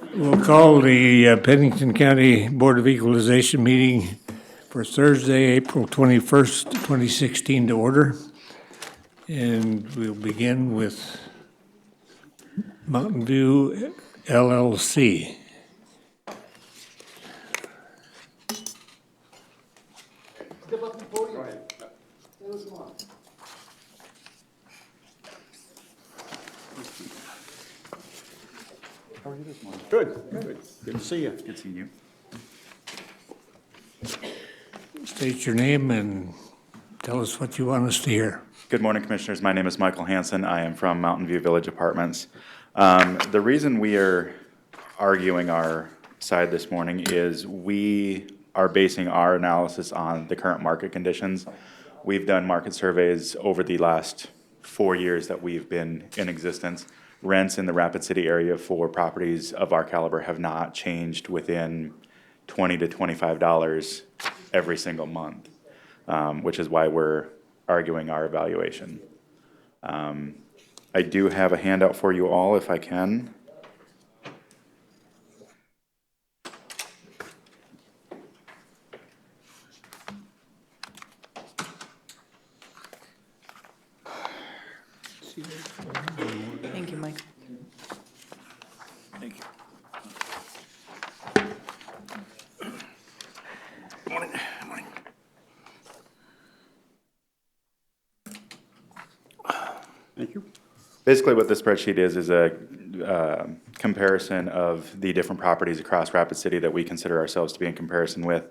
We'll call the Pennington County Board of Equalization meeting for Thursday, April 21st, 2016 to order. And we'll begin with Mountain View LLC. Step up to the podium. How are you this morning? Good, good. Good to see you. Good seeing you. State your name and tell us what you want us to hear. Good morning, Commissioners. My name is Michael Hansen. I am from Mountain View Village Apartments. The reason we are arguing our side this morning is we are basing our analysis on the current market conditions. We've done market surveys over the last 4 years that we've been in existence. Rents in the Rapid City area for properties of our caliber have not changed within $20 to $25 every single month, which is why we're arguing our evaluation. I do have a handout for you all if I can. Thank you, Mike. Thank you. Morning. Morning. Thank you. Basically, what this spreadsheet is a comparison of the different properties across Rapid City that we consider ourselves to be in comparison with.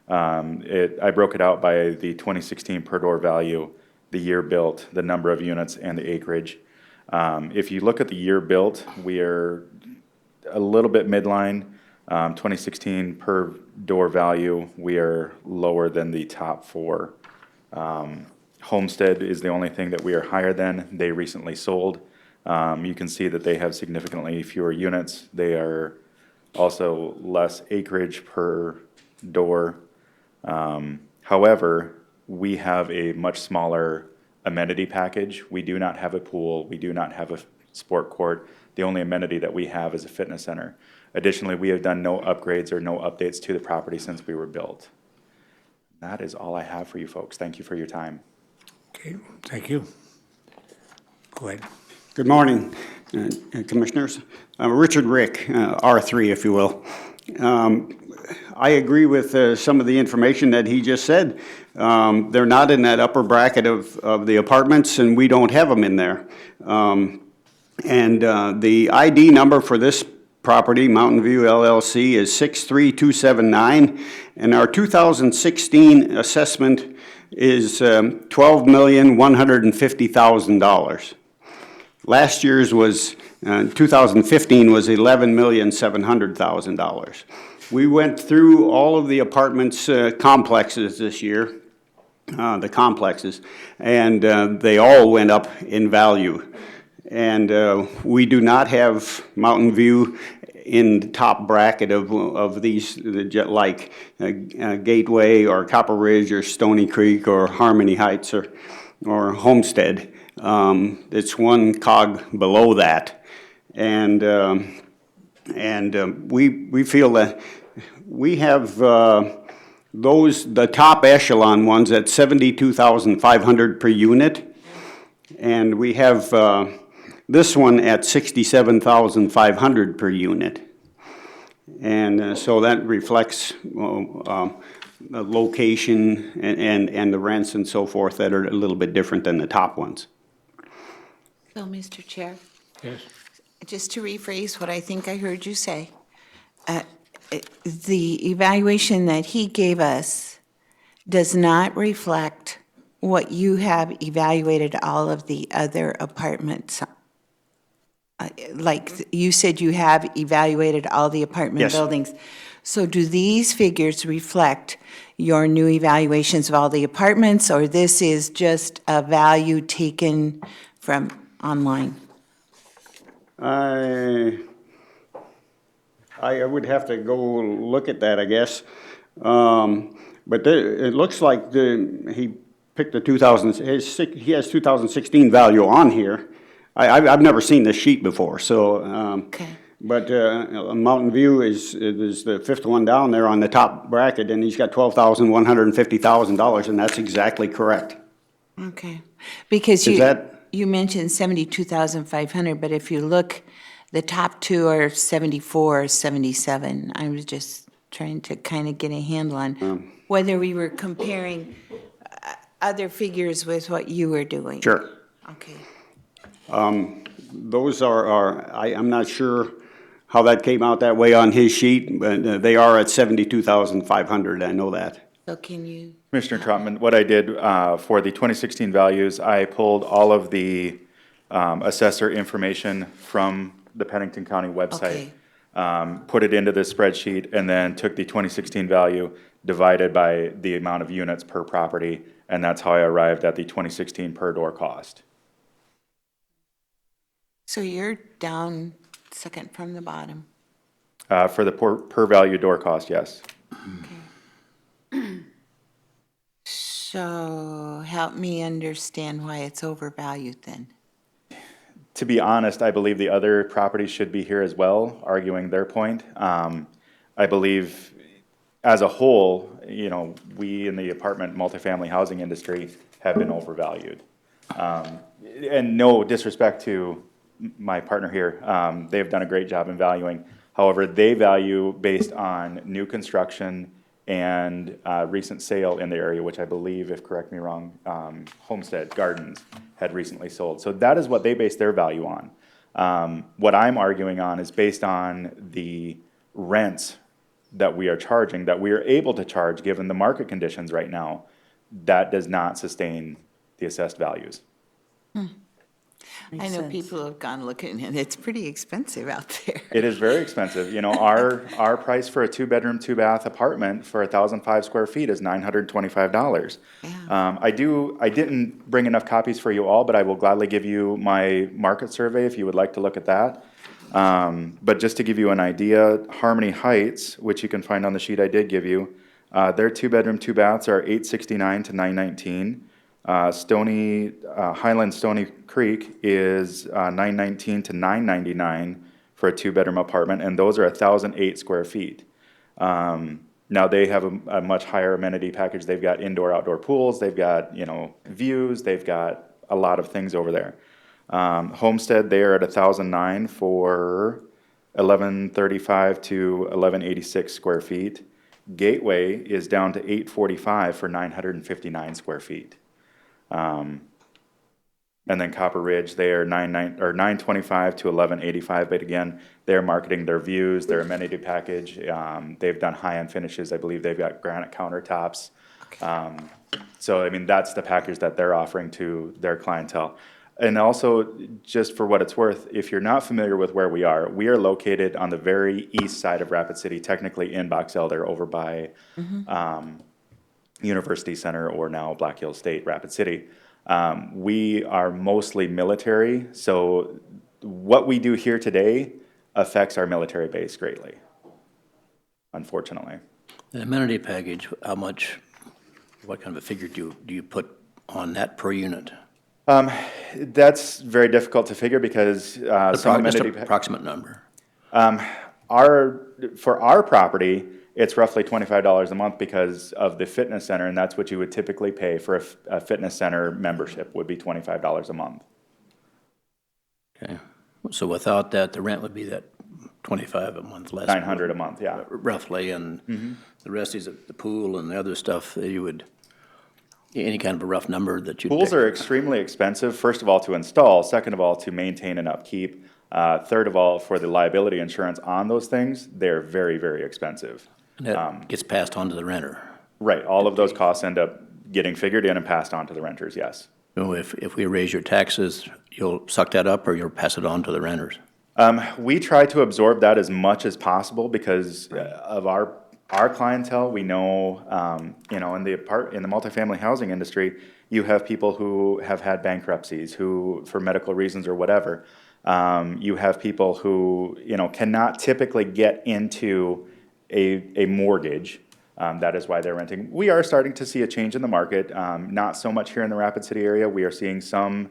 I broke it out by the 2016 per door value, the year built, the number of units, and the acreage. If you look at the year built, we are a little bit midline. 2016 per door value, we are lower than the top four. Homestead is the only thing that we are higher than. They recently sold. You can see that they have significantly fewer units. They are also less acreage per door. However, we have a much smaller amenity package. We do not have a pool. We do not have a sport court. The only amenity that we have is a fitness center. Additionally, we have done no upgrades or no updates to the property since we were built. That is all I have for you folks. Thank you for your time. Okay, thank you. Go ahead. Good morning, Commissioners. I'm Richard Rick, R3, if you will. I agree with some of the information that he just said. They're not in that upper bracket of the apartments, and we don't have them in there. The ID number for this property, Mountain View LLC, is 63279, and our 2016 assessment is $12,150,000. Last year's was, 2015 was $11,700,000. We went through all of the apartments complexes this year, the complexes, and they all went up in value. And we do not have Mountain View in the top bracket of these, like Gateway or Copper Ridge or Stony Creek or Harmony Heights or Homestead. It's one cog below that. And we feel that we have the top echelon ones at $72,500 per unit, and we have this one at $67,500 per unit. And so that reflects the location and the rents and so forth that are a little bit different than the top ones. So, Mr. Chair, Yes. just to rephrase what I think I heard you say, the evaluation that he gave us does not reflect what you have evaluated all of the other apartments. Like you said, you have evaluated all the apartment Yes. buildings. So do these figures reflect your new evaluations of all the apartments, or this is just a value taken from online? I would have to go look at that, I guess. But it looks like he picked the he has 2016 value on here. I've never seen this sheet before, so Okay. But Mountain View is the fifth one down there on the top bracket, and he's got $12,150,000, and that's exactly correct. Okay, because Is that- you mentioned 72,500, but if you look, the top two are 74, 77. I was just trying to kind of get a handle on whether we were comparing other figures with what you were doing. Sure. Okay. Those I'm not sure how that came out that way on his sheet, but they are at 72,500, I know that. So can you, Commissioner Trotman, what I did for the 2016 values, I pulled all of the assessor information from the Pennington County website, put it into this spreadsheet, and then took the 2016 value, divided by the amount of units per property, and that's how I arrived at the 2016 per door cost. so you're down second from the bottom. For the per value door cost, yes. So help me understand why it's overvalued then. To be honest, I believe the other properties should be here as well, arguing their point. I believe, as a whole, you know, we in the apartment multifamily housing industry have been overvalued. And no disrespect to my partner here, they've done a great job in valuing. However, they value based on new construction and recent sale in the area, which I believe, if correct me wrong, Homestead Gardens had recently sold. So that is what they base their value on. What I'm arguing on is based on the rents that we are charging, that we are able to charge given the market conditions right now. That does not sustain the assessed values. I know people have gone looking and it's pretty expensive out there. It is very expensive. You know, our price for a 2-bedroom, 2-bath apartment for 1,005 square feet is $925. Yeah. I didn't bring enough copies for you all, but I will gladly give you my market survey if you would like to look at that. But just to give you an idea, Harmony Heights, which you can find on the sheet I did give you, their 2-bedroom, 2 baths are $869 to $919. Highland Stony Creek is $919 to $999 for a 2-bedroom apartment, and those are 1,008 square feet. Now they have a much higher amenity package. They've got indoor, outdoor pools. They've got, you know, views. They've got a lot of things over there. Homestead, they are at 1,009 for 1,135 to 1,186 square feet. Gateway is down to 845 for 959 square feet. And then Copper Ridge, they are 925 to 1185, but again, they're marketing their views, their amenity package. They've done high-end finishes. I believe they've got granite countertops. So, I mean, that's the package that they're offering to their clientele. And also, just for what it's worth, if you're not familiar with where we are located on the very east side of Rapid City, technically in Box Elder, over by University Center, or now Black Hills State, Rapid City. We are mostly military, so what we do here today affects our military base greatly, unfortunately. The amenity package, what kind of a figure do you put on that per unit? That's very difficult to figure because some Just amenity an approximate number. For our property, it's roughly $25 a month because of the fitness center, and that's what you would typically pay for a fitness center membership, would be $25 a month. Okay. So without that, the rent would be that 25 a month less. $900 a month, yeah. Roughly, and the rest is the pool and the other stuff that you would, any kind of a rough number that you. Pools are extremely expensive, first of all, to install, second of all, to maintain and upkeep. Third of all, for the liability insurance on those things, they're very, very expensive. And that gets passed on to the renter. Right, all of those costs end up getting figured in and passed on to the renters, yes. So if we raise your taxes, you'll suck that up or you'll pass it on to the renters? We try to absorb that as much as possible because of our clientele. We know, you know, in the multifamily housing industry, you have people who have had bankruptcies, who, for medical reasons or whatever, you have people who, you know, cannot typically get into a mortgage. That is why they're renting. We are starting to see a change in the market, not so much here in the Rapid City area. We are seeing some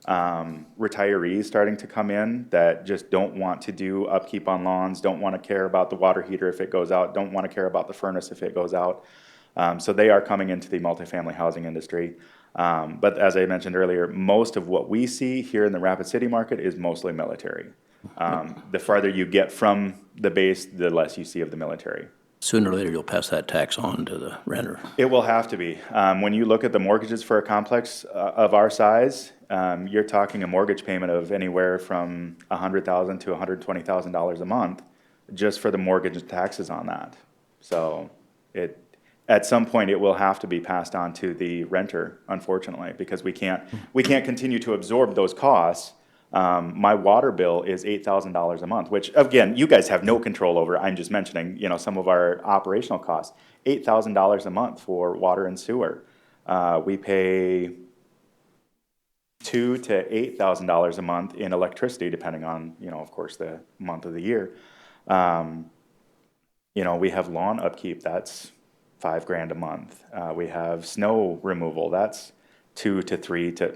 retirees starting to come in that just don't want to do upkeep on lawns, don't want to care about the water heater if it goes out, don't want to care about the furnace if it goes out. So they are coming into the multifamily housing industry. But as I mentioned earlier, most of what we see here in the Rapid City market is mostly military. The farther you get from the base, the less you see of the military. Sooner or later, you'll pass that tax on to the renter. It will have to be. When you look at the mortgages for a complex of our size, you're talking a mortgage payment of anywhere from $100,000 to $120,000 a month just for the mortgage and taxes on that. So at some point, it will have to be passed on to the renter, unfortunately, because we can't continue to absorb those costs. My water bill is $8,000 a month, which again, you guys have no control over. I'm just mentioning, some of our operational costs. $8,000 a month for water and sewer. We pay $2,000 to $8,000 a month in electricity, depending on, of course, the month of the year. We have lawn upkeep. That's $5,000 a month. We have snow removal. That's $2,000 to $3,000 to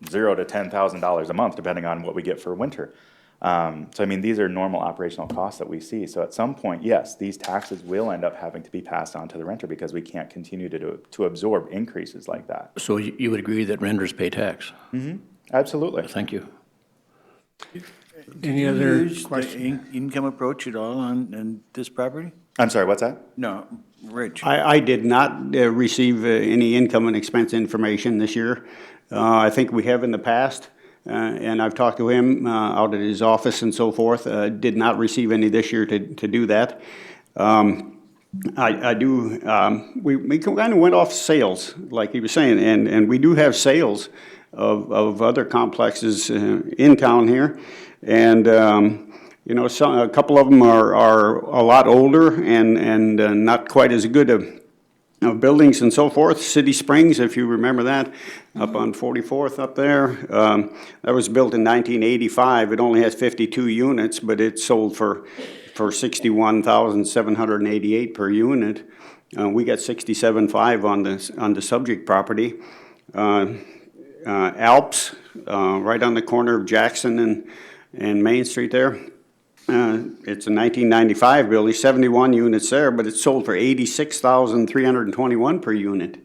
$0 to $10,000 a month, depending on what we get for winter. These are normal operational costs that we see. So at some point, yes, these taxes will end up having to be passed on to the renter because we can't continue to absorb increases like that. So you would agree that renters pay tax? Absolutely. Thank you. Any other Use the questions? income approach at all on this property? I'm sorry, what's that? No, Rich. I did not receive any income and expense information this year. I think we have in the past, and I've talked to him out at his office and so forth. Did not receive any this year to do that. I do, we kind of went off sales, like he was saying, and we do have sales of other complexes in town here. And, a couple of them are a lot older and not quite as good of buildings and so forth. City Springs, if you remember that, up on 44th up there. That was built in 1985. It only has 52 units, but it sold for $61,788 per unit. We got $67,500 on the subject property. Alps, right on the corner of Jackson and Main Street there. It's a 1995 building, 71 units there, but it sold for $86,321 per unit,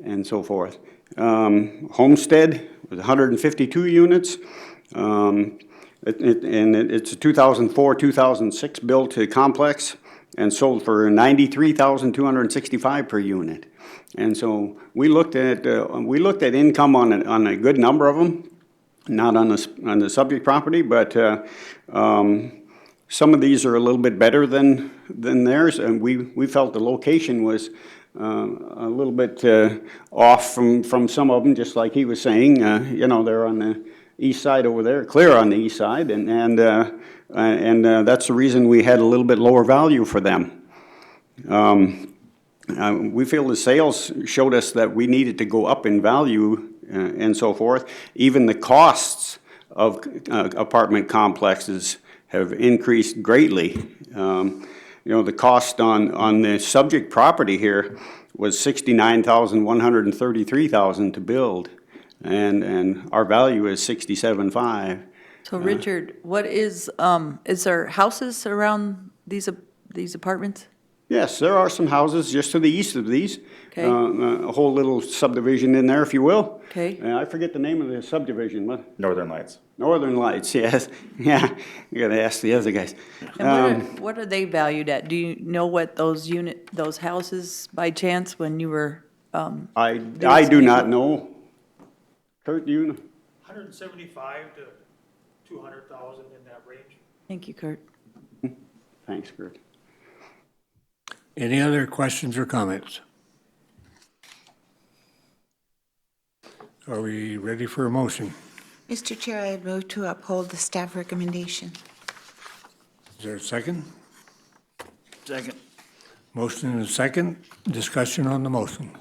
and so forth. Homestead was 152 units. It's a 2004, 2006 built complex, and sold for $93,265 per unit. And so we looked at income on a good number of them, not on the subject property, but some of these are a little bit better than theirs, and we felt the location was a little bit off from some of them, just like he was saying. They're on the east side over there, clear on the east side, and that's the reason we had a little bit lower value for them. We feel the sales showed us that we needed to go up in value and so forth. Even the costs of apartment complexes have increased greatly. The cost on the subject property here was $69,133 to build, and our value is $67,500. So Richard, what is there houses around these apartments? Yes, there are some houses just to the east of these. Okay. A whole little subdivision in there, if you will. Okay. I forget the name of the subdivision. What? Northern Lights. Northern Lights, yes. Yeah, you gotta ask the other guys. And what are they valued at? Do you know what those houses by chance when you were? I do not know. Kurt, do you know? 175 to 200,000 in that range. Thank you, Kurt. Thanks, Kurt. Any other questions or comments? Are we ready for a motion? Mr. Chair, I move to uphold the staff recommendation. Is there a second? Second. Motion and a second. Discussion on the motion.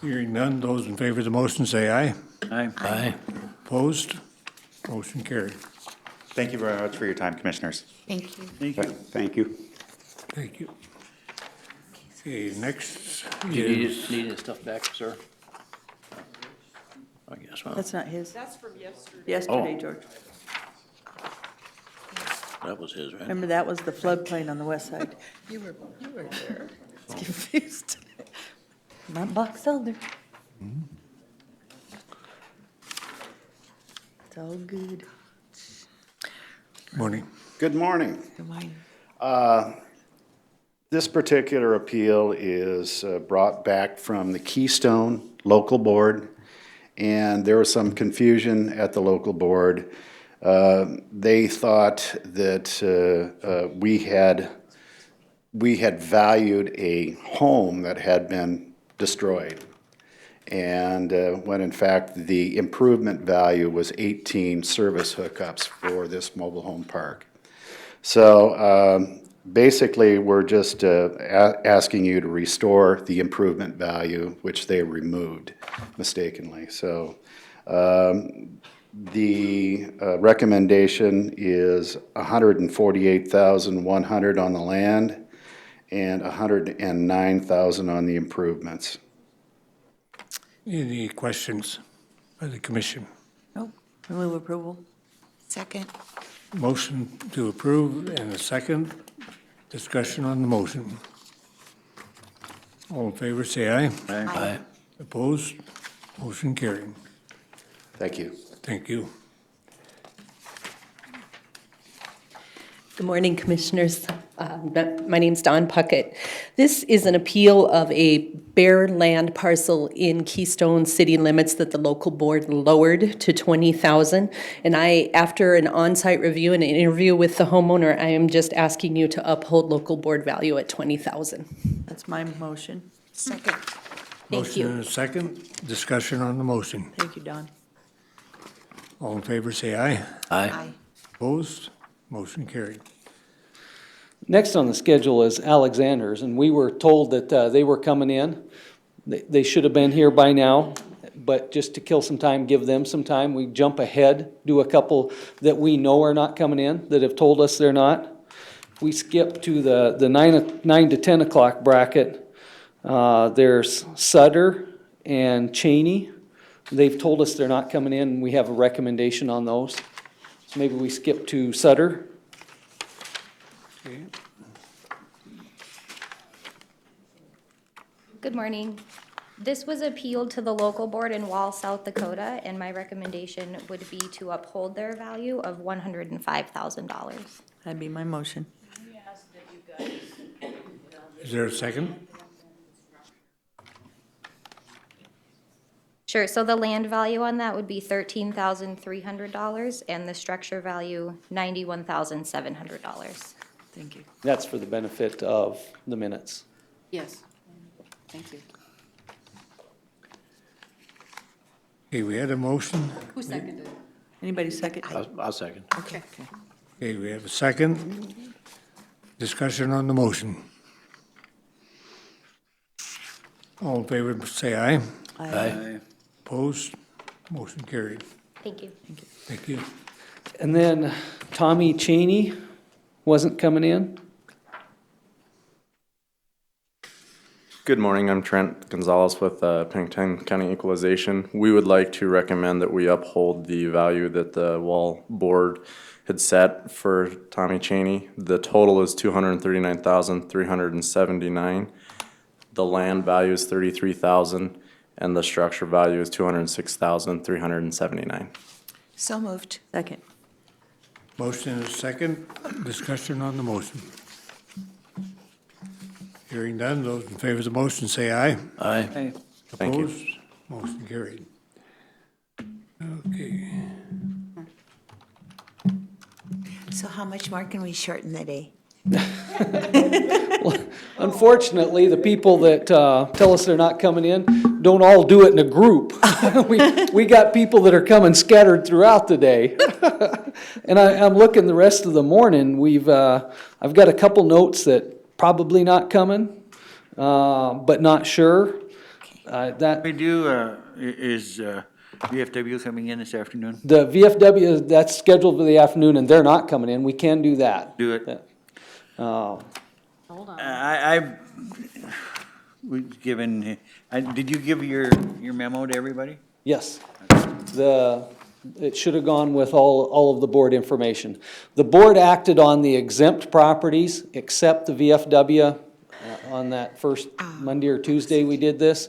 Hearing none, those in favor of the motion say aye. Aye. Aye. Opposed? Motion carried. Thank you very much for your time, Commissioners. Thank you. Thank you. Thank you. Thank you. Okay, next Do you is, need his stuff back, sir? I guess, well, That's not his. That's from yesterday. Yesterday, George. that was his, right? Remember, that was the floodplain on the west side. You were there. It's confused. Not Box Elder. It's all good. Morning. Good morning. Good morning. This particular appeal is brought back from the Keystone Local Board, and there was some confusion at the local board. They thought that we had valued a home that had been destroyed, and when in fact the improvement value was 18 service hookups for this mobile home park. So basically, we're just asking you to restore the improvement value, which they removed mistakenly. So the recommendation is $148,100 on the land and $109,000 on the improvements. Any questions by the commission? Nope. I move approval. Second. Motion to approve and a second. Discussion on the motion. All in favor, say aye. Aye. Opposed? Motion carried. Thank you. Thank you. Good morning, Commissioners. My name's Dawn Puckett. This is an appeal of a bare land parcel in Keystone city limits that the local board lowered to $20,000. And after an on-site review and an interview with the homeowner, I am just asking you to uphold local board value at $20,000. That's my motion. Second. Thank Motion you. and a second. Discussion on the motion. Thank you, Don. All in favor, say aye. Aye. Opposed? Motion carried. Next on the schedule is Alexander's, and we were told that they were coming in. They should have been here by now, but just to kill some time, give them some time, we jump ahead, do a couple that we know are not coming in, that have told us they're not. We skip to the 9 to 10 o'clock bracket. There's Sutter and Cheney. They've told us they're not coming in, and we have a recommendation on those. So maybe we skip to Sutter. Okay. Good morning. This was appealed to the local board in Wall, South Dakota, and my recommendation would be to uphold their value of $105,000. That'd be my motion. Is there a second? Sure, so the land value on that would be $13,300, and the structure value, $91,700. Thank you. That's for the benefit of the minutes. Yes. Thank you. Okay, we had a motion. Who seconded? Anybody second? I'll second. Okay. Okay, we have a second. Discussion on the motion. All in favor, say aye. Aye. Opposed? Motion carried. Thank you. Thank you. And then Tommy Cheney wasn't coming in. Good morning, I'm Trent Gonzalez with Pennington County Equalization. We would like to recommend that we uphold the value that the Wall Board had set for Tommy Cheney. The total is $239,379. The land value is $33,000, and the structure value is $206,379. So moved. Second. Motion and a second. Discussion on the motion. Hearing none, those in favor of the motion say aye. Aye. Hey. Thank you. Opposed? Motion carried. Okay. So how much more can we shorten the day? Unfortunately, the people that tell us they're not coming in don't all do it in a group. We got people that are coming scattered throughout the day. And I'm looking the rest of the morning, I've got a couple notes that probably not coming, but not sure. That, We do, is VFW coming in this afternoon? the VFW, that's scheduled for the afternoon, and they're not coming in. We can do that. Do it. We've given, did you give your memo to everybody? Yes. It should have gone with all of the board information. The board acted on the exempt properties, except the VFW, on that first Monday or Tuesday we did this.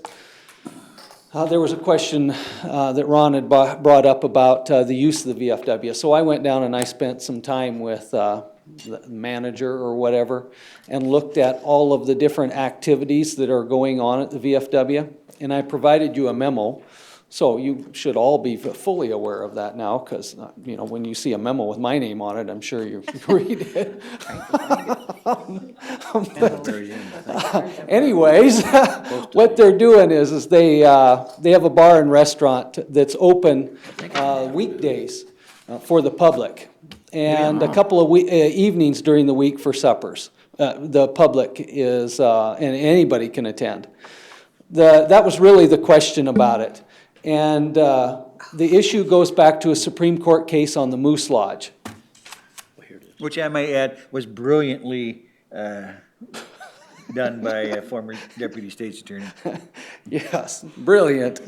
There was a question that Ron had brought up about the use of the VFW. So I went down and I spent some time with the manager or whatever and looked at all of the different activities that are going on at the VFW. And I provided you a memo. So you should all be fully aware of that now, because, you know, when you see a memo with my name on it, I'm sure you read it. Anyways, what they're doing is they have a bar and restaurant that's open weekdays for the public, and a couple of evenings during the week for suppers. The public is, and anybody can attend. That was really the question about it. And the issue goes back to a Supreme Court case on the Moose Lodge. Which I might add was brilliantly done by a former deputy state's attorney. Yes, brilliant.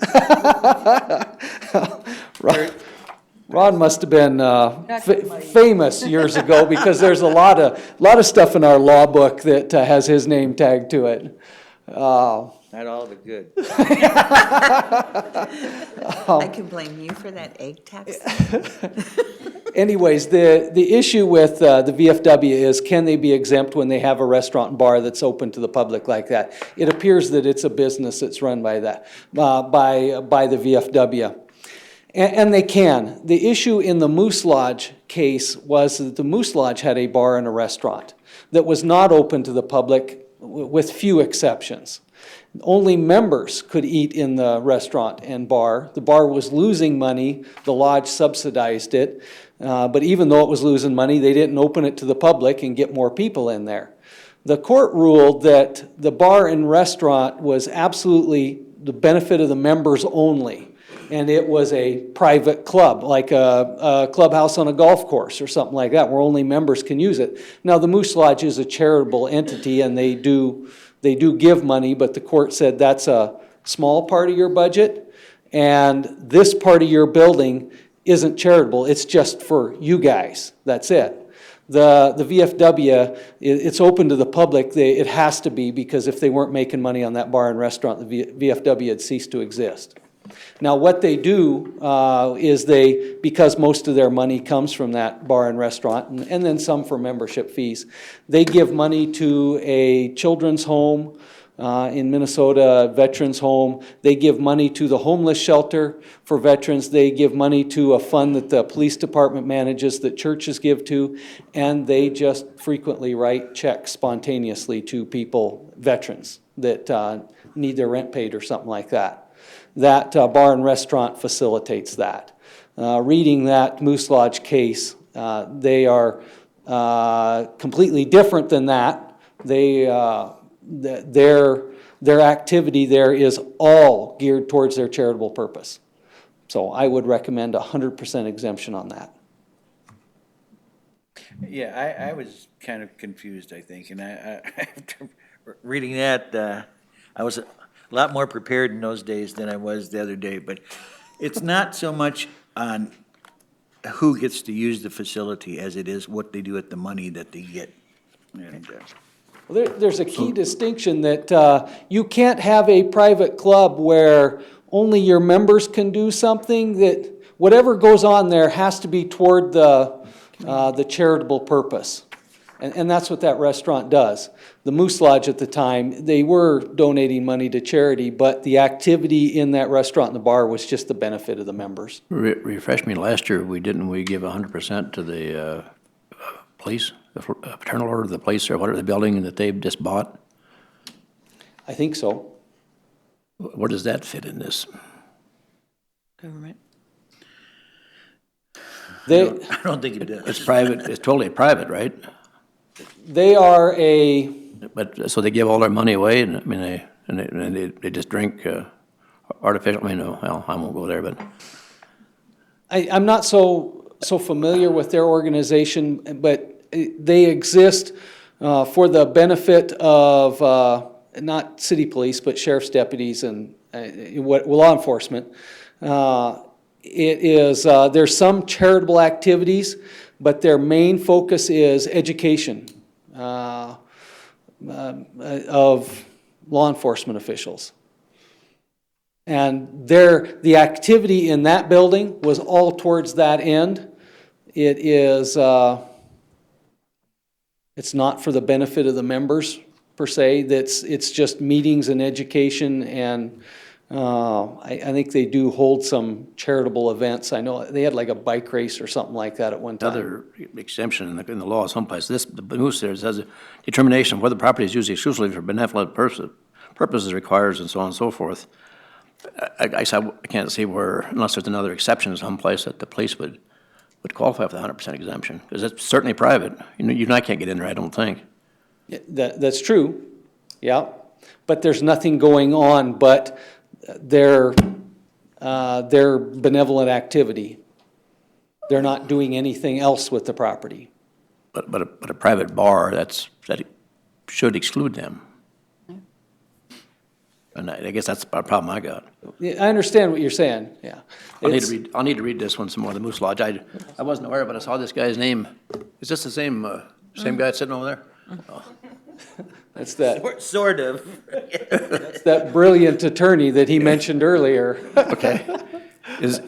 Ron must have been famous years ago, because there's a lot of stuff in our law book that has his name tagged to it. Not all of it good. I can blame you for that egg tax. Anyways, the issue with the VFW is, can they be exempt when they have a restaurant and bar that's open to the public like that? It appears that it's a business that's run by that, by the VFW. And they can. The issue in the Moose Lodge case was that the Moose Lodge had a bar and a restaurant that was not open to the public, with few exceptions. Only members could eat in the restaurant and bar. The bar was losing money. The lodge subsidized it. But even though it was losing money, they didn't open it to the public and get more people in there. The court ruled that the bar and restaurant was absolutely the benefit of the members only. And it was a private club, like a clubhouse on a golf course or something like that, where only members can use it. Now, the Moose Lodge is a charitable entity, and they do give money, but the court said that's a small part of your budget, and this part of your building isn't charitable, it's just for you guys, that's it. The VFW, it's open to the public, it has to be, because if they weren't making money on that bar and restaurant, the VFW had ceased to exist. Now, what they do is because most of their money comes from that bar and restaurant, and then some for membership fees, they give money to a children's home in Minnesota, a veterans home. They give money to the homeless shelter for veterans. They give money to a fund that the police department manages that churches give to, and they just frequently write checks spontaneously to people, veterans, that need their rent paid or something like that. That bar and restaurant facilitates that. Reading that Moose Lodge case, they are completely different than that. Their activity there is all geared towards their charitable purpose. So I would recommend 100% exemption on that. Yeah, I was kind of confused, I think, and after reading that, I was a lot more prepared in those days than I was the other day, but it's not so much on who gets to use the facility as it is what they do with the money that they get. And, Well, there's a key distinction that you can't have a private club where only your members can do something, that whatever goes on there has to be toward the charitable purpose. And that's what that restaurant does. The Moose Lodge at the time, they were donating money to charity, but the activity in that restaurant and the bar was just the benefit of the members. Refresh me, last year, we give 100% to the police, the fraternal order of the police, or whatever, the building that they've just bought? I think so. Where does that fit in this? Government. I don't think it does. It's private, it's totally private, right? They are a... But, so they give all their money away, and I mean, they just drink artificial, I mean, well, I won't go there, but. I'm not so familiar with their organization, but they exist for the benefit of not city police, but sheriff's deputies and law enforcement it is, there's some charitable activities, but their main focus is education of law enforcement officials. And the activity in that building was all towards that end. It is, it's not for the benefit of the members per se, it's just meetings and education, and I think they do hold some charitable events. I know they had like a bike race or something like that at one time. Another exemption in the law someplace, the moose there says determination of whether property is used exclusively for benevolent purposes requires and so on and so forth. I can't see where, unless there's another exception someplace, that the police would qualify for the 100% exemption, because it's certainly private. You and I can't get in there, I don't think. Yeah, that's true, yeah, but there's nothing going on but their benevolent activity. They're not doing anything else with the property. But a private bar, that should exclude them. And I guess that's a problem I got. Yeah, I understand what you're saying, yeah. I'll need to read this one some more, the Moose Lodge. I wasn't aware, but I saw this guy's name. Is this the same guy sitting over there? Oh. That's that, Sort of. that's that brilliant attorney that he mentioned earlier. Okay. Is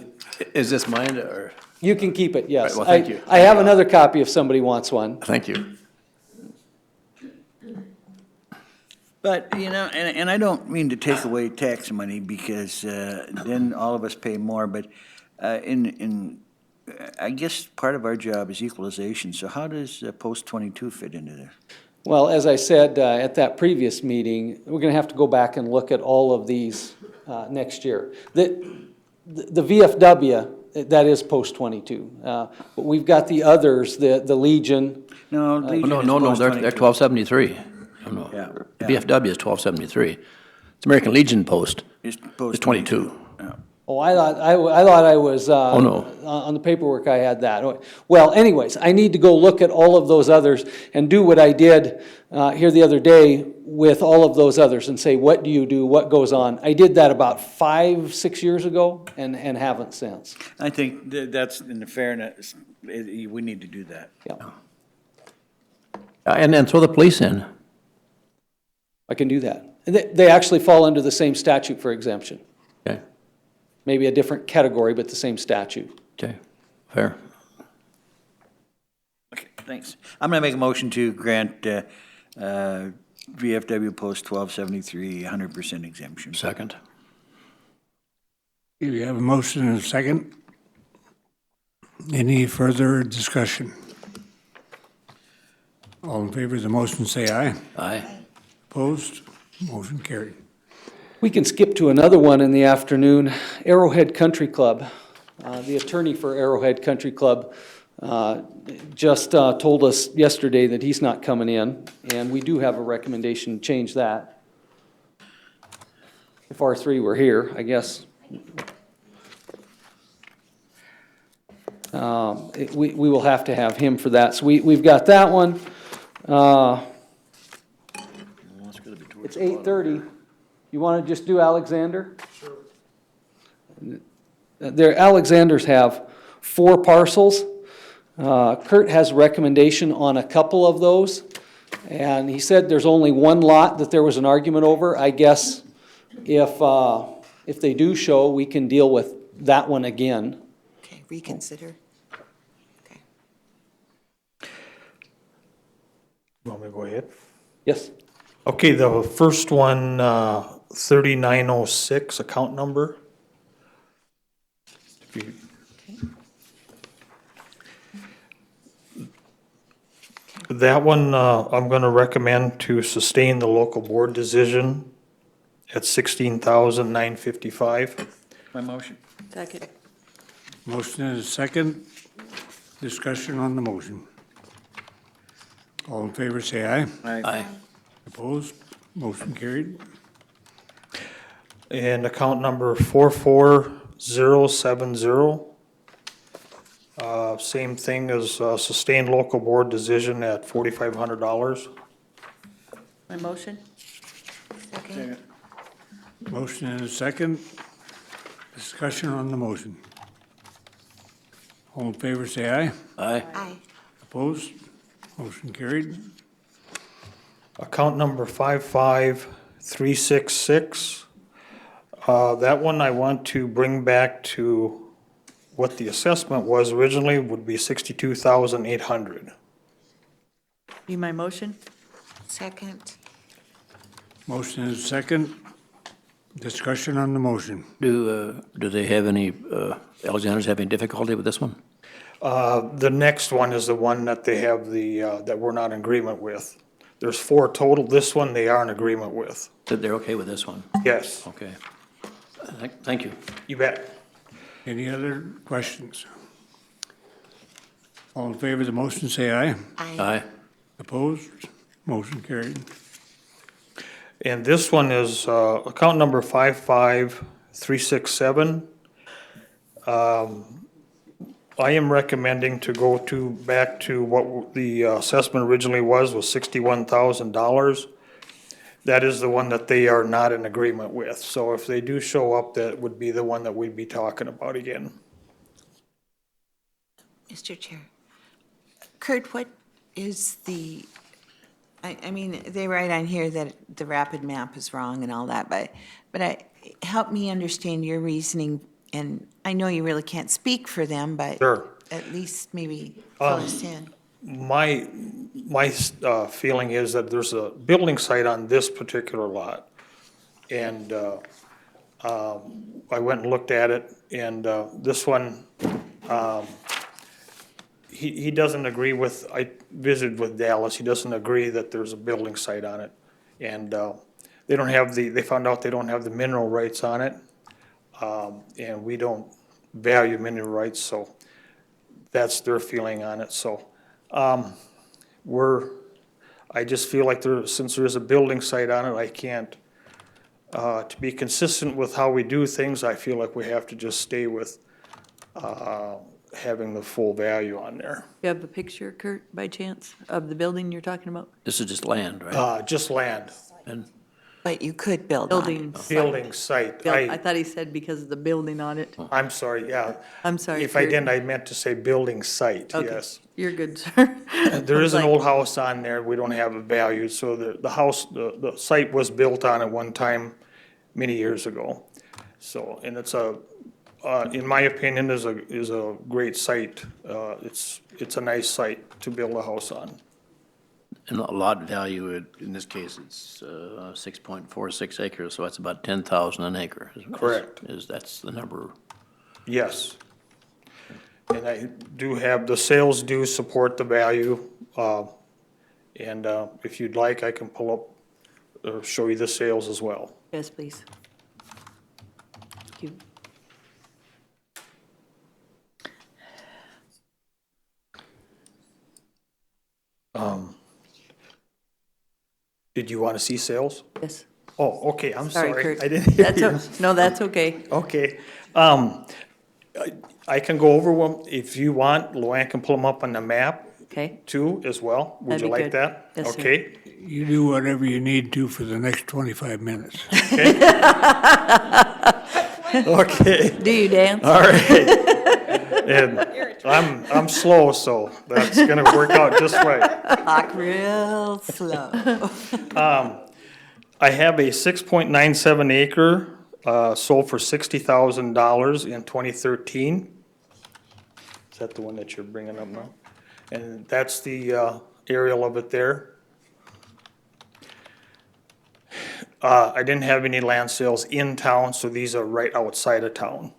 this mine, or? You can keep it, yes. Right, well, thank you. I have another copy if somebody wants one. Thank you. But, and I don't mean to take away tax money, because then all of us pay more, but I guess part of our job is equalization, so how does post 22 fit into there? Well, as I said at that previous meeting, we're going to have to go back and look at all of these next year. The VFW, that is post 22, but we've got the others, the Legion. No, Legion is No, post they're 22. 1273. No. Yeah, The yeah. BFW is 1273. It's American Legion post. It's It's post 22. Yeah. Oh, I thought I was, Oh, no. on the paperwork I had that. Well, anyways, I need to go look at all of those others and do what I did here the other day with all of those others and say, what do you do, what goes on? I did that about 5-6 years ago and haven't since. I think that's, in the fairness, we need to do that. Yeah, And then throw the police in. I can do that. And they actually fall under the same statute for exemption. Okay, Maybe a different category, but the same statute. okay, fair. Okay, thanks. I'm going to make a motion to grant VFW Post 1273 100% exemption. Second. You have a motion and a second. Any further discussion? All in favor of the motion, say aye. Aye. Opposed? Motion carried. We can skip to another one in the afternoon. Arrowhead Country Club. The attorney for Arrowhead Country Club just told us yesterday that he's not coming in, and we do have a recommendation to change that. If R3 were here, I guess. We will have to have him for that. So we've got that one. It's 8:30. You want to just do Alexander? Sure. Alexanders have 4 parcels. Kurt has recommendation on a couple of those, and he said there's only one lot that there was an argument over. I guess if they do show, we can deal with that one again. Okay, reconsider. Okay. You want me to go ahead? Yes. Okay, the first one, 3906, account number. If you- That one, I'm gonna recommend to sustain the local board decision at 16,955. My motion. Second. Motion and a second. Discussion on the motion. All in favor, say aye. Aye. Opposed? Motion carried. And account number 44070. Same thing as sustained local board decision at $4,500. My motion? Motion and a second. Discussion on the motion. All in favor, say aye. Aye. Aye. Opposed? Motion carried. Account number 55366. That one I want to bring back to what the assessment was originally, would be 62,800. Be my motion? Second. Motion is second. Discussion on the motion. Do they have any, Alexander's have any difficulty with this one? The next one is the one that they have that we're not in agreement with. There's 4 total. This one they are in agreement with. That they're okay with this one? Yes, Okay. Thank you. you bet. Any other questions? All in favor of the motion, say aye. Aye. Opposed? Motion carried. And this one is account number 55367. I am recommending to go back to what the assessment originally was $61,000. That is the one that they are not in agreement with. So if they do show up, that would be the one that we'd be talking about again. Mr. Chair. Kurt, what is the, I mean, they write on here that the rapid map is wrong and all that, but help me understand your reasoning, and I know you really can't speak for them, but Sure. at least maybe fill us in. My feeling is that there's a building site on this particular lot. And I went and looked at it, and this one, he doesn't agree with, I visited with Dallas, he doesn't agree that there's a building site on it. And they don't have they found out they don't have the mineral rights on it. And we don't value mineral rights, so that's their feeling on it. So I just feel like since there's a building site on it, I can't, to be consistent with how we do things, I feel like we have to just stay with having the full value on there. You have a picture, Kurt, by chance, of the building you're talking about? This is just land, right? Just land, And But you could build on it. Building. building site. I thought he said because of the building on it. I'm sorry, yeah. I'm sorry. If I Kurt. didn't, I meant to say building site, Okay. yes. You're good, sir. There is an Like- old house on there, we don't have a value, so the house, the site was built on at one time many years ago. So, and it's in my opinion, is a great site. It's a nice site to build a house on. and a lot value, in this case, it's 6.46 acres, so that's about 10,000 an acre. Correct. That's the number. Yes. And I do have, the sales do support the value. And if you'd like, I can pull up, or show you the sales as well. Yes, please. Thank you. Did you want to see sales? Yes. Oh, okay, I'm Sorry, sorry. Kurt. I didn't hear That's you. No, that's okay. Okay. I can go over one, if you want, Luann can pull them up on the map Okay. too as well. Would That'd you be like good. that? Yes, sir. Okay. You do whatever you need to for the next 25 minutes. Okay, Do you dance? all right. And I'm slow, so that's gonna work out just right. Walk real slow. I have a 6.97 acre, sold for $60,000 in 2013. Is that the one that you're bringing up now? And that's the aerial of it there. I didn't have any land sales in town, so these are right outside of town.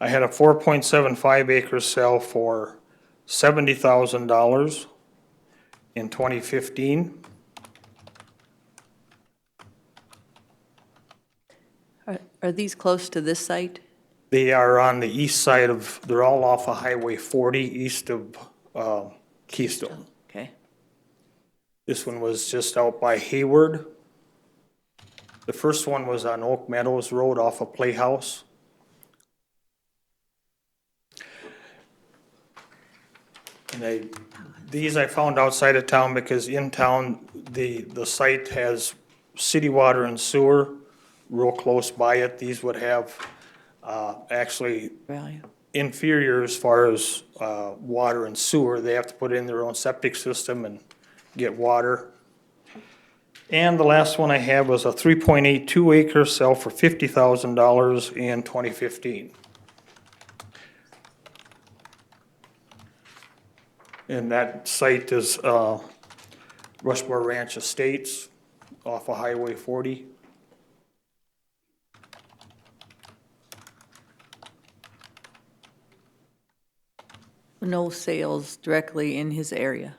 I had a 4.75 acre sale for $70,000 in 2015. Are these close to this site? They are on the east side of, they're all off of Highway 40, east of Keystone. Okay. This one was just out by Hayward. The first one was on Oak Meadows Road off of Playhouse. And these I found outside of town because in town, the site has city water and sewer real close by it. These would have actually Value. inferior as far as water and sewer. They have to put in their own septic system and get water. And the last one I have was a 3.82 acre sell for $50,000 in 2015. And that site is Rushmore Ranch Estates off of Highway 40. No sales directly in his area?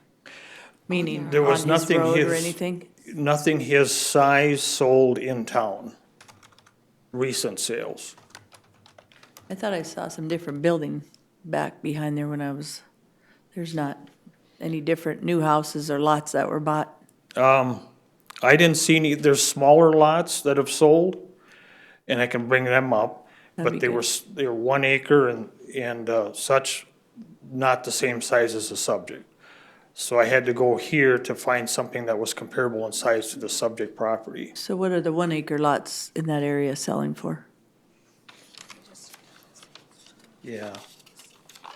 Meaning There on was his nothing road or his- anything? Nothing his size sold in town. Recent sales. I thought I saw some different building back behind there when there's not any different new houses or lots that were bought. I didn't see any, there's smaller lots that have sold, and I can bring them up. That'd But be they were 1 acre and such, not the same size as the subject. So I had to go here to find something that was comparable in size to the subject property. So what are the 1 acre lots in that area selling for? Yeah.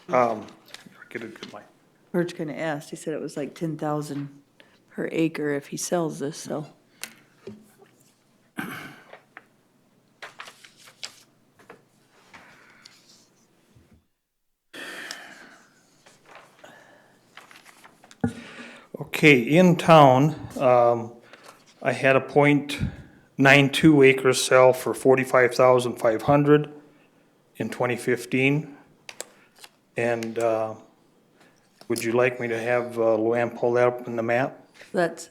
Get a good line. Birch kinda asked, he said it was like 10,000 per acre if he sells this, so. Okay, in town, I had a .92 acre sell for $45,500 in 2015. And would you like me to have Luann pull that up in the map? That's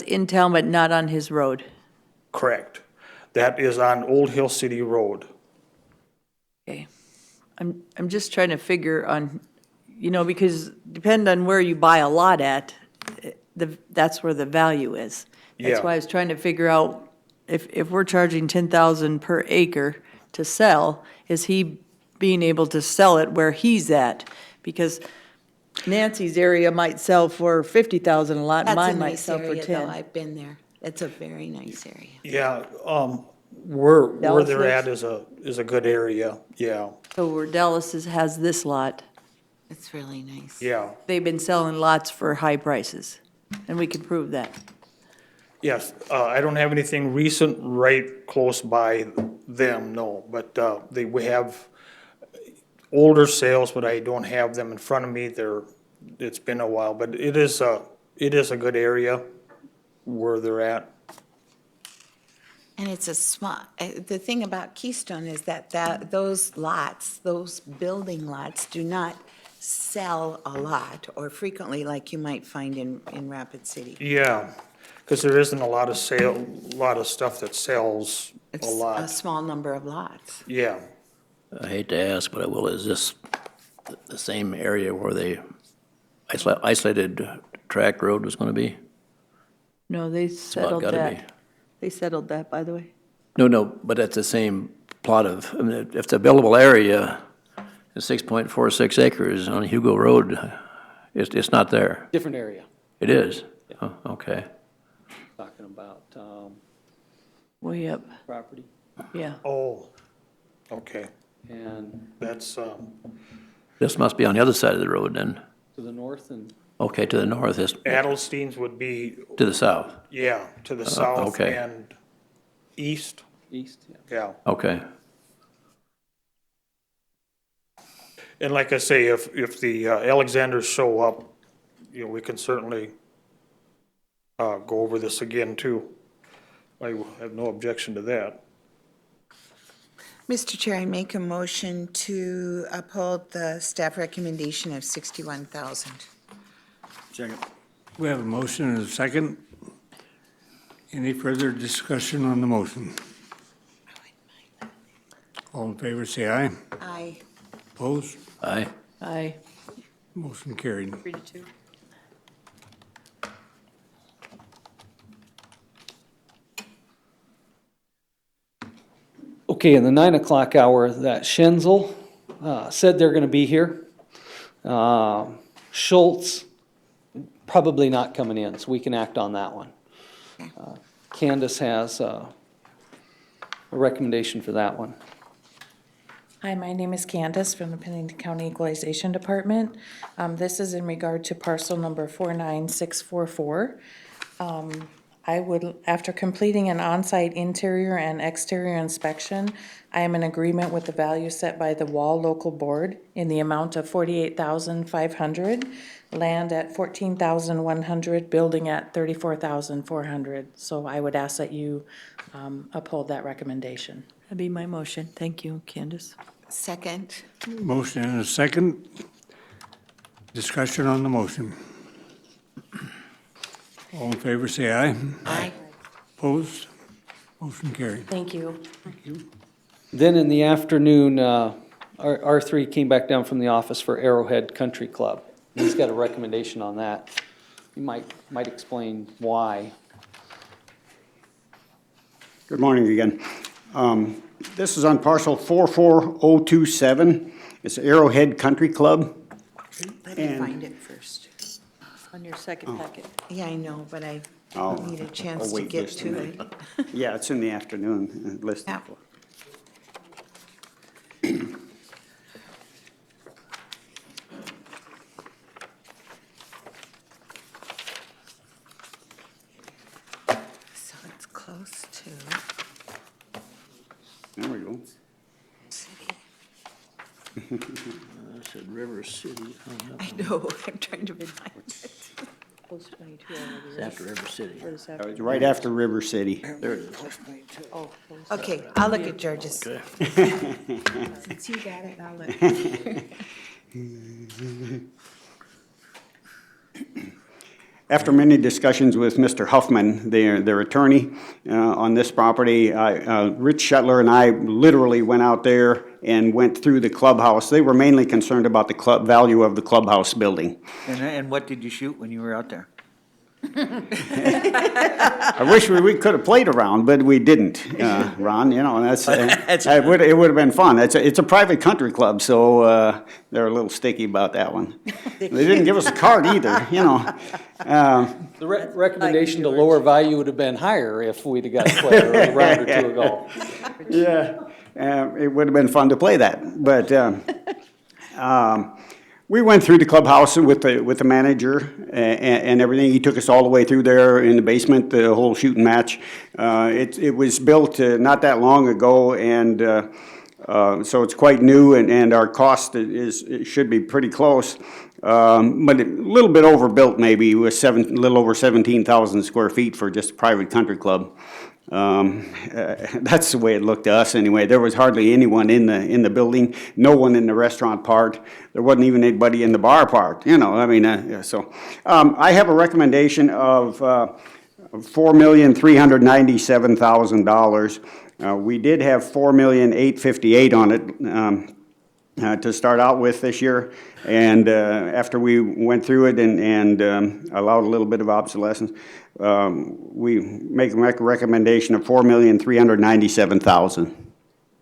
in town, but not on his road. Correct. That is on Old Hill City Road. Okay. I'm just trying to figure on, because depend on where you buy a lot at, that's where the value is. That's Yeah. why I was trying to figure out if we're charging 10,000 per acre to sell, is he being able to sell it where he's at? Because Nancy's area might sell for 50,000 a lot, and That's a mine might nice sell for area, 10. though. I've been there. It's a very nice area. Yeah, where Dallas they're at lives? is a good area, yeah, So where Dallas has this lot, It's really nice. yeah. they've been selling lots for high prices, and we can prove that. Yes, I don't have anything recent right close by them, no, but we have older sales, but I don't have them in front of me. It's been a while, but it is a good area where they're at. And it's a small, the thing about Keystone is that those lots, those building lots do not sell a lot or frequently like you might find in Rapid City. Yeah, because there isn't a lot of stuff that sells a It's a lot. small number of lots. Yeah, I hate to ask, but I will, is this the same area where the isolated tract road was gonna be? No, they Well, settled gotta that. be. They settled that, by the way. No, but that's the same plot of, I mean, if the buildable area is 6.46 acres on Hugo Road, it's not there. Different area, It is? Oh, okay. talking about, Way up, property. yeah. oh, okay, And that's, This must be on the other side of the road then. to the north and Okay, to the north is, Adelstein's would be, to the south. yeah, to the south okay. and east, east, yeah. yeah. Okay. And like I say, if the Alexanders show up, we can certainly go over this again too. I have no objection to that. Mr. Chair, I make a motion to uphold the staff recommendation of 61,000. We have a motion and a second. Any further discussion on the motion? All in favor, say aye. Aye. Opposed? Aye. Aye. Motion carried. 3-2. Okay, in the 9 o'clock hour, that Schenzel said they're gonna be here. Schultz, probably not coming in, so we can act on that one. Candace has a recommendation for that one. Hi, my name is Candace from the Pennington County Equalization Department. This is in regard to parcel number 49644. I would, after completing an on-site interior and exterior inspection, I am in agreement with the value set by the Wall Local Board in the amount of $48,500, land at $14,100, building at $34,400. So I would ask that you uphold that recommendation. That'd be my motion. Thank you, Candace. Second. Motion and a second. Discussion on the motion. All in favor, say aye. Aye. Opposed? Motion carried. Thank you. Then in the afternoon, our three came back down from the office for Arrowhead Country Club. He's got a recommendation on that. You might explain why. Good morning again. This is on parcel 44027. It's Arrowhead Country Club. Let me And- find it first. On your second packet. Yeah, I know, but I Oh, need a chance I'll to wait get just a to minute. it. Yeah, it's in the afternoon, listed. Yeah. So it's close to There we go. city. I said River City. I know, I'm trying to find it. Post 22 already, It's right? after River City. Or is that- It's right after River City. There it is. Oh, post- Okay, I'll look at George's. Okay. Since you got it, I'll look. After many discussions with Mr. Huffman, their attorney on this property, Rich Shetler and I literally went out there and went through the clubhouse. They were mainly concerned about the value of the clubhouse building. And what did you shoot when you were out there? I wish we could have played around, but we didn't, Ron, you know, and it would have been fun. It's a private country club, so they're a little sticky about that one. They didn't give us a card either, you know. The recommendation to lower value would have been higher if we'd have got to play a round or two ago. Yeah, it would have been fun to play that, but we went through the clubhouse with the manager and everything. He took us all the way through there in the basement, the whole shooting match. It was built not that long ago, and so it's quite new, and our cost it should be pretty close. But a little bit overbuilt maybe, with a little over 17,000 square feet for just a private country club. That's the way it looked to us anyway. There was hardly anyone in the building, no one in the restaurant part. There wasn't even anybody in the bar part, you know, I mean, I have a recommendation of $4,397,000. We did have $4,858,000 on it to start out with this year. And after we went through it and allowed a little bit of obsolescence, we make a recommendation of $4,397,000.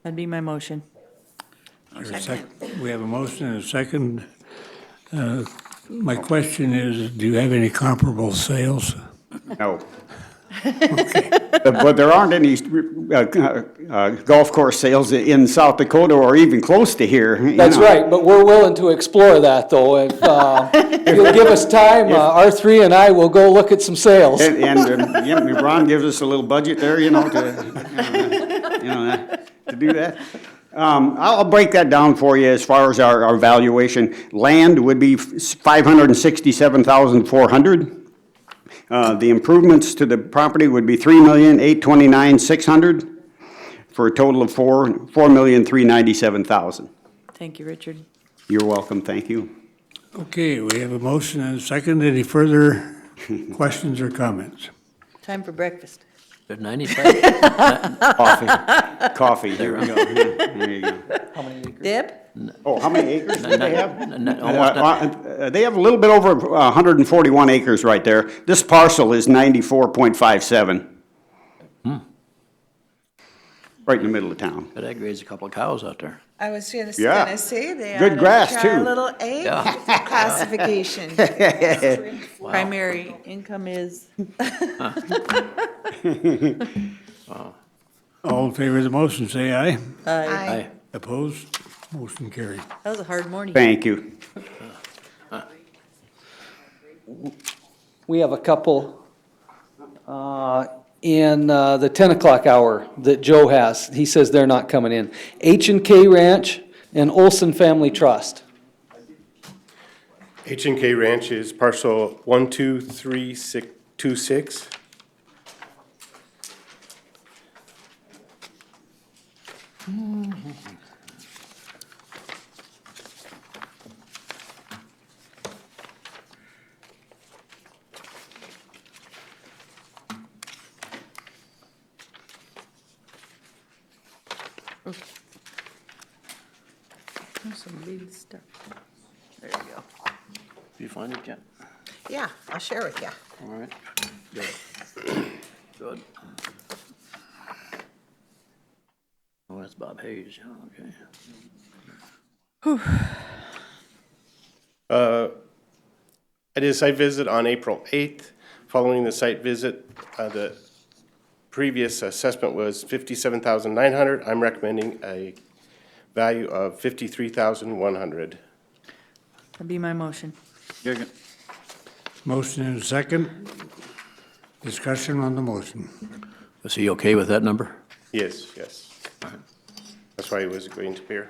That'd be my motion. We have a motion and a second. My question is, do you have any comparable sales? No. But there aren't any golf course sales in South Dakota or even close to here. That's right, but we're willing to explore that, though. If you'll give us time, R3 and I will go look at some sales. And Ron gives us a little budget there, you know, to do that. I'll break that down for you as far as our valuation. Land would be $567,400. The improvements to the property would be $3,829,600 for a total of $4,397,000. Thank you, Richard. You're welcome, thank you. Okay, we have a motion and a second. Any further questions or comments? Time for breakfast. There's 95. Coffee, here we go. There you go. Deb? Oh, how many acres do they have? Almost They have a little bit over 141 acres right there. This parcel is 94.57. Right in the middle of town. But I grazed a couple of cows out there. I was just Yeah. gonna say they Good ought to grass, try too. a little egg classification. Primary income is, All in favor of the motion, say aye. Aye. Opposed? Motion carried. That was a hard morning. Thank you. We have a couple in the 10 o'clock hour that Joe has. He says they're not coming in. H&K Ranch and Olson Family Trust. H&K Ranch is parcel 12326. Some big stuff. There you go. You find it, Jen? Yeah, I'll share with you. All right. Good. Good. Oh, that's Bob Hayes, okay. I did a site visit on April 8th. Following the site visit, the previous assessment was $57,900. I'm recommending a value of $53,100. That'd be my motion. Motion and a second. Discussion on the motion. Is he okay with that number? Yes, yes. That's why he was going to appear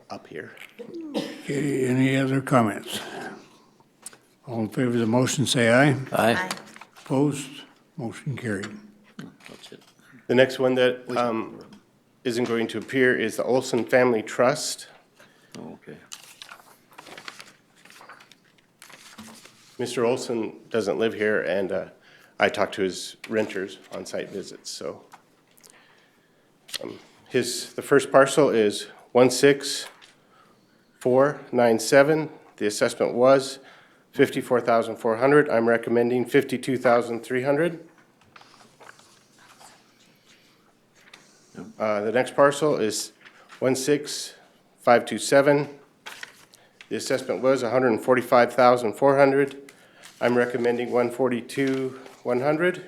up here. Okay, any other comments? All in favor of the motion, say aye. Aye. Opposed? Motion carried. That's it. The next one that isn't going to appear is the Olson Family Trust. Oh, okay. Mr. Olson doesn't live here, and I talked to his renters on site visits, so. The first parcel is 16497. The assessment was $54,400. I'm recommending $52,300. The next parcel is 16527. The assessment was $145,400. I'm recommending $142,100.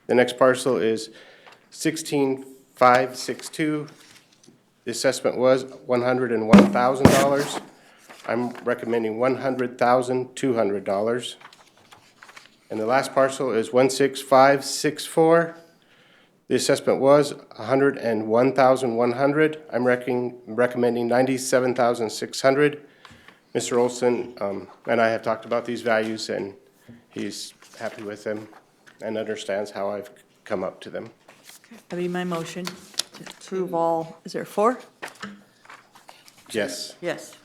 The next parcel is 16562. The assessment was $101,000. I'm recommending $100,200. And the last parcel is 16564. The assessment was $101,100. I'm recommending $97,600. Mr. Olson and I have talked about these values, and he's happy with them and understands how I've come up to them. That'd be my motion to approve all, is there 4? Yes. Yes.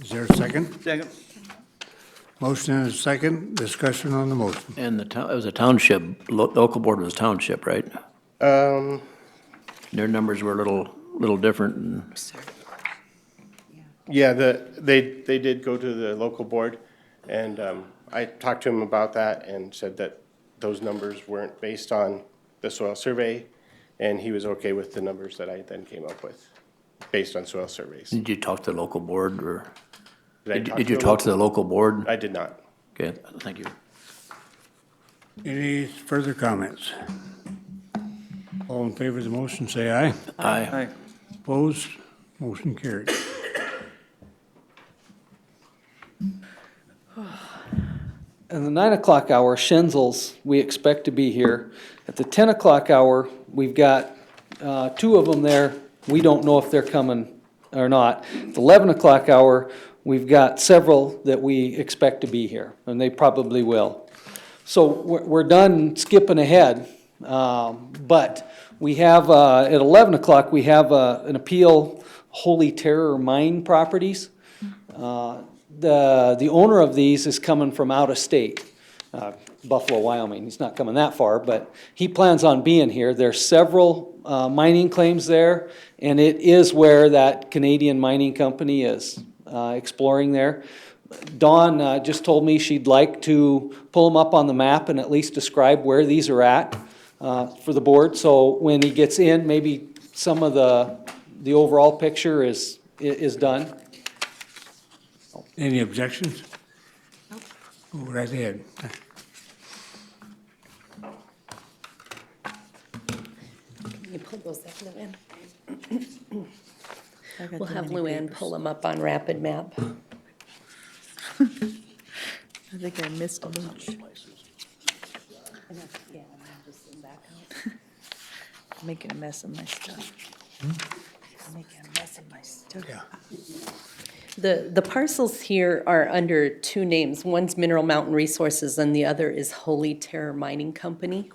Is there a second? Second. Motion and a second. Discussion on the motion. And the town, it was a township, local board was township, right? Their numbers were a little different. And Yeah, they did go to the local board, and I talked to him about that and said that those numbers weren't based on the soil survey, and he was okay with the numbers that I then came up with, based on soil surveys. Did you talk to the local board, or Did you talk to the local board? I did not. Okay, thank you. Any further comments? All in favor of the motion, say aye. Aye. Opposed? Motion carried. In the 9 o'clock hour, Schenzel's, we expect to be here. At the 10 o'clock hour, we've got 2 of them there. We don't know if they're coming or not. At the 11 o'clock hour, we've got several that we expect to be here, and they probably will. So we're done skipping ahead, but we have, at 11 o'clock, we have an appeal, Holy Terror Mine Properties. The owner of these is coming from out of state, Buffalo, Wyoming. He's not coming that far, but he plans on being here. There's several mining claims there, and it is where that Canadian mining company is exploring there. Dawn just told me she'd like to pull them up on the map and at least describe where these are at for the board. So when he gets in, maybe some of the overall picture is done. Any objections? Go right ahead. Can you Hold those up, Luann. I got We'll too have many Luann papers. pull them up on Rapid Map. I think I missed a bunch. Making a mess of my stuff. Making a mess of my stuff. The parcels here are under two names. One's Mineral Mountain Resources and the other is Holy Terror Mining Company.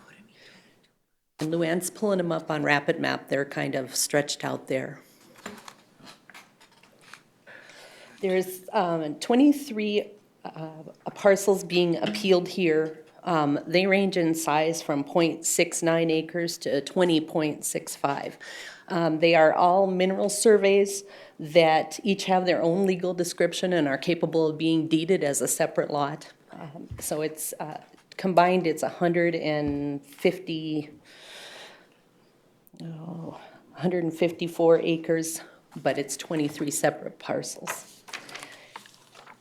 And Luann's pulling them up on Rapid Map. They're kind of stretched out there. There's 23 parcels being appealed here. They range in size from 0.69 acres to 20.65. They are all mineral surveys that each have their own legal description and are capable of being deeded as a separate lot. So it's combined, it's 154 acres, but it's 23 separate parcels.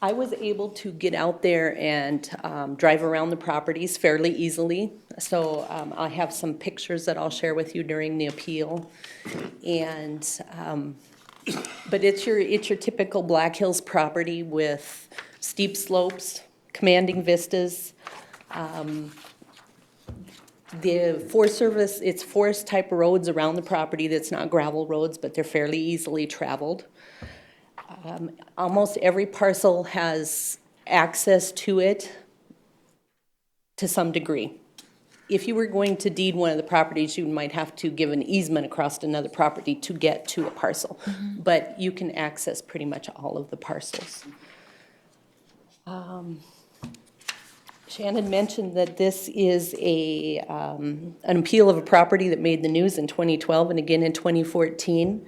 I was able to get out there and drive around the properties fairly easily. So I have some pictures that I'll share with you during the appeal. And, but it's your typical Black Hills property with steep slopes, commanding vistas. The Forest Service, it's forest type roads around the property that's not gravel roads, but they're fairly easily traveled. Almost every parcel has access to it to some degree. If you were going to deed one of the properties, you might have to give an easement across another property to get to a parcel. But you can access pretty much all of the parcels. Shannon mentioned that this is an appeal of a property that made the news in 2012 and again in 2014.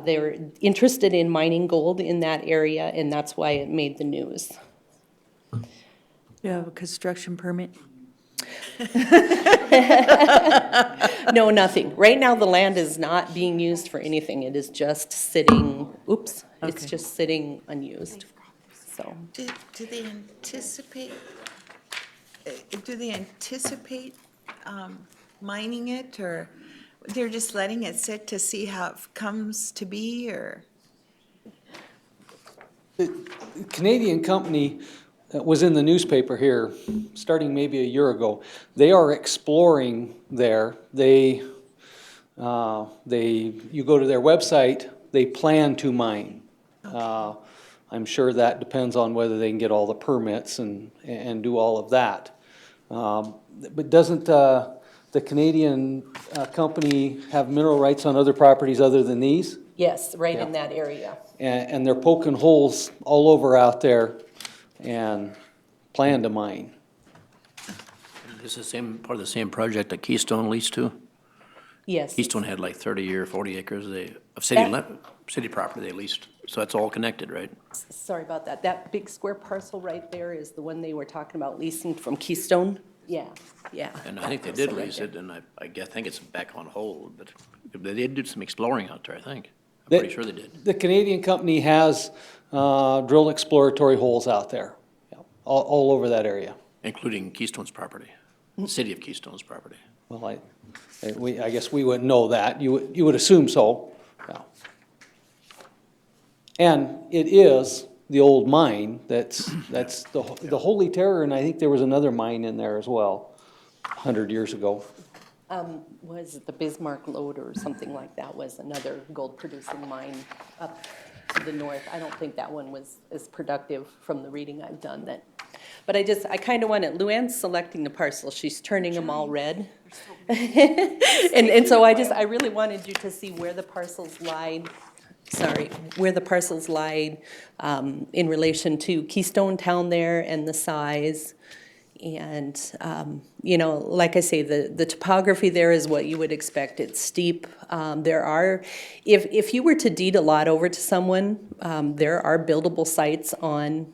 They're interested in mining gold in that area, and that's why it made the news. You have a construction permit? No, nothing. Right now, the land is not being used for anything. It is just sitting, it's Okay. just sitting unused, so. Do they anticipate, mining it, or they're just letting it sit to see how it comes to be, or? The Canadian company was in the newspaper here, starting maybe a year ago. They are exploring there. You go to their website, they plan to mine. I'm sure that depends on whether they can get all the permits and do all of that. But doesn't the Canadian company have mineral rights on other properties other than these? Yes, right in that area. And they're poking holes all over out there and plan to mine. Is the same, part of the same project that Keystone leased to? Yes. Keystone had like 30 or 40 acres of city property they leased, so that's all connected, right? Sorry about that. That big square parcel right there is the one they were talking about leasing from Keystone. Yeah, yeah. And I think they did lease it, and I think it's back on hold, but they did do some exploring out there, I think. I'm pretty sure they did. The Canadian company has drilled exploratory holes out there, all over that area. Including Keystone's property, the city of Keystone's property. Well, I guess we wouldn't know that. You would assume so. Yeah. And it is the old mine that's the Holy Terror, and I think there was another mine in there as well, 100 years ago. Was it the Bismarck Lode or something like that was another gold producing mine up to the north. I don't think that one was as productive from the reading I've done that. But I kind of wanted, Luann's selecting the parcel. She's turning them all red. And so I really wanted you to see where the parcels lied. Where the parcels lied in relation to Keystone Town there and the size. And, like I say, the topography there is what you would expect. It's steep. There are, if you were to deed a lot over to someone, there are buildable sites on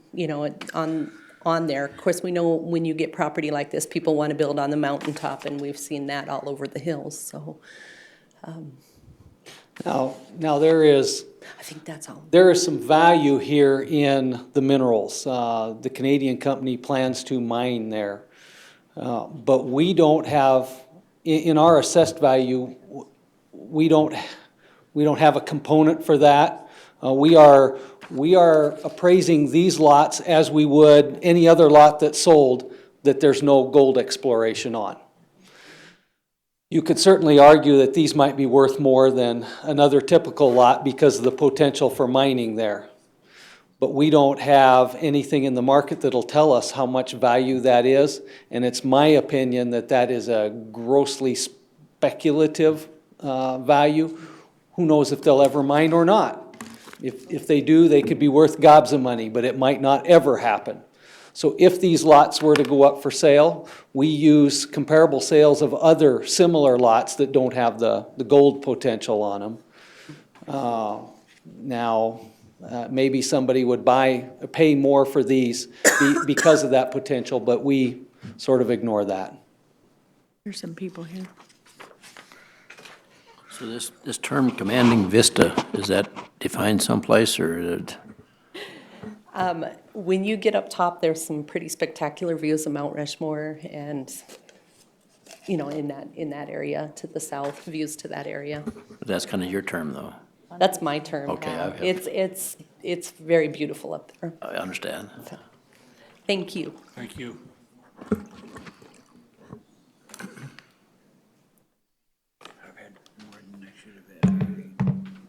there. Of course, we know when you get property like this, people want to build on the mountaintop, and we've seen that all over the hills, so. Now there is. I think that's all. There is some value here in the minerals. The Canadian company plans to mine there. But we don't have in our assessed value, we don't have a component for that. We are appraising these lots as we would any other lot that's sold that there's no gold exploration on. You could certainly argue that these might be worth more than another typical lot because of the potential for mining there. But we don't have anything in the market that'll tell us how much value that is, and it's my opinion that that is a grossly speculative value. Who knows if they'll ever mine or not? If they do, they could be worth gobs of money, but it might not ever happen. So if these lots were to go up for sale, we use comparable sales of other similar lots that don't have the gold potential on them. Maybe somebody would pay more for these because of that potential, but we sort of ignore that. There's some people here. So this term commanding vista, is that defined someplace, or is it? When you get up top, there's some pretty spectacular views of Mount Rushmore and, you know, in that area to the south, views to that area. That's kind of your term, though. That's my term. Okay, It's very beautiful up there. I understand. Thank you. Thank you.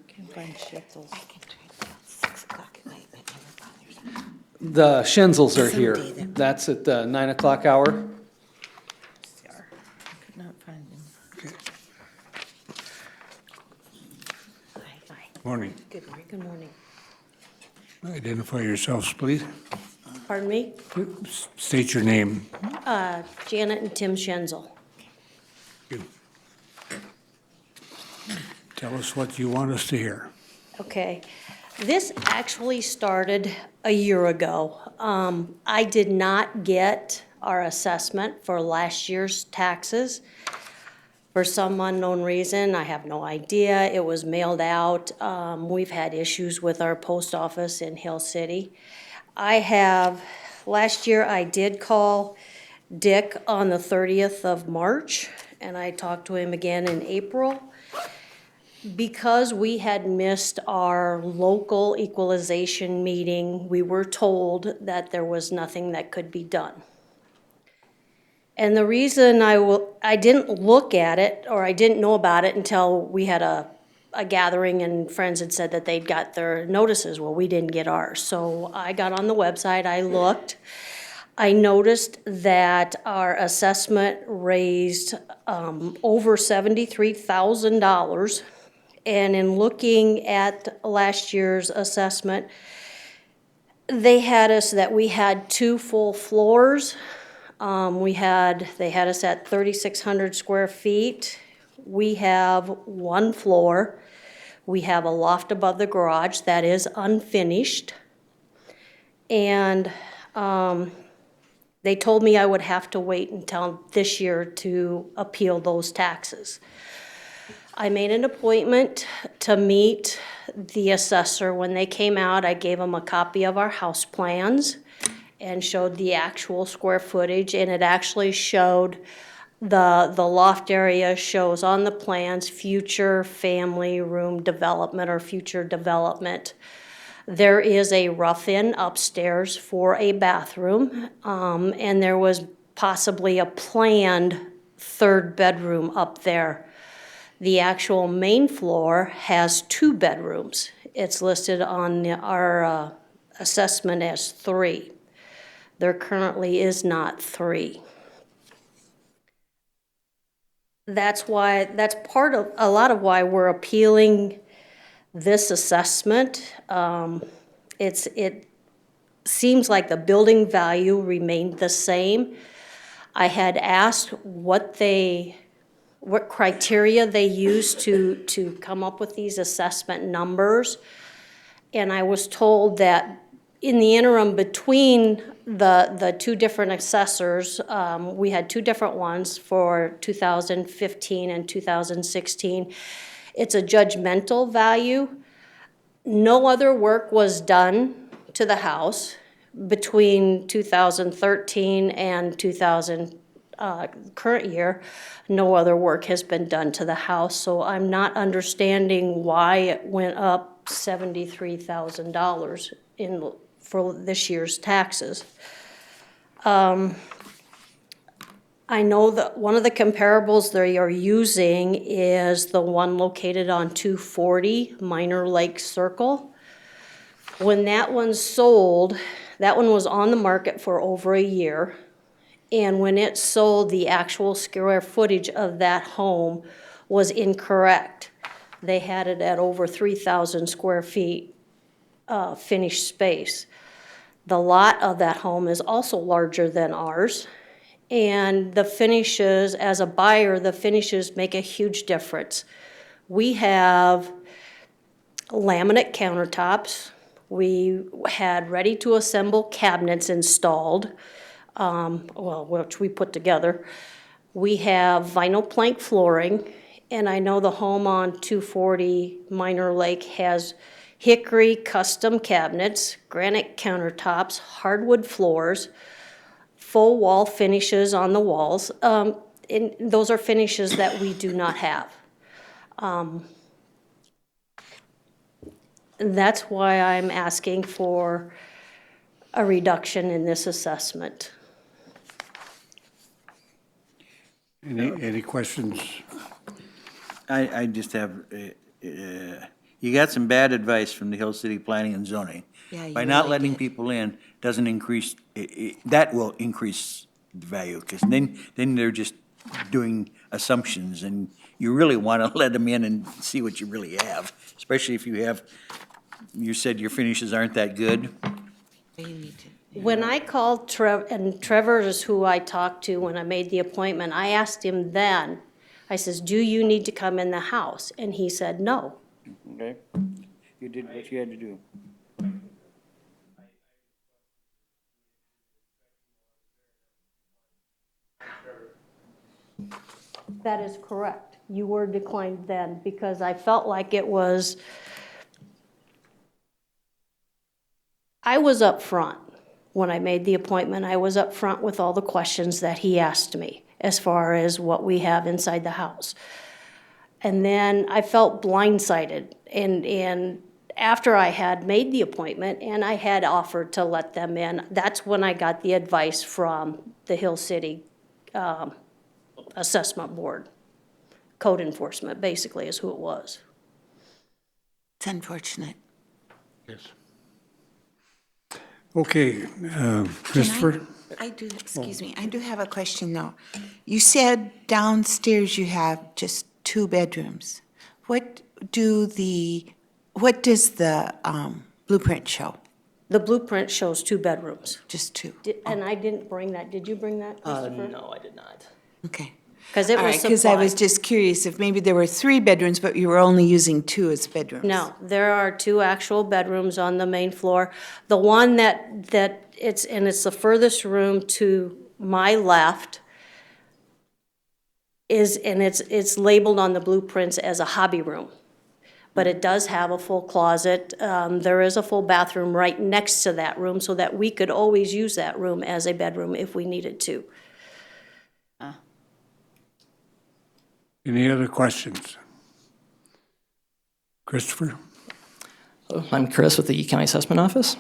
Can't find shekels. I can try it till 6 o'clock at night, but it never bothers me. The Schenzels are here. Someday that- That's at the 9 o'clock hour. Could not find them. Morning. Good morning. Good morning. Identify yourselves, please. Pardon me? State your name. Janet and Tim Schenzel. Tell us what you want us to hear. Okay. This actually started a year ago. I did not get our assessment for last year's taxes. For some unknown reason, I have no idea, it was mailed out. We've had issues with our post office in Hill City. Last year I did call Dick on the 30th of March, and I talked to him again in April. Because we had missed our local equalization meeting, we were told that there was nothing that could be done. And the reason I didn't look at it, or I didn't know about it until we had a gathering and friends had said that they'd got their notices. Well, we didn't get ours. So I got on the website, I looked. I noticed that our assessment raised over $73,000. And in looking at last year's assessment, they had us that we had 2 full floors. They had us at 3,600 square feet. We have 1 floor. We have a loft above the garage that is unfinished. And they told me I would have to wait until this year to appeal those taxes. I made an appointment to meet the assessor. When they came out, I gave them a copy of our house plans and showed the actual square footage, and it actually showed the loft area shows on the plans future family room development or future development. There is a rough-in upstairs for a bathroom, and there was possibly a planned 3rd bedroom up there. The actual main floor has 2 bedrooms. It's listed on our assessment as 3. There currently is not 3. That's part of a lot of why we're appealing this assessment. It seems like the building value remained the same. I had asked what criteria they use to come up with these assessment numbers. And I was told that in the interim between the 2 different assessors, we had 2 different ones for 2015 and 2016. It's a judgmental value. No other work was done to the house between 2013 and current year, no other work has been done to the house, so I'm not understanding why it went up $73,000 for this year's taxes. I know that one of the comparables they are using is the one located on 240 Minor Lake Circle. When that one sold, that one was on the market for over a year. And when it sold, the actual square footage of that home was incorrect. They had it at over 3,000 square feet finished space. The lot of that home is also larger than ours. And the finishes, as a buyer, the finishes make a huge difference. We have laminate countertops. We had ready-to-assemble cabinets installed, which we put together. We have vinyl plank flooring, and I know the home on 240 Minor Lake has hickory custom cabinets, granite countertops, hardwood floors, full wall finishes on the walls. And those are finishes that we do not have. That's why I'm asking for a reduction in this assessment. Any questions? I just have, you got some bad advice from the Hill City Planning and Zoning. Yeah, By you not really letting did. people in doesn't increase, that will increase the value, because then they're just doing assumptions, and you really want to let them in and see what you really have, especially if you said your finishes aren't that good. You need to- When I called and Trevor is who I talked to when I made the appointment, I asked him then, I says, do you need to come in the house? And he said, no. Okay. You did what you had to do. That is correct. You were declined then because I felt like it was, I was up front. When I made the appointment, I was up front with all the questions that he asked me as far as what we have inside the house. And then I felt blindsided. And after I had made the appointment and I had offered to let them in, that's when I got the advice from the Hill City Assessment Board. Code enforcement, basically, is who it was. It's unfortunate. Yes. Okay, Christopher? I do, excuse me, I do have a question though. You said downstairs you have just 2 bedrooms. What does the blueprint show? The blueprint shows 2 bedrooms. Just 2? And I didn't bring that. Did you bring that, Christopher? No, I did not. Okay. Because it All was right, because I was supplied. just curious if maybe there were 3 bedrooms, but you were only using 2 as bedrooms. No, there are 2 actual bedrooms on the main floor. The one that it's the furthest room to my left it's labeled on the blueprints as a hobby room. But it does have a full closet. There is a full bathroom right next to that room so that we could always use that room as a bedroom if we needed to. Any other questions? Christopher? I'm Chris with the County Assessment Office.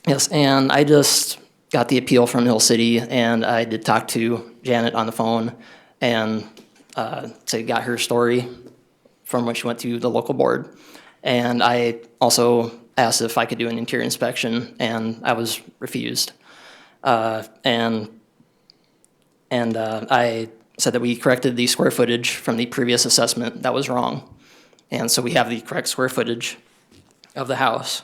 Yes, and I just got the appeal from Hill City, and I did talk to Janet on the phone and got her story from when she went to the local board. And I also asked if I could do an interior inspection, and I was refused. And I said that we corrected the square footage from the previous assessment that was wrong. And so we have the correct square footage of the house.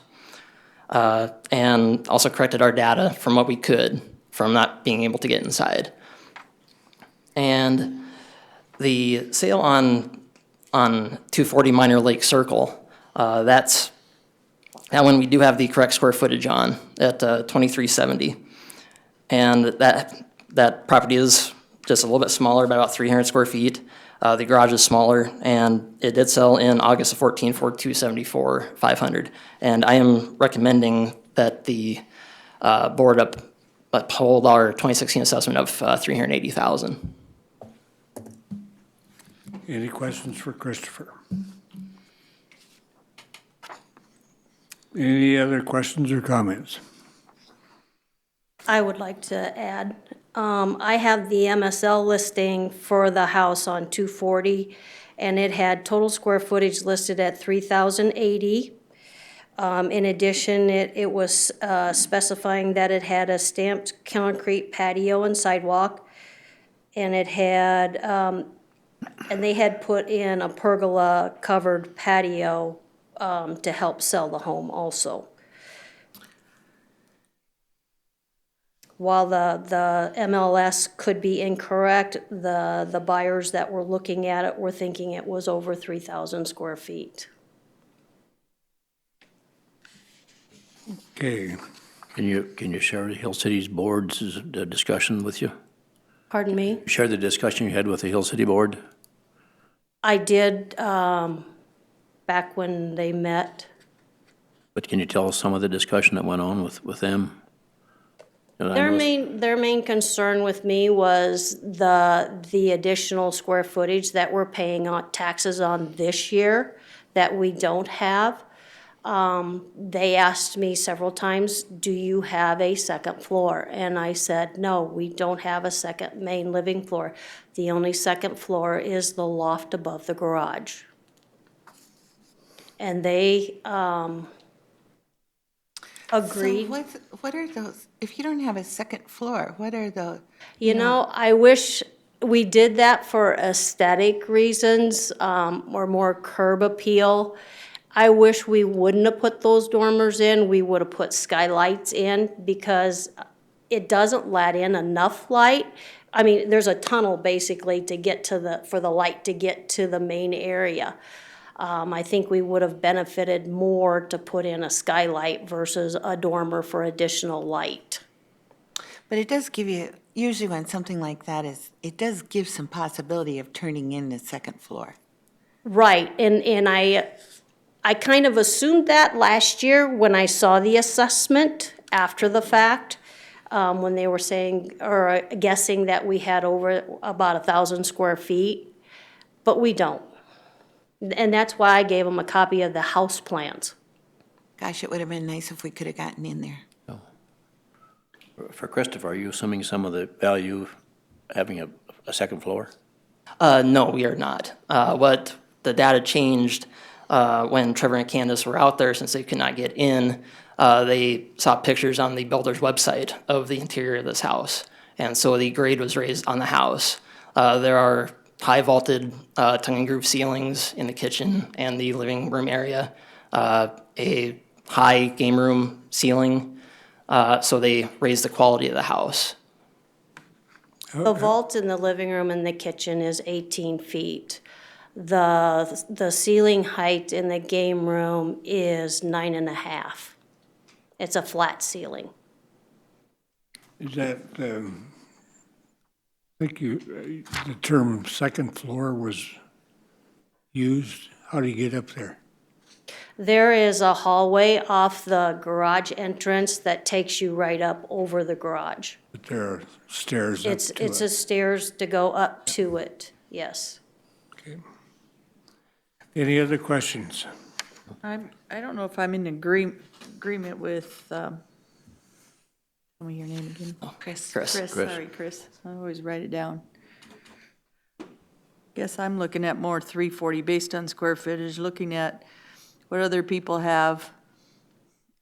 And also corrected our data from what we could from not being able to get inside. And the sale on 240 Minor Lake Circle, that one we do have the correct square footage on at 2370. And that property is just a little bit smaller, about 300 square feet. The garage is smaller, and it did sell in August of 14 for $274,500. And I am recommending that the board uphold our 2016 assessment of $380,000. Any questions for Christopher? Any other questions or comments? I would like to add, I have the MSL listing for the house on 240, and it had total square footage listed at 3,080. In addition, it was specifying that it had a stamped concrete patio and sidewalk, and it had, and they had put in a pergola-covered patio to help sell the home also. While the MLS could be incorrect, the buyers that were looking at it were thinking it was over 3,000 square feet. Okay, Can you share the Hill City's board's discussion with you? Pardon me? Share the discussion you had with the Hill City Board? I did, back when they met. But can you tell us some of the discussion that went on with them? And I know Their main concern with me was the additional square footage that we're paying on taxes on this year that we don't have. They asked me several times, do you have a second floor? And I said, no, we don't have a second main living floor. The only second floor is the loft above the garage. And they, agreed. So what are those, if you don't have a second floor, what are the? You know, I wish we did that for aesthetic reasons, or more curb appeal. I wish we wouldn't have put those dormers in. We would have put skylights in because it doesn't let in enough light. I mean, there's a tunnel basically to get to for the light to get to the main area. I think we would have benefited more to put in a skylight versus a dormer for additional light. But it does give you, usually when something like that is, it does give some possibility of turning in the second floor. Right, and I kind of assumed that last year when I saw the assessment after the fact, when they were saying, or guessing that we had over about 1,000 square feet, but we don't. And that's why I gave them a copy of the house plans. Gosh, it would have been nice if we could have gotten in there. for Christopher, are you assuming some of the value having a second floor? No, we are not. What the data changed when Trevor and Candace were out there, since they could not get in, they saw pictures on the builder's website of the interior of this house. And so the grade was raised on the house. There are high vaulted tongue and groove ceilings in the kitchen and the living room area, a high game room ceiling. So they raised the quality of the house. The vault in the living room and the kitchen is 18 feet. The ceiling height in the game room is 9.5. It's a flat ceiling. Is that, I think the term second floor was used. How do you get up there? There is a hallway off the garage entrance that takes you right up over the garage. But there are stairs up to it. It's a stairs to go up to it, yes. Okay. Any other questions? I don't know if I'm in agreement with, tell me your name again. Chris. Chris, sorry, Chris. I always write it down. Guess I'm looking at more 340 based on square footage, looking at what other people have,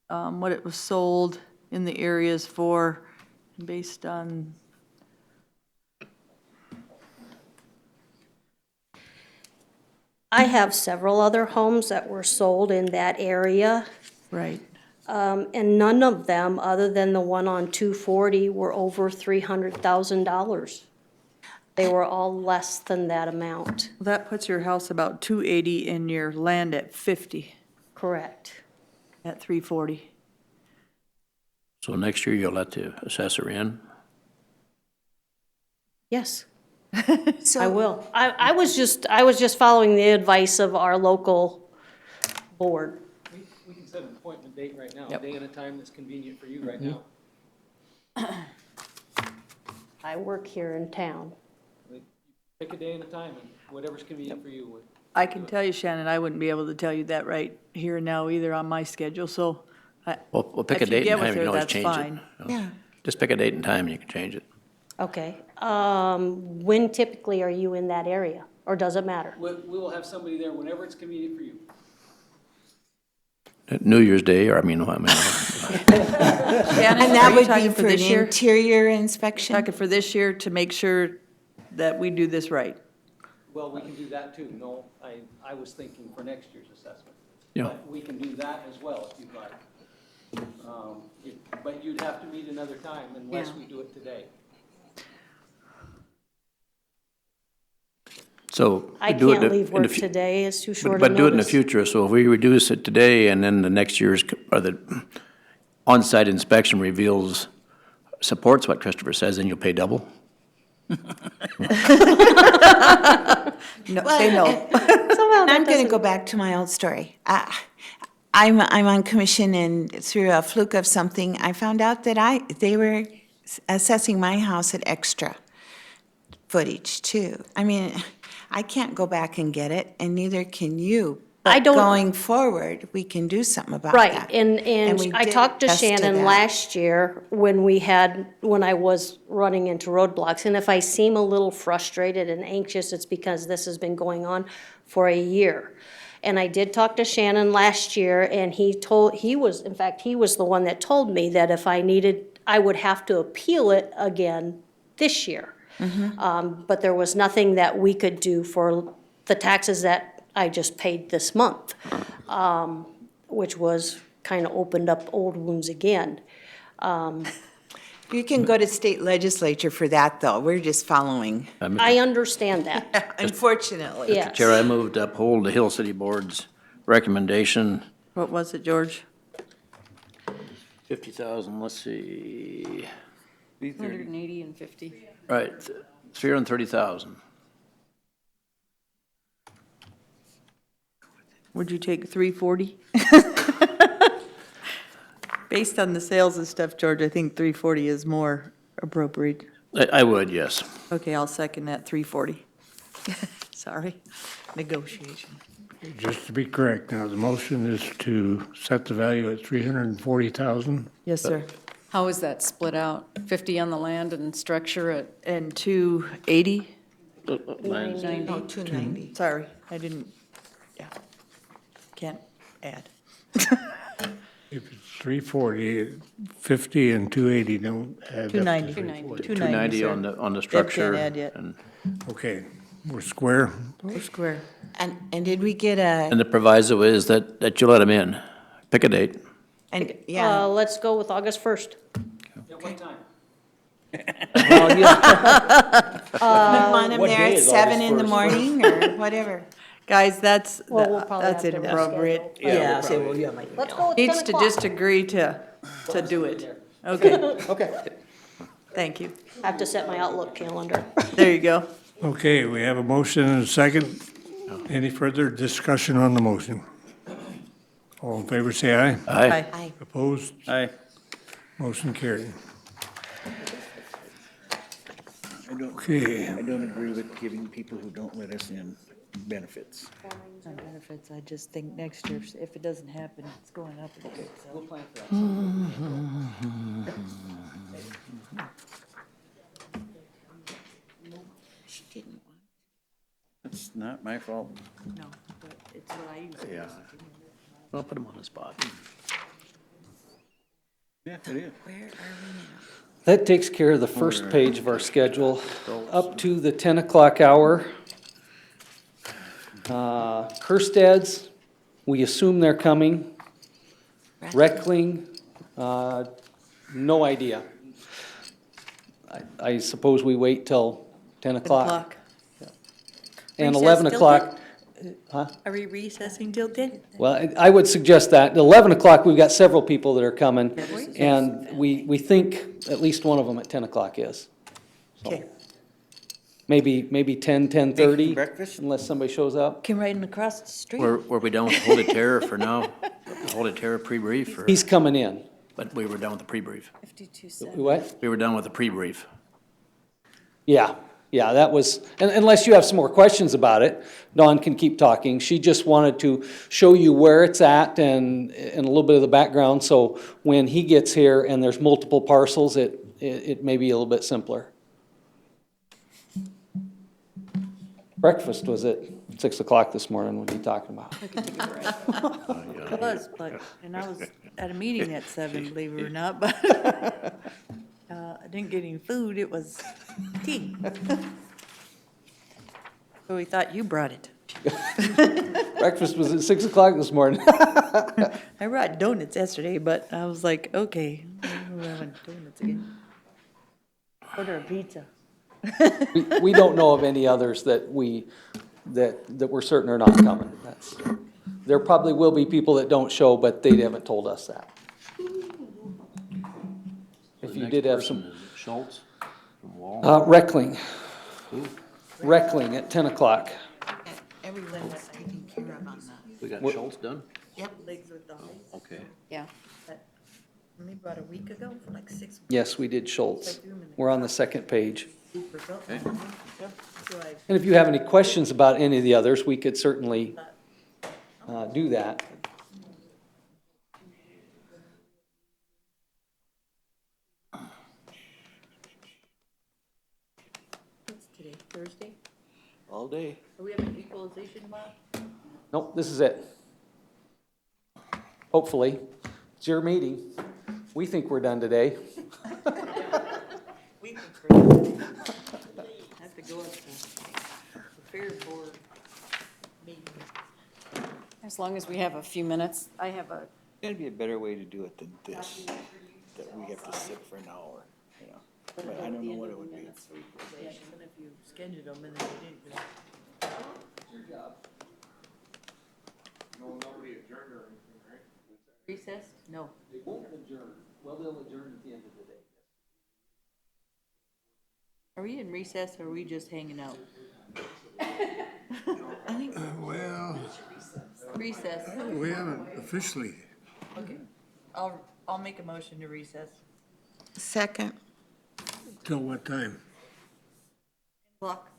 what it was sold in the areas for, based on. I have several other homes that were sold in that area. Right. And none of them, other than the one on 240, were over $300,000. They were all less than that amount. That puts your house about 280 and your land at 50, Correct. at 340. So next year you'll let the assessor in? Yes, So I will. I was just following the advice of our local board. We can set an appointment date right now, Yep. a day and a time that's convenient for you right now. I work here in town. Pick a day and a time, and whatever's convenient for you. I can tell you, Shannon, I wouldn't be able to tell you that right here and now either on my schedule, so Well, pick a if you date get and with time, you her, can always that's change it. fine. Yeah. Just pick a date and time, and you can change it. Okay. When typically are you in that area, or does it matter? We will have somebody there whenever it's convenient for you. New Year's Day, or I mean, Shannon, And that are you would be talking for an this year? interior inspection? Talking for this year to make sure that we do this right. Well, we can do that too. No, I was thinking for next year's assessment. Yeah. But we can do that as well if you'd like. But you'd have to meet another time unless we do it today. So. I do it can't in leave the work fu- today, it's too short a But do it in the notice. future, so if we reduce it today and then the next year's, or the on-site inspection reveals, supports what Christopher says, then you'll pay double? No, say no. I'm going to go back to my old story. I'm on commission, and through a fluke of something, I found out that they were assessing my house at extra footage too. I mean, I can't go back and get it, and neither can you. I But don't- going forward, we can do something about Right, that. and we I did talked to adjust Shannon that. last year when I was running into roadblocks, and if I seem a little frustrated and anxious, it's because this has been going on for a year. And I did talk to Shannon last year, and he was the one that told me that if I needed, I would have to appeal it again this year. But there was nothing that we could do for the taxes that I just paid this month, which was kind of opened up old wounds again. You can go to state legislature for that, though. We're just following, I understand that, unfortunately. yes. Chair, I move to uphold the Hill City Board's recommendation. What was it, George? 50,000, let's see, 180 and 50. right, 330,000. Would you take 340? Based on the sales and stuff, George, I think 340 is more appropriate. I would, yes. Okay, I'll second that, 340. Sorry, negotiation. Just to be correct, now the motion is to set the value at 340,000. Yes, sir. How is that split out? 50 on the land and structure at, And 280? No, 290. Sorry, I didn't, yeah. Can't add. If it's 340, 50 and 280 don't add up to 290. 340. 290 sir. on the Deb structure. can't add yet. And Okay, we're square. We're square. And did we get a, the proviso is that you let them in. Pick a date. and, yeah, Let's go with August 1st. At what time? Well, yeah. you want them what there day at is 7 in the August morning, or whatever? Guys, that's Well, we'll probably that's have to inappropriate. Yeah, say, well, yeah, like, Let's go with Needs 10 to o'clock. just agree to do it. Okay, okay. thank you. I have to set my Outlook calendar. There you go. Okay, we have a motion and a second. Any further discussion on the motion? All in favor, say aye. Aye. Aye. Opposed? Aye. Motion carried. I Okay, don't agree with giving people who don't let us in benefits. On benefits, I just think next year, if it doesn't happen, it's going up a bit, so. We'll plan for that. She didn't want. It's not my fault. No, but it's what I use. Yeah. I'll put them on the spot. Yeah, it is. Where are we now? That takes care of the first page of our schedule, up to the 10 o'clock hour. Kersted's, we assume they're coming. Reckling, no idea. I suppose we wait till 10 o'clock. And Recess 11 till o'clock. Are we recessing till 10? Well, I would suggest that. At 11 o'clock, we've got several people that are coming, and we think at least one of them at 10 o'clock is. So, Okay. maybe 10, 10:30, breakfast? unless somebody shows up. Can ride him across the street. Were we done with the Holy Terror for now? Holy Terror pre-brief, or, He's coming in. but we were done with the pre-brief. 52 cents. What? We were done with the pre-brief. Yeah, yeah, that was, and unless you have some more questions about it, Dawn can keep talking. She just wanted to show you where it's at and a little bit of the background, so when he gets here and there's multiple parcels, it may be a little bit simpler. Breakfast was at 6 o'clock this morning, what are you talking about? It was, and I was at a meeting at 7, believe it or not, but I didn't get any food, it was tea. So we thought you brought it. Breakfast was at 6 o'clock this morning. I brought donuts yesterday, but I was like, okay, we're having donuts again. Order a pizza. We don't know of any others that we're certain are not coming. There probably will be people that don't show, but they haven't told us that. If you did have some. Schultz from Wall? Reckling. Reckling at 10 o'clock. Every limit's taken care of on We got Schultz done? Yep. Legs with the ice. Okay. Yeah. Maybe about a week ago, for like 6 weeks. Yes, we did Schultz. We're on the second page. Okay. And if you have any questions about any of the others, we could certainly do that. What's today, Thursday? All day. Are we having equalization tomorrow? Nope, this is it. Hopefully. It's your meeting. We think we're done today. We have to go up to the fair board meeting. As long as we have a few minutes. I have a, Gotta be a better way to do it than this, that we have to sit for an hour, you know, but I don't know what it would be. Yeah, even if you scheduled them and then you didn't do recess? No. They won't adjourn. Well, they'll adjourn at the end of the day. Are we in recess or are we just hanging out? Well, Recess. we haven't officially. Okay. I'll make a motion to recess. Second. Till what time?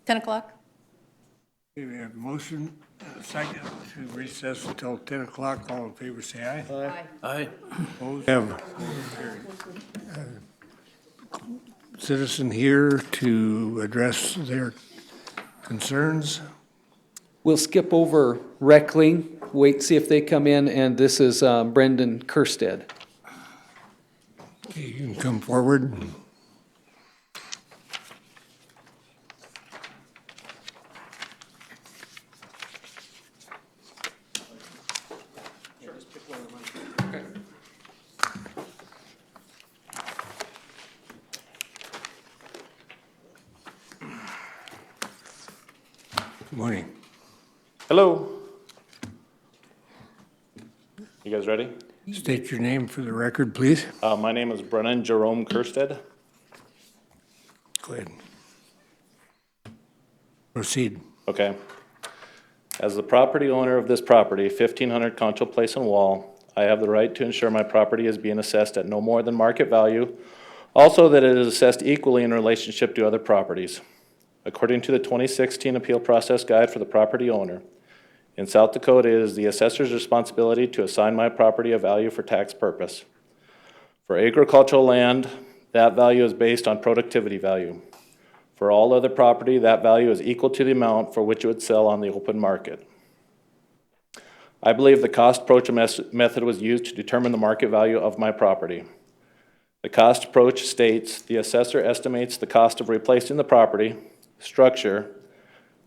10 o'clock? Okay, we have a motion, second to recess until 10 o'clock. All in favor, say aye. Aye. Aye. Opposed? Have citizen here to address their concerns. We'll skip over Reckling, wait, see if they come in, and this is Brendan Kerstead. Okay, you can come forward. Good morning. Hello. You guys ready? State your name for the record, please. My name is Brennan Jerome Kerstead. Go ahead. Proceed. Okay. As the property owner of this property, 1500 Concho Place and Wall, I have the right to ensure my property is being assessed at no more than market value. Also, that it is assessed equally in relationship to other properties. According to the 2016 Appeal Process Guide for the Property Owner, in South Dakota, it is the assessor's responsibility to assign my property a value for tax purpose. For agricultural land, that value is based on productivity value. For all other property, that value is equal to the amount for which it would sell on the open market. I believe the cost approach method was used to determine the market value of my property. The cost approach states the assessor estimates the cost of replacing the property, structure,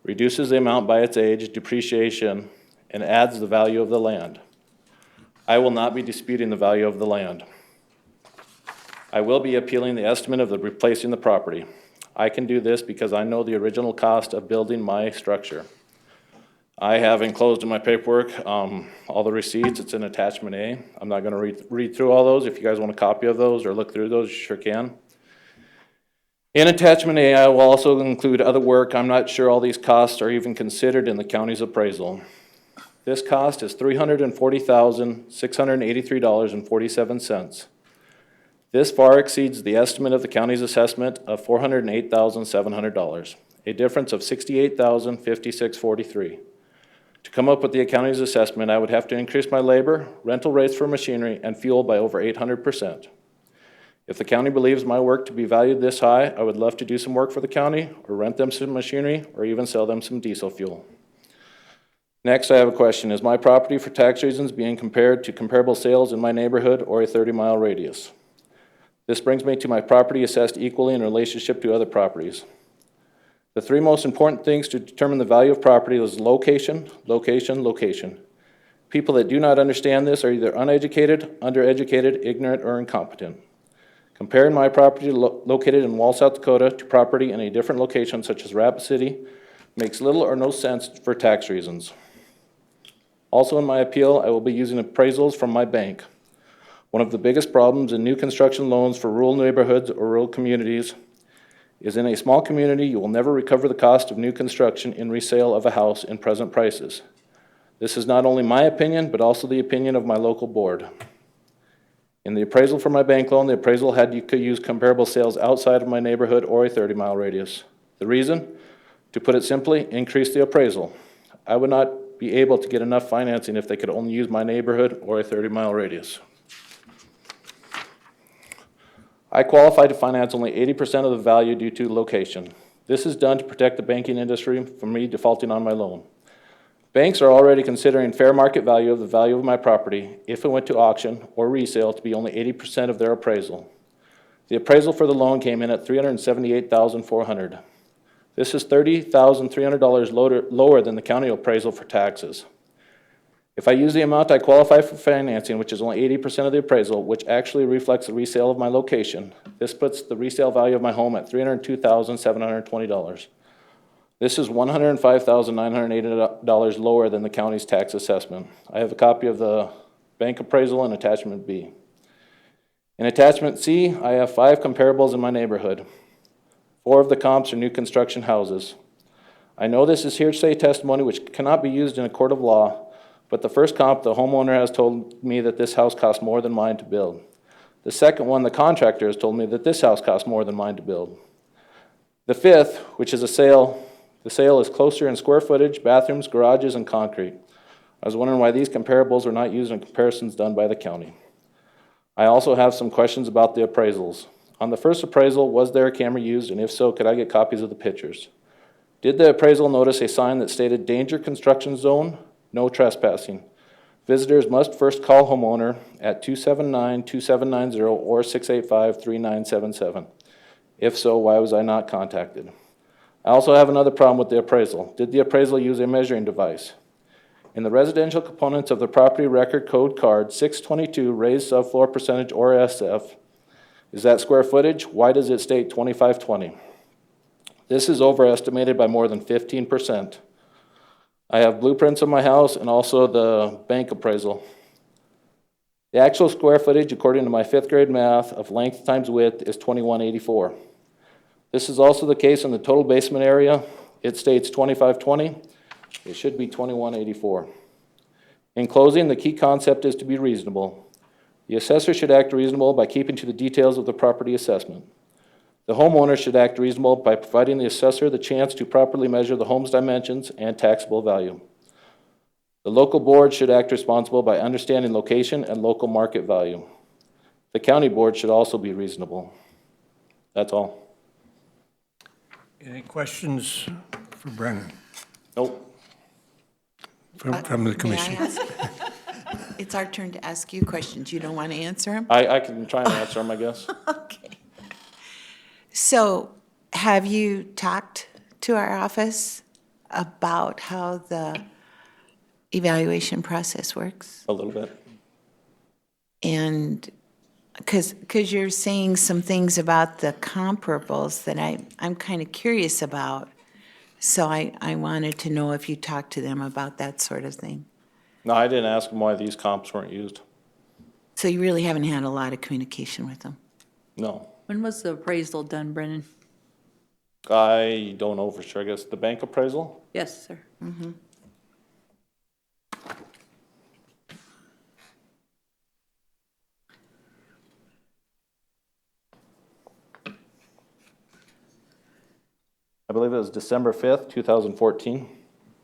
reduces the amount by its age, depreciation, and adds the value of the land. I will not be disputing the value of the land. I will be appealing the estimate of the replacing the property. I can do this because I know the original cost of building my structure. I have enclosed in my paperwork all the receipts. It's in attachment A. I'm not gonna read through all those. If you guys want a copy of those or look through those, you sure can. In attachment A, I will also include other work. I'm not sure all these costs are even considered in the county's appraisal. This cost is $340,683.47. This far exceeds the estimate of the county's assessment of $408,700, a difference of $68,056.43. To come up with the county's assessment, I would have to increase my labor, rental rates for machinery, and fuel by over 800%. If the county believes my work to be valued this high, I would love to do some work for the county, or rent them some machinery, or even sell them some diesel fuel. Next, I have a question. Is my property for tax reasons being compared to comparable sales in my neighborhood or a 30-mile radius? This brings me to my property assessed equally in relationship to other properties. The three most important things to determine the value of property is location, location, location. People that do not understand this are either uneducated, undereducated, ignorant, or incompetent. Comparing my property located in Wall, South Dakota to property in a different location such as Rapid City makes little or no sense for tax reasons. Also in my appeal, I will be using appraisals from my bank. One of the biggest problems in new construction loans for rural neighborhoods or rural communities is in a small community, you will never recover the cost of new construction in resale of a house in present prices. This is not only my opinion, but also the opinion of my local board. In the appraisal for my bank loan, the appraisal had you could use comparable sales outside of my neighborhood or a 30-mile radius. The reason? To put it simply, increase the appraisal. I would not be able to get enough financing if they could only use my neighborhood or a 30-mile radius. I qualify to finance only 80% of the value due to location. This is done to protect the banking industry from me defaulting on my loan. Banks are already considering fair market value of the value of my property if it went to auction or resale to be only 80% of their appraisal. The appraisal for the loan came in at $378,400. This is $30,300 lower than the county appraisal for taxes. If I use the amount I qualify for financing, which is only 80% of the appraisal, which actually reflects the resale of my location, this puts the resale value of my home at $302,720. This is $105,980 lower than the county's tax assessment. I have a copy of the bank appraisal in attachment B. In attachment C, I have 5 comparables in my neighborhood. 4 of the comps are new construction houses. I know this is hearsay testimony which cannot be used in a court of law, but the first comp, the homeowner has told me that this house cost more than mine to build. The second one, the contractor has told me that this house cost more than mine to build. The fifth, which is a sale, the sale is closer in square footage, bathrooms, garages, and concrete. I was wondering why these comparables are not used in comparisons done by the county. I also have some questions about the appraisals. On the first appraisal, was there a camera used, and if so, could I get copies of the pictures? Did the appraisal notice a sign that stated danger construction zone? No trespassing. Visitors must first call homeowner at 279-2790 or 685-3977. If so, why was I not contacted? I also have another problem with the appraisal. Did the appraisal use a measuring device? In the residential components of the property record code card 622 raised subfloor percentage or SF, is that square footage? Why does it state 2520? This is overestimated by more than 15%. I have blueprints of my house and also the bank appraisal. The actual square footage, according to my 5th grade math, of length times width is 2184. This is also the case in the total basement area. It states 2520. It should be 2184. In closing, the key concept is to be reasonable. The assessor should act reasonable by keeping to the details of the property assessment. The homeowner should act reasonable by providing the assessor the chance to properly measure the home's dimensions and taxable value. The local board should act responsible by understanding location and local market value. The county board should also be reasonable. That's all. Any questions for Brennan Nope. from the commission? May I ask? It's our turn to ask you questions. You don't want to answer them? I can try and answer them, I guess. Okay. So, have you talked to our office about how the evaluation process works? A little bit. And because you're saying some things about the comparables that I'm kind of curious about. So I wanted to know if you talked to them about that sort of thing. No, I didn't ask them why these comps weren't used. So you really haven't had a lot of communication with them? No. When was the appraisal done, Brennan? I don't know for sure. I guess the bank appraisal? Yes, sir. Mm-hmm. I believe it was December 5th, 2014.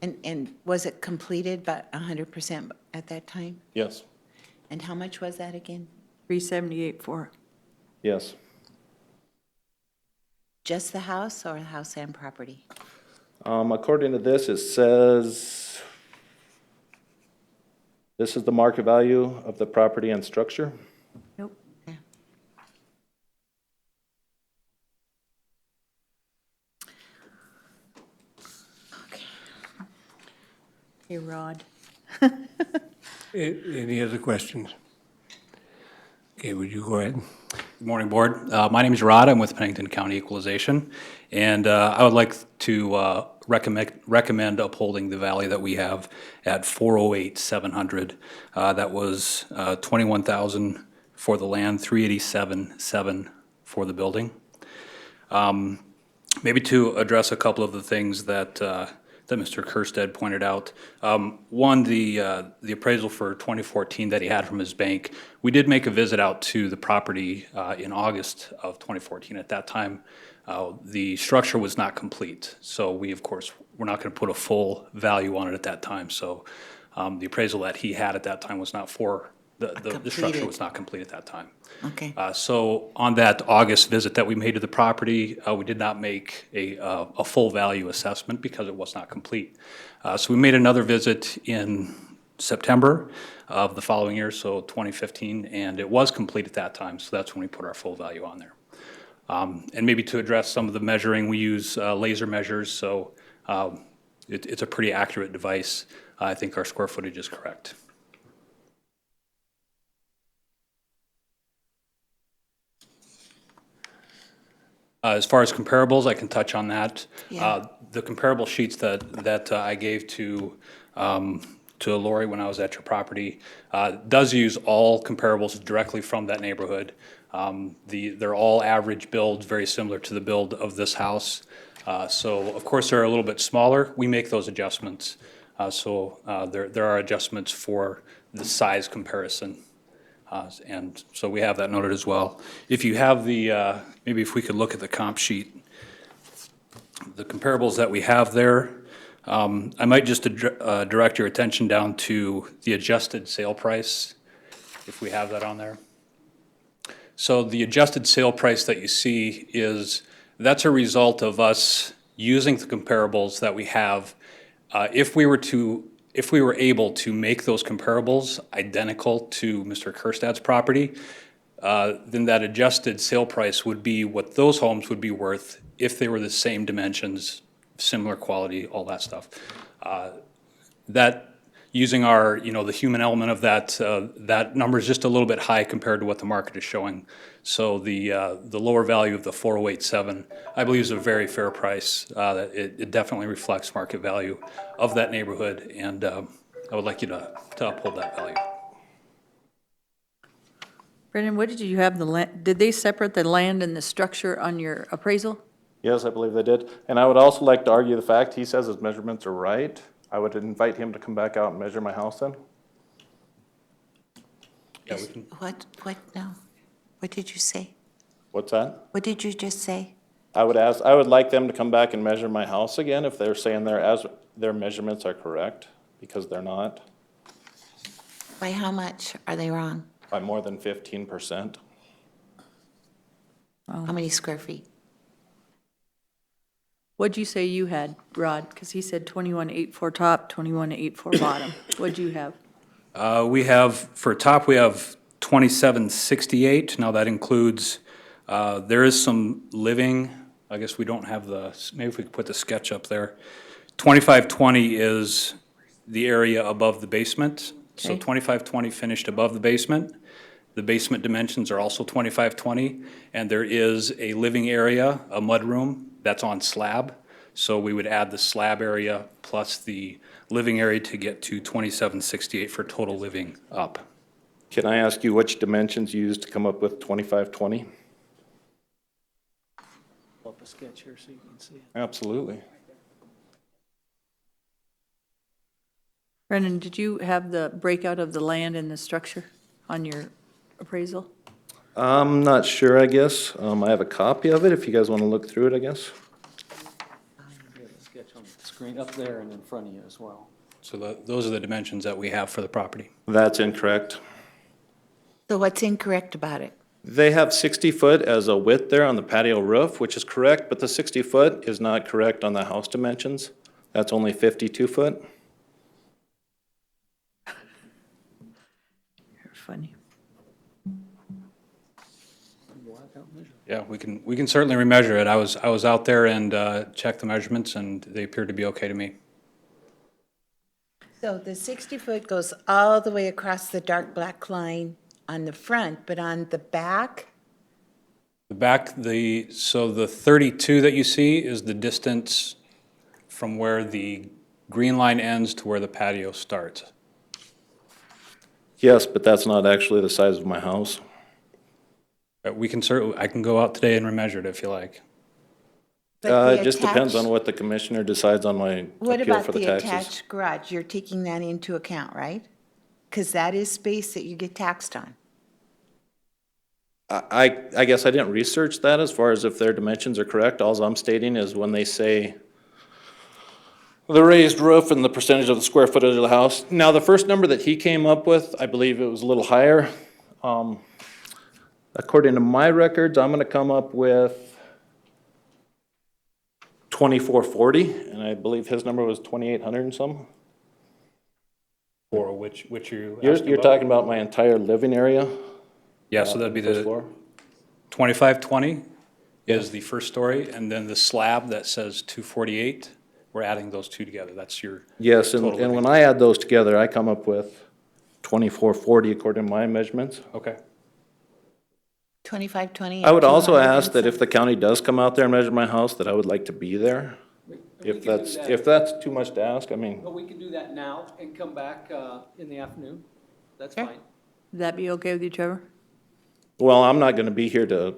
And was it completed by 100% at that time? Yes. And how much was that again? 378.4. Yes. Just the house or the house and property? According to this, it says this is the market value of the property and structure. Nope. Hey, Rod. Any other questions? Okay, would you go ahead? Good morning, Board. My name is Rod. I'm with Pennington County Equalization, and I would like to recommend upholding the value that we have at 408,700. That was 21,000 for the land, 387,700 for the building. Maybe to address a couple of the things that Mr. Kirstead pointed out. One, the appraisal for 2014 that he had from his bank. We did make a visit out to the property in August of 2014. At that time, the structure was not complete. So we, of course, we're not going to put a full value on it at that time. So the appraisal that he had at that time was not for, the structure was not complete at that time. Okay. So on that August visit that we made to the property, we did not make a full value assessment because it was not complete. So we made another visit in September of the following year, so 2015, and it was complete at that time, so that's when we put our full value on there. And maybe to address some of the measuring, we use laser measures, so it's a pretty accurate device. I think our square footage is correct. As far as comparables, I can touch on that. Yeah. The comparable sheets that I gave to Lori when I was at your property does use all comparables directly from that neighborhood. They're all average builds, very similar to the build of this house. So of course they're a little bit smaller. We make those adjustments. There are adjustments for the size comparison. And so we have that noted as well. If you have the, maybe if we could look at the comp sheet, the comparables that we have there, I might just direct your attention down to the adjusted sale price, if we have that on there. So the adjusted sale price that you see that's a result of us using the comparables that we have. If we were able to make those comparables identical to Mr. Kirstad's property, then that adjusted sale price would be what those homes would be worth if they were the same dimensions, similar quality, all that stuff. That, using our, the human element of that, that number is just a little bit high compared to what the market is showing. So the lower value of the 408.7, I believe, is a very fair price. It definitely reflects market value of that neighborhood, and I would like you to uphold that value. Brendan, what did you have the land, did they separate the land and the structure on your appraisal? Yes, I believe they did. And I would also like to argue the fact he says his measurements are right. I would invite him to come back out and measure my house then. Yeah, we can. What, no? What did you say? What's that? What did you just say? I would like them to come back and measure my house again if they're saying their measurements are correct, because they're not, By how much are they wrong? by more than 15%. How many square feet? What'd you say you had, Rod? Because he said 21.84 top, 21.84 bottom. What'd you have? We have, for top, we have 2768. Now that includes, there is some living, I guess we don't have maybe if we could put the sketch up there. 2520 is the area above the basement. So Okay. 2520 finished above the basement. The basement dimensions are also 2520, and there is a living area, a mudroom, that's on slab. So we would add the slab area plus the living area to get to 2768 for total living up. Can I ask you which dimensions you used to come up with 2520? Pull up a sketch here so you can see it. Absolutely. Brendan, did you have the breakout of the land and the structure on your appraisal? I'm not sure, I guess. I have a copy of it if you guys want to look through it, I guess. screen up there and in front of you as well. So those are the dimensions that we have for the property. That's incorrect. So what's incorrect about it? They have 60 foot as a width there on the patio roof, which is correct, but the 60 foot is not correct on the house dimensions. That's only 52 foot. You're funny. Yeah, we can certainly remeasure it. I was out there and checked the measurements, and they appeared to be okay to me. So the 60-foot goes all the way across the dark black line on the front, but on the back? The back, so the 32 that you see is the distance from where the green line ends to where the patio starts. Yes, but that's not actually the size of my house. We can certainly, I can go out today and remeasure it if you like. But It just depends on what the commissioner decides on my What appeal about for the the taxes. attached garage? You're taking that into account, right? Because that is space that you get taxed on. I guess I didn't research that as far as if their dimensions are correct. Alls I'm stating is when they say the raised roof and the percentage of the square footage of the house. Now, the first number that he came up with, I believe it was a little higher. According to my records, I'm gonna come up with 2440, and I believe his number was 2,800 and some. For which you You're asking about? talking about my entire living area? Yeah, so that'd be first the floor? 2520 is the first story, and then the slab that says 248, we're adding those two together. That's your Yes, and total when living. I add those together, I come up with 2440 according to my measurements. Okay. 2520. I would also 200 ask and that some. if the county does come out there and measure my house, that I would like to be there. If that's too much to ask, I mean, But we can do that now and come back in the afternoon. That's fine. Would that be okay with you, Trevor? well, I'm not gonna be here to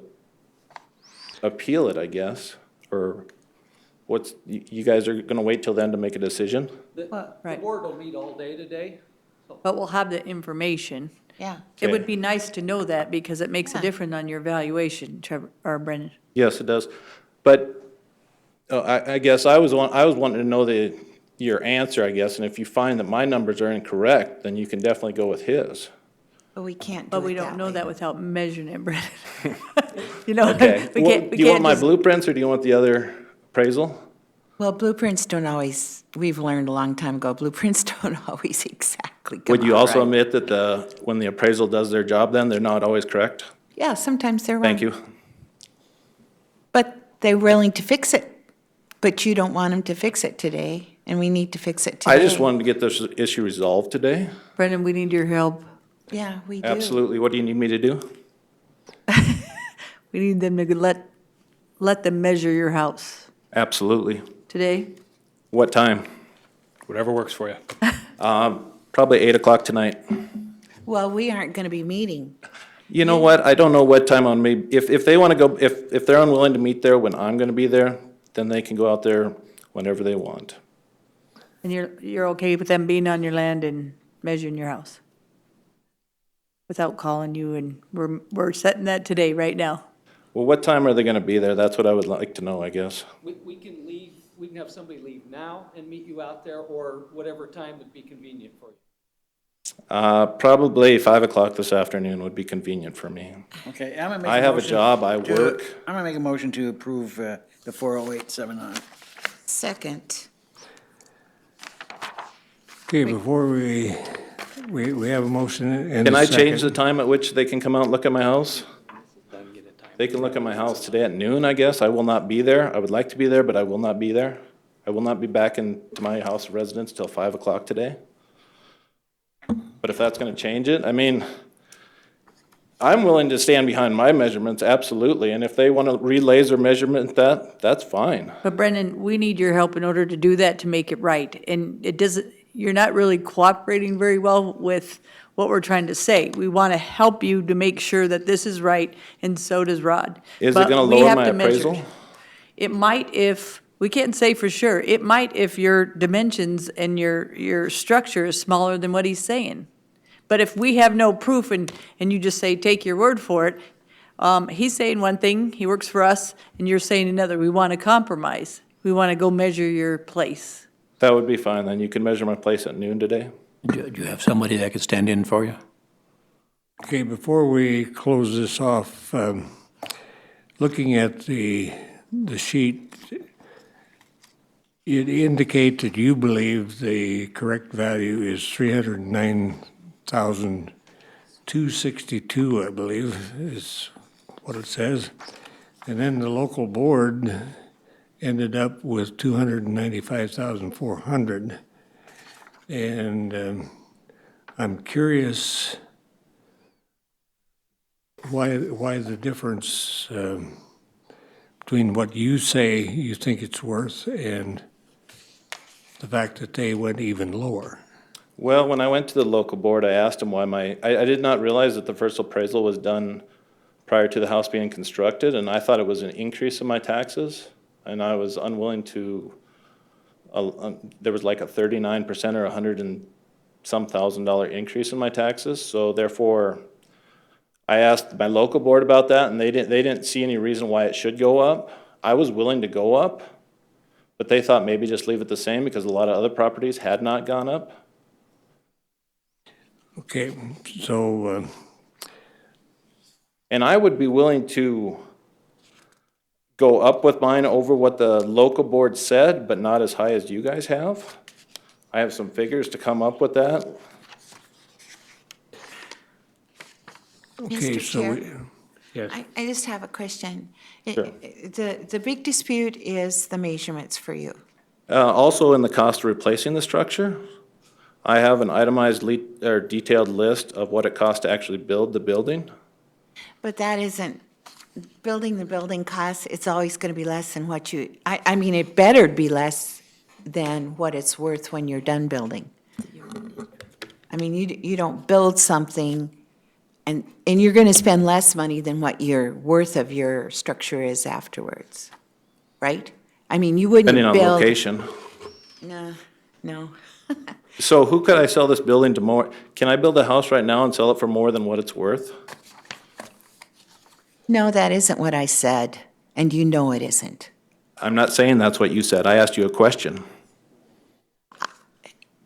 appeal it, I guess, or you guys are gonna wait till then to make a decision? The right. board will meet all day today. But we'll have the information. Yeah. It would Okay. be nice to know that because it makes a Yeah. difference on your valuation, Trevor, or Brendan. Yes, it does, but, I guess I was wanting to know your answer, I guess, and if you find that my numbers are incorrect, then you can definitely go with his. But we can't do But we it don't that know way. that without measuring it, Brendan. You know, Okay, we Well, can't, we do you want can't my just. blueprints or do you want the other appraisal? Well, blueprints don't always, we've learned a long time ago, blueprints don't always exactly come Would you out also right. admit that when the appraisal does their job, then they're not always correct? Yeah, sometimes they're wrong. Thank you. But they're willing to fix it. But you don't want them to fix it today, and we need to fix it today. I just wanted to get this issue resolved today. Brendan, we need your help. Yeah, we do. Absolutely. What do you need me to do? We need them to let them measure your house Absolutely. today. What time? Whatever works for you. Probably 8 o'clock tonight. Well, we aren't going to be meeting. You know what? I don't know what time on me, if they want to go, if they're unwilling to meet there when I'm going to be there, then they can go out there whenever they want. And you're okay with them being on your land and measuring your house? Without calling you, and we're setting that today, right now. Well, what time are they going to be there? That's what I would like to know, I guess. We can leave, we can have somebody leave now and meet you out there, or whatever time would be convenient for you. Probably 5 o'clock this afternoon would be convenient for me. Okay, I'm gonna make I a have a motion job, I to- work. I'm gonna make a motion to approve the 40879. Second. Okay, before we have a motion and a second. Can I change the time at which they can come out and look at my house? They can look at my house today at noon, I guess. I will not be there. I would like to be there, but I will not be there. I will not be back into my house of residence till 5 o'clock today. But if that's gonna change it, I mean, I'm willing to stand behind my measurements, absolutely. And if they wanna re-laser measurement that's fine. But Brendan, we need your help in order to do that, to make it right. And it doesn't, you're not really cooperating very well with what we're trying to say. We want to help you to make sure that this is right, and so does Rod. Is it But gonna we lower have my to measure. appraisal? It might if, we can't say for sure. It might if your dimensions and your structure is smaller than what he's saying. But if we have no proof and you just say, take your word for it, he's saying one thing, he works for us, and you're saying another. We want to compromise. We want to go measure your place. That would be fine, then you can measure my place at noon today. Do you have somebody that could stand in for you? Okay, before we close this off, looking at the sheet, it indicates that you believe the correct value is 309,262, I believe, is what it says. And then the local board ended up with 295,400. And I'm curious why the difference between what you say you think it's worth and the fact that they went even lower. Well, when I went to the local board, I asked them why I did not realize that the first appraisal was done prior to the house being constructed, and I thought it was an increase in my taxes, and I was unwilling to, there was like a 39% or $100 and some $1,000 increase in my taxes, so therefore, I asked my local board about that, and they didn't see any reason why it should go up. I was willing to go up, but they thought maybe just leave it the same because a lot of other properties had not gone up. Okay, so And I would be willing to go up with mine over what the local board said, but not as high as you guys have. I have some figures to come up with that. okay, Mr. so Chair? yes. I just have a question. Sure. The big dispute is the measurements for you. Also in the cost of replacing the structure, I have an itemized or detailed list of what it costs to actually build the building. But that isn't, building the building costs, it's always going to be less than what you, I mean, it better be less than what it's worth when you're done building. I mean, you don't build something and you're going to spend less money than what your worth of your structure is afterwards, right? I mean, you wouldn't build. Depending on location. No. So who could I sell this building to more? Can I build a house right now and sell it for more than what it's worth? No, that isn't what I said, and you know it isn't. I'm not saying that's what you said. I asked you a question.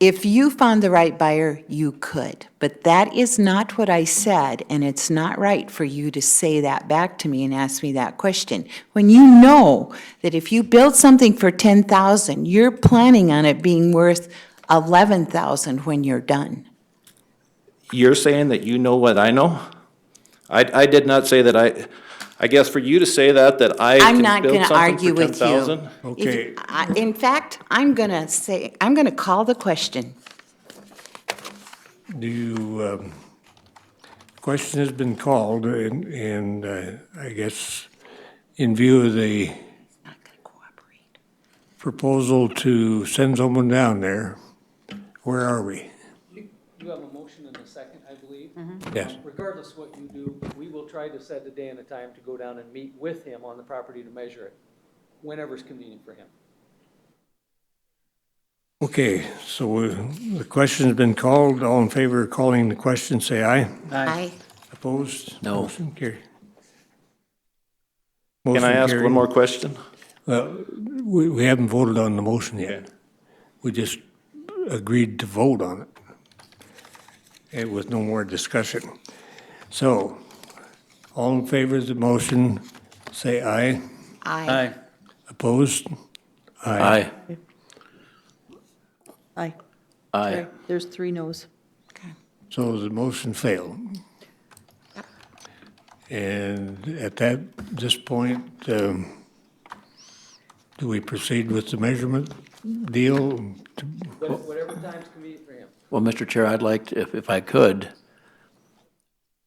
If you found the right buyer, you could, but that is not what I said, and it's not right for you to say that back to me and ask me that question. When you know that if you build something for 10,000, you're planning on it being worth 11,000 when you're done. You're saying that you know what I know? I did not say that I guess for you to say that I I'm can not build going to something argue for with you. 10,000? Okay. In fact, I'm going to call the question. Do you, question has been called, and I guess in view of the Not going to cooperate. proposal to send someone down there, where are we? You have a motion and a second, I believe. Yes. Regardless of what you do, we will try to set a day and a time to go down and meet with him on the property to measure it, whenever's convenient for him. Okay, so the question's been called. All in favor of calling the question, say aye. Aye. Opposed? No. Motion carried. Can I Motion ask carried. one more question? Well, we haven't voted on the motion yet. We just agreed to vote on it. And with no more discussion. So, all in favor of the motion, say aye. Aye. Opposed? Aye. Aye. Aye. Sorry, there's 3 noes. So the motion failed. And at this point, do we proceed with the measurement deal? Whatever time's convenient for him. Well, Mr. Chair, I'd like to, if I could,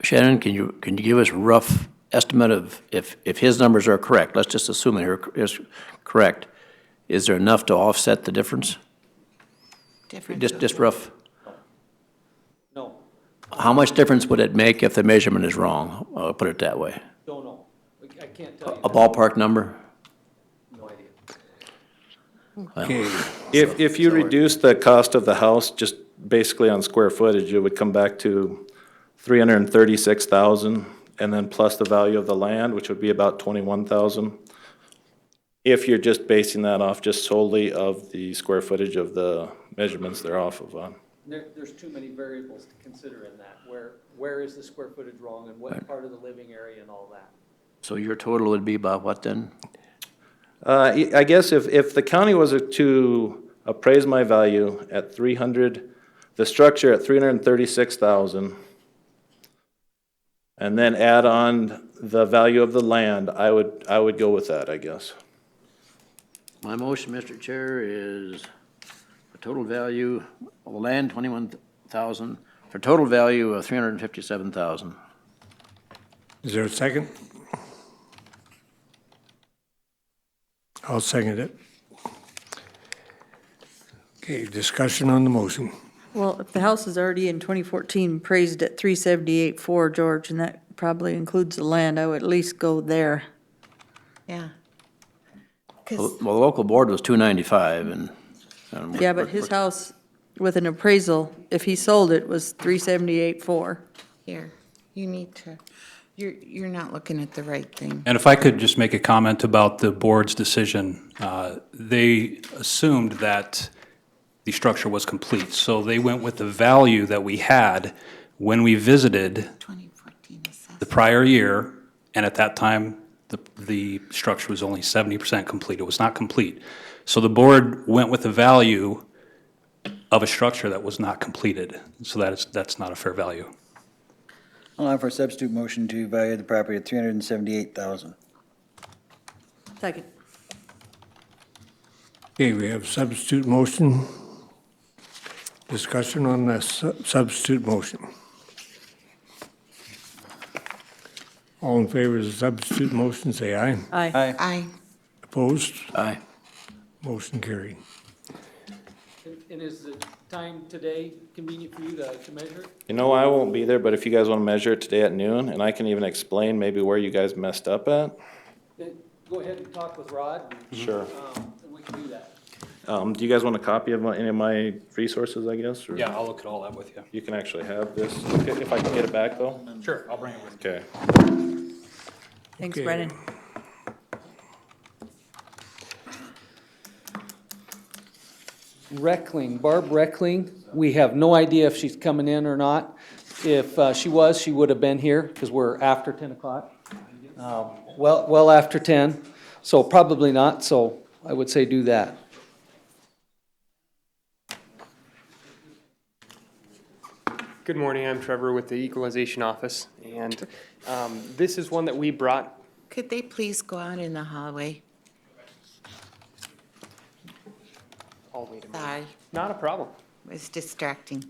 Shannon, can you give us a rough estimate of, if his numbers are correct, let's just assume they're correct, is there enough to offset the difference? Just rough. No, How much difference would it make if the measurement is wrong? I'll put it that way. don't know. I can't tell you. A ballpark number? No idea. Well, Okay, If you reduce the cost of the house just basically on square footage, it would come back to 336,000, and then plus the value of the land, which would be about 21,000. if you're just basing that off just solely of the square footage of the measurements they're off of on. There's too many variables to consider in that. Where is the square footage wrong and what part of the living area and all that? So your total would be about what then? I guess if the county was to appraise my value at 300, the structure at 336,000, and then add on the value of the land, I would go with that, I guess. My motion, Mr. Chair, is a total value of the land, 21,000, for total value of 357,000. Is there a second? I'll second it. Okay, discussion on the motion. Well, if the house is already in 2014 appraised at 378.4, George, and that probably includes the land, I would at least go there. Yeah. Well, the local board was 295 and. Yeah, but his house with an appraisal, if he sold it, was 378.4. Here, you need to, you're not looking at the right thing. And if I could just make a comment about the board's decision, they assumed that the structure was complete. So they went with the value that we had when we visited 2014 assessment. the prior year, and at that time, the structure was only 70% complete. It was not complete. So the board went with the value of a structure that was not completed. So that's not a fair value. I'll offer a substitute motion to value the property at $378,000. Second. Okay, we have substitute motion. Discussion on the substitute motion. All in favor of the substitute motion, say aye. Aye. Aye. Opposed? Aye. Motion carried. And is the time today convenient for you to measure it? You know, I won't be there, but if you guys want to measure it today at noon, and I can even explain maybe where you guys messed up at. Then go ahead and talk with Rod. Sure. And we can do that. Do you guys want a copy of any of my resources, I guess? or- Yeah, I'll look at all that with you. You can actually have this, if I can get it back, though? Sure, I'll bring it with me. Okay. Thanks, Okay. Brennan. Reckling, Barb Reckling, we have no idea if she's coming in or not. If she was, she would have been here because we're after 10 o'clock. Well after 10, so probably not, so I would say do that. Good morning, I'm Trevor with the Equalization Office, and this is one that we brought. Could they please go out in the hallway? Oh, wait a minute. Sorry, Not a problem. it was distracting.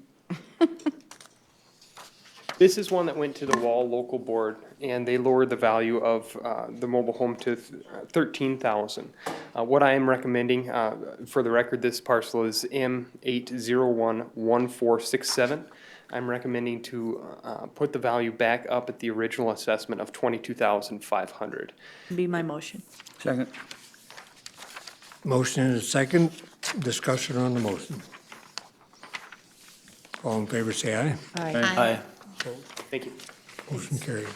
This is one that went to the Wall Local Board, and they lowered the value of the mobile home to $13,000. What I am recommending, for the record, this parcel is M8011467. I'm recommending to put the value back up at the original assessment of $22,500. Be my motion. Second. Motion and a second. Discussion on the motion. All in favor, say aye. Aye. Thank you. Motion carried.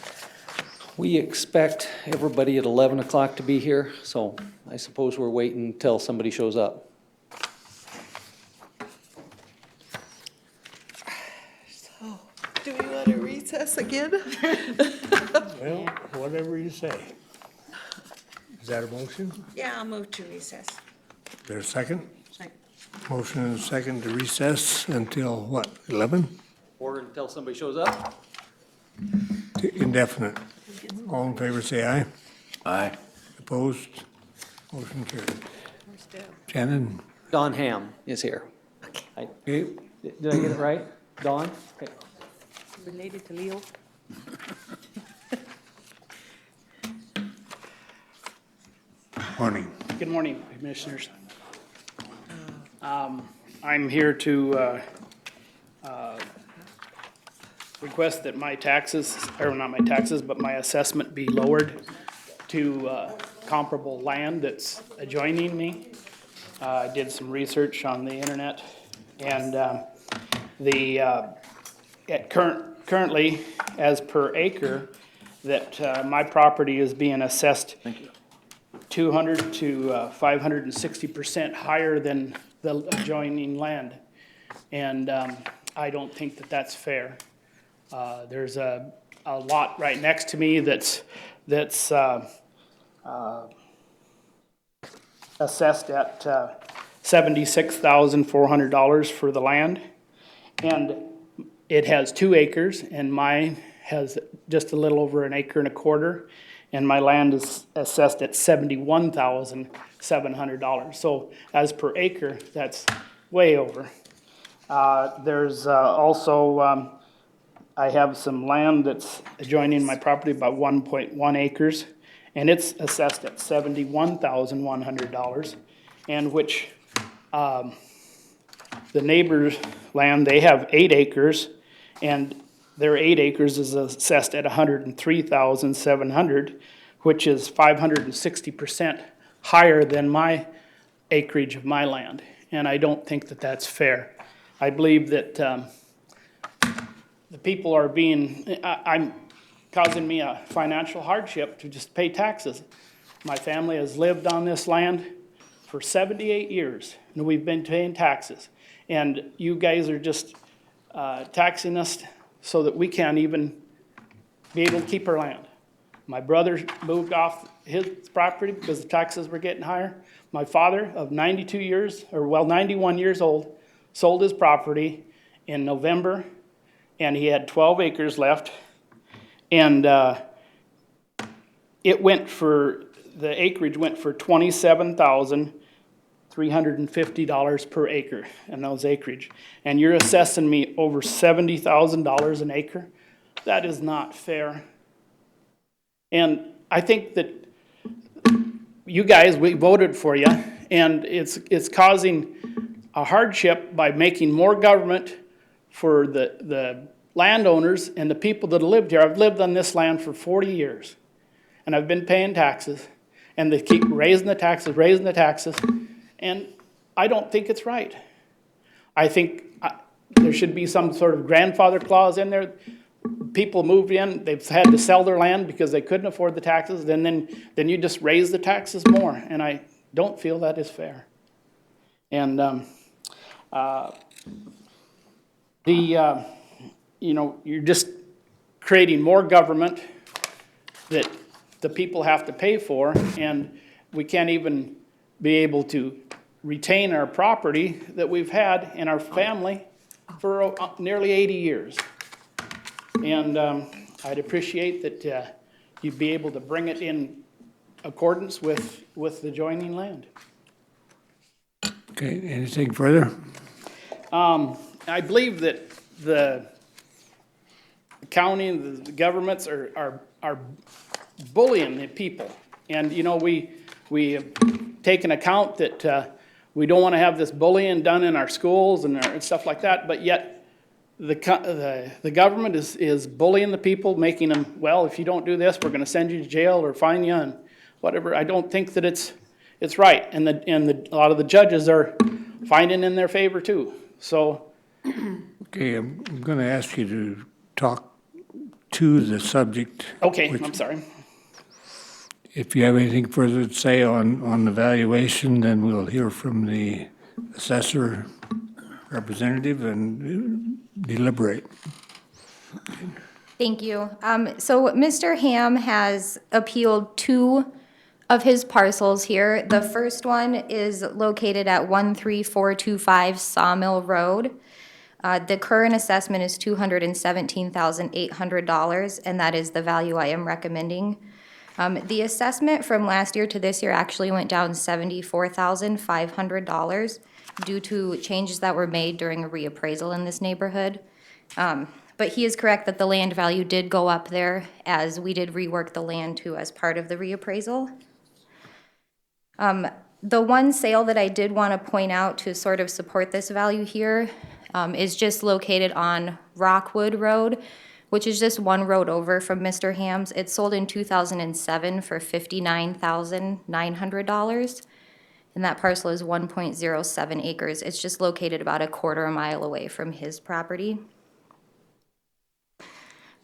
We expect everybody at 11 o'clock to be here, so I suppose we're waiting until somebody shows up. So, do we want to recess again? Well, whatever you say. Is that a motion? Yeah, I'll move to recess. Is there a second? Motion and a second to recess until what, 11? Or until somebody shows up. Indefinite. All in favor, say aye. Aye. Opposed? Motion carried. Shannon? Don Ham is here. Okay. Did I get it right? Don? Okay. Related to Leo? Morning. Good morning, Commissioners. I'm here to request that my taxes, or not my taxes, but my assessment be lowered to comparable land that's adjoining me. I did some research on the internet, and currently, as per acre, that my property is being assessed 200 to 560% higher than the adjoining land. And I don't think that that's fair. There's a lot right next to me that's assessed at $76,400 for the land. And it has 2 acres, and mine has just a little over an acre and a quarter. And my land is assessed at $71,700. So as per acre, that's way over. There's also, I have some land that's adjoining my property, about 1.1 acres, and it's assessed at $71,100, and which the neighbor's land, they have 8 acres, and their 8 acres is assessed at $103,700, which is 560% higher than my acreage of my land, and I don't think that that's fair. I believe that the people are I'm causing me a financial hardship to just pay taxes. My family has lived on this land for 78 years, and we've been paying taxes. And you guys are just taxing us so that we can't even be able to keep our land. My brother moved off his property because the taxes were getting higher. My father of 91 years old, sold his property in November, and he had 12 acres left. And the acreage went for $27,350 per acre in those acreage. And you're assessing me over $70,000 an acre? That is not fair. And I think that you guys, we voted for you, and it's causing a hardship by making more government for the landowners and the people that have lived here. I've lived on this land for 40 years, and I've been paying taxes, and they keep raising the taxes, and I don't think it's right. I think there should be some sort of grandfather clause in there. People moved in, they've had to sell their land because they couldn't afford the taxes, then you just raise the taxes more, and I don't feel that is fair. And you're just creating more government that the people have to pay for, and we can't even be able to retain our property that we've had in our family for nearly 80 years. And I'd appreciate that you'd be able to bring it in accordance with the adjoining land. Okay, anything further? I believe that the county and the governments are bullying the people. And, we have taken account that we don't want to have this bullying done in our schools and stuff like that, but yet the government is bullying the people, making them, well, if you don't do this, we're going to send you to jail or fine you and whatever. I don't think that it's right. And a lot of the judges are finding in their favor too. So. Okay, I'm going to ask you to talk to the subject. Okay, I'm sorry. If you have anything further to say on the valuation, then we'll hear from the assessor representative and deliberate. Thank you. So Mr. Ham has appealed 2 of his parcels here. The first one is located at 13425 Sawmill Road. The current assessment is $217,800, and that is the value I am recommending. The assessment from last year to this year actually went down $74,500 due to changes that were made during a reappraisal in this neighborhood. But he is correct that the land value did go up there as we did rework the land too as part of the reappraisal. The one sale that I did want to point out to sort of support this value here is just located on Rockwood Road, which is just one road over from Mr. Ham's. It sold in 2007 for $59,900, and that parcel is 1.07 acres. It's just located about a quarter mile away from his property.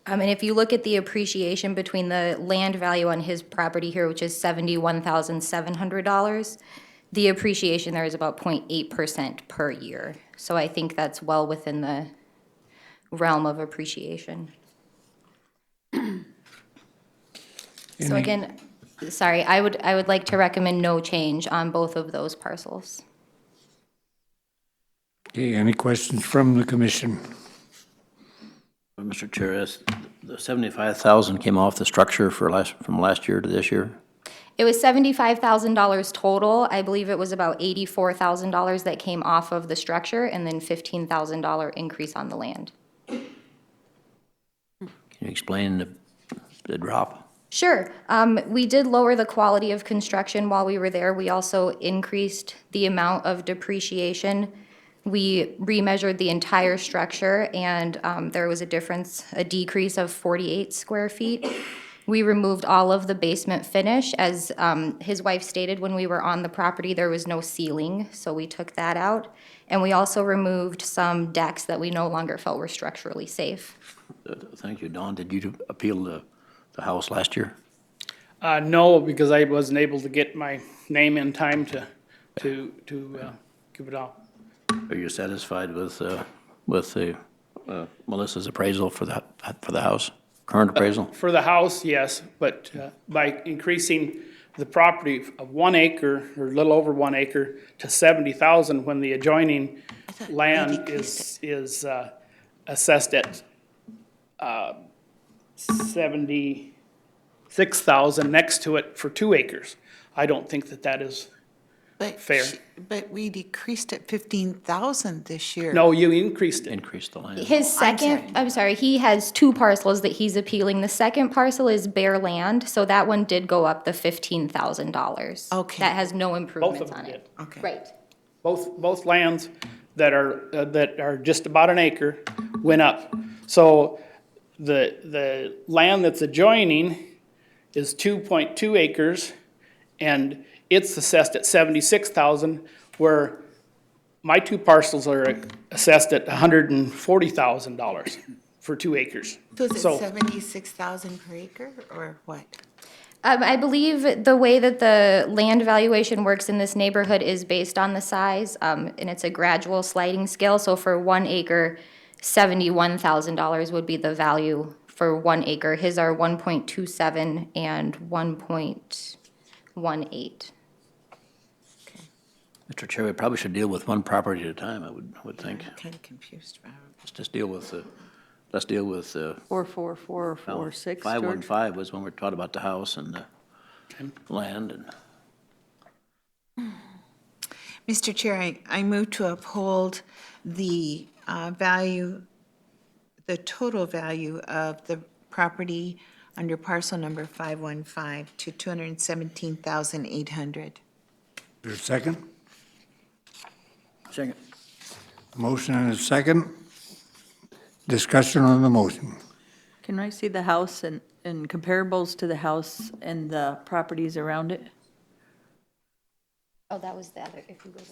And if you look at the appreciation between the land value on his property here, which is $71,700, the appreciation there is about 0.8% per year. So I think that's well within the realm of appreciation. So Any- again, sorry, I would like to recommend no change on both of those parcels. Okay, any questions from the commission? Mr. Chair, the 75,000 came off the structure from last year to this year? It was $75,000 total. I believe it was about $84,000 that came off of the structure, and then $15,000 increase on the land. Can you explain the drop? Sure. We did lower the quality of construction while we were there. We also increased the amount of depreciation. We remeasured the entire structure, and there was a decrease of 48 square feet. We removed all of the basement finish. As his wife stated, when we were on the property, there was no ceiling, so we took that out. And we also removed some decks that we no longer felt were structurally safe. Thank you, Don. Did you appeal the house last year? No, because I wasn't able to get my name in time to give it out. Are you satisfied with Melissa's appraisal for the house, current appraisal? For the house, yes, but by increasing the property of 1 acre, or a little over 1 acre, to 70,000, when the adjoining land is assessed at 76,000 next to it for 2 acres. I don't think that is fair. But we decreased it 15,000 this year. No, you increased it. Increase the land. His second, I'm sorry, he has 2 parcels that he's appealing. The second parcel is bare land, so that one did go up the $15,000. Okay. That has no Both improvements of them on did. it. Okay. Right. Both lands that are just about an acre went up. So the land that's adjoining is 2.2 acres, and it's assessed at 76,000, where my 2 parcels are assessed at $140,000 for 2 acres. So is it So 76,000 per acre, or what? I believe the way that the land valuation works in this neighborhood is based on the size, and it's a gradual sliding scale. So for 1 acre, $71,000 would be the value for 1 acre. His are 1.27 and 1.18. Mr. Chair, we probably should deal with one property at a time, I would think. I'm kind of confused about it. Let's deal with 444 or 46, George? 515 was when we talked about the house and the land and. Mr. Chair, I move to uphold the value, the total value of the property under parcel number 515 to $217,800. Is there a second? Second. Motion and a second. Discussion on the motion. Can I see the house and comparables to the house and the properties around it? Oh, that was the other, if you go there.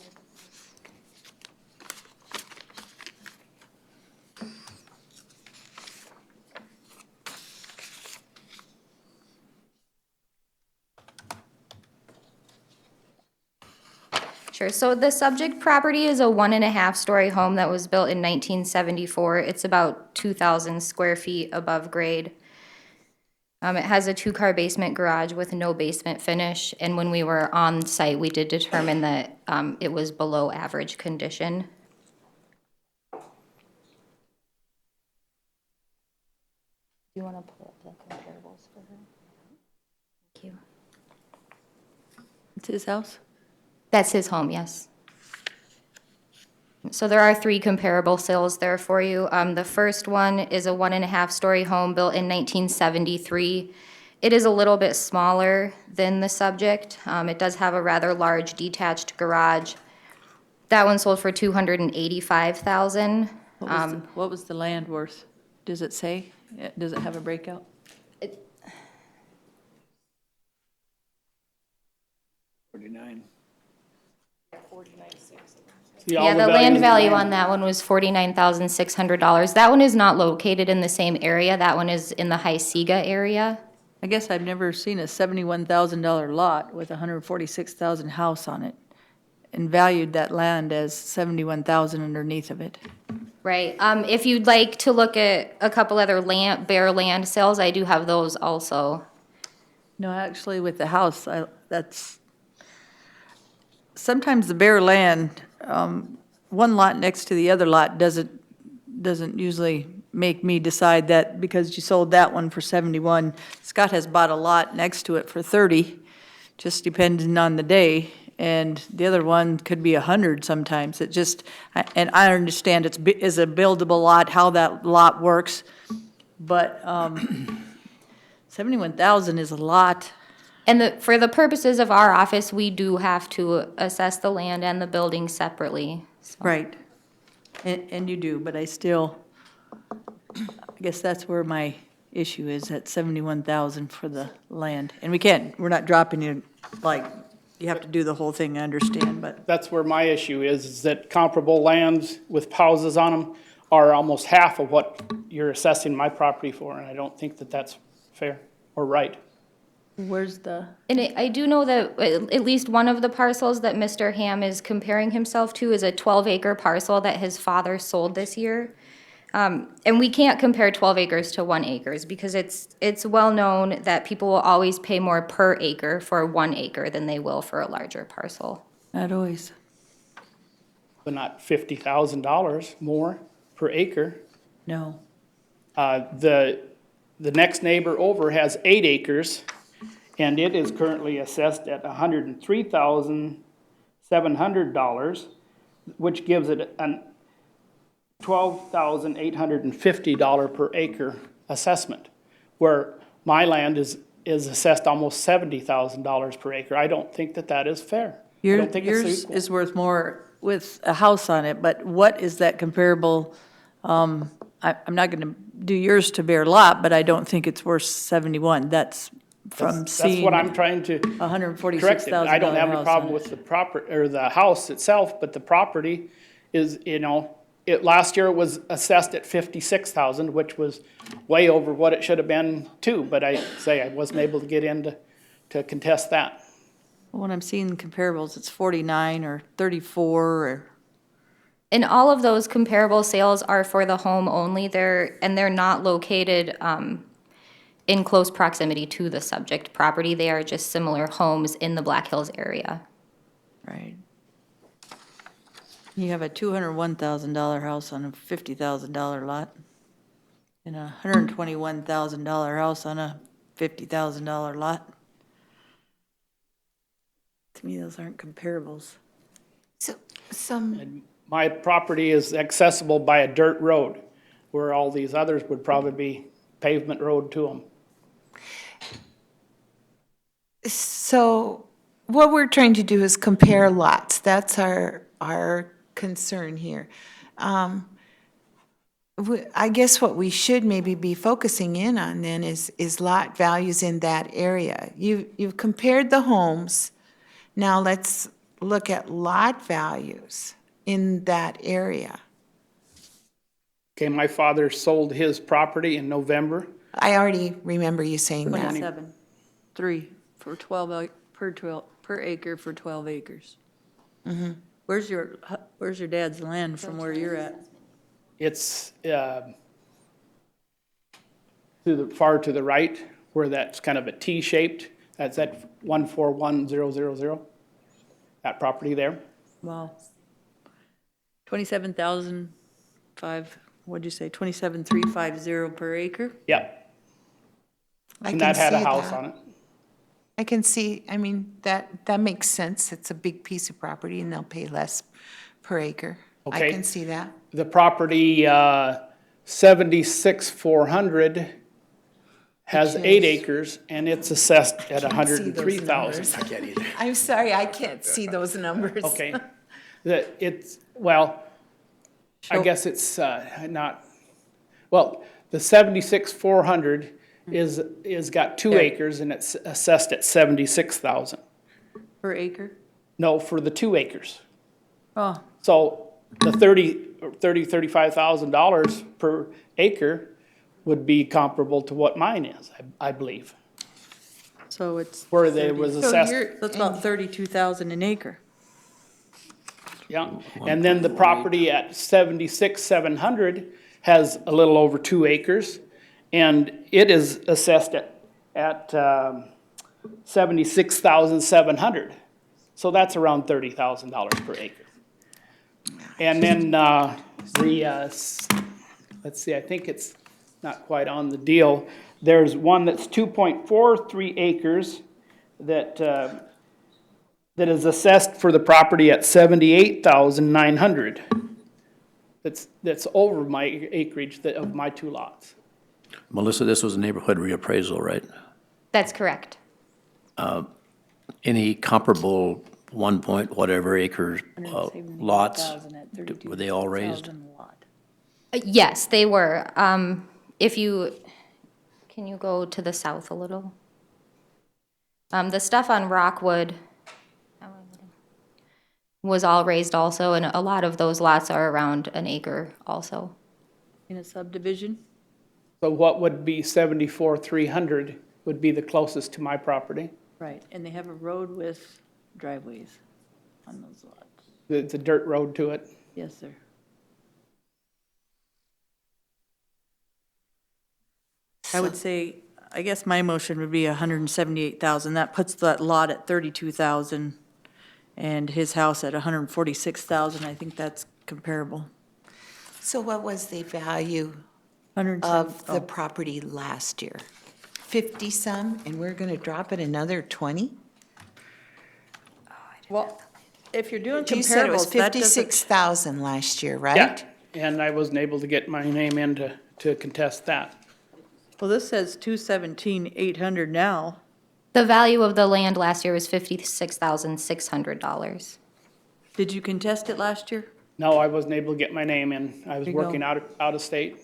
Sure, so the subject property is a 1.5-story home that was built in 1974. It's about 2,000 square feet above grade. It has a 2-car basement garage with no basement finish, and when we were on site, we did determine that it was below average condition. Do you want to pull up the comparables for her? Thank you. It's his house? That's his home, yes. So there are 3 comparable sales there for you. The first one is a 1.5-story home built in 1973. It is a little bit smaller than the subject. It does have a rather large detached garage. That one sold for $285,000. What was the land worth? Does it say? Does it have a breakout? 49. See, all Yeah, the value land is value land. on that one was $49,600. That one is not located in the same area. That one is in the High Sega area. I guess I've never seen a $71,000 lot with a $146,000 house on it and valued that land as $71,000 underneath of it. Right. If you'd like to look at a couple other bare land sales, I do have those also. No, actually, with the house, sometimes the bare land, one lot next to the other lot doesn't usually make me decide that because you sold that one for 71. Scott has bought a lot next to it for 30, just depending on the day. And the other one could be 100 sometimes. It just, and I understand is a buildable lot, how that lot works. But 71,000 is a lot. And for the purposes of our office, we do have to assess the land and the building separately. So. Right. And you do, but I guess that's where my issue is, at 71,000 for the land. And we're not dropping you, like, you have to do the whole thing, I understand, but. That's where my issue is that comparable lands with houses on them are almost half of what you're assessing my property for, and I don't think that that's fair or right. Where's the? And I do know that at least one of the parcels that Mr. Ham is comparing himself to is a 12-acre parcel that his father sold this year. And we can't compare 12 acres to 1 acre because it's well known that people will always pay more per acre for 1 acre than they will for a larger parcel. Not always. But not $50,000 more per acre. No. The next neighbor over has 8 acres, and it is currently assessed at $103,700, which gives it an $12,850 per acre assessment, where my land is assessed almost $70,000 per acre. I don't think that is fair. I don't think it's Yours equal. is worth more with a house on it, but what is that comparable? I'm not gonna do yours to bare lot, but I don't think it's worth 71. That's from seeing. That's what I'm trying to correct it. I don't have any problem with the the house itself, but the property is, last year it was assessed at $56,000, which was way over what it should have been too, but I wasn't able to get in to contest that. When I'm seeing comparables, it's 49 or 34 or. And all of those comparable sales are for the home only. They're not located in close proximity to the subject property. They are just similar homes in the Black Hills area. Right. You have a $201,000 house on a $50,000 lot, and a $121,000 house on a $50,000 lot. To me, those aren't comparables. So, My property is accessible by a dirt road, where all these others would probably be pavement road to them. So what we're trying to do is compare lots. That's our concern here. I guess what we should maybe be focusing in on then is lot values in that area. You've compared the homes. Now let's look at lot values in that area. Okay, my father sold his property in November. I already remember you saying that. 27.3 for per acre for 12 acres. Mm-hmm. Where's your dad's land from where you're at? It's far to the right, where that's kind of a T-shaped. That's at 141000. That property there. Wow. 27,005, what'd you say, 27,350 per acre? Yep. I And can that had a see house that. on it. I can see, I mean, that makes sense. It's a big piece of property and they'll pay less per acre. I Okay. can see that. The property, 76,400 has Which 8 is- acres, and it's assessed at Can't see those 103,000. numbers. I'm sorry, I can't see those numbers. Okay. I guess it's not, the 76,400 is got 2 acres and it's assessed at 76,000. Per acre? No, for the 2 acres. Oh, So the $35,000 per acre would be comparable to what mine is, I believe, so it's. where there was assessed. So it's about 32,000 an acre. Yeah, and then the property at 76,700 has a little over 2 acres, and it is assessed at 76,700. So that's around $30,000 per acre. And then let's see, I think it's not quite on the deal. There's one that's 2.43 acres that that is assessed for the property at 78,900. That's over my acreage of my 2 lots. Melissa, this was a neighborhood reappraisal, right? That's correct. Any comparable 1 point whatever acre lots, were they all raised? Yes, they were. If you, can you go to the south a little? The stuff on Rockwood was all raised also, and a lot of those lots are around an acre also. In a subdivision? So what would be 74,300 would be the closest to my property. Right, and they have a road with driveways on those lots. It's a dirt road to it. Yes, sir. I would say, I guess my motion would be 178,000. That puts that lot at 32,000 and his house at 146,000. I think that's comparable. So what was the value 107 of the property last year? 50 some, and we're gonna drop it another 20? Well, if you're doing You said it was comparables, that doesn't. 56,000 last year, right? Yeah, and I wasn't able to get my name in to contest that. Well, this says 217,800 now. The value of the land last year was $56,600. Did you contest it last year? No, I wasn't able to get my name in. I was There you go. working out of state.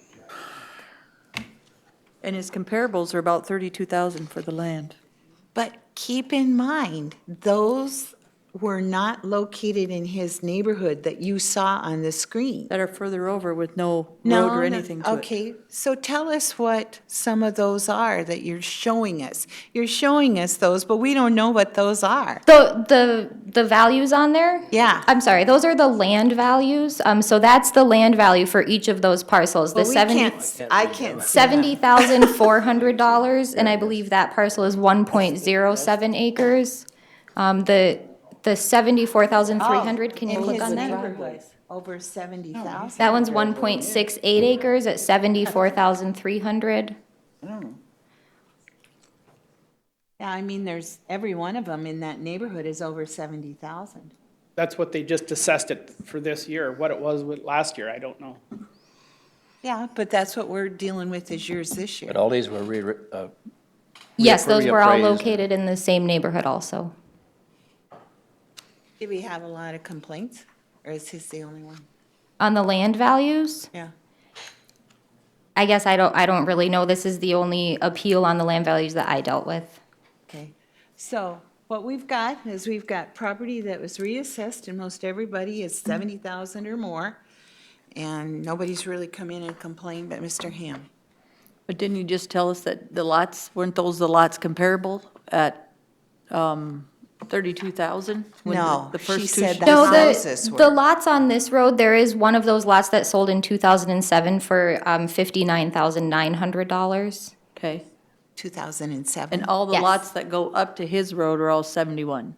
And his comparables are about 32,000 for the land. But keep in mind, those were not located in his neighborhood that you saw on the screen. That are further over with no No, road or no, anything to it. okay, so tell us what some of those are that you're showing us. You're showing us those, but we don't know what those are. The values on there? Yeah. I'm sorry, those are the land values. So that's the land value for each of those parcels. The Well, I can't see that. $70,400, and I believe that parcel is 1.07 acres. The 74,300, can you In click his on that? neighborhood, over 70,000. That one's 1.68 acres at 74,300. Yeah, I mean, there's, every one of them in that neighborhood is over 70,000. That's what they just assessed it for this year. What it was with last year, I don't know. Yeah, but that's what we're dealing with is yours this year. But all these were Yes, those were all reappraised. located in the same neighborhood also. Did we have a lot of complaints, or is his the only one? On the land values, Yeah. I guess I don't really know. This is the only appeal on the land values that I dealt with. Okay, so what we've got is we've got property that was reassessed and most everybody is 70,000 or more. And nobody's really come in and complained but Mr. Ham. But didn't you just tell us that the lots, weren't those the lots comparable at 32,000? No, The she first two said she- that- No, houses the were- lots on this road, there is one of those lots that sold in 2007 for $59,900. Okay, 2007. and all the Yes. lots that go up to his road are all 71?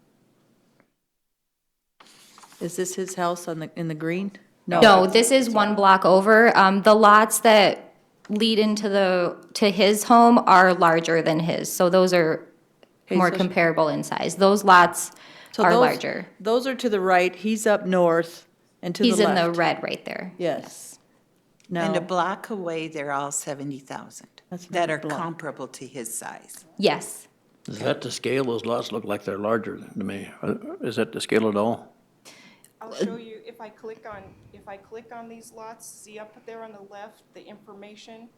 Is this his house in the green? No, this is one block over. The lots that lead to his home are larger than his, so those are Okay, more so- comparable in size. Those lots So are those- larger. Those are to the right, he's up north and to the He's left. in the red right there. Yes. And a Now, block away, they're all 70,000 That's that not a are block. comparable to his size. Yes. Is that the scale? Those lots look like they're larger to me. Is that the scale at all? I'll show you, if I click on these lots, see up there on the left, the information,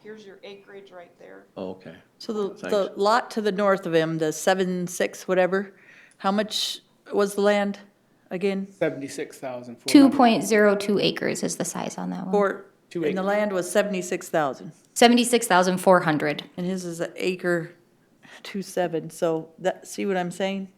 here's your acreage right there. Oh, okay. so the Thanks. lot to the north of him, the 7.6 whatever, how much was the land again? 76,400. 2.02 acres is the size on that one. And the land was 76,000. 76,400. And his is an acre 2.7, so that, see what I'm saying?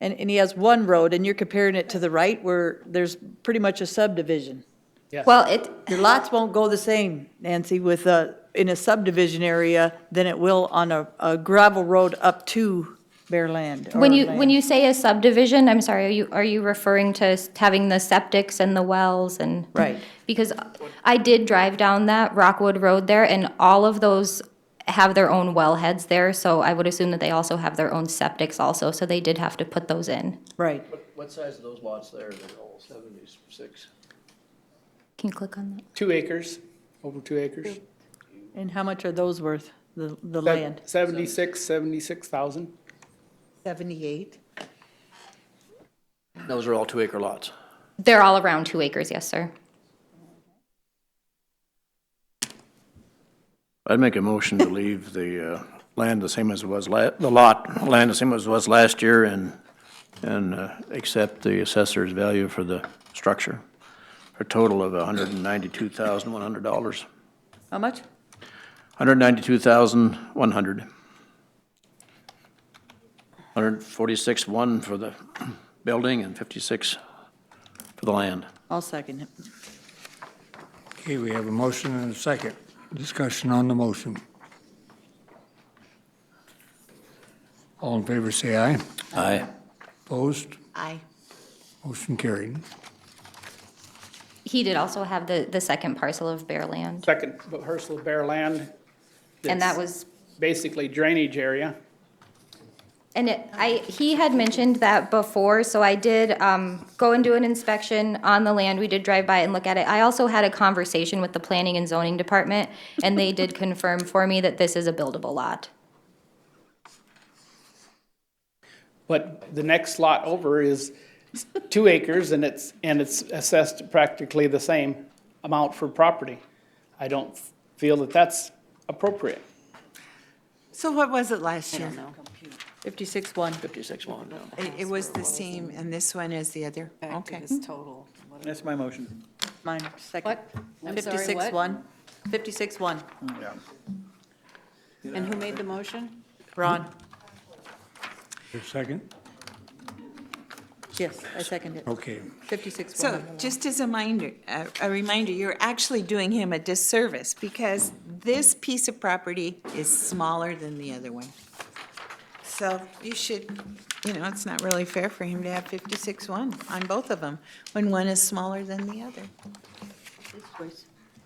And he has one road, and you're comparing it to the right where there's pretty much a subdivision. Yes. Well, Your lots won't go the same, Nancy, with in a subdivision area than it will on a gravel road up to bare land. or when land. you say a subdivision, I'm sorry, are you referring to having the septics and the wells and? Right. Because I did drive down that Rockwood Road there, and all of those have their own wellheads there, so I would assume that they also have their own septics also, so they did have to put those in. Right. What size are those lots there? They're all 76? Can you click on that? 2 acres, over 2 acres. And how much are those worth, the land? 76,000. 78. Those are all 2-acre lots. They're all around 2 acres, yes, sir. I'd make a motion to leave the land the same as it was, land the same as it was last year and accept the assessor's value for the structure, for a total of $192,100. How much? $192,100. $146,100 for the building and $56,000 for the land. I'll second it. Okay, we have a motion and a second. Discussion on the motion. All in favor, say aye. Aye. Opposed? Aye. Motion carried. He did also have the second parcel of bare land, Second parcel of bare land. and that It's was, basically drainage area. and he had mentioned that before, so I did go and do an inspection on the land. We did drive by and look at it. I also had a conversation with the planning and zoning department, and they did confirm for me that this is a buildable lot. But the next lot over is 2 acres, and it's assessed practically the same amount for property. I don't feel that that's appropriate. So what was it last year? 56.1. 56,100, no. It was the same, and this one is the other? Okay. This total. That's my motion. Mine, second. What? I'm sorry, what? 56.1. 56.1. And who made the motion? Ron? Your second? Yes, I second it. Okay. 56.1. So just as a reminder, you're actually doing him a disservice because this piece of property is smaller than the other one. So you should, it's not really fair for him to have 56.1 on both of them when one is smaller than the other.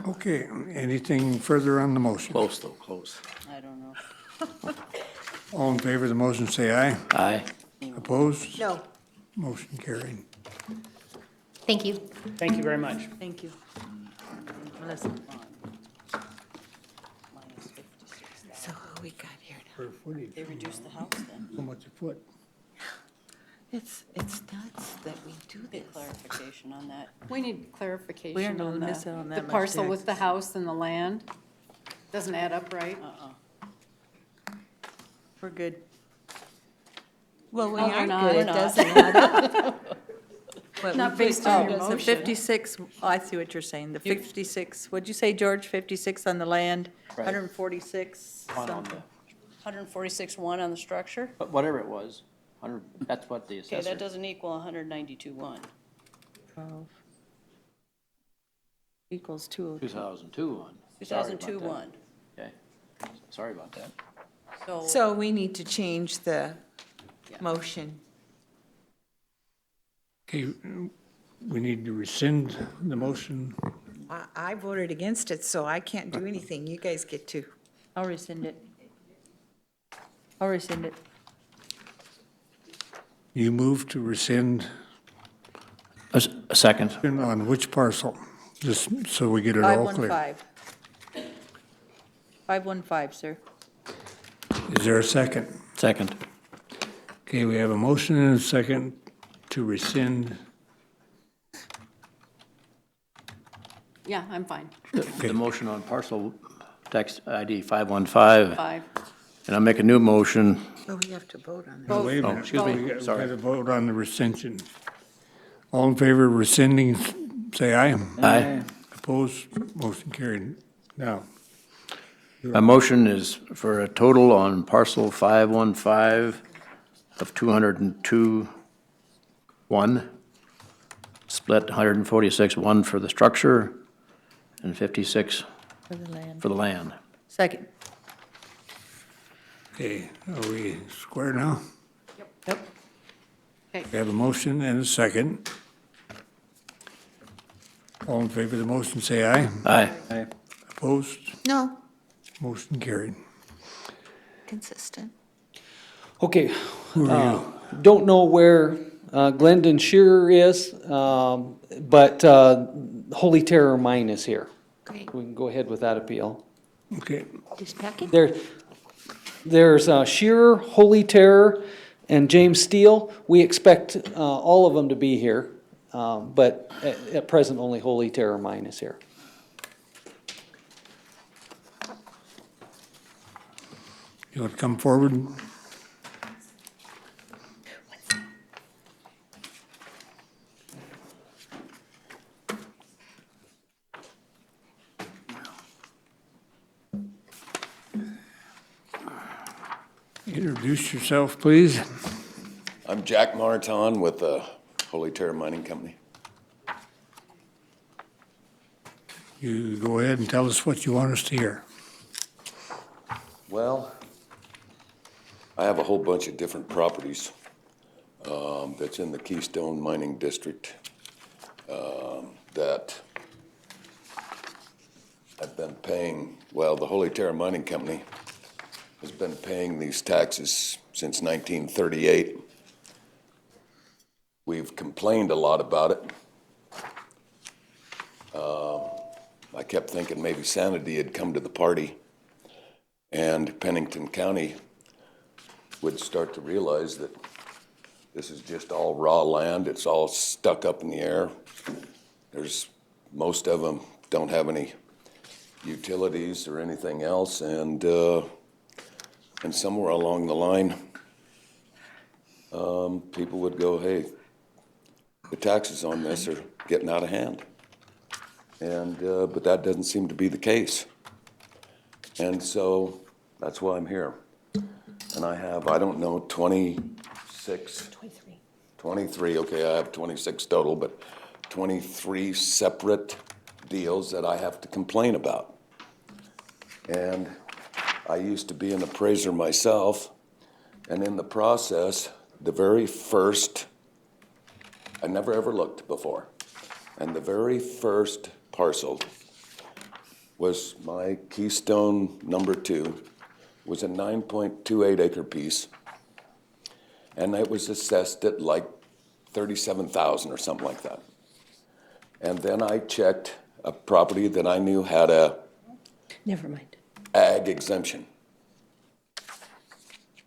Okay, anything further on the motion? Close, though, close. I don't know. All in favor of the motion, say aye. Aye. Opposed? No. Motion carried. Thank you. Thank you very much. Thank you. Melissa? So who we got here now? Per footage. They reduced the house then. So much a foot. It's nuts that we do this. Get clarification on that. We need We clarification aren't on missing on the that much parcel with the taxes. house and the land. Doesn't add up right. We're good. Well, we No, we're aren't not. good. We're It not. doesn't add up. But Not we based on your The motion. 56, I see what you're saying. The 56, what'd you say, George? 56 on the land, Right. 146 One on something. 146.1 on the structure? But whatever it was, that's what the Okay, assessor. that doesn't equal 192.1. 12 equals 202. 2002 one. 2002.1. Okay, sorry about that. So we need to change the motion. Okay, we need to rescind the motion. I voted against it, so I can't do anything. You guys get to. I'll rescind it. I'll rescind it. You move to rescind A second. on which parcel? Just so we get it all clear. 515. 515, sir. Is there a second? Second. Okay, we have a motion and a second to rescind. Yeah, I'm fine. The motion on parcel tax ID 515, 5. And I make a new motion. Oh, we have to vote on No, wait a Oh, minute. excuse me. We got Sorry. to vote on the rescission. All in favor of rescinding, say aye. Aye. Opposed, motion carried. Now, My motion is for a total on parcel 515 of 202.1, split 146.1 for the structure and 56 For the land. for the land. Second. okay, are we square now? Yep. We have a motion and a second. All in favor of the motion, say aye. Aye. Opposed, No, motion carried. consistent. Okay, Who are you? don't know where Glendon Shearer is, but Holy Terror Mine is here. Great. We can go ahead with that appeal. Okay, Just packing? There's Shearer, Holy Terror, and James Steele. We expect all of them to be here, but at present, only Holy Terror Mine is here. you want to come forward? Introduce yourself, please. I'm Jack Martin with the Holy Terror Mining Company. You go ahead and tell us what you want us to hear. Well, I have a whole bunch of different properties that's in the Keystone Mining District that I've been paying, well, the Holy Terror Mining Company has been paying these taxes since 1938. We've complained a lot about it. I kept thinking maybe sanity had come to the party and Pennington County would start to realize that this is just all raw land. It's all stuck up in the air. Most of them don't have any utilities or anything else, and somewhere along the line, people would go, hey, the taxes on this are getting out of hand. And, but that doesn't seem to be the case. And so that's why I'm here. And I have, I don't know, 23, okay, I have 26 total, but 23 separate deals that I have to complain about. And I used to be an appraiser myself, and in the process, the very first, I never ever looked before, and the very first parcel was my Keystone number 2, was a 9.28 acre piece, and it was assessed at like 37,000 or something like that. And then I checked a property that I knew had a Never mind. ag exemption.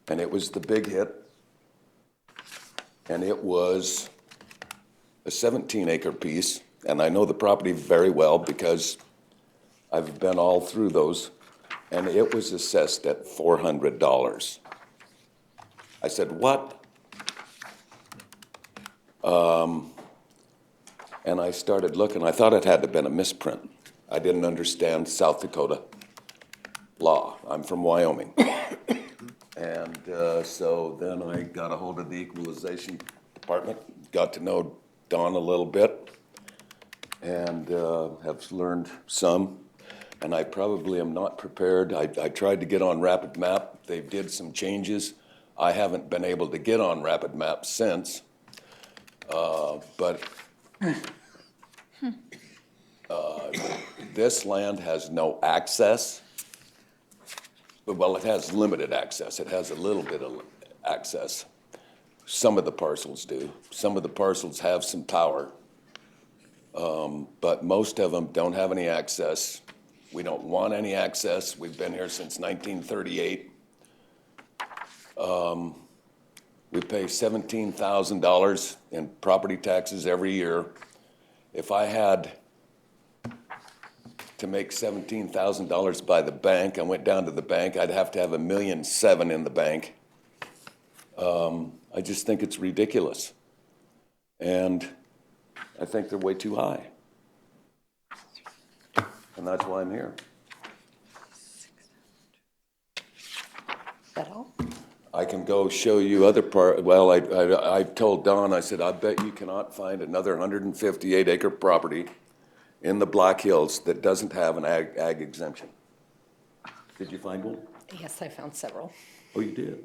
And it was the big hit. And it was a 17 acre piece. And I know the property very well because I've been all through those. And it was assessed at $400. I said, what? And I started looking. I thought it had to have been a misprint. I didn't understand South Dakota law. I'm from Wyoming. And so then I got a hold of the Equalization Department, got to know Don a little bit, and have learned some. And I probably am not prepared. I tried to get on Rapid Map. They did some changes. I haven't been able to get on Rapid Map since. But this land has no access. Well, it has limited access. It has a little bit of access. Some of the parcels do. Some of the parcels have some power. But most of them don't have any access. We don't want any access. We've been here since 1938. We pay $17,000 in property taxes every year. If I had to make $17,000 by the bank. I went down to the bank, I'd have to have $1.7 million in the bank. I just think it's ridiculous. And I think they're way too high. And that's why I'm here. That all? I can go show you other well, I told Don, I said, I bet you cannot find another 158-acre property in the Black Hills that doesn't have an ag exemption. Did you find one? Yes, I found several. Oh, you did?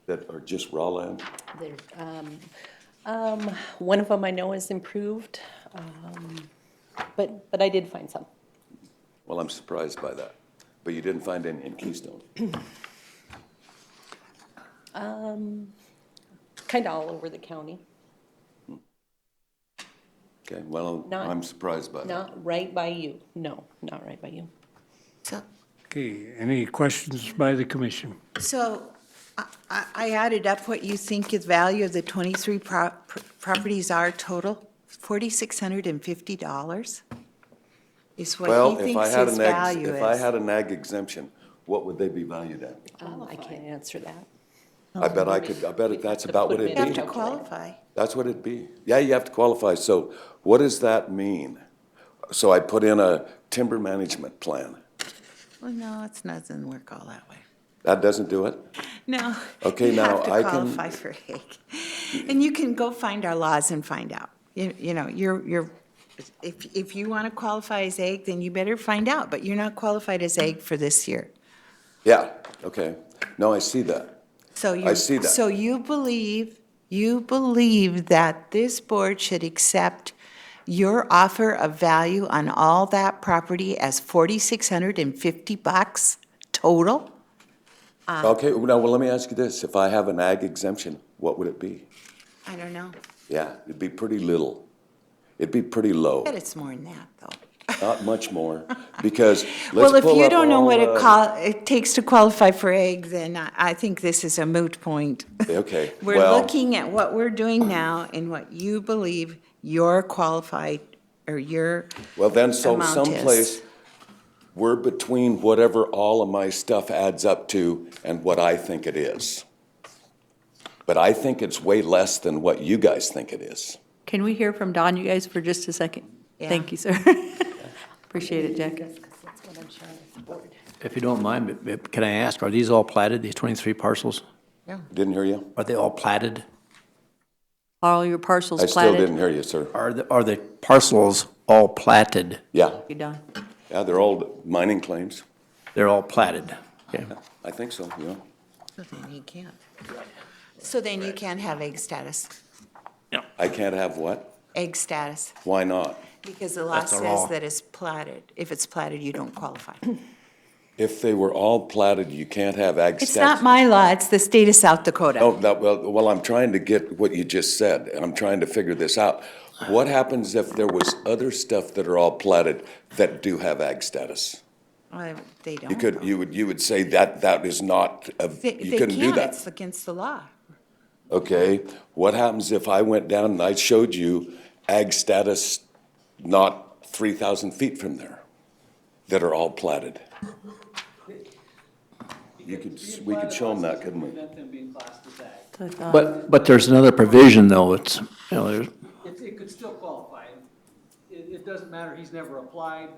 That are just raw land? One of them I know is improved, but I did find some. Well, I'm surprised by that. But you didn't find any in Keystone? Kind of all over the county. Okay, well, Not- I'm surprised by that. Not right by you. No, not right by you. Okay, any questions by the commission? So I added up what you think the value of the 23 properties are total, $4,650 is what Well, he if I thinks had his an ag, value if I is. had an ag exemption, what would they be valued at? I can't answer that. I bet that's about what it'd You have be. to qualify. That's what it'd be. Yeah, you have to qualify. So what does that mean? So I put in a timber management plan. Well, no, it doesn't work all that way. That doesn't do it? No. Okay, you now have to I can- qualify for ag. And you can go find our laws and find out. You know, if you want to qualify as ag, then you better find out, but you're not qualified as ag for this year. Yeah, okay. No, I see that. So you. I see that. So you believe that this board should accept your offer of value on all that property as $4,650 total? Okay, now, well, let me ask you this. If I have an ag exemption, what would it be? I don't know. Yeah, it'd be pretty little. It'd be pretty low. I bet it's more than that, though. Not much more, because Well, let's if pull you up don't know all what the- it takes to qualify for ag, then I think this is a moot point. Okay, We're well, looking at what we're doing now and what you believe your qualified, or your well, then, so amount is. someplace, we're between whatever all of my stuff adds up to and what I think it is. But I think it's way less than what you guys think it is. Can we hear from Don, you guys, for just a second? Yeah. Thank you, sir. Appreciate it, Jack. If you don't mind, can I ask, are these all platted, these 23 parcels? Didn't hear you? Are they all platted? All your parcels I platted? still didn't hear you, sir. Are the parcels all platted? Yeah, You done? yeah, they're all mining claims. They're all platted? Okay. I think so, yeah. So then you can't. So then you can't have egg status. I can't have what? Egg status, Why not? because the law That's the says law. that it's platted. If it's platted, you don't qualify. If they were all platted, you can't have ag It's status. not my law, it's the state of South Dakota. Oh, well, I'm trying to get what you just said, and I'm trying to figure this out. What happens if there was other stuff that are all platted that do have ag status? Well, they don't. You would say that is not, you couldn't do that. It's against the law. Okay, what happens if I went down and I showed you ag status not 3,000 feet from there that are all platted? We could show them that, couldn't we? But there's another provision, though, it's, there's, It could still qualify. It doesn't matter, he's never applied.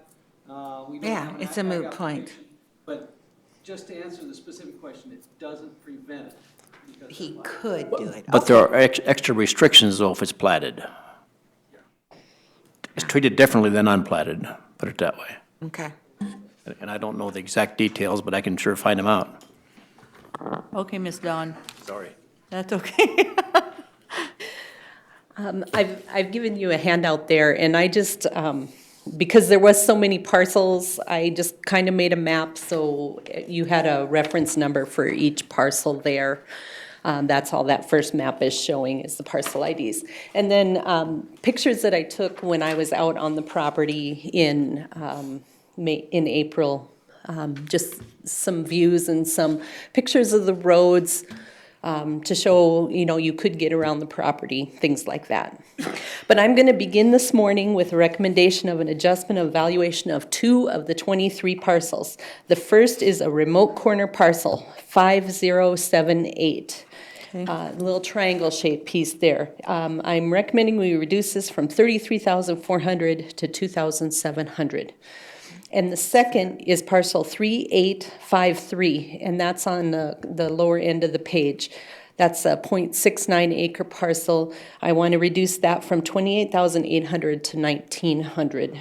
We don't Yeah, have an it's a ag moot point. application. But just to answer the specific question, it doesn't prevent it. because He it's not- could do it. but there are extra restrictions, though, if it's platted. It's treated differently than unplatted, put it that way. Okay. And I don't know the exact details, but I can sure find them out. Okay, Miss Dawn, Sorry. that's okay. I've given you a handout there, and I just, because there was so many parcels, I just kind of made a map, so you had a reference number for each parcel there. That's all that first map is showing, is the parcel IDs. And then pictures that I took when I was out on the property in April, just some views and some pictures of the roads. to show, you could get around the property, things like that. But I'm going to begin this morning with a recommendation of an adjustment of valuation of 2 of the 23 parcels. The first is a remote corner parcel, 5078. Little triangle shaped piece there. I'm recommending we reduce this from 33,400 to 2,700. And the second is parcel 3853, and that's on the lower end of the page. That's a 0.69 acre parcel. I want to reduce that from 28,800 to 1,900.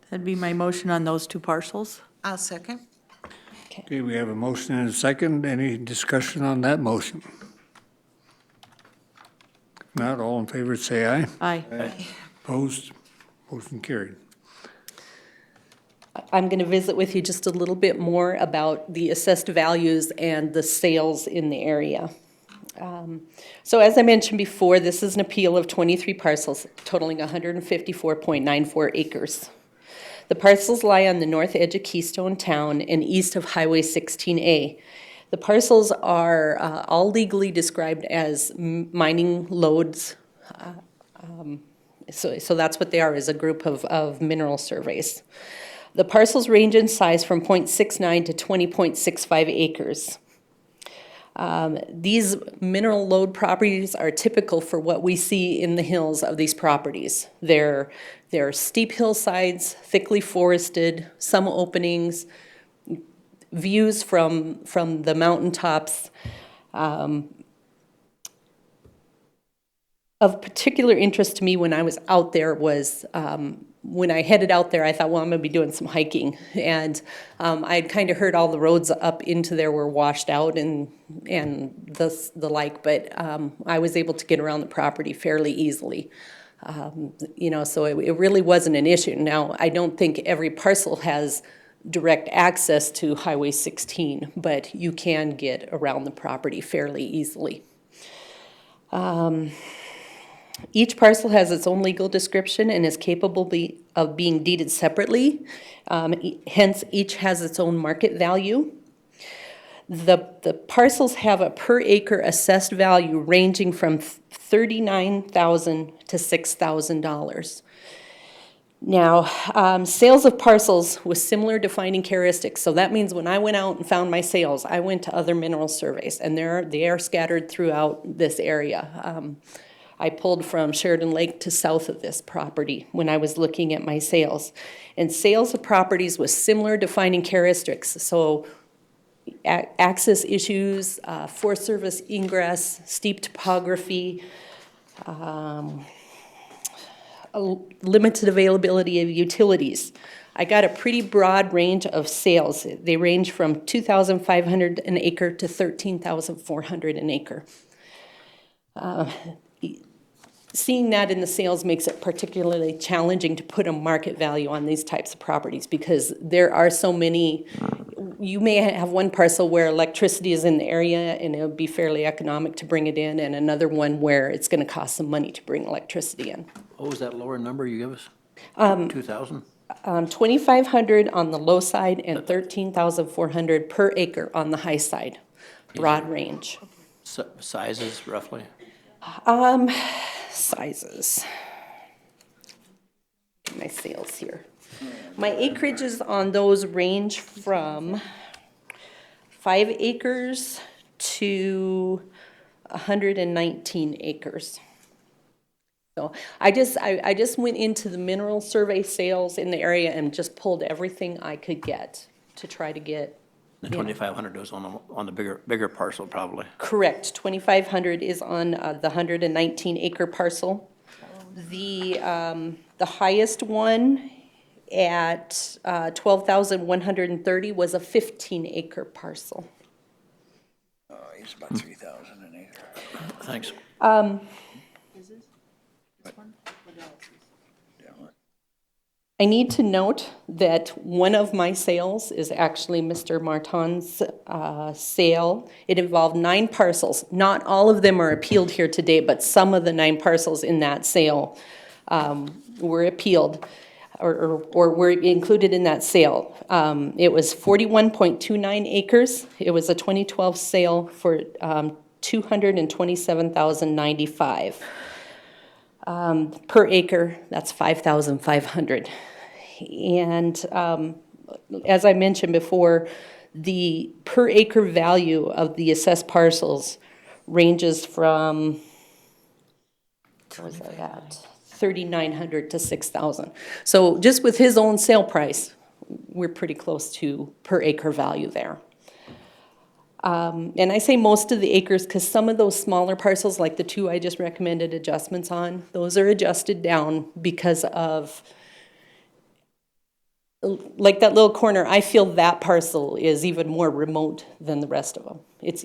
That'd be my motion on those 2 parcels. I'll second. Okay, we have a motion and a second. Any discussion on that motion? If not, all in favor say aye. Aye. Opposed? Motion carried. I'm going to visit with you just a little bit more about the assessed values and the sales in the area. So as I mentioned before, this is an appeal of 23 parcels totaling 154.94 acres. The parcels lie on the north edge of Keystone Town and east of Highway 16A. The parcels are all legally described as mining lodes. So that's what they are, is a group of mineral surveys. The parcels range in size from 0.69 to 20.65 acres. These mineral lode properties are typical for what we see in the hills of these properties. They're steep hillsides, thickly forested, some openings, views from the mountaintops. Of particular interest to me when I was out there was when I headed out there, I thought, well, I'm going to be doing some hiking. And I'd kind of heard all the roads up into there were washed out and the like, but I was able to get around the property fairly easily. So it really wasn't an issue. Now, I don't think every parcel has direct access to Highway 16, but you can get around the property fairly easily. Each parcel has its own legal description and is capable of being deeded separately. Hence, each has its own market value. The parcels have a per acre assessed value ranging from $39,000 to $6,000. Now, sales of parcels with similar defining characteristics. So that means when I went out and found my sales, I went to other mineral surveys, and they are scattered throughout this area. I pulled from Sheridan Lake to south of this property when I was looking at my sales. And sales of properties with similar defining characteristics, so access issues, Forest Service ingress, steep topography, limited availability of utilities. I got a pretty broad range of sales. They range from $2,500 an acre to $13,400 an acre. Seeing that in the sales makes it particularly challenging to put a market value on these types of properties because there are so many. You may have one parcel where electricity is in the area and it would be fairly economic to bring it in, and another one where it's going to cost some money to bring electricity in. What was that lower number you gave us? 2,000? 2,500 on the low side and 13,400 per acre on the high side. Broad range. Sizes roughly? Sizes. Get my sales here. My acreages on those range from 5 acres to 119 acres. So I just went into the mineral survey sales in the area and just pulled everything I could get to try to get. The 2,500 was on the bigger parcel probably. Correct. 2,500 is on the 119 acre parcel. The highest one at 12,130 was a 15 acre parcel. Oh, he's about 3,000 an acre. Thanks. I need to note that one of my sales is actually Mr. Martin's sale. It involved 9 parcels. Not all of them are appealed here today, but some of the 9 parcels in that sale were appealed. or were included in that sale. It was 41.29 acres. It was a 2012 sale for $227,095. Per acre, that's $5,500. And as I mentioned before, the per acre value of the assessed parcels ranges from, what was that at? 3,900 to 6,000. So just with his own sale price, we're pretty close to per acre value there. And I say most of the acres because some of those smaller parcels, like the two I just recommended adjustments on, those are adjusted down because of, like that little corner, I feel that parcel is even more remote than the rest of them. It's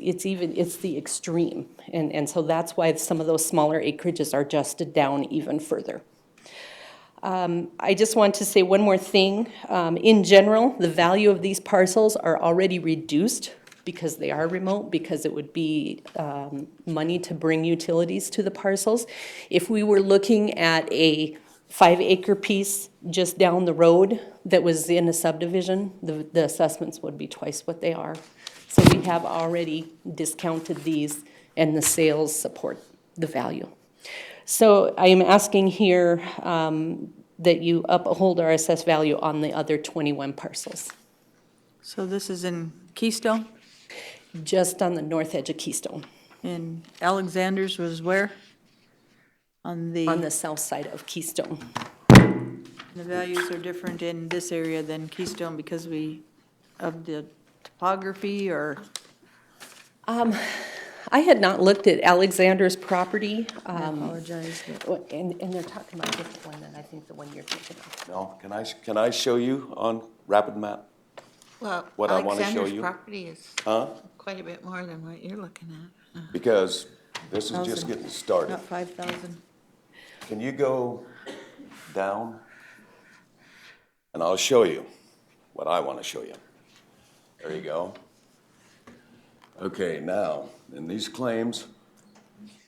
the extreme. And so that's why some of those smaller acreages are adjusted down even further. I just want to say one more thing. In general, the value of these parcels are already reduced because they are remote, because it would be money to bring utilities to the parcels. If we were looking at a 5-acre piece just down the road that was in a subdivision, the assessments would be twice what they are. So we have already discounted these, and the sales support the value. So I am asking here that you uphold our assessed value on the other 21 parcels. So this is in Keystone? Just on the north edge of Keystone. And Alexander's was where? On the south side of Keystone. The values are different in this area than Keystone because of the topography or? I had not looked at Alexander's property. I apologize. And they're talking about a different one than I think the one you're thinking of. No, can I show you on Rapid Map? Well, What I wanna show Alexander's you? property is Huh? quite a bit more than what you're looking at. Because this is just getting started. Not 5,000. Can you go down? And I'll show you what I want to show you. There you go. Okay, now, in these claims,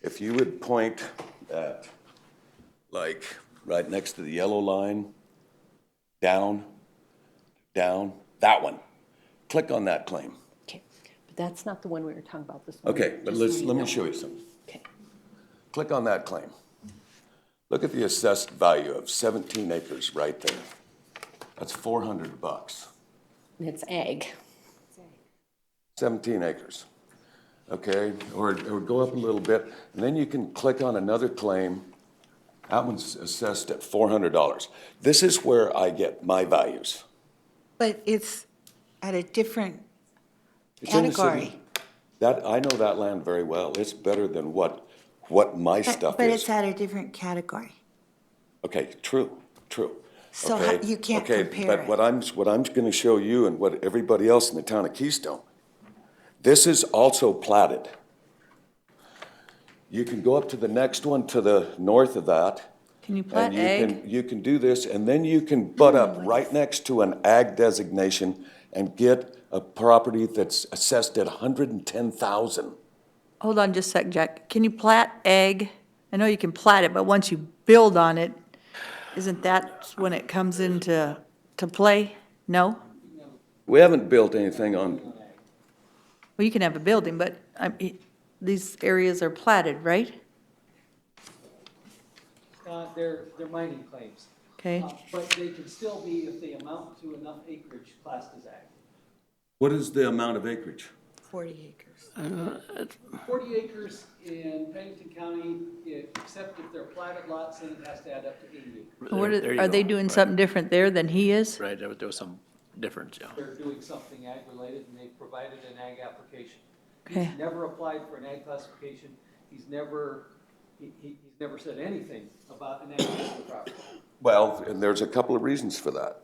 if you would point at, like, right next to the yellow line, down, that one. Click on that claim. Okay, but that's not the one we were talking about this morning. Okay, but let me show you something. Okay. Click on that claim. Look at the assessed value of 17 acres right there. That's $400. And it's ag. 17 acres. Okay, or go up a little bit, and then you can click on another claim. That one's assessed at $400. This is where I get my values. But it's at a different It's in the city. category. That, I know that land very well. It's better than what my stuff But is. it's at a different category. Okay, true. So Okay, you can't okay, compare but it. what I'm gonna show you and what everybody else in the town of Keystone, this is also platted. You can go up to the next one to the north of that. Can you plat ag? You can do this, and then you can butt up right next to an ag designation and get a property that's assessed at 110,000. Hold on just a sec, Jack. Can you plat ag? I know you can plat it, but once you build on it, isn't that when it comes into play? No? We haven't built anything on, Well, you can have a building, but these areas are platted, right? They're mining claims. Okay. But they can still be, if they amount to enough acreage, classed as ag. what is the amount of acreage? 40 acres. 40 acres in Pennington County, except if they're platted lots, then it has to add up to 80 acres. There you Are they go. doing something different there than he is? Right, there was some difference, yeah. They're doing something ag-related, and they've provided an ag application. Okay. He's never applied for an ag classification. He's never said anything about an ag property. Well, and there's a couple of reasons for that.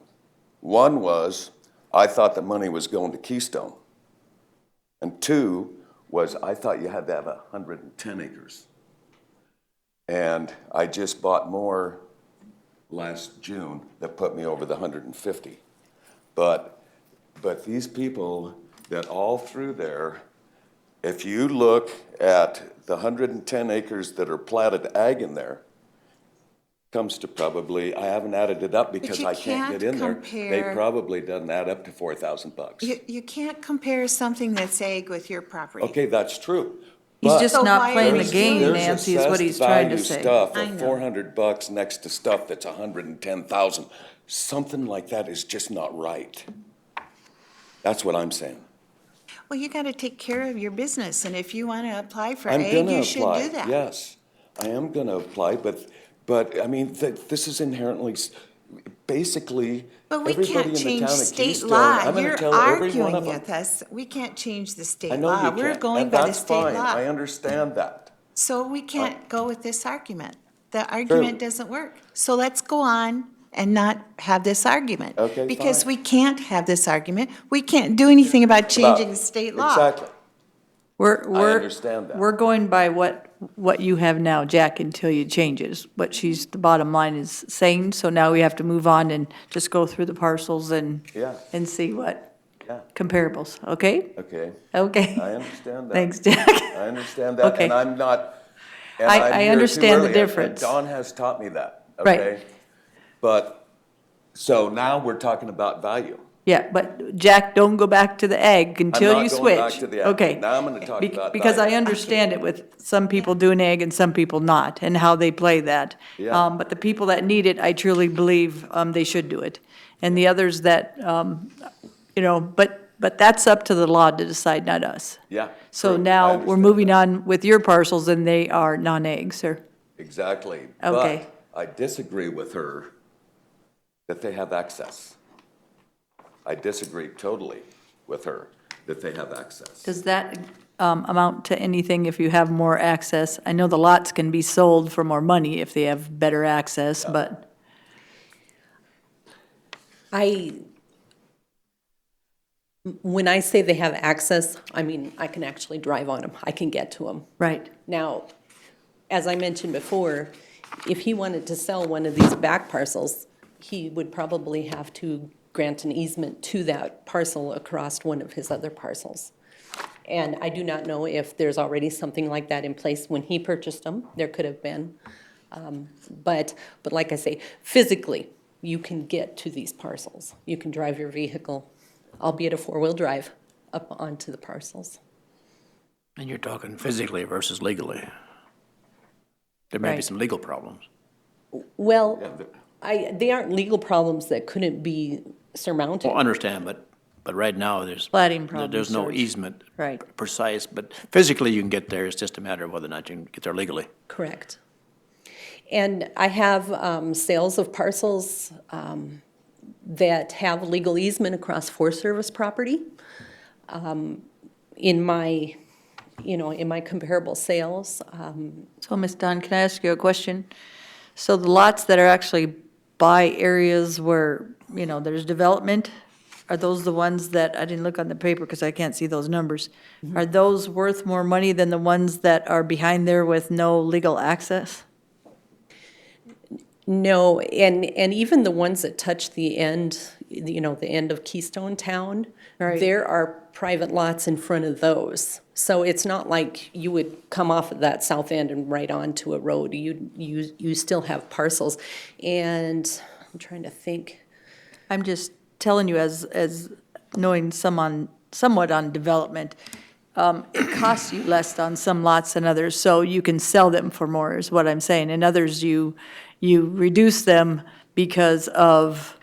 One was, I thought the money was going to Keystone. And two was, I thought you had to have 110 acres. And I just bought more last June that put me over the 150. But these people that all through there, if you look at the 110 acres that are platted ag in there, comes to probably, I haven't added it up because you I can't get can't in there. They compare- probably doesn't add up to $4,000. You can't compare something that's ag with your property. Okay, that's true. He's But just So not why are playing the we game, doing- there's Nancy, is what he's assessed trying to value say. stuff I of know. $400 next to stuff that's 110,000. Something like that is just not right. That's what I'm saying. Well, you gotta take care of your business, and if you wanna apply for I'm ag, gonna you should apply, do that. yes. I am gonna apply, but I mean, this is inherently, basically, But we everybody can't in the change town of state Keystone, law. I'm gonna You're tell every one arguing of them. with us. We can't change the I state know law. you We're can't, going and by the that's state fine. I law. understand that. So we can't go with this argument. The argument doesn't work. So let's go on and not have this argument. Okay, Because fine. we can't have this argument. We can't do anything about changing the state law. Exactly. We're understand that. We're going by what you have now, Jack, until you change it, what she's, the bottom line is saying. So now we have to move on and just go through the parcels and, Yeah. and see what Yeah. comparables, okay? Okay. Okay. I understand that. Thanks, Jack. I understand that, Okay. and I'm not, and I I'm here too understand the early, and difference. Dawn has taught me that, Right. okay? But, so now we're talking about value. Yeah, but Jack, don't go back to the egg until not you going switch. back to the egg. Okay. Now I'm gonna talk about Because I value. understand it with some people doing egg and some people not, and how they play that. Yeah. But the people that need it, I truly believe, they should do it. And the others that, but that's up to the law to decide, not us. Yeah. So true. I now we're understand moving that. on with your parcels and they are non-egg, sir. Exactly. Okay. But I disagree with her that they have access. I disagree totally with her that they have access. Does that amount to anything if you have more access? I know the lots can be sold for more money if they have better access, but, When I say they have access, I mean, I can actually drive on them. I can get to them. right. Now, as I mentioned before, if he wanted to sell one of these back parcels, he would probably have to grant an easement to that parcel across one of his other parcels. And I do not know if there's already something like that in place when he purchased them. There could have been. But like I say, physically, you can get to these parcels. You can drive your vehicle, albeit a four-wheel drive, up onto the parcels. And you're talking physically versus legally. There may be Right. some legal problems. Well, they aren't legal problems that couldn't be surmounted. Well, I understand, but right now, there's Plating problems, there's no George. easement Right. precise, but physically you can get there. It's just a matter of whether or not you can get there legally. Correct. And I have sales of parcels that have legal easement across Forest Service property. In my, in my comparable sales, So, Ms. Dunn, can I ask you a question? So the lots that are actually by areas where, there's development, are those the ones that, I didn't look on the paper because I can't see those numbers. Are those worth more money than the ones that are behind there with no legal access? no, and even the ones that touch the end, the end of Keystone Town, Right. there are private lots in front of those. So it's not like you would come off of that south end and right onto a road. You still have parcels. And I'm trying to think. I'm just telling you as knowing somewhat on development, it costs you less on some lots than others, so you can sell them for more is what I'm saying. In others, you reduce them because of,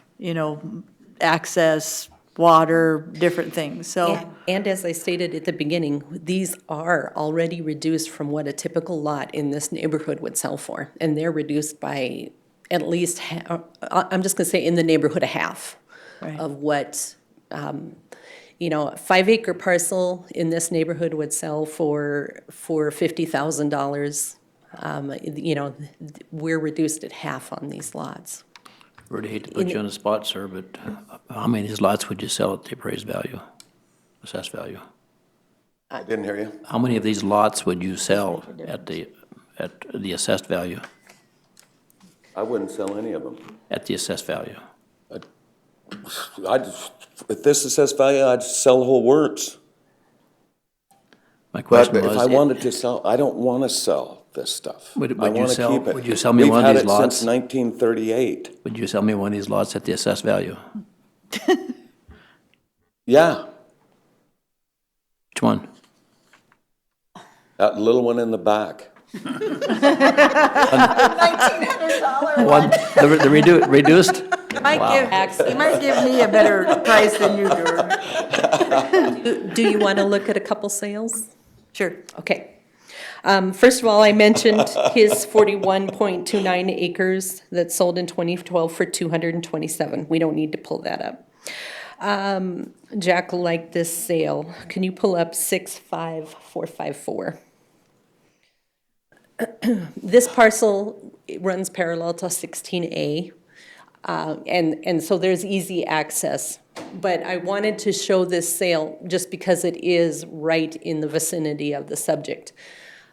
access, water, different things, so. And as I stated at the beginning, these are already reduced from what a typical lot in this neighborhood would sell for. And they're reduced by at least, I'm just gonna say in the neighborhood of half Right. of what, a 5-acre parcel in this neighborhood would sell for $50,000. We're reduced at half on these lots. Really hate to put you on the spot, sir, but how many of these lots would you sell at the appraised value, assessed value? I didn't hear you. How many of these lots would you sell at the assessed value, I wouldn't sell any of them. at the assessed value? If this assessed value, I'd sell the whole works. My question But was. if I wanted to sell, I don't want to sell this stuff. Would I you wanna sell- keep it. would you sell me one of these We've had it lots? since 1938. Would you sell me one of these lots at the assessed value? Yeah, Which one? that little one in the back. One, the reduced? You might give me a better price than you do. Do you want to look at a couple sales? Sure. Okay. First of all, I mentioned his 41.29 acres that sold in 2012 for 227. We don't need to pull that up. Jack liked this sale. Can you pull up 65454? This parcel runs parallel to 16A, and so there's easy access. But I wanted to show this sale just because it is right in the vicinity of the subject.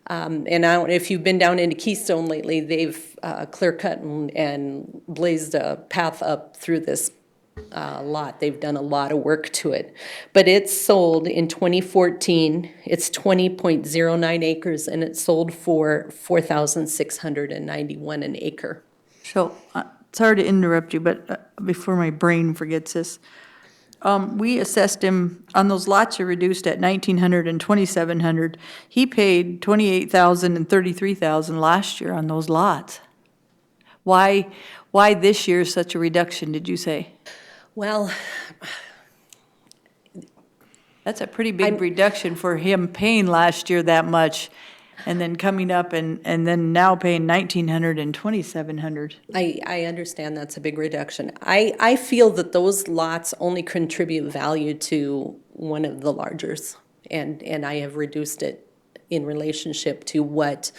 And I don't know if you've been down into Keystone lately, they've clear cut and blazed a path up through this lot. They've done a lot of work to it. But it's sold in 2014. It's 20.09 acres, and it sold for $4,691 an acre. So, sorry to interrupt you, but before my brain forgets this, we assessed him, on those lots you reduced at 1,900 and 2,700, he paid 28,000 and 33,000 last year on those lots. Why this year such a reduction, did you say? Well, that's a pretty big reduction for him paying last year that much, and then coming up and then now paying 1,900 and 2,700. I understand that's a big reduction. I feel that those lots only contribute value to one of the largers, and I have reduced it in relationship to what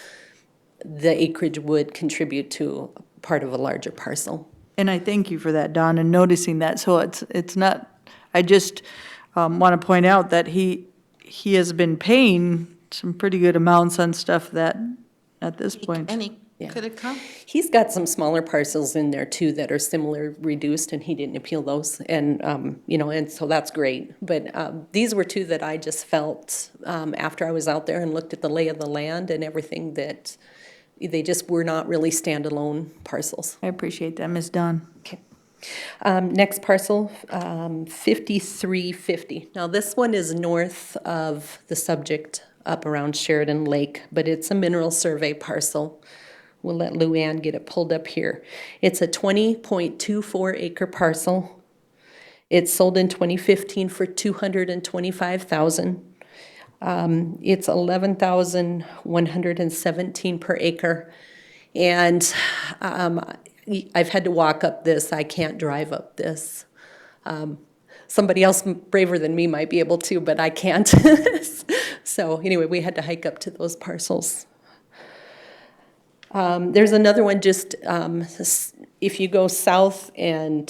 the acreage would contribute to part of a larger parcel. And I thank you for that, Don, and noticing that. So it's not, I just want to point out that he has been paying some pretty good amounts on stuff that, at this point. And he could have come. He's got some smaller parcels in there too that are similar reduced, and he didn't appeal those, and and so that's great. But these were two that I just felt after I was out there and looked at the lay of the land and everything, that they just were not really standalone parcels. I appreciate that, Ms. Don. Okay. Next parcel, 5350. Now this one is north of the subject, up around Sheridan Lake, but it's a mineral survey parcel. We'll let Luann get it pulled up here. It's a 20.24 acre parcel. It sold in 2015 for $225,000. It's 11,117 per acre. And I've had to walk up this. I can't drive up this. Somebody else braver than me might be able to, but I can't. So anyway, we had to hike up to those parcels. There's another one just if you go south and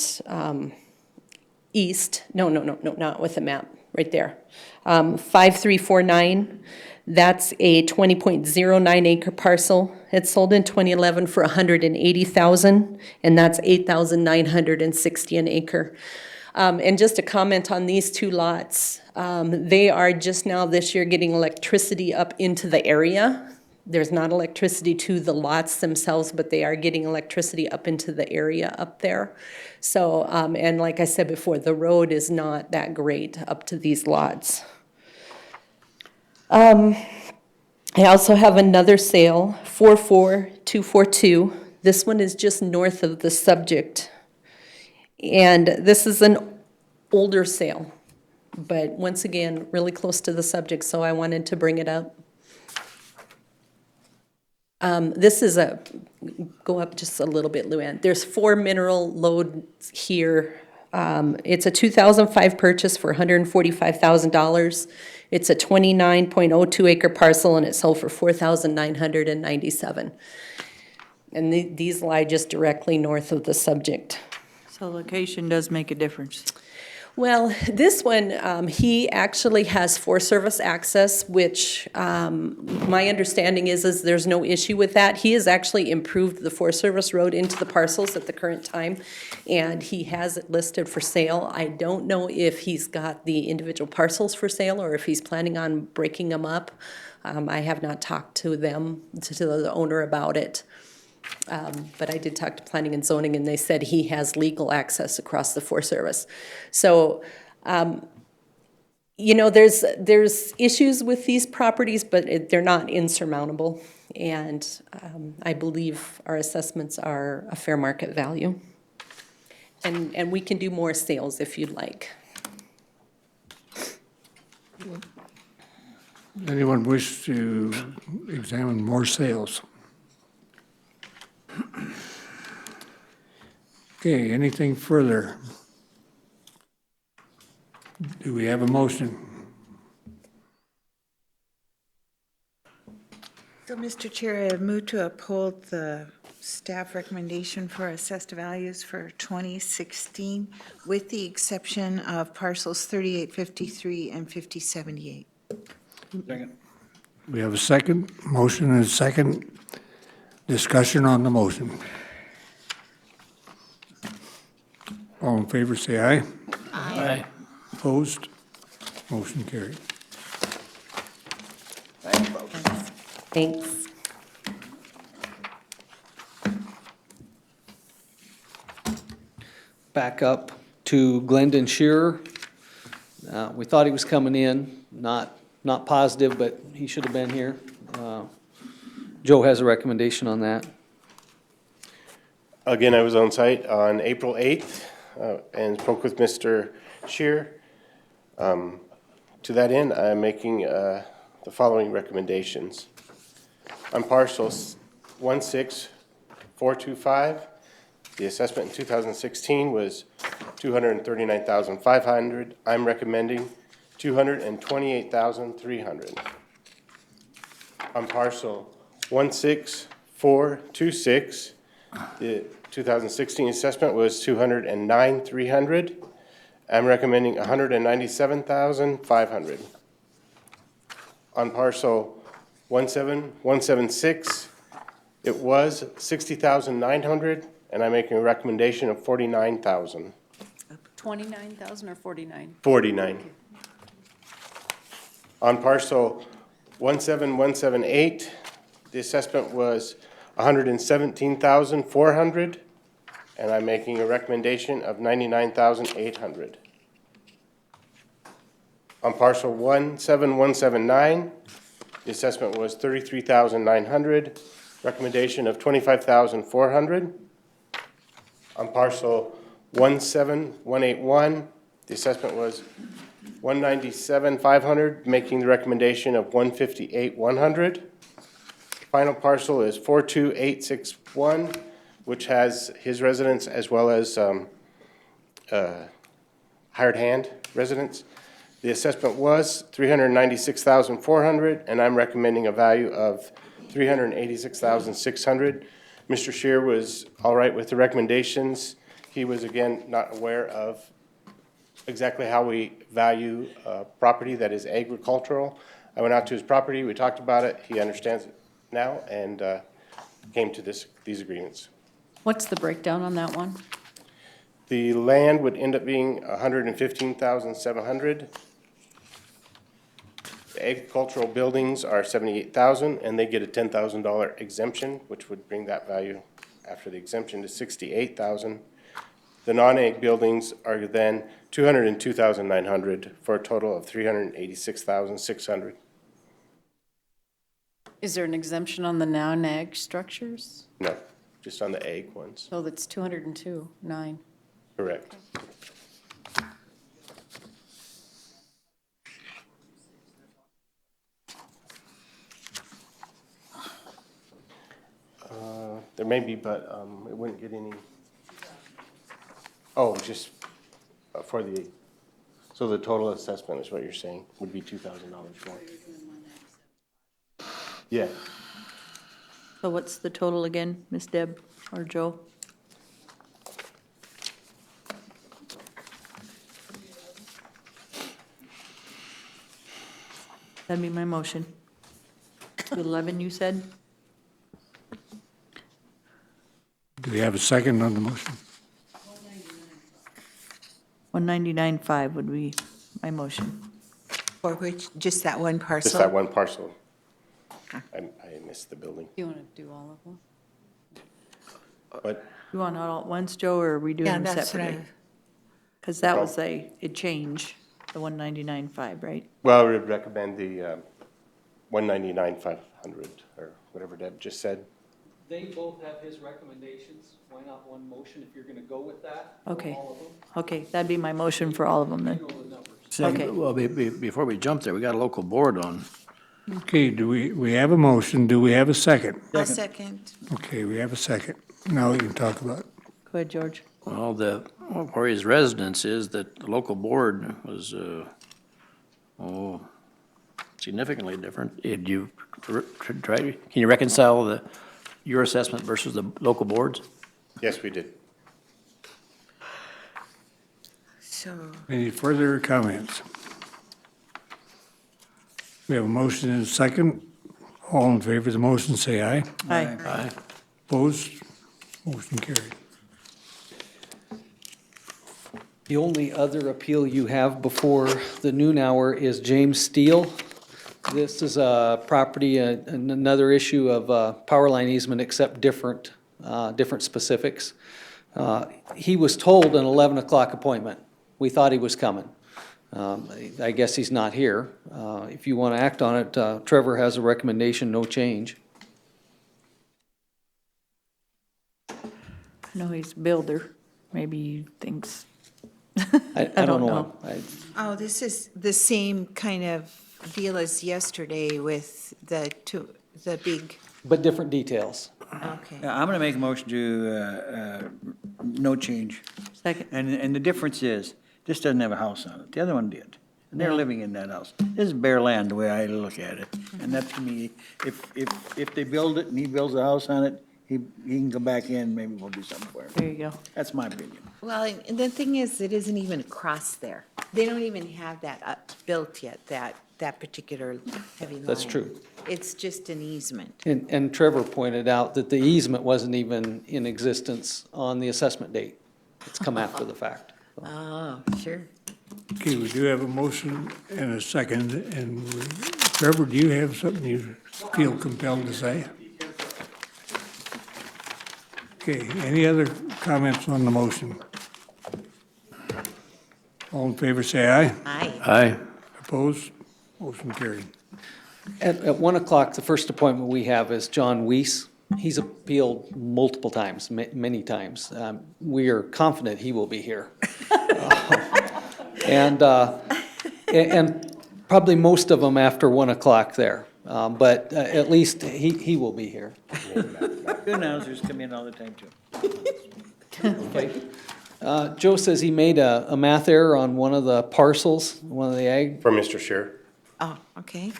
east. No, not with the map. Right there. 5349. That's a 20.09 acre parcel. It sold in 2011 for $180,000, and that's $8,960 an acre. And just to comment on these two lots, they are just now this year getting electricity up into the area. There's not electricity to the lots themselves, but they are getting electricity up into the area up there. So, and like I said before, the road is not that great up to these lots. I also have another sale, 44242. This one is just north of the subject. And this is an older sale, but once again, really close to the subject, so I wanted to bring it up. This is go up just a little bit, Luann. There's 4 mineral loads here. It's a 2005 purchase for $145,000. It's a 29.02 acre parcel, and it sold for $4,997. And these lie just directly north of the subject. So location does make a difference. Well, this one, he actually has Forest Service access, which my understanding is there's no issue with that. He has actually improved the Forest Service road into the parcels at the current time, and he has it listed for sale. I don't know if he's got the individual parcels for sale or if he's planning on breaking them up. I have not talked to them, to the owner about it. But I did talk to planning and zoning, and they said he has legal access across the Forest Service. So, you know, there's issues with these properties, but they're not insurmountable. And I believe our assessments are a fair market value. And we can do more sales if you'd like. Anyone wish to examine more sales? Okay, anything further? Do we have a motion? So, Mr. Chair, I move to uphold the staff recommendation for assessed values for 2016 with the exception of parcels 3853 and 5078. Second. We have a second, motion and a second. Discussion on the motion. All in favor, say aye. Aye. Opposed? Motion carried. Thanks. Back up to Glendon Shearer. We thought he was coming in, not positive, but he should have been here. Joe has a recommendation on that. Again, I was on site on April 8th and spoke with Mr. Shear. To that end, I'm making the following recommendations. On parcels 16425, the assessment in 2016 was $239,500. I'm recommending $228,300. On parcel 16426, the 2016 assessment was $209,300. I'm recommending $197,500. On parcel 17176, it was $60,900, and I'm making a recommendation of $49,000. 29,000 or 49? 49. On parcel 17178, the assessment was $117,400, and I'm making a recommendation of $99,800. On parcel 17179, the assessment was $33,900, recommendation of $25,400. On parcel 17181, the assessment was $197,500, making the recommendation of $158,100. Final parcel is 42861, which has his residence as well as hired hand residents. The assessment was $396,400, and I'm recommending a value of $386,600. Mr. Shear was all right with the recommendations. He was, again, not aware of exactly how we value property that is agricultural. I went out to his property, we talked about it, he understands it now, and came to these agreements. What's the breakdown on that one? The land would end up being $115,700. The agricultural buildings are $78,000, and they get a $10,000 exemption, which would bring that value after the exemption to $68,000. The non-ag buildings are then $202,900 for a total of $386,600. Is there an exemption on the non-ag structures? No, just on the ag ones. So that's 202,900. Correct. There may be, but it wouldn't get any. Oh, just for the, so the total assessment is what you're saying, would be $2,000 more. Yeah, So what's the total again, Ms. Deb or Joe? That'd be my motion. 11, you said? Do we have a second on the motion? 199.5 would be my motion. For which, just that one parcel? just that one parcel. I missed the building. You want to do all of them? But You want it all at once, Joe, or are we doing Yeah, them that's what separately? Because that was a change, the 199.5, right? well, I would recommend the 199,500 or whatever Deb just said. They both have his recommendations. Why not one motion if you're gonna go with that? Okay. Okay, that'd be my motion for all of them then. Okay. Well, before we jump there, we got a local board on. Okay, we have a motion, do we have a second? I'll second. Okay, we have a second. Now we can talk about it. Go ahead, George. Well, where his residence is, that the local board was, significantly different. Did you can you reconcile your assessment versus the local boards? Yes, we did. So, Any further comments? We have a motion and a second. All in favor of the motion, say aye. Aye. Aye. Opposed? Motion carried. The only other appeal you have before the noon hour is James Steele. This is a property, another issue of power line easement, except different specifics. He was told an 11 o'clock appointment. We thought he was coming. I guess he's not here. If you want to act on it, Trevor has a recommendation, no change. I know he's a builder. Maybe he thinks, I don't know. oh, this is the same kind of deal as yesterday with the big, But different details. okay. Yeah, I'm gonna make a motion to, no change. second. And the difference is, this doesn't have a house on it, the other one did. And they're living in that house. This is bare land, the way I look at it. And that to me, if they build it and he builds a house on it, he can come back in, maybe we'll do something for him. There you go. That's my opinion. Well, and the thing is, it isn't even across there. They don't even have that built yet, that particular heavy line. That's true. It's just an easement. And Trevor pointed out that the easement wasn't even in existence on the assessment date. It's come after the fact. Oh, sure. Okay, we do have a motion and a second, and Trevor, do you have something you feel compelled to say? Okay, any other comments on the motion? All in favor, say aye. Aye. Aye. Opposed? Motion carried. At 1 o'clock, the first appointment we have is John Weiss. He's appealed multiple times, many times. We are confident he will be here. And probably most of them after 1 o'clock there. But at least he will be here. Good announcers come in all the time too. Joe says he made a math error on one of the parcels, one of the ag. For Mr. Scheer, Oh, okay.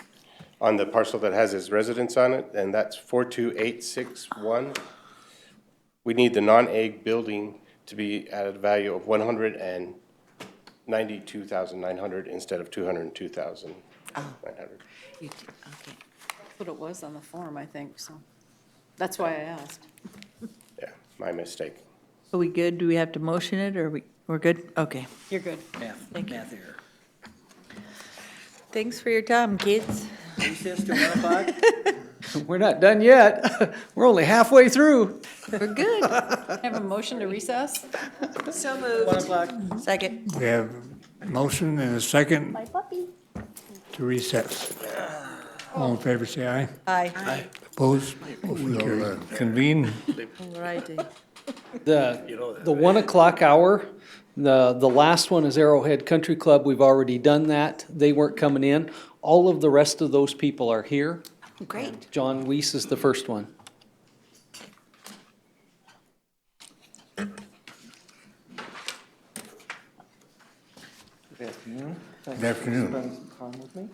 on the parcel that has his residence on it, and that's 42861. We need the non-ag building to be at a value of 192,900 instead of 202,900. You did, okay. That's what it was on the form, I think, so. That's why I asked. Yeah, my mistake. Are we good? Do we have to motion it, or we're good? Okay. You're good. Math error. Thanks for your time, kids. Recess to 1 o'clock? We're not done yet. We're only halfway through. We're good. Have a motion to recess? So moved. 1 o'clock. Second. We have a motion and a second My puppy. to recess. All in favor, say aye. Aye. Opposed? Motion carried. Convene. All righty. The 1 o'clock hour, the last one is Arrowhead Country Club. We've already done that. They weren't coming in. All of the rest of those people are here. Great. John Weiss is the first one. Good afternoon. Good afternoon. Thanks for spending some time with me.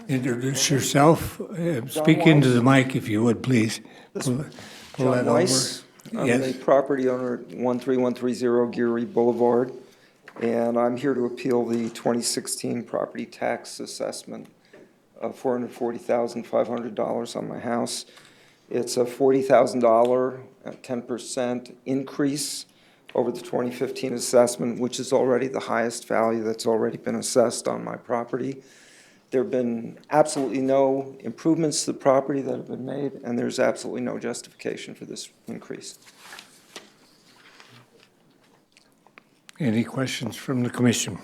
Introduce yourself. Speak into the mic if you would, please. Pull that John over. Weiss. I'm the Yes. property owner at 13130 Geary Boulevard, and I'm here to appeal the 2016 property tax assessment of $440,500 on my house. It's a $40,000, 10% increase over the 2015 assessment, which is already the highest value that's already been assessed on my property. There have been absolutely no improvements to the property that have been made, and there's absolutely no justification for this increase. Any questions from the commission?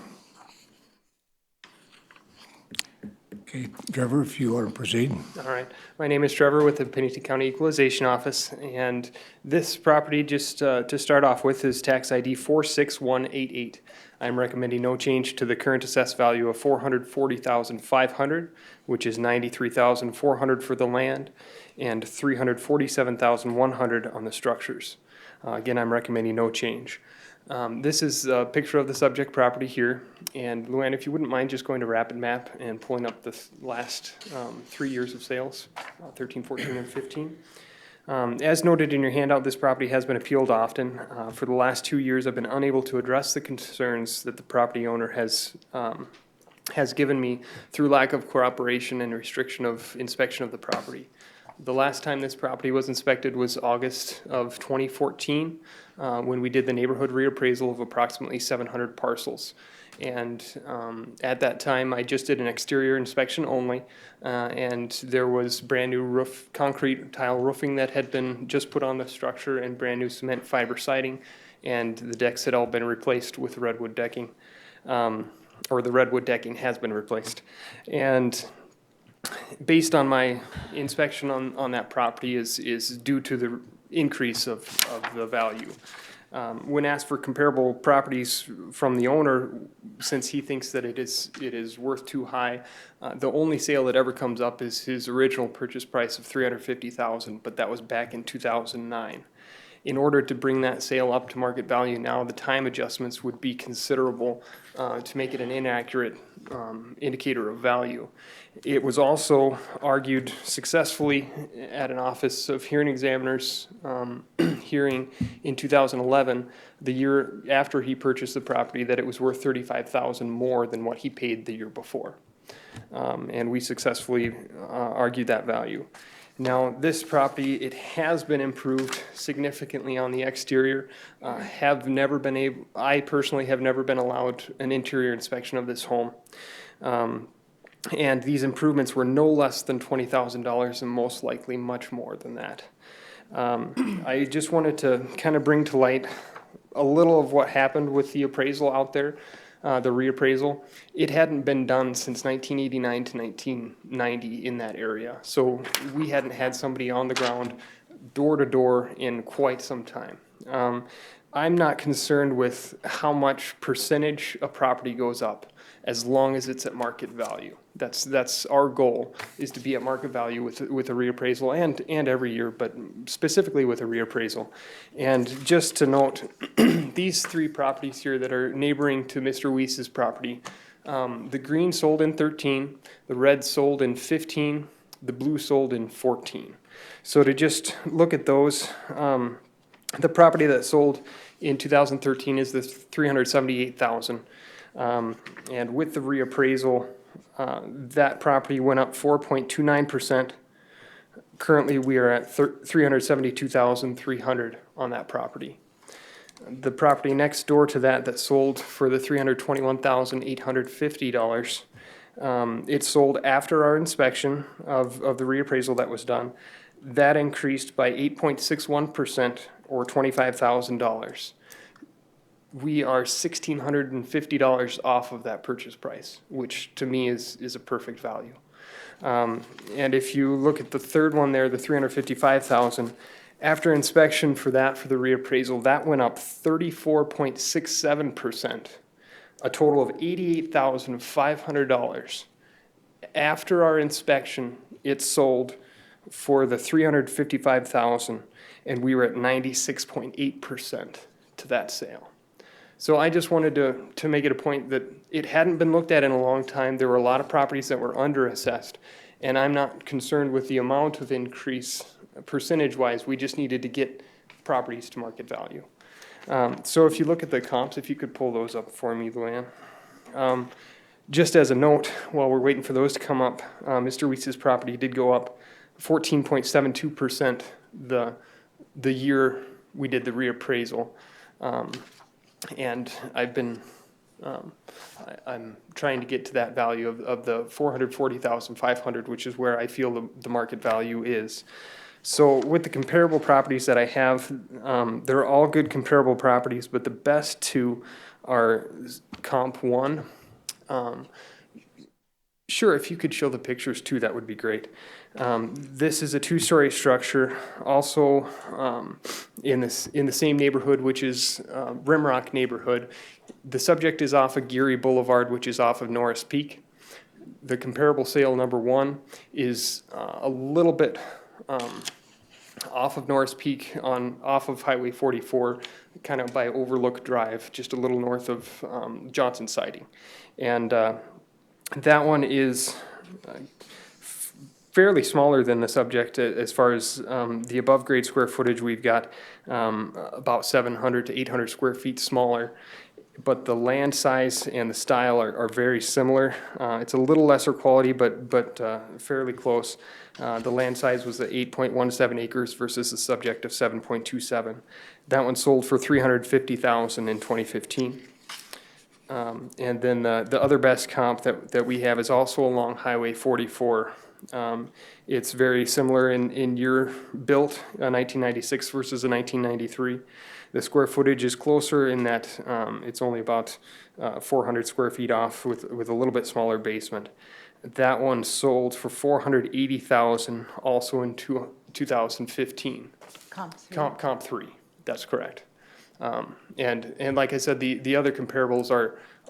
Okay, Trevor, if you want to proceed. All right. My name is Trevor with the Pennington County Equalization Office, and this property, just to start off with, is tax ID 46188. I'm recommending no change to the current assessed value of $440,500, which is $93,400 for the land, and $347,100 on the structures. Again, I'm recommending no change. This is a picture of the subject property here, and Luann, if you wouldn't mind just going to Rapid Map and pulling up the last 3 years of sales, 13, 14, and 15. As noted in your handout, this property has been appealed often. For the last 2 years, I've been unable to address the concerns that the property owner has given me through lack of cooperation and restriction of inspection of the property. The last time this property was inspected was August of 2014, when we did the neighborhood reappraisal of approximately 700 parcels. And at that time, I just did an exterior inspection only, and there was brand-new roof, concrete tile roofing that had been just put on the structure and brand-new cement fiber siding, and the decks had all been replaced with redwood decking, or the redwood decking has been replaced. And based on my inspection on that property is due to the increase of the value. When asked for comparable properties from the owner, since he thinks that it is worth too high, the only sale that ever comes up is his original purchase price of $350,000, but that was back in 2009. In order to bring that sale up to market value now, the time adjustments would be considerable to make it an inaccurate indicator of value. It was also argued successfully at an Office of Hearing Examiners hearing in 2011, the year after he purchased the property, that it was worth $35,000 more than what he paid the year before. And we successfully argued that value. Now, this property, it has been improved significantly on the exterior. I personally have never been allowed an interior inspection of this home. And these improvements were no less than $20,000 and most likely much more than that. I just wanted to kind of bring to light a little of what happened with the appraisal out there. The reappraisal, it hadn't been done since 1989 to 1990 in that area. So we hadn't had somebody on the ground, door to door, in quite some time. I'm not concerned with how much percentage a property goes up, as long as it's at market value. That's our goal, is to be at market value with a reappraisal and every year, but specifically with a reappraisal. And just to note, these three properties here that are neighboring to Mr. Weiss's property, the green sold in 13, the red sold in 15, the blue sold in 14. So to just look at those, the property that sold in 2013 is the $378,000. And with the reappraisal, that property went up 4.29%. Currently, we are at $372,300 on that property. The property next door to that sold for the $321,850, it sold after our inspection of the reappraisal that was done. That increased by 8.61%, or $25,000. We are $1,650 off of that purchase price, which to me is a perfect value. And if you look at the third one there, the $355,000, after inspection for the reappraisal, that went up 34.67%, a total of $88,500. After our inspection, it sold for the $355,000, and we were at 96.8% to that sale. So I just wanted to make it a point that it hadn't been looked at in a long time. There were a lot of properties that were underassessed, and I'm not concerned with the amount of increase percentage-wise. We just needed to get properties to market value. So if you look at the comps, if you could pull those up for me, Luann. Just as a note, while we're waiting for those to come up, Mr. Weiss's property did go up 14.72% the year we did the reappraisal. And I've been I'm trying to get to that value of the 440,500, which is where I feel the market value is. So with the comparable properties that I have, they're all good comparable properties, but the best two are comp one. Sure, if you could show the pictures too, that would be great. This is a two-story structure, also in the same neighborhood, which is Rimrock neighborhood. The subject is off of Geary Boulevard, which is off of Norris Peak. The comparable sale number one is a little bit off of Norris Peak off of Highway 44, kind of by Overlook Drive, just a little north of Johnson Siding. And that one is fairly smaller than the subject as far as the above grade square footage. We've got about 700 to 800 square feet smaller, but the land size and the style are very similar. It's a little lesser quality, but fairly close. The land size was 8.17 acres versus the subject of 7.27. That one sold for $350,000 in 2015. And then the other best comp that we have is also along Highway 44. It's very similar in year built, 1996 versus a 1993. The square footage is closer in that it's only about 400 square feet off with a little bit smaller basement. That one sold for $480,000 also in 2015. Comp three, that's correct. And like I said, the other comparables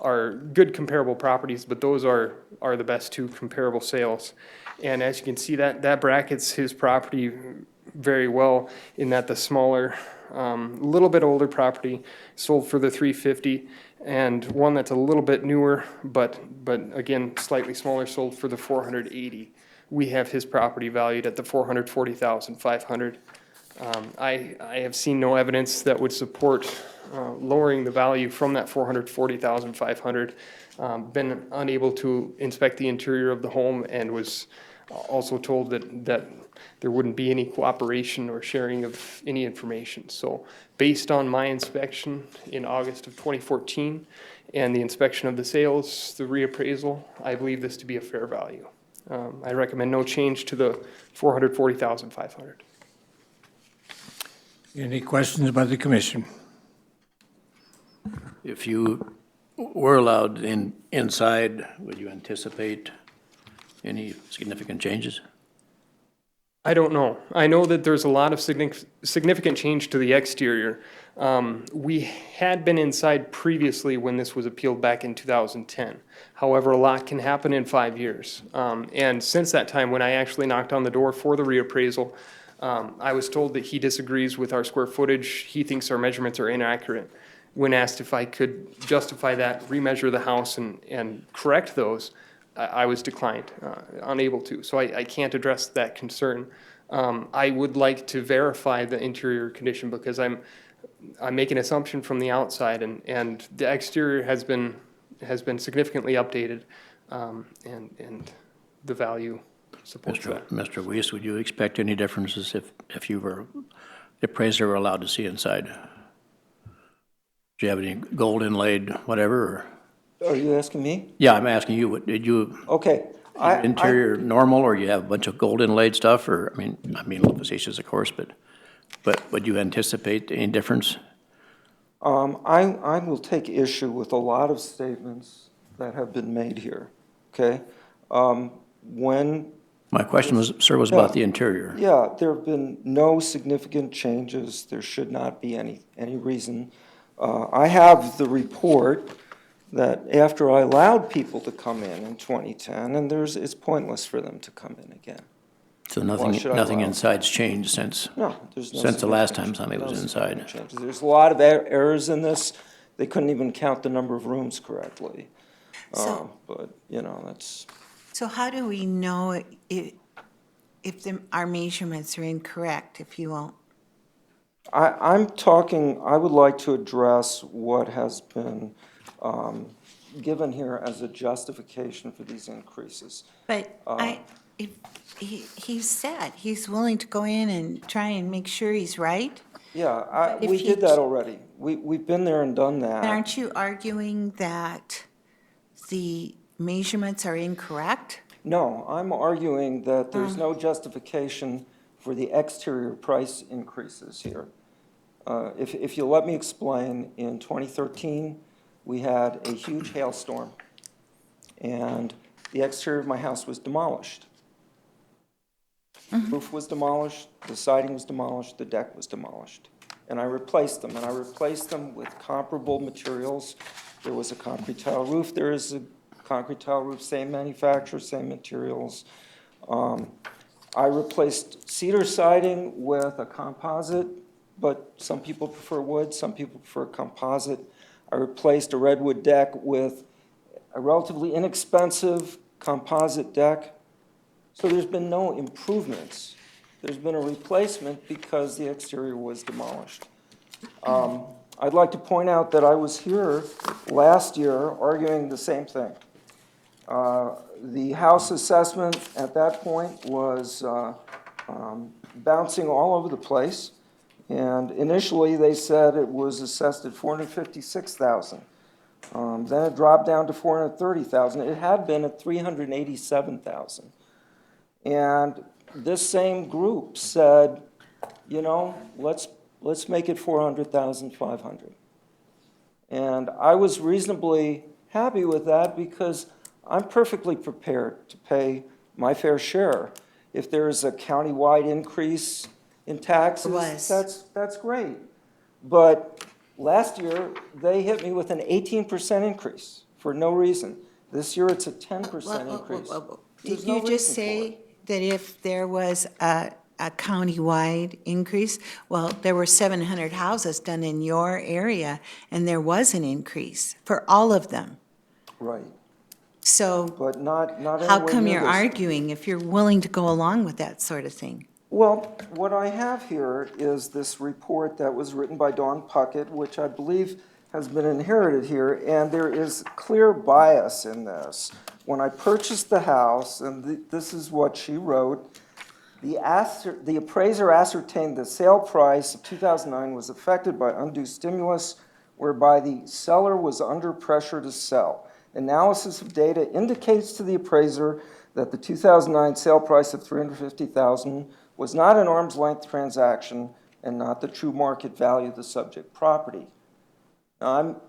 are good comparable properties, but those are the best two comparable sales. And as you can see, that brackets his property very well in that the smaller, little bit older property sold for the $350,000, and one that's a little bit newer, but again, slightly smaller, sold for the $480,000. We have his property valued at the $440,500. I have seen no evidence that would support lowering the value from that $440,500. Been unable to inspect the interior of the home and was also told that there wouldn't be any cooperation or sharing of any information. So based on my inspection in August of 2014 and the inspection of the sales, the reappraisal, I believe this to be a fair value. I recommend no change to the $440,500. Any questions by the commission? If you were allowed inside, would you anticipate any significant changes? I don't know. I know that there's a lot of significant change to the exterior. We had been inside previously when this was appealed back in 2010. However, a lot can happen in 5 years. And since that time, when I actually knocked on the door for the reappraisal, I was told that he disagrees with our square footage. He thinks our measurements are inaccurate. When asked if I could justify that, remeasure the house and correct those, I was declined, unable to. So I can't address that concern. I would like to verify the interior condition because I'm making an assumption from the outside, and the exterior has been significantly updated, and the value supports that. Mr. Weiss, would you expect any differences if you were, the appraiser were allowed to see inside? Do you have any gold inlaid, whatever? Or? Are you asking me? Yeah, I'm asking you. Did you? Okay. Interior normal, or you have a bunch of gold inlaid stuff, or I mean, a little facetious, of course, but would you anticipate any difference? I will take issue with a lot of statements that have been made here. Okay, My question was, sir, was about the interior. Yeah, there have been no significant changes. There should not be any reason. I have the report that after I allowed people to come in 2010, and it's pointless for them to come in again. So nothing inside's changed since? No, there's no since the last time significant- somebody was inside? changes. There's a lot of errors in this. They couldn't even count the number of rooms correctly. But, that's... So how do we know if our measurements are incorrect, if you won't? I would like to address what has been given here as a justification for these increases. But he said he's willing to go in and try and make sure he's right. Yeah, But if we you did that already. We've been there and done But that. aren't you arguing that the measurements are incorrect? No, I'm arguing that there's no justification for the exterior price increases here. If you'll let me explain, in 2013, we had a huge hailstorm, and the exterior of my house was demolished. The roof was demolished, the siding was demolished, the deck was demolished. And I replaced them, and I replaced them with comparable materials. There was a concrete tile roof, there is a concrete tile roof, same manufacturer, same materials. I replaced cedar siding with a composite, but some people prefer wood, some people prefer composite. I replaced a redwood deck with a relatively inexpensive composite deck. So there's been no improvements. There's been a replacement because the exterior was demolished. I'd like to point out that I was here last year arguing the same thing. The house assessment at that point was bouncing all over the place. And initially, they said it was assessed at $456,000. Then it dropped down to $430,000. It had been at $387,000. And this same group said, you know, let's make it $400,500. And I was reasonably happy with that because I'm perfectly prepared to pay my fair share. If there is a countywide increase in taxes, that's great. But last year, they hit me with an 18% increase for no reason. This year, it's a 10% increase. Did you just say that if there was a countywide increase? Well, there were 700 houses done in your area, and there was an increase for all of them. Right. So But not how anywhere come near you're this. arguing if you're willing to go along with that sort of thing? Well, what I have here is this report that was written by Dawn Puckett, which I believe has been inherited here, and there is clear bias in this. When I purchased the house, and this is what she wrote, the appraiser ascertained the sale price of 2009 was affected by undue stimulus, whereby the seller was under pressure to sell. Analysis of data indicates to the appraiser that the 2009 sale price of $350,000 was not an arm's length transaction and not the true market value of the subject property. Now,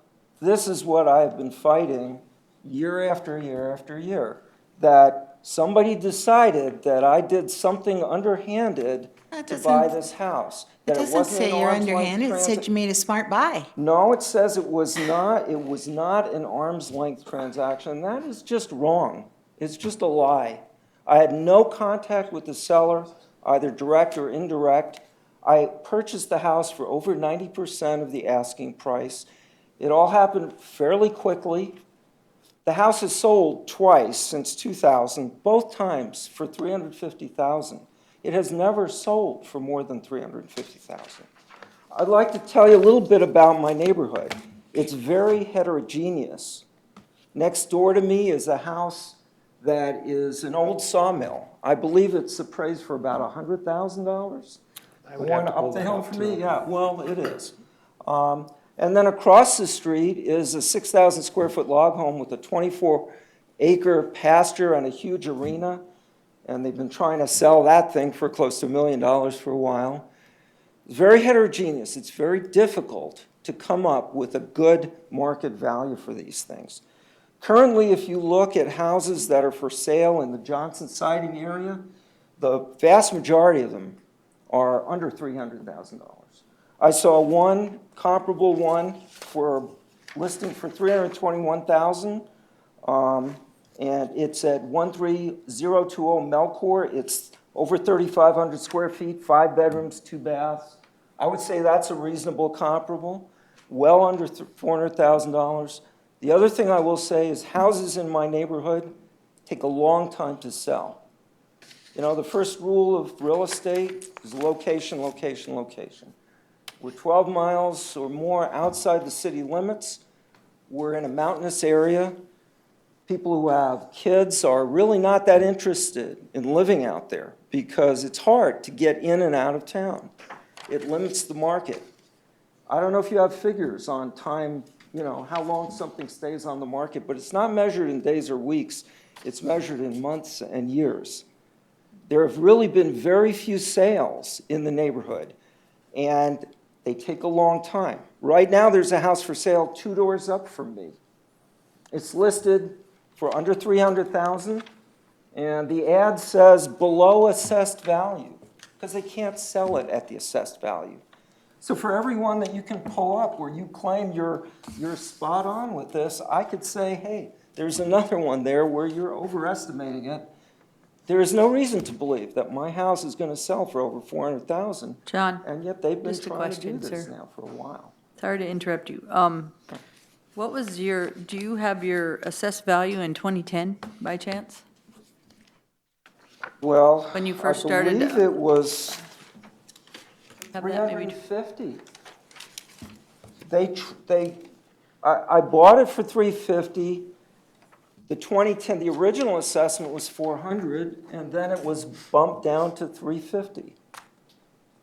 this is what I have been fighting year after year after year, that somebody decided that I did something underhanded to buy this house. It doesn't say you're underhanded, it said you made a smart buy. No, it says it was not an arm's length transaction. That is just wrong. It's just a lie. I had no contact with the seller, either direct or indirect. I purchased the house for over 90% of the asking price. It all happened fairly quickly. The house has sold twice since 2000, both times for $350,000. It has never sold for more than $350,000. I'd like to tell you a little bit about my neighborhood. It's very heterogeneous. Next door to me is a house that is an old sawmill. I believe it's appraised for about $100,000. I would have to pull up the that hill up, for too. me, yeah, well, it is. And then across the street is a 6,000 square foot log home with a 24-acre pasture and a huge arena. And they've been trying to sell that thing for close to $1 million for a while. It's very heterogeneous. It's very difficult to come up with a good market value for these things. Currently, if you look at houses that are for sale in the Johnson Siding area, the vast majority of them are under $300,000. I saw one comparable one for listing for $321,000, and it's at 13020 Melcor. It's over 3,500 square feet, 5 bedrooms, 2 baths. I would say that's a reasonable comparable, well under $400,000. The other thing I will say is houses in my neighborhood take a long time to sell. You know, the first rule of real estate is location, location, location. We're 12 miles or more outside the city limits. We're in a mountainous area. People who have kids are really not that interested in living out there because it's hard to get in and out of town. It limits the market. I don't know if you have figures on time, how long something stays on the market, but it's not measured in days or weeks. It's measured in months and years. There have really been very few sales in the neighborhood, and they take a long time. Right now, there's a house for sale 2 doors up from me. It's listed for under $300,000, and the ad says below assessed value, because they can't sell it at the assessed value. So for every one that you can pull up where you claim you're spot on with this, I could say, hey, there's another one there where you're overestimating it. There is no reason to believe that my house is going to sell for over $400,000. John, And yet they've been just a trying to do question, this sir. now for a while. Sorry to interrupt you. What was do you have your assessed value in 2010 by chance? Well, When you first started, I believe it was Have that maybe 350. I bought it for 350. The 2010, the original assessment was 400, and then it was bumped down to 350.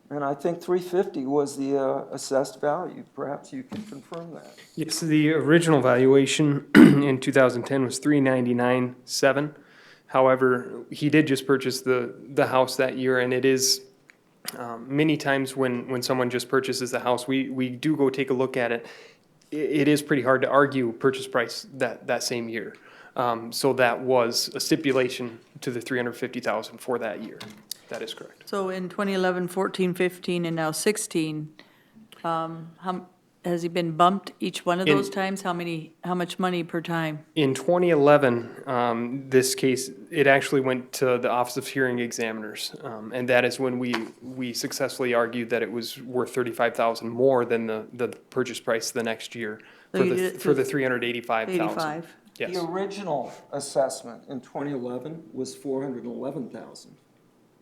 And I think 350 was the assessed value. Perhaps you can confirm that. Yes, the original valuation in 2010 was $399,700. However, he did just purchase the house that year, and it is many times when someone just purchases the house, we do go take a look at it. It is pretty hard to argue purchase price that same year. So that was a stipulation to the $350,000 for that year. That is correct. so in 2011, 14, 15, and now 16, has he been bumped each one of In- those times? How much money per time? In 2011, this case, it actually went to the Office of Hearing Examiners. And that is when we successfully argued that it was worth $35,000 more than the purchase price the next year So you did it for the to $385,000. 85. Yes. The original assessment in 2011 was $411,000.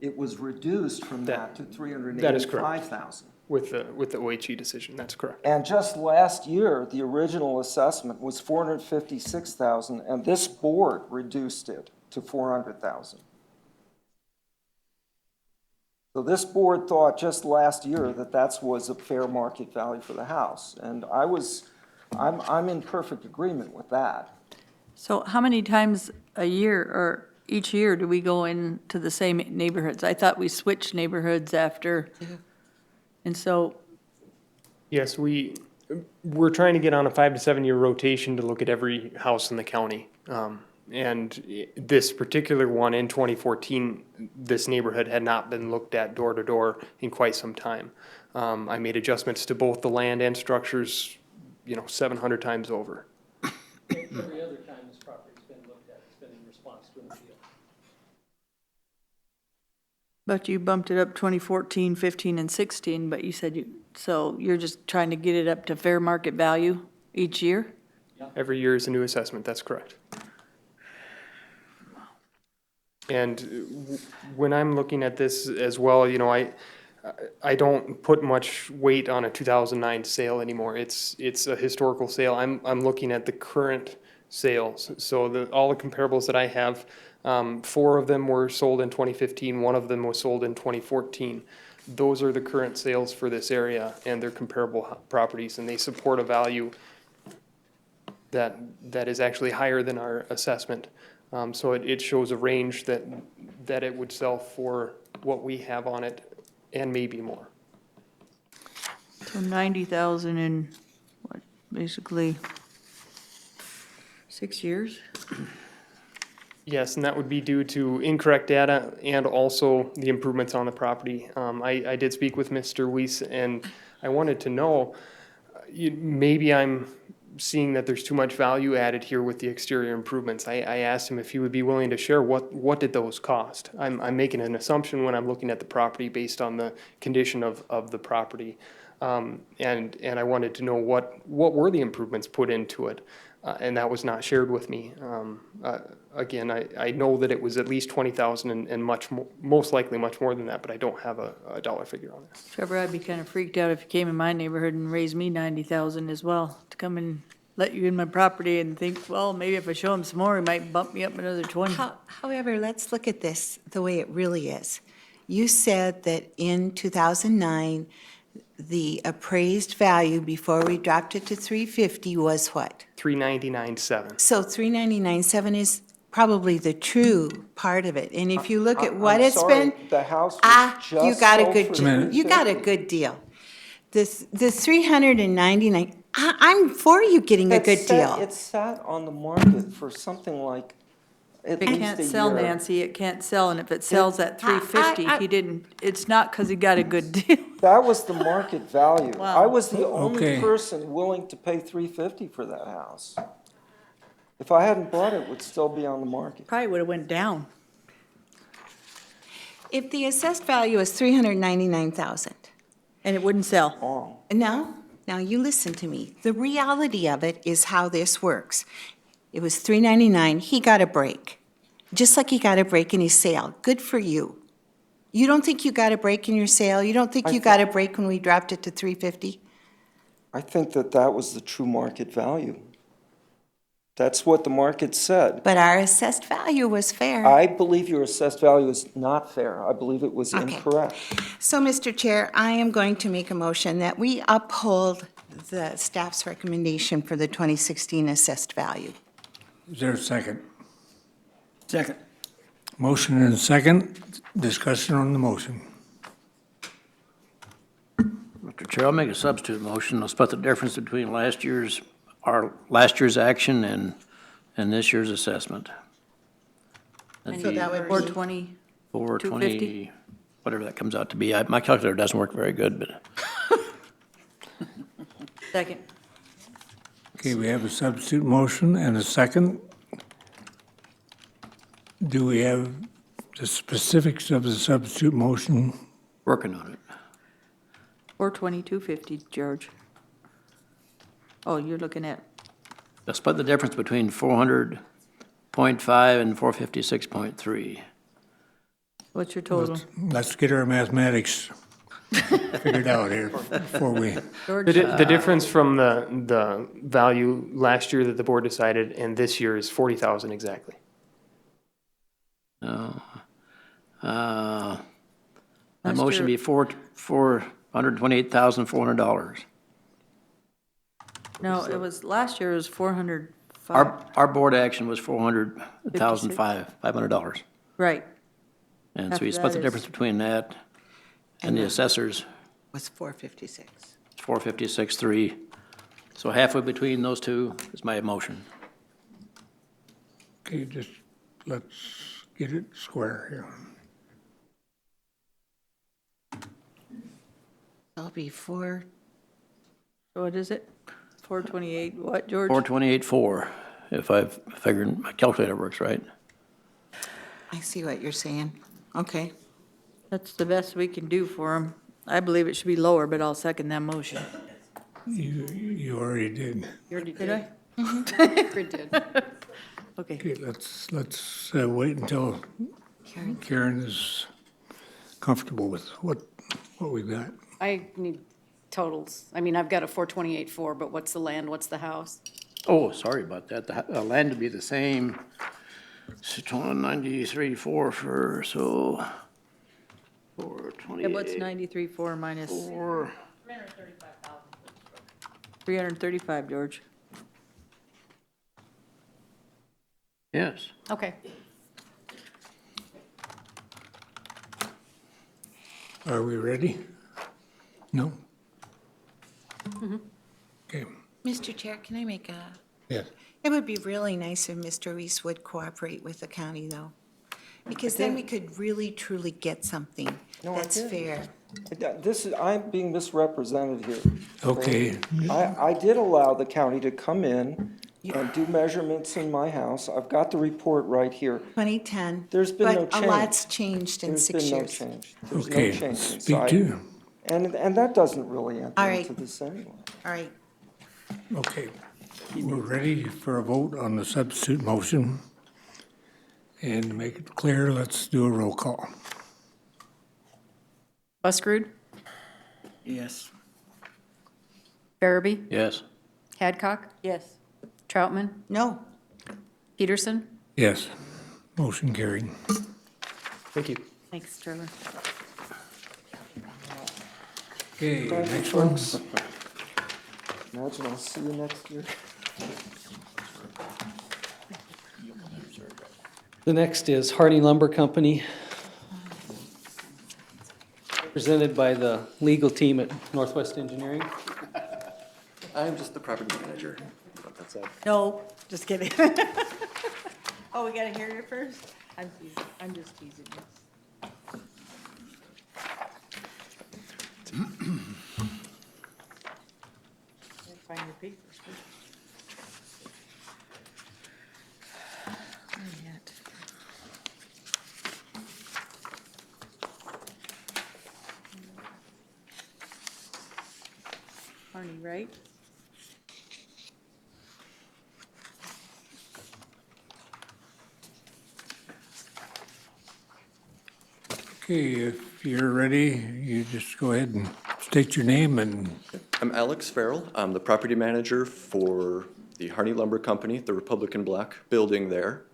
It was reduced from that to That is correct. $385,000. With the OHE decision, that's correct. And just last year, the original assessment was $456,000, and this board reduced it to $400,000. So this board thought just last year that was a fair market value for the house, and I'm in perfect agreement with that. So how many times a year or each year do we go into the same neighborhoods? I thought we switched neighborhoods after, and so, Yes, we're trying to get on a 5 to 7 year rotation to look at every house in the county. And this particular one in 2014, this neighborhood had not been looked at door to door in quite some time. I made adjustments to both the land and structures, 700 times over. Every other time this property's been looked at, it's been in response to an appeal. but you bumped it up 2014, 15, and 16, but you said so you're just trying to get it up to fair market value each year? Every year is a new assessment, that's correct. And when I'm looking at this as well, I don't put much weight on a 2009 sale anymore. It's a historical sale. I'm looking at the current sales. So all the comparables that I have, 4 of them were sold in 2015, 1 of them was sold in 2014. Those are the current sales for this area, and they're comparable properties, and they support a value that is actually higher than our assessment. So it shows a range that it would sell for what we have on it and maybe more. So 90,000 in, what, basically 6 years? Yes, and that would be due to incorrect data and also the improvements on the property. I did speak with Mr. Weiss, and I wanted to know, maybe I'm seeing that there's too much value added here with the exterior improvements. I asked him if he would be willing to share what did those cost. I'm making an assumption when I'm looking at the property based on the condition of the property. And I wanted to know what were the improvements put into it. And that was not shared with me. Again, I know that it was at least 20,000 and most likely much more than that, but I don't have a dollar figure on it. Trevor, I'd be kind of freaked out if you came in my neighborhood and raised me 90,000 as well, to come and let you in my property and think, well, maybe if I show him some more, he might bump me up another 20. However, let's look at this the way it really is. you said that in 2009, the appraised value before we dropped it to 350 was what? 399.7. So 399.7 is probably the true part of it. And if you look at what I'm it's sorry, been, the house was you just got a sold good, for you got a $350. good deal. The 399, I'm for you getting a good deal. It sat on the market for something like at It least can't a sell, year. Nancy, it can't sell, and if it sells at 350, he didn't, it's not because he got a good deal. That was the market value. Wow. I was the only Okay. person willing to pay $350 for that house. If I hadn't bought it, it would still be on the market. Probably would have went down. If the assessed value is 399,000, And it wouldn't sell. Wrong. now you listen to me. The reality of it is how this works. It was 399, he got a break. Just like he got a break in his sale. Good for you. You don't think you got a break in your sale? You don't think you got a break when we dropped it to 350? I think that that was the true market value. That's what the market said. But our assessed value was fair. I believe your assessed value is not fair. I believe it was Okay. incorrect. So, Mr. Chair, I am going to make a motion that we uphold the staff's recommendation for the 2016 assessed value. Is there a second? Second. Motion and a second. Discussion on the motion. Mr. Chair, I'll make a substitute motion. I'll split the difference between our last year's action and this year's assessment. That'd So be that would be 420, 420, whatever that comes out to be. My calculator doesn't work very good, but second. Okay, we have a substitute motion and a second. Do we have the specifics of the substitute motion? working on it. 422.50, George. Oh, you're looking at, I'll split the difference between 400.5 and 456.3. what's your total? Let's get our mathematics figured out here before we, George, The difference from the value last year that the board decided and this year is 40,000 exactly. No. My Last motion year- be $428,400. no, it was, last year was 405. Our board action was $400,500. Right. And so After you split that the is- difference between that and the assessors, Was 456. 456.3. So halfway between those two is my motion. okay, just let's get it square here. It'll be 4, So what is it? 428, what, George? 428.4, if I've figured my calculator works right. I see what you're saying. Okay. That's the best we can do for him. I believe it should be lower, but I'll second that motion. You already did. Did I? We did. Okay. Okay, let's wait until Karen is comfortable with what we've got. I need totals. I mean, I've got a 428.4, but what's the land, what's the house? Oh, sorry about that. The land would be the same. 93.4 for, so 428. And what's 93.4 minus? 335, George. Yes. Okay. Are we ready? No? Okay, Mr. Chair, can I make a, yes. it would be really nice if Mr. Reese would cooperate with the county, though. Because then we could really, truly get something No, I that's didn't. fair. I'm being misrepresented here. Okay, I did allow the county to come in and do measurements in my house. I've got the report right here. 2010. There's been no But a change. lot's changed in There's 6 been no years. change. There's no okay, change speak inside. to, And that doesn't really enter All right. into this anyway. All right. okay. We're ready for a vote on the substitute motion. And to make it clear, let's do a roll call. Buskerud, Yes. Farabee, Yes. Hadcock, Yes. Troutman, No. Peterson. Yes, motion carried. Thank you. Thanks, Trevor. Okay, Thank you, next one. folks. Imagine I'll see you next year. The next is Harding Lumber Company, presented by the legal team at Northwest Engineering. I'm just the property manager, but that's it. No, just kidding. Oh, we gotta hear you first? I'm teasing, I'm just teasing you. Find your papers first. Not yet. Arnie, right? Okay, if you're ready, you just go ahead and state your name and I'm Alex Farrell. I'm the property manager for the Harney Lumber Company, the Republican Block building there.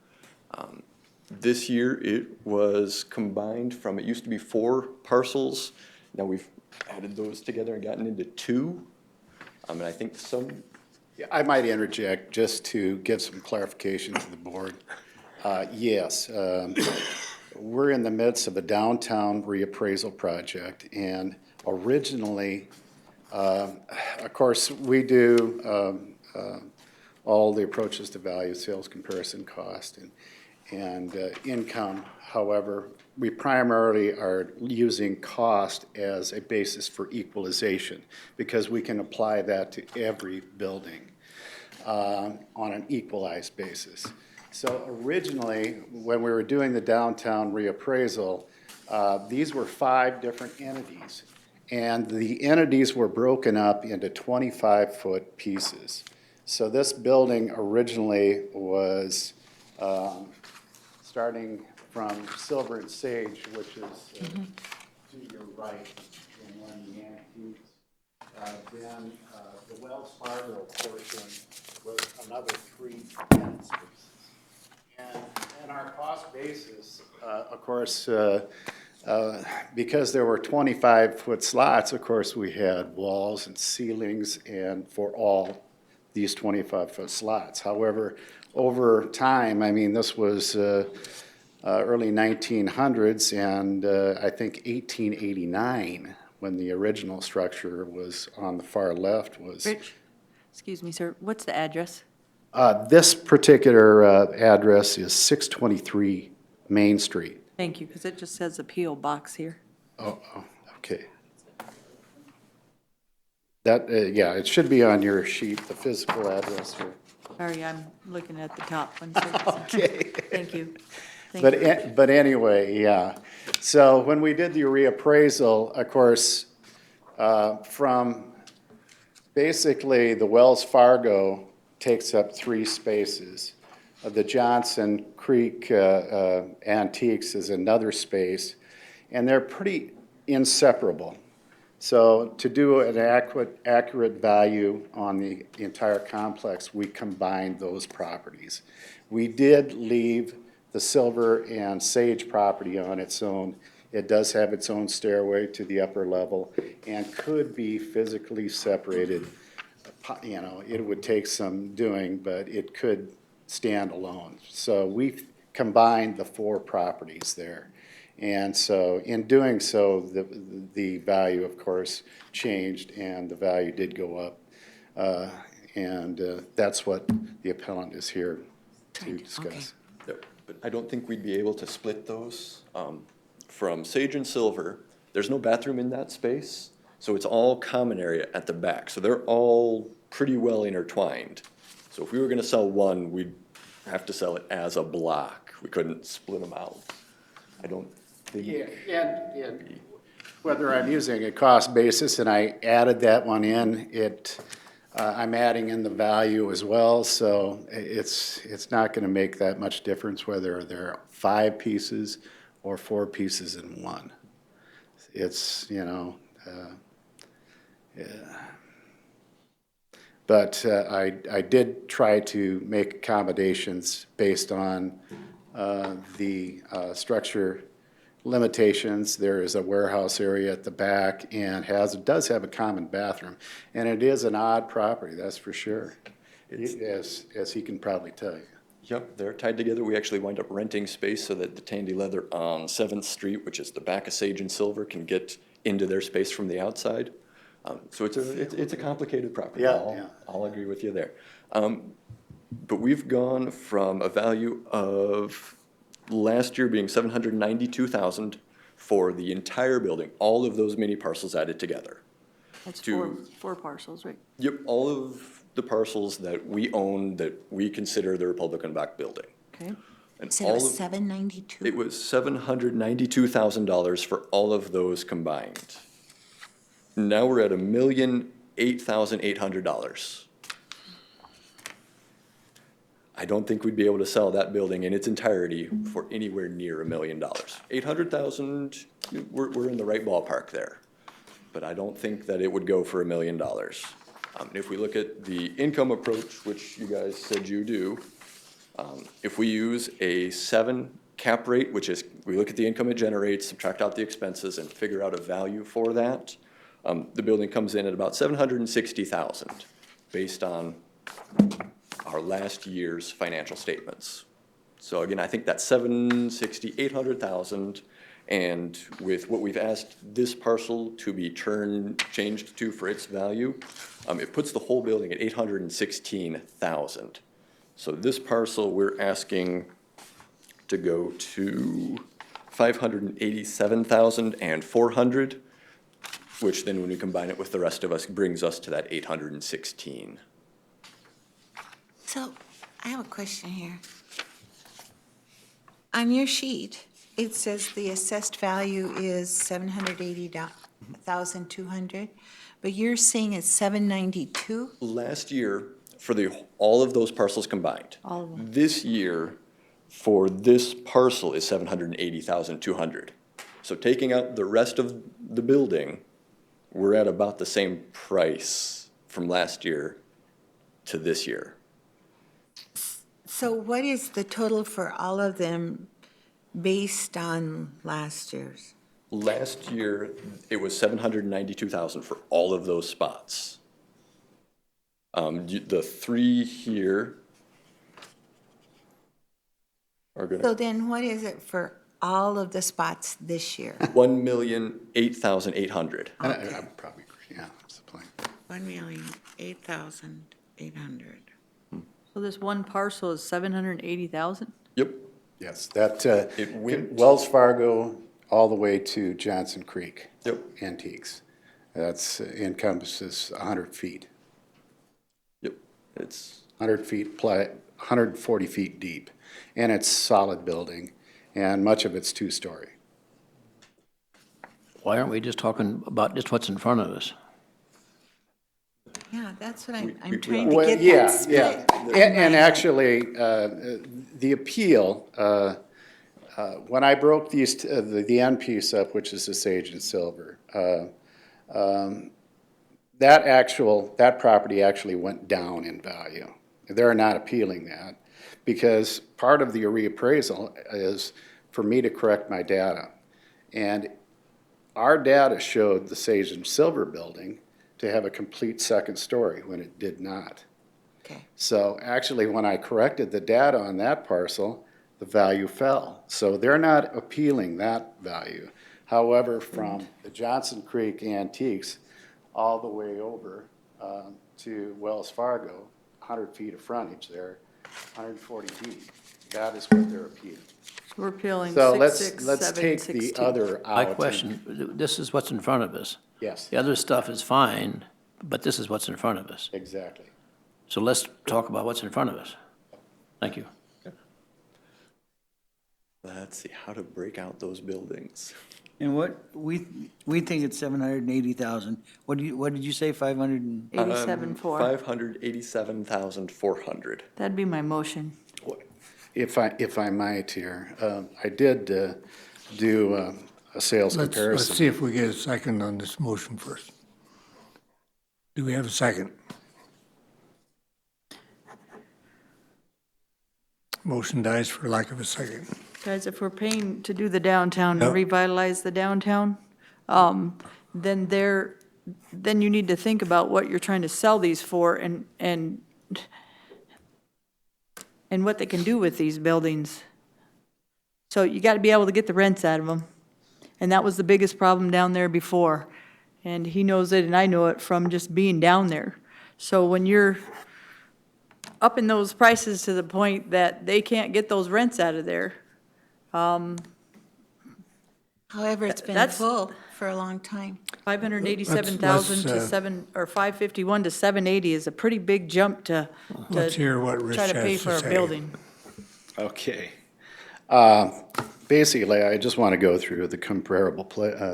This year it was combined from, it used to be 4 parcels. Now we've added those together and gotten into 2. And I think some, Yeah, I might interject just to give some clarification to the board. Yes, we're in the midst of a downtown reappraisal project, and originally, of course, we do all the approaches to value, sales comparison cost, and income. However, we primarily are using cost as a basis for equalization because we can apply that to every building on an equalized basis. So originally, when we were doing the downtown reappraisal, these were 5 different entities. And the entities were broken up into 25-foot pieces. So this building originally was starting from Silver and Sage, which is to your right, and one the antiques. Then the Wells Fargo portion was another 3 tenant spaces. And our cost basis, of course, because there were 25-foot slots, of course, we had walls and ceilings and for all these 25-foot slots. However, over time, I mean, this was early 1900s and I think 1889 when the original structure was on the far left was. Rich, excuse me, sir, what's the address? This particular address is 623 Main Street. Thank you, because it just says a P.O. box here. Oh, okay. That, yeah, it should be on your sheet, the physical address here. Sorry, I'm looking at the top one. So Okay. Thank you. But anyway, yeah. So when we did the reappraisal, of course, from basically the Wells Fargo takes up 3 spaces. The Johnson Creek Antiques is another space, and they're pretty inseparable. So to do an accurate value on the entire complex, we combined those properties. We did leave the Silver and Sage property on its own. It does have its own stairway to the upper level and could be physically separated. You know, it would take some doing, but it could stand alone. So we've combined the 4 properties there. And so in doing so, the value, of course, changed and the value did go up. And that's what the appellant is here to discuss. Yep, but I don't think we'd be able to split those. From Sage and Silver, there's no bathroom in that space, so it's all common area at the back. So they're all pretty well intertwined. So if we were gonna sell one, we'd have to sell it as a block. We couldn't split them out. I don't think. Yeah, and whether I'm using a cost basis and I added that one in, I'm adding in the value as well, so it's not gonna make that much difference whether there are 5 pieces or 4 pieces in one. It's, you know, yeah. But I did try to make accommodations based on the structure limitations. There is a warehouse area at the back and does have a common bathroom. And it is an odd property, that's for sure, as he can probably tell you. Yep, they're tied together. We actually wind up renting space so that the Tandy Leather on 7th Street, which is the back of Sage and Silver, can get into their space from the outside. So it's a complicated property. Yeah. I'll agree with you there. But we've gone from a value of last year being $792,000 for the entire building, all of those mini parcels added together. That's To- four parcels, right? Yep, all of the parcels that we own that we consider the Republican Back building. Okay. And Said it all was of- 792? It was $792,000 for all of those combined. Now we're at $1,008,800. I don't think we'd be able to sell that building in its entirety for anywhere near $1 million. 800,000, we're in the right ballpark there. But I don't think that it would go for $1 million. If we look at the income approach, which you guys said you do, if we use a 7 cap rate, which is, we look at the income it generates, subtract out the expenses, and figure out a value for that, the building comes in at about $760,000, based on our last year's financial statements. So again, I think that's 760, 800,000, and with what we've asked this parcel to be changed to for its value, it puts the whole building at 816,000. So this parcel, we're asking to go to 587,400, which then when we combine it with the rest of us, brings us to that 816. So I have a question here. On your sheet, it says the assessed value is 780,200, but you're saying it's 792? Last year, for all of those parcels combined. All of them. This year, for this parcel is 780,200. So taking out the rest of the building, we're at about the same price from last year to this year. So what is the total for all of them based on last year's? Last year, it was 792,000 for all of those spots. The 3 here are So gonna, then what is it for all of the spots this year? 1,008,800. I'm probably, yeah, that's the plan. 1,008,800. So this one parcel is 780,000? Yep. Yes, that, It went- Wells Fargo all the way to Johnson Creek. Yep. Antiques. That's encompasses 100 feet. Yep, it's, 100 feet, 140 feet deep. And it's solid building, and much of it's two-story. Why aren't we just talking about just what's in front of us? Yeah, that's what we I'm trying to Well, get yeah, that split. yeah. And actually, the appeal, when I broke the end piece up, which is the Sage and Silver, that property actually went down in value. They're not appealing that, because part of the reappraisal is for me to correct my data. And our data showed the Sage and Silver building to have a complete second story when it did not. Okay. So actually, when I corrected the data on that parcel, the value fell. So they're not appealing that value. However, from the Johnson Creek Antiques all the way over to Wells Fargo, 100 feet of frontage there, 140 feet, that is what they're appealing. We're appealing So 667, let's take the 62. other out. My and- question, this is what's in front of us. Yes, The other stuff is fine, but this is what's in front of us. exactly. So let's talk about what's in front of us. Thank you. let's see, how to break out those buildings. And what, we think it's 780,000. What did you say, 500 and? 87.4. 587,400. That'd be my motion. If I might here, I did do a sales Let's comparison. see if we get a second on this motion first. Do we have a second? Motion dies for lack of a second. Guys, if we're paying to do the downtown Yep. and revitalize the downtown, then then you need to think about what you're trying to sell these for and what they can do with these buildings. So you got to be able to get the rents out of them. And that was the biggest problem down there before. And he knows it, and I know it from just being down there. So when you're upping those prices to the point that they can't get those rents out of there, However, it's been That's- full for a long time. 587,000 to Let's, 551 to 780 is a pretty big jump to Let's hear what Rich try to pay has for to a say. building. Okay. Basically, I just want to go through the comparable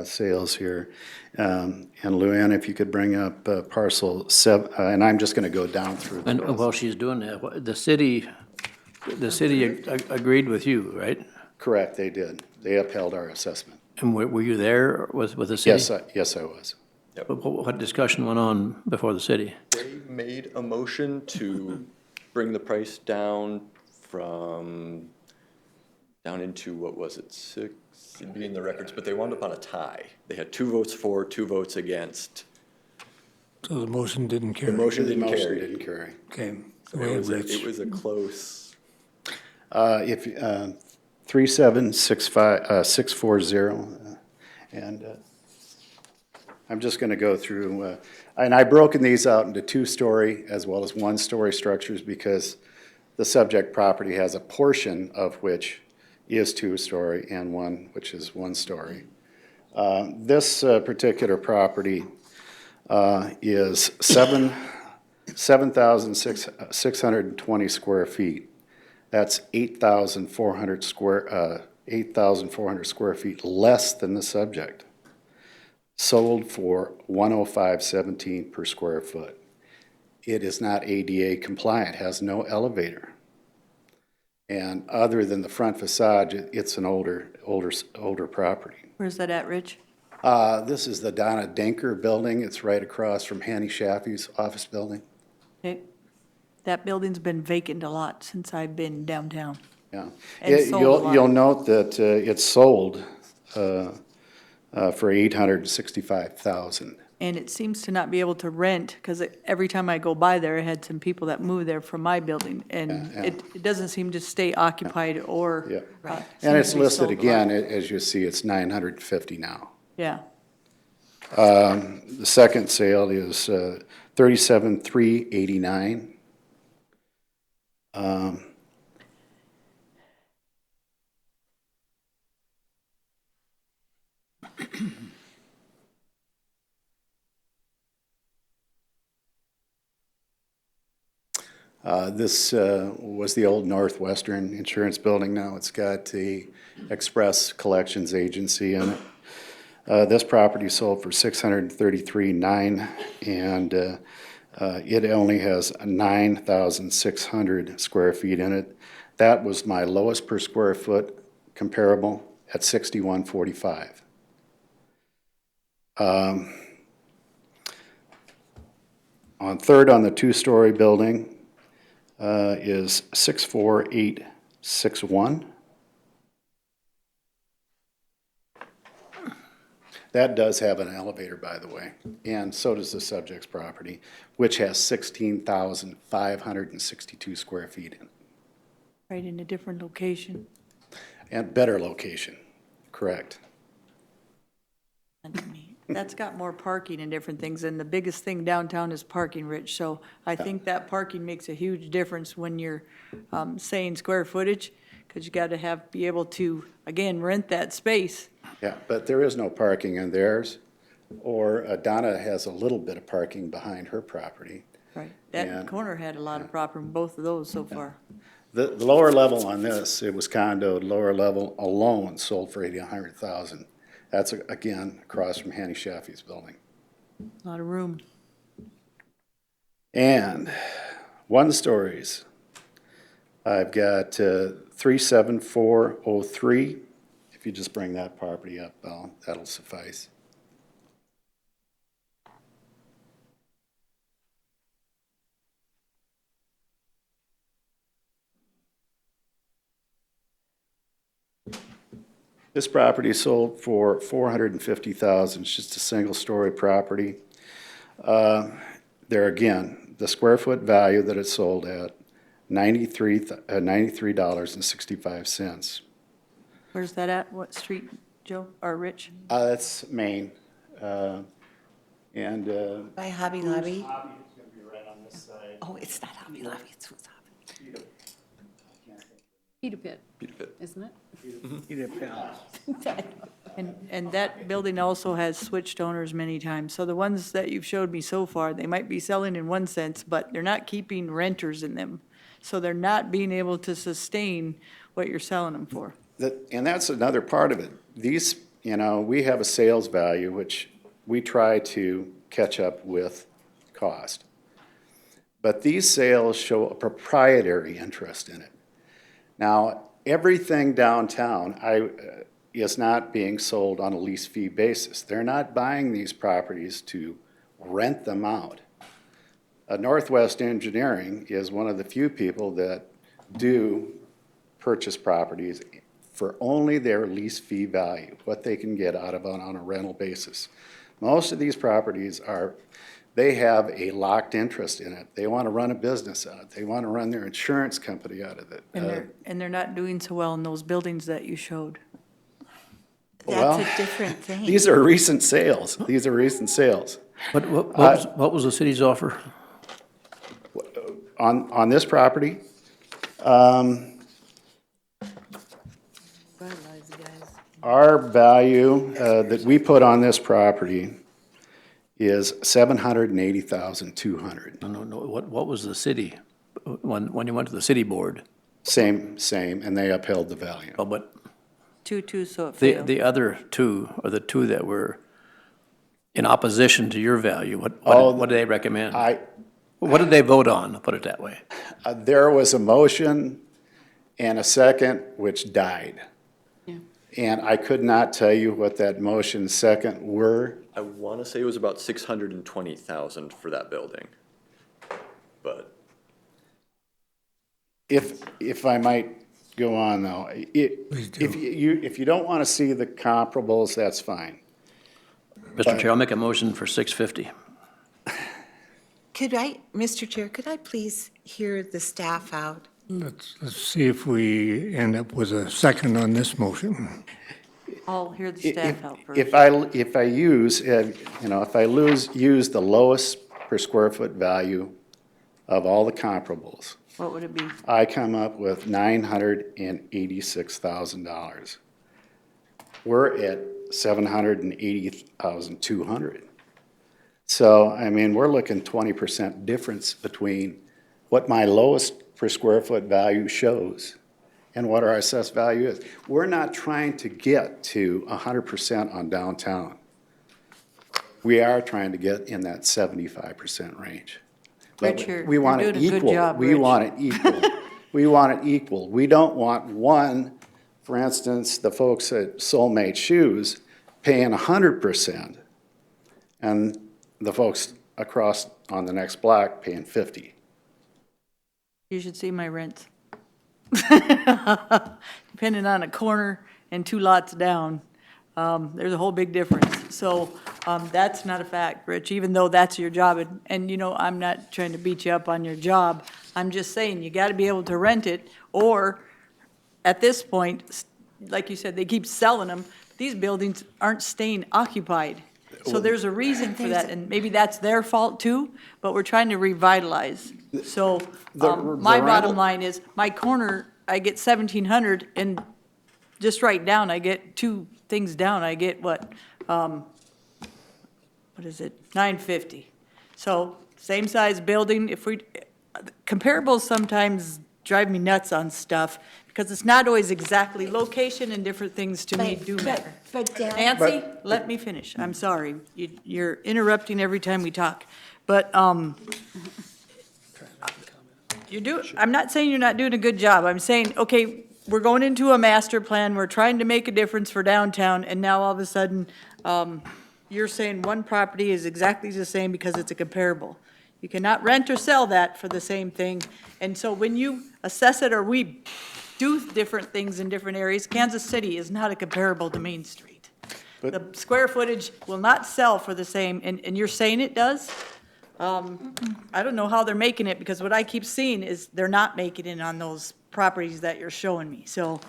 sales here. And Luann, if you could bring up parcel 7, and I'm just going to go down through. And while she's doing that, the city agreed with you, right? Correct, they did. They upheld our assessment. And were you there with the city? Yes, I was. What discussion went on before the city? They made a motion to bring the price down from, down into, what was it, 6, it'd be in the records, but they wound up on a tie. They had 2 votes for, 2 votes against. So the motion didn't carry. The motion didn't Motion carry. didn't carry. Okay. So Go ahead, Rich. it was a close. 37640, and I'm just going to go through, and I've broken these out into 2-story as well as 1-story structures because the subject property has a portion of which is 2-story and one which is 1-story. This particular property is 7,620 square feet. That's 8,400 square feet less than the subject. Sold for $105.17 per square foot. It is not ADA compliant, has no elevator. And other than the front facade, it's an older property. Where's that at, Rich? This is the Donna Denker building. It's right across from Hanny Shaffy's office building. Okay. That building's been vacant a lot since I've been downtown. Yeah. And sold a lot. You'll note that it's sold for $865,000. And it seems to not be able to rent, because every time I go by there, I had some people that moved there from my building, and Yeah. it doesn't seem to stay occupied or. Yeah. Right. And it's listed again, as you see, it's $950 now. Yeah. The second sale is $37,389. This was the old Northwestern Insurance Building. Now it's got the Express Collections Agency in it. This property sold for $633,900, and it only has 9,600 square feet in it. That was my lowest per square foot comparable at $61.45. On third on the 2-story building is 64861. That does have an elevator, by the way, and so does the subject's property, which has 16,562 square feet in it. Right in a different location. And better location, correct. That's got more parking and different things, and the biggest thing downtown is parking, Rich, so I think that parking makes a huge difference when you're saying square footage, because you gotta be able to, again, rent that space. Yeah, but there is no parking in theirs, or Donna has a little bit of parking behind her property. Right. That And- corner had a lot of property, both of those so far. The lower level on this, it was condoed, lower level alone sold for $800,000. That's, again, across from Hanny Shaffy's building. A lot of room. And 1-stories, I've got 37403. If you just bring that property up, that'll suffice. This property sold for $450,000. It's just a single-story property. There again, the square foot value that it sold at, $93.65. Where's that at? What street, Joe, or Rich? That's Maine. And By Hobby Lobby? Hobby is gonna be right on this side. Oh, it's not Hobby Lobby, it's who's Hobby? Peter Pit, Peter Pit. isn't it? And that building also has switched owners many times. So the ones that you've showed me so far, they might be selling in one sense, but they're not keeping renters in them. So they're not being able to sustain what you're selling them for. And that's another part of it. These, we have a sales value, which we try to catch up with cost. But these sales show a proprietary interest in it. Now, everything downtown is not being sold on a lease fee basis. They're not buying these properties to rent them out. Northwest Engineering is one of the few people that do purchase properties for only their lease fee value, what they can get out of it on a rental basis. Most of these properties they have a locked interest in it. They want to run a business out of it. They want to run their insurance company out of it. And they're not doing so well in those buildings that you showed. Well, That's a different thing. These are recent sales. These are recent sales. What was the city's offer? On this property, our value that we put on this property is $780,200. No, what was the city, when you went to the city board? Same, and they upheld the value. Oh, but 2-2, so it failed. the other two, or the two that were in opposition to your value, what did they recommend? What did they vote on, put it that way? There was a motion and a second which died. Yeah. And I could not tell you what that motion and second were. I want to say it was about 620,000 for that building, but. If I might go on though, if you don't want to see the comparables, that's fine. Mr. Chair, I'll make a motion for 650. Mr. Chair, could I please hear the staff out? Let's see if we end up with a second on this motion. I'll hear the staff out first. If I use, use the lowest per square foot value of all the comparables, What would it be? I come up with $986,000. We're at $780,200. So, we're looking 20% difference between what my lowest per square foot value shows and what our assessed value is. We're not trying to get to 100% on downtown. We are trying to get in that 75% range. Rich, We want you're it doing a good equal. job, We Rich. want it equal. We want it equal. We don't want one, for instance, the folks at Soulmate Shoes paying 100%, and the folks across on the next block paying 50. You should see my rents. Depending on a corner and 2 lots down, there's a whole big difference. So that's not a fact, Rich, even though that's your job. And I'm not trying to beat you up on your job. I'm just saying, you got to be able to rent it, or at this point, like you said, they keep selling them. These buildings aren't staying occupied. So there's a reason for that, and maybe that's their fault too, but we're trying to revitalize. So my bottom line is, my corner, I get 1,700, and just right down, I get 2 things down, I get what is it, 950. So same size building, comparables sometimes drive me nuts on stuff, because it's not always exactly location, and different things to me do matter. Nancy, let me finish. I'm sorry. You're interrupting every time we talk. But I'm not saying you're not doing a good job. I'm saying, okay, we're going into a master plan. We're trying to make a difference for downtown, and now all of a sudden, you're saying one property is exactly the same because it's a comparable. You cannot rent or sell that for the same thing. And so when you assess it, or we do different things in different areas. Kansas City is not a comparable to Main Street. But- The square footage will not sell for the same, and you're saying it does? I don't know how they're making it, because what I keep seeing is they're not making it on those properties that you're showing me, so.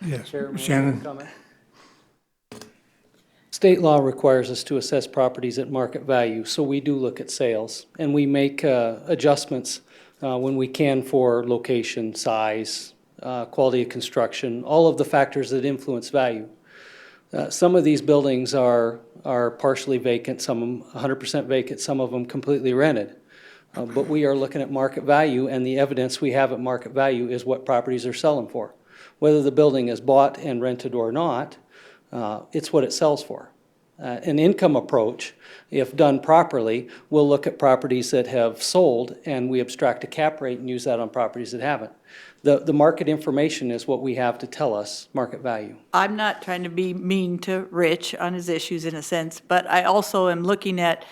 Yes, Chair, may I make a Shannon? comment? State law requires us to assess properties at market value, so we do look at sales, and we make adjustments when we can for location, size, quality of construction, all of the factors that influence value. Some of these buildings are partially vacant, some of them 100% vacant, some of them completely rented. But we are looking at market value, and the evidence we have at market value is what properties are selling for. Whether the building is bought and rented or not, it's what it sells for. An income approach, if done properly, will look at properties that have sold, and we abstract a cap rate and use that on properties that haven't. The market information is what we have to tell us market value. I'm not trying to be mean to Rich on his issues in a sense, but I also am looking at,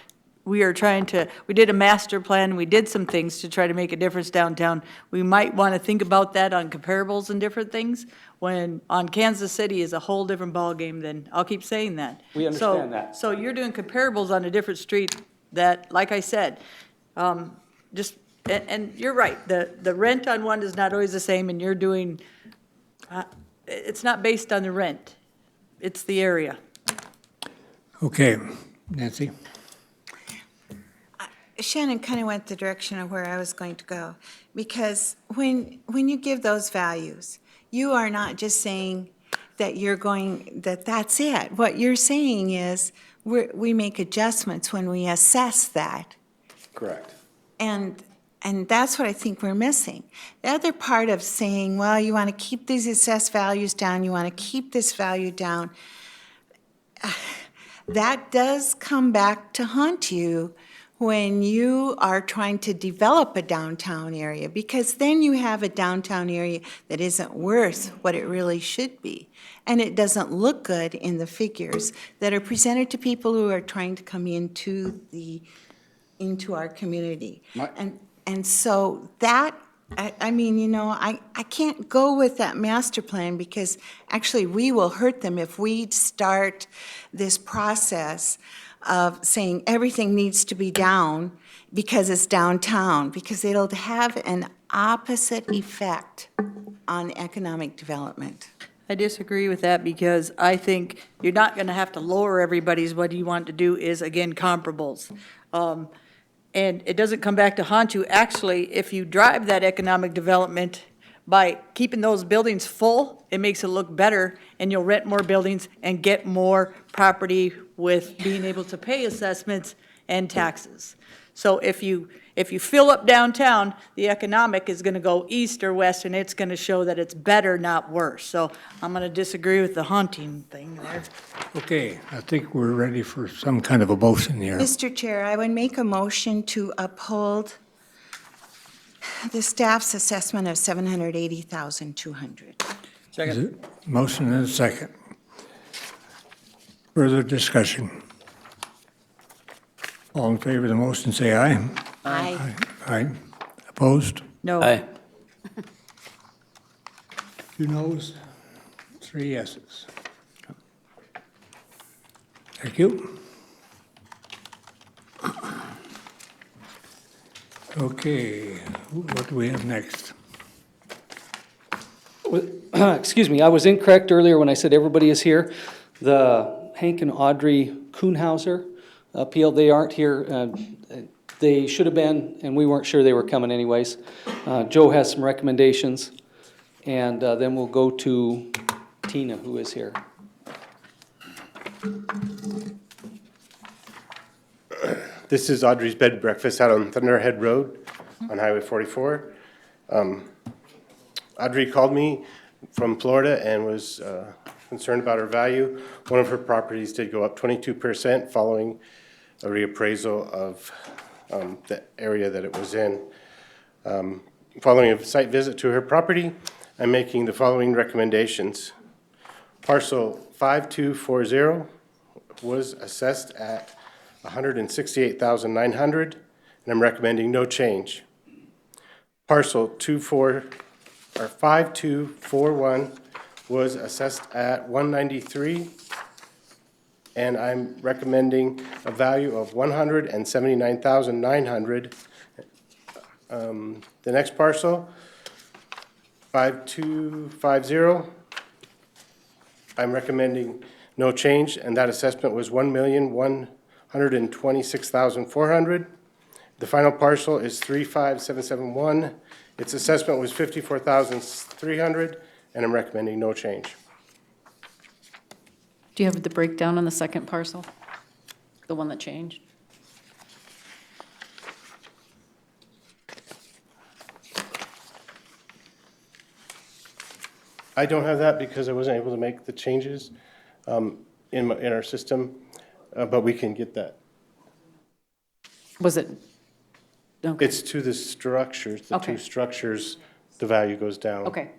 we did a master plan, we did some things to try to make a difference downtown. We might want to think about that on comparables and different things, when on Kansas City is a whole different ballgame than, I'll keep saying that. We understand that. So you're doing comparables on a different street that, like I said, and you're right, the rent on one is not always the same, and you're doing, it's not based on the rent, it's the area. Okay, Nancy? Shannon kind of went the direction of where I was going to go, because when you give those values, you are not just saying that that's it. What you're saying is we make adjustments when we assess that. Correct. And that's what I think we're missing. The other part of saying, well, you want to keep these assessed values down, you want to keep this value down, that does come back to haunt you when you are trying to develop a downtown area, because then you have a downtown area that isn't worth what it really should be. And it doesn't look good in the figures that are presented to people who are trying to come into our community. And so that, I mean, you know, I can't go with that master plan, because actually we will hurt them if we start this process of saying everything needs to be down because it's downtown, because it'll have an opposite effect on economic development. I disagree with that, because I think you're not going to have to lower everybody's. What you want to do is, again, comparables. And it doesn't come back to haunt you. Actually, if you drive that economic development by keeping those buildings full, it makes it look better, and you'll rent more buildings and get more property with being able to pay assessments and taxes. So if you fill up downtown, the economic is gonna go east or west, and it's gonna show that it's better, not worse. So I'm gonna disagree with the haunting thing there. Okay, I think we're ready for some kind of a motion here. Mr. Chair, I would make a motion to uphold the staff's assessment of $780,200. Is it- Motion and a second. Further discussion? All in favor of the motion, say aye. Aye. Aye. Opposed? No. Aye. 2 noes, 3 yeses. Thank you. Okay, what do we have next? Excuse me, I was incorrect earlier when I said everybody is here. The Hank and Audrey Kuhnhauser appeal, they aren't here. They should have been, and we weren't sure they were coming anyways. Joe has some recommendations, and then we'll go to Tina, who is here. This is Audrey's Bed and Breakfast out on Thunderhead Road on Highway 44. Audrey called me from Florida and was concerned about her value. One of her properties did go up 22% following a reappraisal of the area that it was in. Following a site visit to her property, I'm making the following recommendations. Parcel 5240 was assessed at $168,900, and I'm recommending no change. Parcel 24 or 5241 was assessed at 193, and I'm recommending a value of 179,900. The next parcel, 5250, I'm recommending no change, and that assessment was 1,126,400. The final parcel is 35771. Its assessment was 54,300, and I'm recommending no change. Do you have the breakdown on the second parcel? The one that changed? I don't have that because I wasn't able to make the changes in our system, but we can get that. Was it? Okay. It's to the structures, the Okay. two structures, the value goes down. Okay.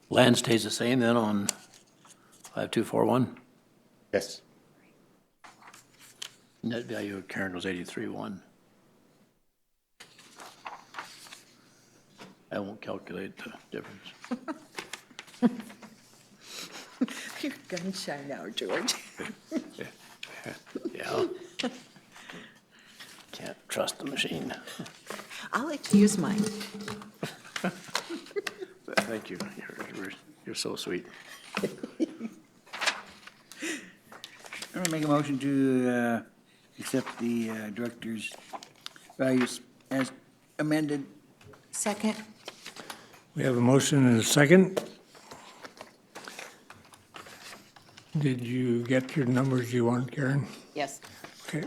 Land stays the same then on 5241? Yes. Net value of Karen was 83.1. I won't calculate the difference. You're gun shy now, George. Yeah. Can't trust the machine. I'll let you use mine. Thank you. You're so sweet. I'm gonna make a motion to accept the director's values as amended. Second? We have a motion and a second. Did you get your numbers you want, Karen? Yes. Okay.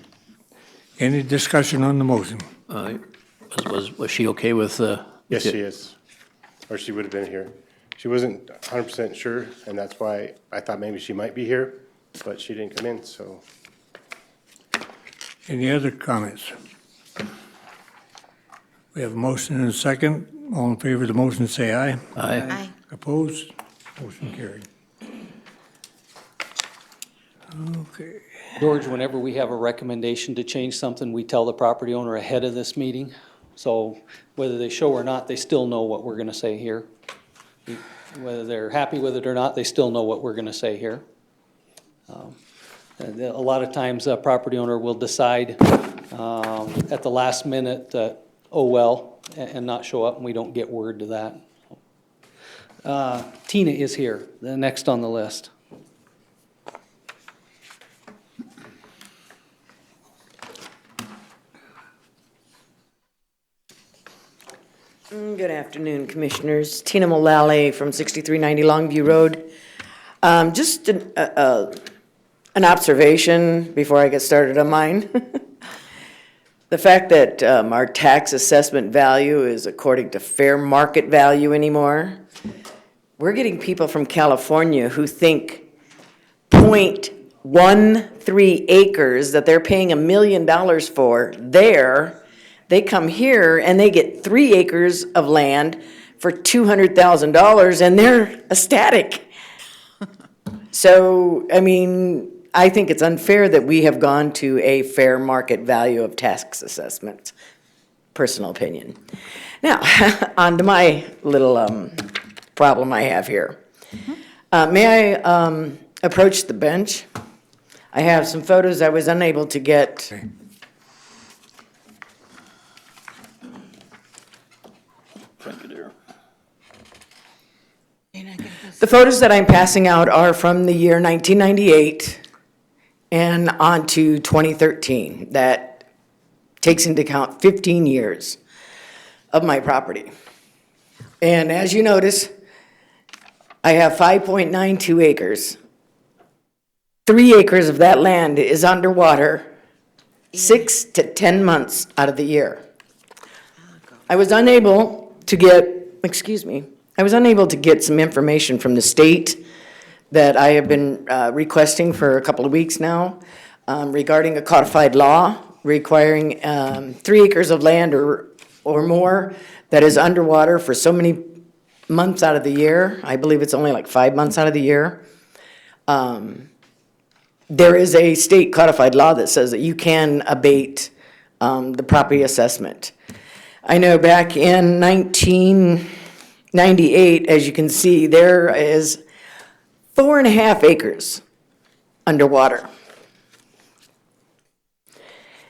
Any discussion on the motion? Was she okay with? Yes, she is, or she would have been here. She wasn't 100% sure, and that's why I thought maybe she might be here, but she didn't come in, so. Any other comments? We have a motion and a second. All in favor of the motion, say aye. Aye. Opposed? Motion carried. Okay. George, whenever we have a recommendation to change something, we tell the property owner ahead of this meeting. So whether they show or not, they still know what we're gonna say here. Whether they're happy with it or not, they still know what we're gonna say here. And a lot of times, a property owner will decide at the last minute that, oh, well, and not show up, and we don't get word to that. Tina is here, the next on the list. Good afternoon, Commissioners. Tina Mullally from 6390 Longview Road. Just an observation before I get started on mine. The fact that our tax assessment value is according to fair market value anymore. We're getting people from California who think 0.13 acres that they're paying $1 million for there, they come here and they get 3 acres of land for $200,000 and they're ecstatic. So, I mean, I think it's unfair that we have gone to a fair market value of tax assessments, personal opinion. Now, on to my little problem I have here. May I approach the bench? I have some photos I was unable to get. Thank you, dear. The photos that I'm passing out are from the year 1998 and on to 2013. That takes into account 15 years of my property. And as you notice, I have 5.92 acres. 3 acres of that land is underwater 6 to 10 months out of the year. I was unable to get, I was unable to get some information from the state that I have been requesting for a couple of weeks now regarding a codified law requiring 3 acres of land or more that is underwater for so many months out of the year. I believe it's only like 5 months out of the year. There is a state codified law that says that you can abate the property assessment. I know back in 1998, as you can see, there is 4.5 acres underwater.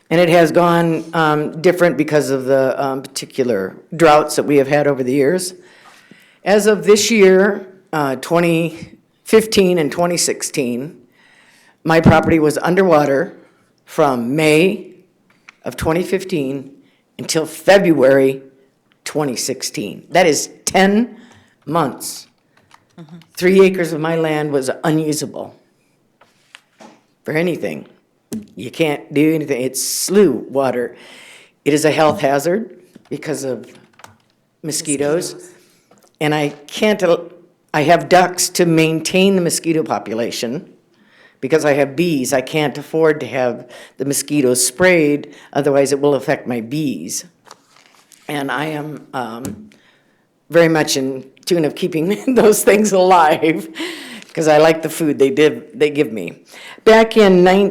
And it has gone different because of the particular droughts that we have had over the years. As of this year, 2015 and 2016, my property was underwater from May of 2015 until February 2016. That is 10 months. 3 acres of my land was unusable for anything. You can't do anything. It's slough water. It is a health hazard because of mosquitoes. And I have ducks to maintain the mosquito population. Because I have bees, I can't afford to have the mosquitoes sprayed, otherwise it will affect my bees. And I am very much in tune of keeping those things alive, because I like the food they give me. Back in I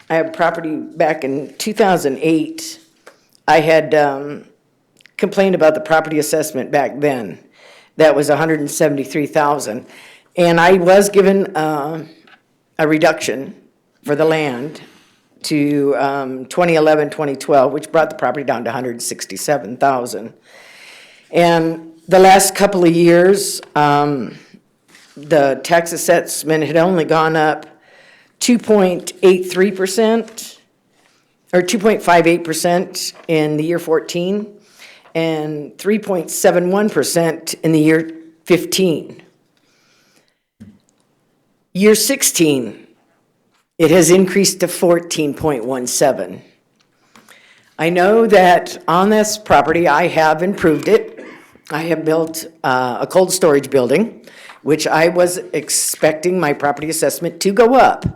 have property back in 2008, I had complained about the property assessment back then. That was $173,000. And I was given a reduction for the land to 2011, 2012, which brought the property down to $167,000. And the last couple of years, the tax assessment had only gone up 2.83%, or 2.58% in the year 14, and 3.71% in the year 15. Year 16, it has increased to 14.17. I know that on this property, I have improved it. I have built a cold storage building, which I was expecting my property assessment to go up.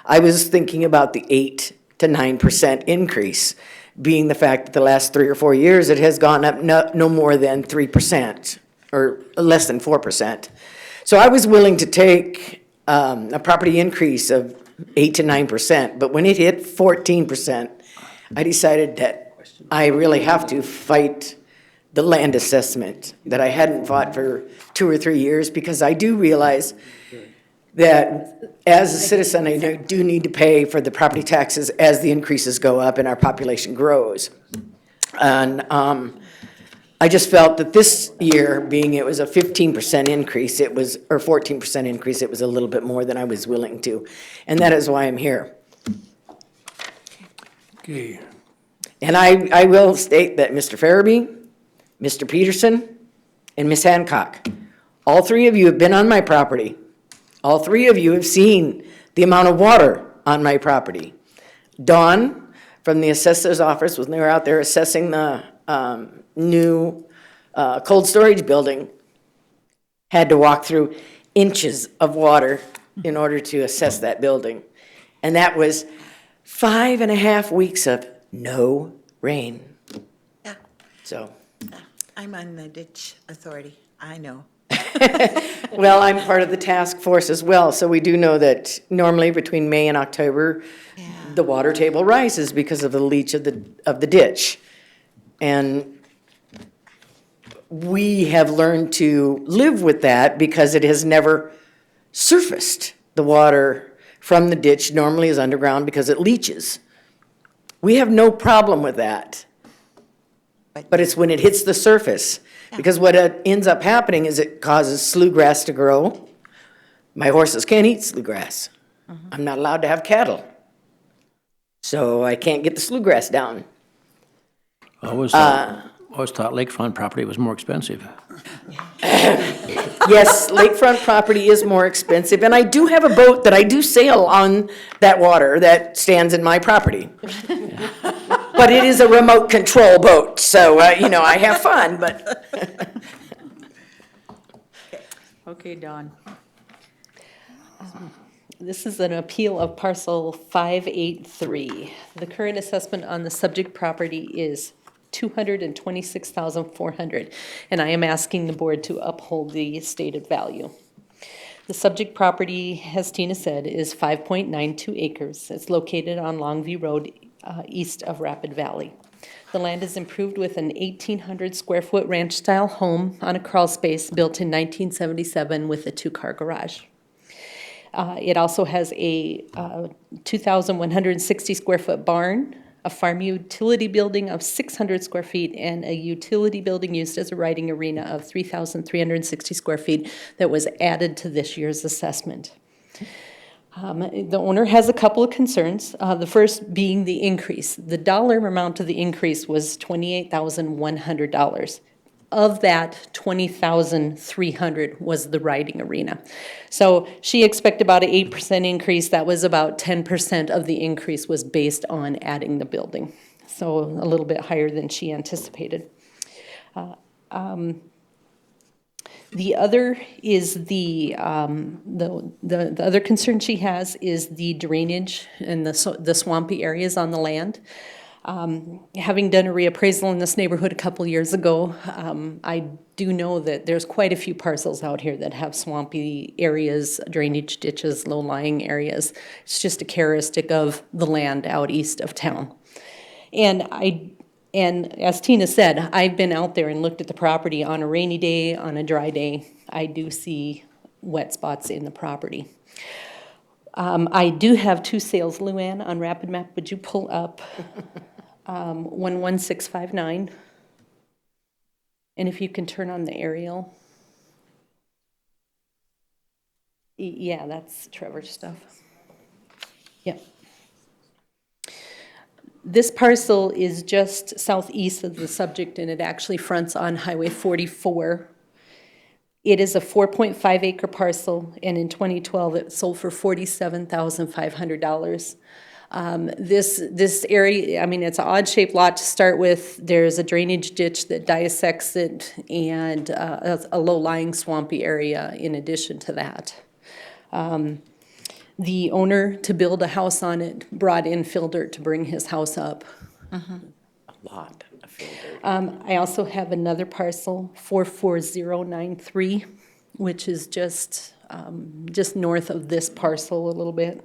I was thinking about the 8 to 9% increase, being the fact that the last 3 or 4 years, it has gone up no more than 3%, or less than 4%. So I was willing to take a property increase of 8 to 9%, but when it hit 14%, I decided that I really have to fight the land assessment that I hadn't fought for 2 or 3 years, because I do realize that as a citizen, I do need to pay for the property taxes as the increases go up and our population grows. And I just felt that this year, being it was a 15% increase, or 14% increase, it was a little bit more than I was willing to. And that is why I'm here. Okay. And I will state that Mr. Farabee, Mr. Peterson, and Ms. Hancock, all 3 of you have been on my property. All 3 of you have seen the amount of water on my property. Dawn, from the assessor's office, when they were out there assessing the new cold storage building, had to walk through inches of water in order to assess that building. And that was 5.5 weeks of no rain. Yeah. So. I'm on the ditch authority, I know. Well, I'm part of the task force as well, so we do know that normally between May and October, the water table rises because of the leach of the ditch. And we have learned to live with that because it has never surfaced. The water from the ditch normally is underground because it leaches. We have no problem with that. But it's when it hits the surface. Because what ends up happening is it causes slough grass to grow. My horses can't eat slough grass. I'm not allowed to have cattle. So I can't get the slough grass down. I always thought lakefront property was more expensive. Yes, lakefront property is more expensive, and I do have a boat that I do sail on that water that stands in my property. But it is a remote control boat, so, I have fun, but. Okay, Dawn. This is an appeal of parcel 583. The current assessment on the subject property is $226,400, and I am asking the board to uphold the stated value. The subject property, as Tina said, is 5.92 acres. It's located on Longview Road, east of Rapid Valley. The land is improved with an 1,800 square foot ranch-style home on a crawl space built in 1977 with a two-car garage. It also has a 2,160 square foot barn, a farm utility building of 600 square feet, and a utility building used as a riding arena of 3,360 square feet that was added to this year's assessment. The owner has a couple of concerns. The first being the increase. The dollar amount of the increase was $28,100. Of that, $20,300 was the riding arena. So she expected about an 8% increase. That was about 10% of the increase was based on adding the building. So a little bit higher than she anticipated. The other is the other concern she has is the drainage and the swampy areas on the land. Having done a reappraisal in this neighborhood a couple years ago, I do know that there's quite a few parcels out here that have swampy areas, drainage ditches, low-lying areas. It's just a characteristic of the land out east of town. And as Tina said, I've been out there and looked at the property on a rainy day, on a dry day. I do see wet spots in the property. I do have two sales, Luann, on Rapid Map. Would you pull up 11659? And if you can turn on the aerial. Yeah, that's Trevor's stuff. Yep. This parcel is just southeast of the subject, and it actually fronts on Highway 44. It is a 4.5 acre parcel, and in 2012, it sold for $47,500. This area, I mean, it's an odd-shaped lot to start with. There's a drainage ditch that dissects it, and a low-lying swampy area in addition to that. The owner, to build a house on it, brought in fill dirt to bring his house up. A lot of fill dirt. I also have another parcel, 44093, which is just north of this parcel a little bit.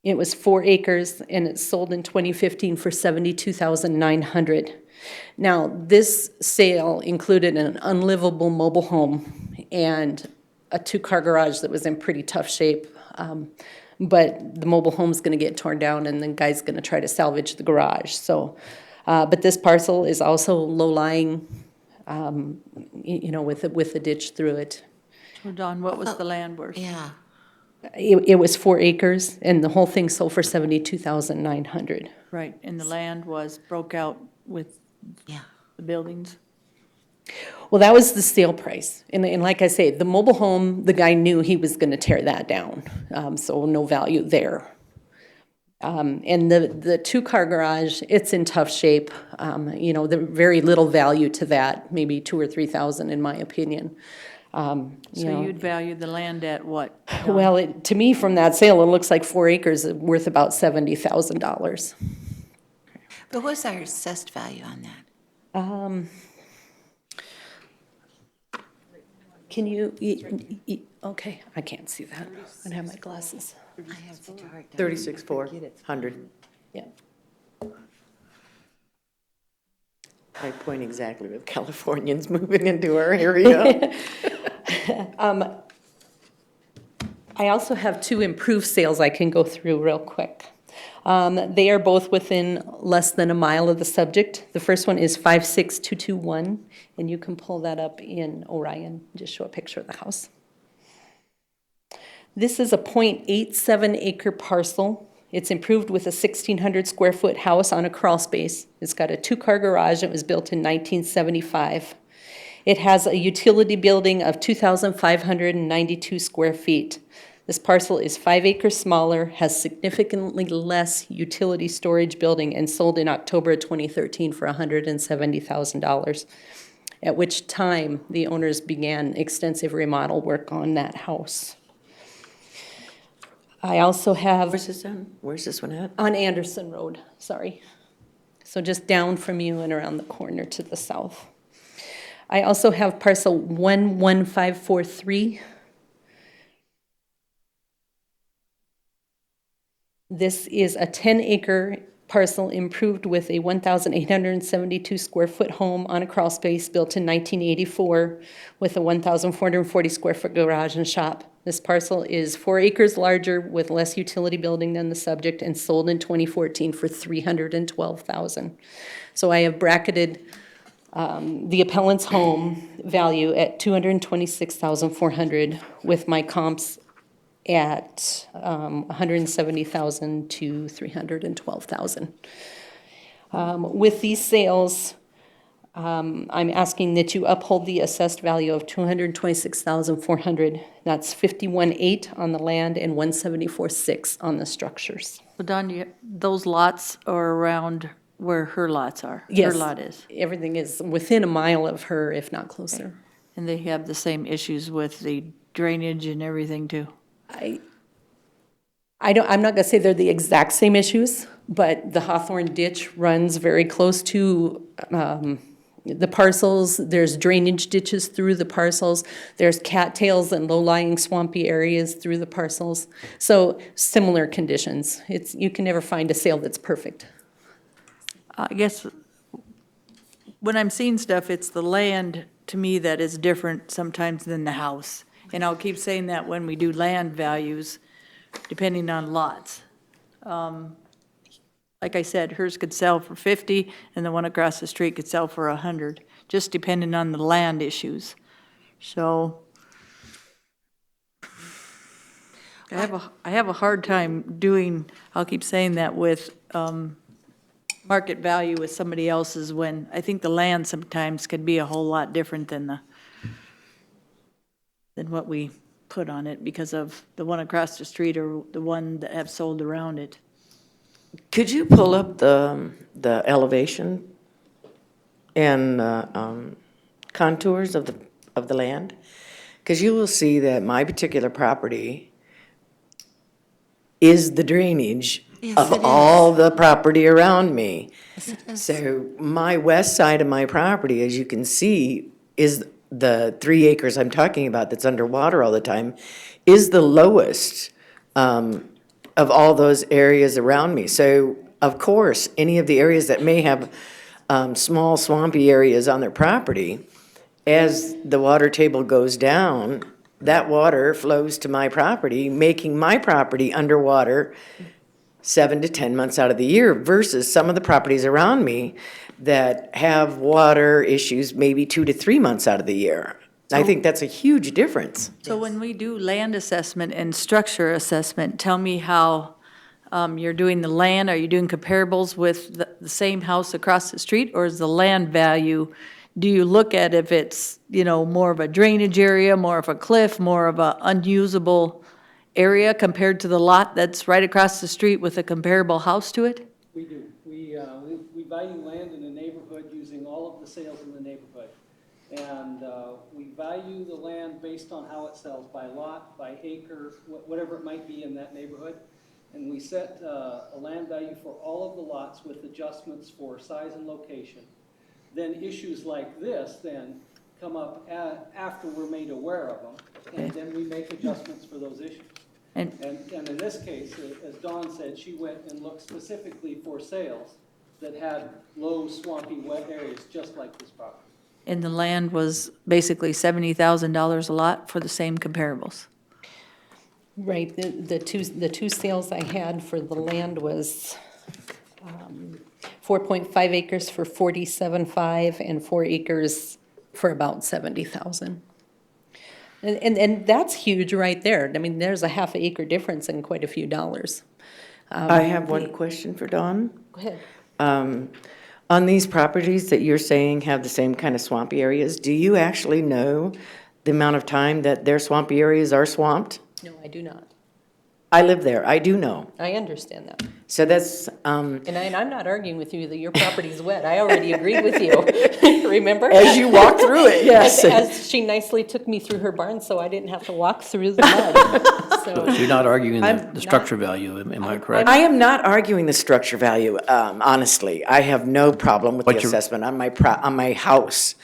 It was 4 acres, and it sold in 2015 for $72,900. Now, this sale included an unlivable mobile home and a two-car garage that was in pretty tough shape. But the mobile home's gonna get torn down, and the guy's gonna try to salvage the garage. So, but this parcel is also low-lying, with a ditch through it. So Dawn, what was the land worth? Yeah. It was 4 acres, and the whole thing sold for $72,900. Right, and the land was broke out with the buildings? Well, that was the sale price. And like I say, the mobile home, the guy knew he was gonna tear that down, so no value there. And the two-car garage, it's in tough shape. There's very little value to that, maybe $2,000 or $3,000 in my opinion. So you'd value the land at what? Well, to me, from that sale, it looks like 4 acres is worth about $70,000. But what's our assessed value on that? Can you, okay, I can't see that. I don't have my glasses. I have such a hard time. 36,400. Yeah. I point exactly with Californians moving into our area. I also have 2 improved sales I can go through real quick. They are both within less than a mile of the subject. The first one is 56221, and you can pull that up in Orion, just show a picture of the house. This is a 0.87 acre parcel. It's improved with a 1,600 square foot house on a crawl space. It's got a 2-car garage. It was built in 1975. It has a utility building of 2,592 square feet. This parcel is 5 acres smaller, has significantly less utility storage building, and sold in October 2013 for $170,000, at which time the owners began extensive remodel work on that house. I also have... Where's this one at? On Anderson Road, sorry. So just down from you and around the corner to the south. I also have parcel 11543. This is a 10-acre parcel improved with a 1,872 square foot home on a crawl space built in 1984 with a 1,440 square foot garage and shop. This parcel is 4 acres larger with less utility building than the subject and sold in 2014 for $312,000. So I have bracketed the appellant's home value at $226,400 with my comps at $170,000 to $312,000. With these sales, I'm asking that you uphold the assessed value of $226,400. That's $51,800 on the land and $174,600 on the structures. So Don, those lots are around where her lots are? Yes, Her lot is? everything is within a mile of her, if not closer. And they have the same issues with the drainage and everything too? I'm not gonna say they're the exact same issues, but the Hawthorne ditch runs very close to the parcels. There's drainage ditches through the parcels. There's cattails and low-lying swampy areas through the parcels. So similar conditions. You can never find a sale that's perfect. I guess when I'm seeing stuff, it's the land to me that is different sometimes than the house. And I'll keep saying that when we do land values, depending on lots. Like I said, hers could sell for 50 and the one across the street could sell for 100, just depending on the land issues. So I have a hard time doing, I'll keep saying that with market value with somebody else's when I think the land sometimes could be a whole lot different than what we put on it because of the one across the street or the one that have sold around it. Could you pull up the elevation and contours of the land? Because you will see that my particular property is the drainage of all the property around me. So my west side of my property, as you can see, is the 3 acres I'm talking about that's underwater all the time, is the lowest of all those areas around me. So, of course, any of the areas that may have small swampy areas on their property, as the water table goes down, that water flows to my property, making my property underwater 7 to 10 months out of the year versus some of the properties around me that have water issues maybe 2 to 3 months out of the year. I think that's a huge difference. So when we do land assessment and structure assessment, tell me how you're doing the land. Are you doing comparables with the same house across the street, or is the land value, do you look at if it's, more of a drainage area, more of a cliff, more of a unusable area compared to the lot that's right across the street with a comparable house to it? We do. We value land in the neighborhood using all of the sales in the neighborhood. And we value the land based on how it sells, by lot, by acre, whatever it might be in that neighborhood. And we set a land value for all of the lots with adjustments for size and location. Then issues like this then come up after we're made aware of them, and then we make adjustments for those issues. And in this case, as Dawn said, she went and looked specifically for sales that had low, swampy, wet areas, just like this property. And the land was basically $70,000 a lot for the same comparables. Right, the two sales I had for the land was 4.5 acres for $47,500 and 4 acres for about $70,000. And that's huge right there. I mean, there's a half acre difference in quite a few dollars. I have one question for Dawn. Go ahead. On these properties that you're saying have the same kind of swampy areas, do you actually know the amount of time that their swampy areas are swamped? No, I do not. I live there, I do know. I understand that. So that's, And I'm not arguing with you that your property's wet. I already agreed with you, remember? As you walk through it, yes. As she nicely took me through her barn, so I didn't have to walk through the mud. So you're not arguing the structure value, am I correct? I am not arguing the structure value, honestly. I have no problem with the assessment on my house.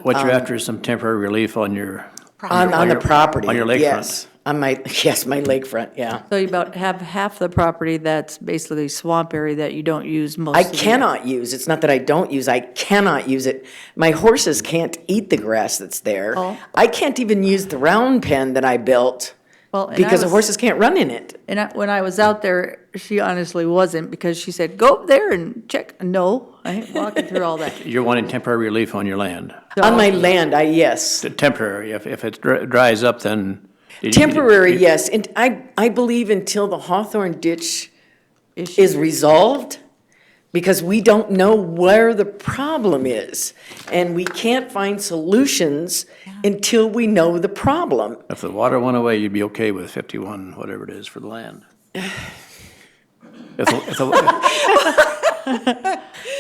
What you're after is some temporary relief on your... On the property, On your lakefront. yes. On my, yes, my lakefront, yeah. So you about have half the property that's basically swamp area that you don't use most I of the year. cannot use, it's not that I don't use, I cannot use it. My horses can't eat the grass that's there. Oh. I can't even use the round pen that I built Well, and I because the was- horses can't run in it. And when I was out there, she honestly wasn't, because she said, go up there and check. No, I ain't walking through all that. You're wanting temporary relief on your land. On my land, yes. Temporary, if it dries up, then. Temporary, yes, and I believe until the Hawthorne ditch is resolved, because we don't know where the problem is, and we can't find solutions until we know the problem. If the water went away, you'd be okay with 51, whatever it is for the land.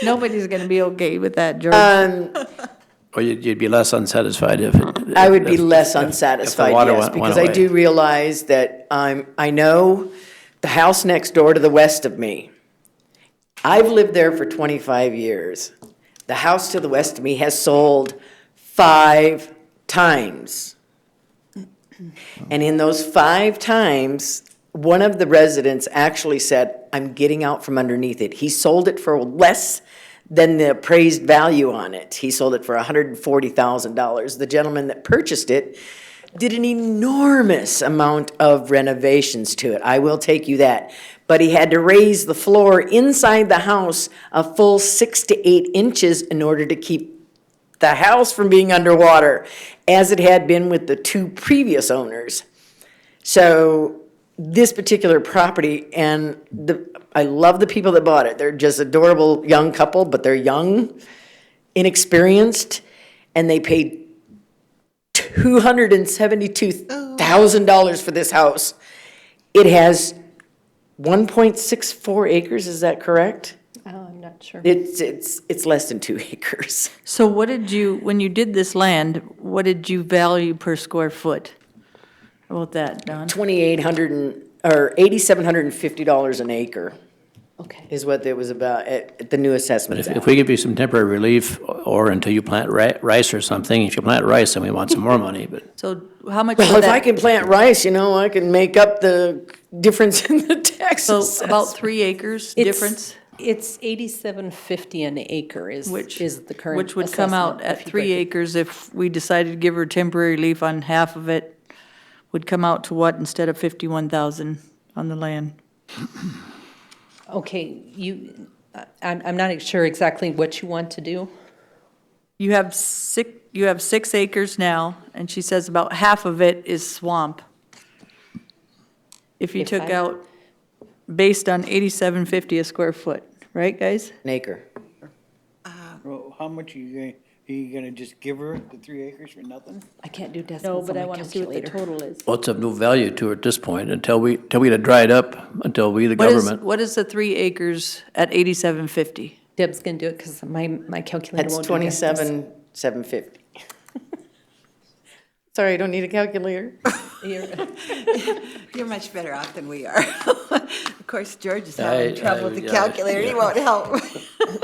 Nobody's gonna be okay with that, George. Or you'd be less unsatisfied if. I would be if- less if unsatisfied, the water yes, went because I away. do realize that I know the house next door to the west of me. I've lived there for 25 years. The house to the west of me has sold 5 times. And in those 5 times, one of the residents actually said, I'm getting out from underneath it. He sold it for less than the appraised value on it. He sold it for $140,000. The gentleman that purchased it did an enormous amount of renovations to it. I will take you that. But he had to raise the floor inside the house a full 6 to 8 inches in order to keep the house from being underwater, as it had been with the 2 previous owners. So this particular property, and I love the people that bought it. They're just adorable young couple, but they're young, inexperienced, and they paid $272,000 for this house. It has 1.64 acres, is that correct? Oh, I'm not sure. It's less than 2 acres. So what did you, when you did this land, what did you value per square foot? How about that, Don? $8,750 an acre. Okay. Is what it was about at the new But assessment. if we give you some temporary relief, or until you plant rice or something, if you plant rice, then we want some more money, but. So how much? Well, would if I that- can plant rice, I can make up the difference in the taxes. So about 3 acres It's- difference? It's $87.50 an acre is the current. Which would come out assessment at if you 3 break it. acres if we decided to give her temporary relief on half of it, would come out to what instead of 51,000 on the land? Okay, I'm not sure exactly what you want to do. You have 6 acres now, and she says about half of it is swamp. If you If took I- out, based on 87.50 a square foot, right, guys? An acre. Well, how much are you gonna just give her the 3 acres for nothing? I can't do No, decimals but on I my want to see what the calculator. total is. Well, it's of no value to her at this point until we get it dried up, until we, the government. What is the 3 acres at 87.50? Deb's gonna do it because my calculator That's won't do decimals. 27,750. Sorry, I don't need a calculator. You're much better off than we are. Of course, George is having trouble with the calculator, he won't help.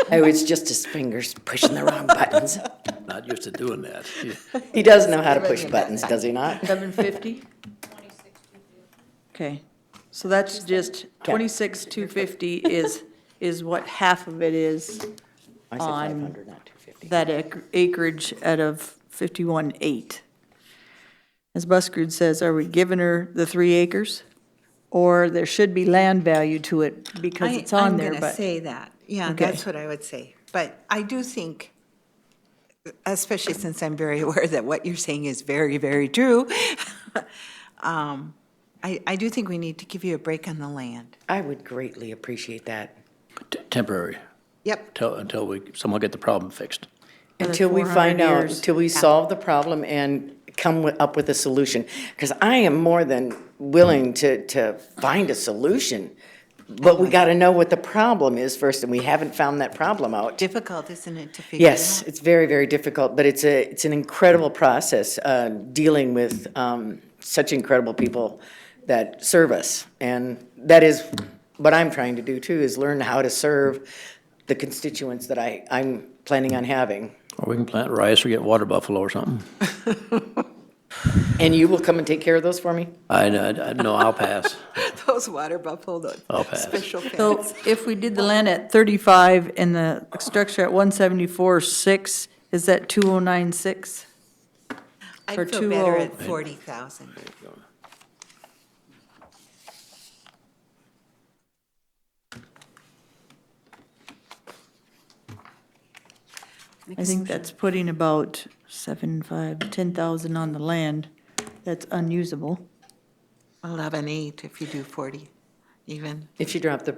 Oh, it's just his fingers pushing the wrong buttons. Not used to doing that. He does know how to push buttons, does he not? 750? Okay, so that's just 26,250 is what half of it is I said on 500, not 250. that acreage out of 51.8. As Buskard says, are we giving her the 3 acres? Or there should be land value to it because it's on there, I'm gonna but. say that, yeah, Okay. that's what I would say. But I do think, especially since I'm very aware that what you're saying is very, very true, I do think we need to give you a break on the land. I would greatly appreciate that. Temporary, Yep. until someone get the problem fixed. Until we 400 find out, years. until we solve the problem and come up with a solution. Because I am more than willing to find a solution. But we got to know what the problem is first, and we haven't found that problem out. Difficult, isn't it, to figure it out? Yes, it's very, very difficult, but it's an incredible process, dealing with such incredible people that serve us. And that is what I'm trying to do too, is learn how to serve the constituents that I'm planning on having. Or we can plant rice or get water buffalo or something. And you will come and take care of those for me? No, I'll pass. Those water buffalo, the I'll pass. special So pets. if we did the land at 35 and the structure at 174.6, is that 209.6? or I'd feel better at 20 40,000. I think that's putting about 10,000 on the land that's unusable. 11.8 if you do 40 even. If you drop the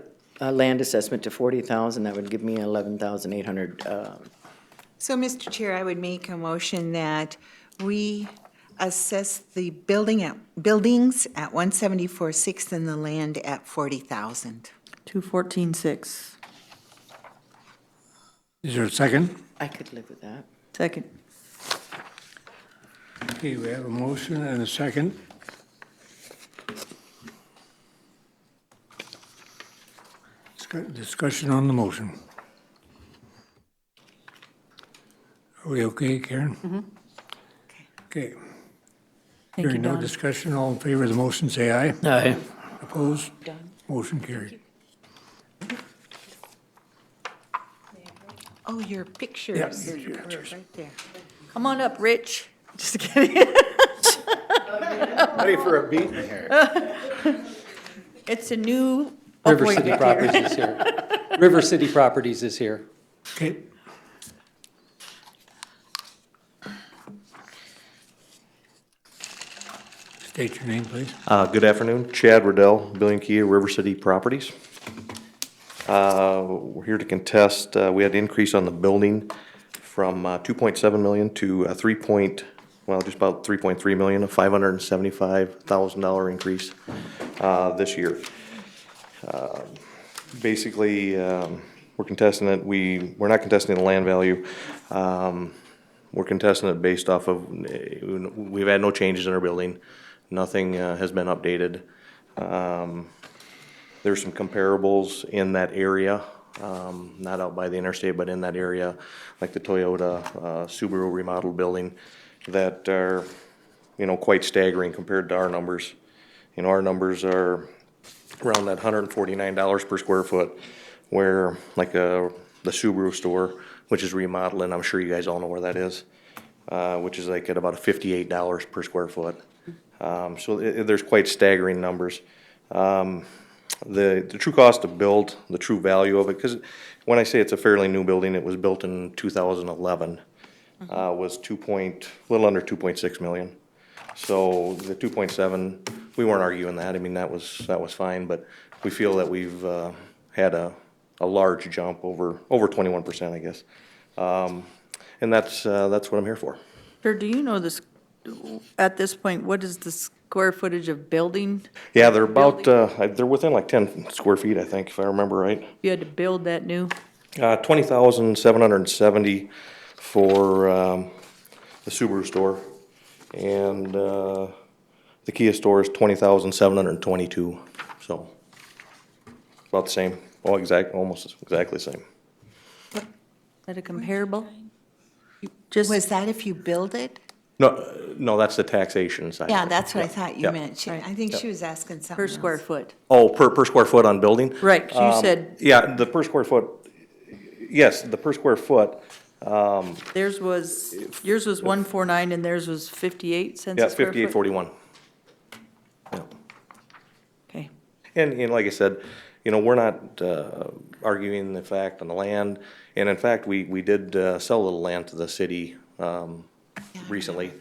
land assessment to 40,000, that would give me 11,800. So, Mr. Chair, I would make a motion that we assess the buildings at 174.6 and the land at 40,000. 214.6. Is there a second? I could live with that. Second. Okay, we have a motion and a second. Discussion on the motion. Are we okay, Karen? Mm-hmm. Okay. Thank you, Hearing no Don. discussion, all in favor of the motion, say aye. Aye. Opposed? Motion carried. Oh, your pictures. Yeah, are pictures. right there. Come on up, Rich. Just kidding. Ready for a beating here. It's a new. River wait, City right Properties here. is here. River City Properties is here. Okay. State your name, please. Good afternoon, Chad Riddell, Billion Key, River City Properties. We're here to contest, we had an increase on the building from 2.7 million to just about 3.3 million, a $575,000 increase this year. Basically, we're contesting it, we're not contesting the land value. We're contesting it based off of, we've had no changes in our building. Nothing has been updated. There's some comparables in that area, not out by the interstate, but in that area, like the Toyota, Subaru remodeled building, that are, quite staggering compared to our numbers. Our numbers are around that $149 per square foot, where like the Subaru store, which is remodeling, I'm sure you guys all know where that is, which is like at about $58 per square foot. So there's quite staggering numbers. The true cost to build, the true value of it, because when I say it's a fairly new building, it was built in 2011, was little under 2.6 million. So the 2.7, we weren't arguing that. I mean, that was fine, but we feel that we've had a large jump over 21%, I guess. And that's what I'm here for. Sir, do you know this, at this point, what is the square footage of building? Yeah, they're about, they're within like 10 square feet, I think, if I remember right. You had to build that new? 20,770 for the Subaru store, and the Kia store is 20,722. So about the same. Well, almost exactly the same. Is that a comparable? Was that if you build it? No, that's the taxation side. Yeah, that's what I thought you Yep. meant. I think she was asking something Per else. square foot? Oh, per square foot on building? Right, 'cause you said. Yeah, the per square foot, yes, the per square foot. Yours was 149 and theirs was 58 cents Yeah, a square foot? 58.41. Yeah. Okay. And like I said, we're not arguing the fact on the land. And in fact, we did sell a little land to the city recently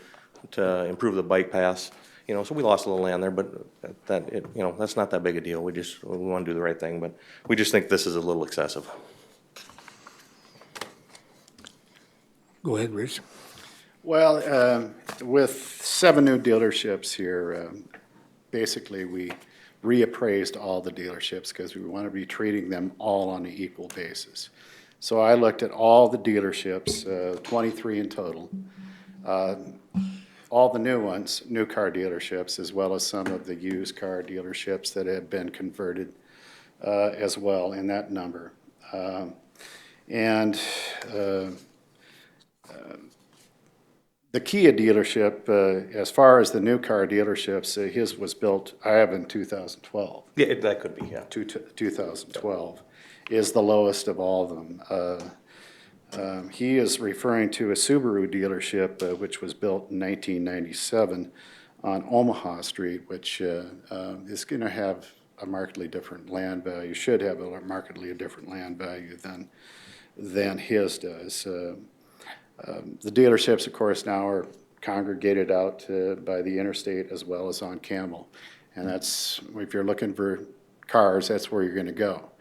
to improve the bike paths. So we lost a little land there, but that's not that big a deal. We want to do the right thing, but we just think this is a little excessive. Go ahead, Rich. Well, with 7 new dealerships here, basically we reappraised all the dealerships because we want to be treating them all on an equal basis. So I looked at all the dealerships, 23 in total, all the new ones, new car dealerships, as well as some of the used car dealerships that have been converted as well in that number. The The Kia dealership, as far as the new car dealerships, his was built, I have in 2012. Yeah, that could be, yeah. 2012 is the lowest of all of them. He is referring to a Subaru dealership, which was built in 1997 on Omaha Street, which is going to have a markedly different land value, should have a markedly different land value than his does. The dealerships, of course, now are congregated out by the interstate as well as on Camel. And that's, if you're looking for cars, that's where you're going to go.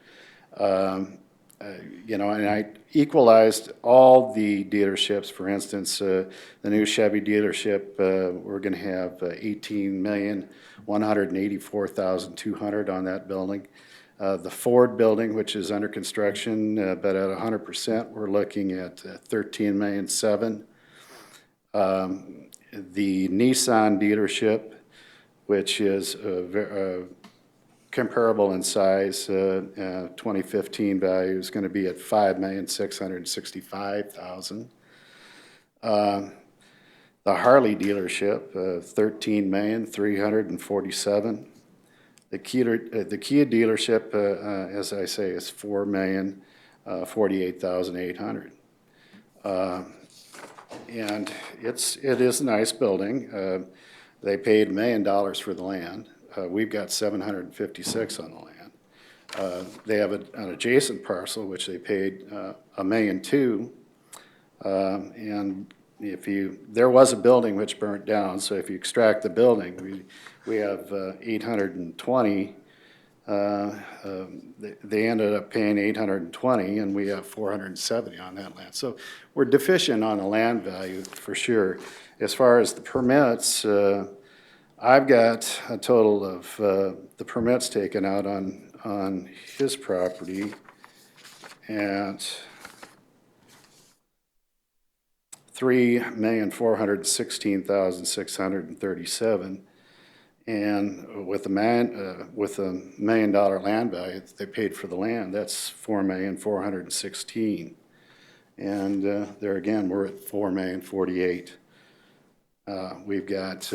You know, and I equalized all the dealerships. For instance, the new Chevy dealership, we're going to have 18,184,200 on that building. The Ford building, which is under construction, but at 100%, we're looking at 13,700,000. The Nissan dealership, which is comparable in size, 2015 value is going to be at 5,665,000. The Harley dealership, 13,347,000. The Kia dealership, as I say, is 4,048,800. And it is a nice building. They paid $1 million for the land. We've got 756 on the land. They have an adjacent parcel, which they paid $1,200,000. And there was a building which burnt down, so if you extract the building, we have 820. They ended up paying 820, and we have 470 on that land. So we're deficient on the land value for sure. As far as the permits, I've got a total of the permits taken out on his property at 3,416,637, and with a $1 million land value that they paid for the land, that's 4,416,000, and there again we're at 4,048,000. We've got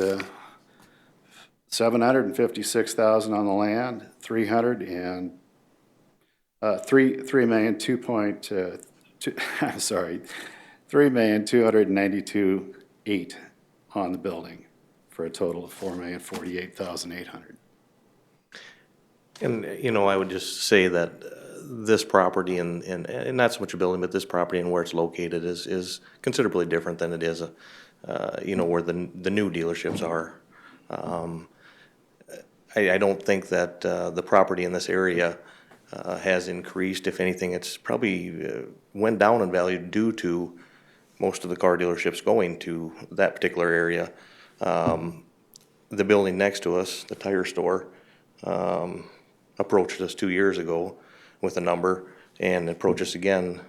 756,000 on the land, 3,292,800 on the building, for a total of 4,048,800. And, you know, I would just say that this property and not so much a building, but this property and where it's located is considerably different than it is, you know, where the new dealerships are. I don't think that the property in this area has increased. If anything, it's probably went down in value due to most of the car dealerships going to that particular area. The building next to us, the tire store, approached us 2 years ago with a number and approached us again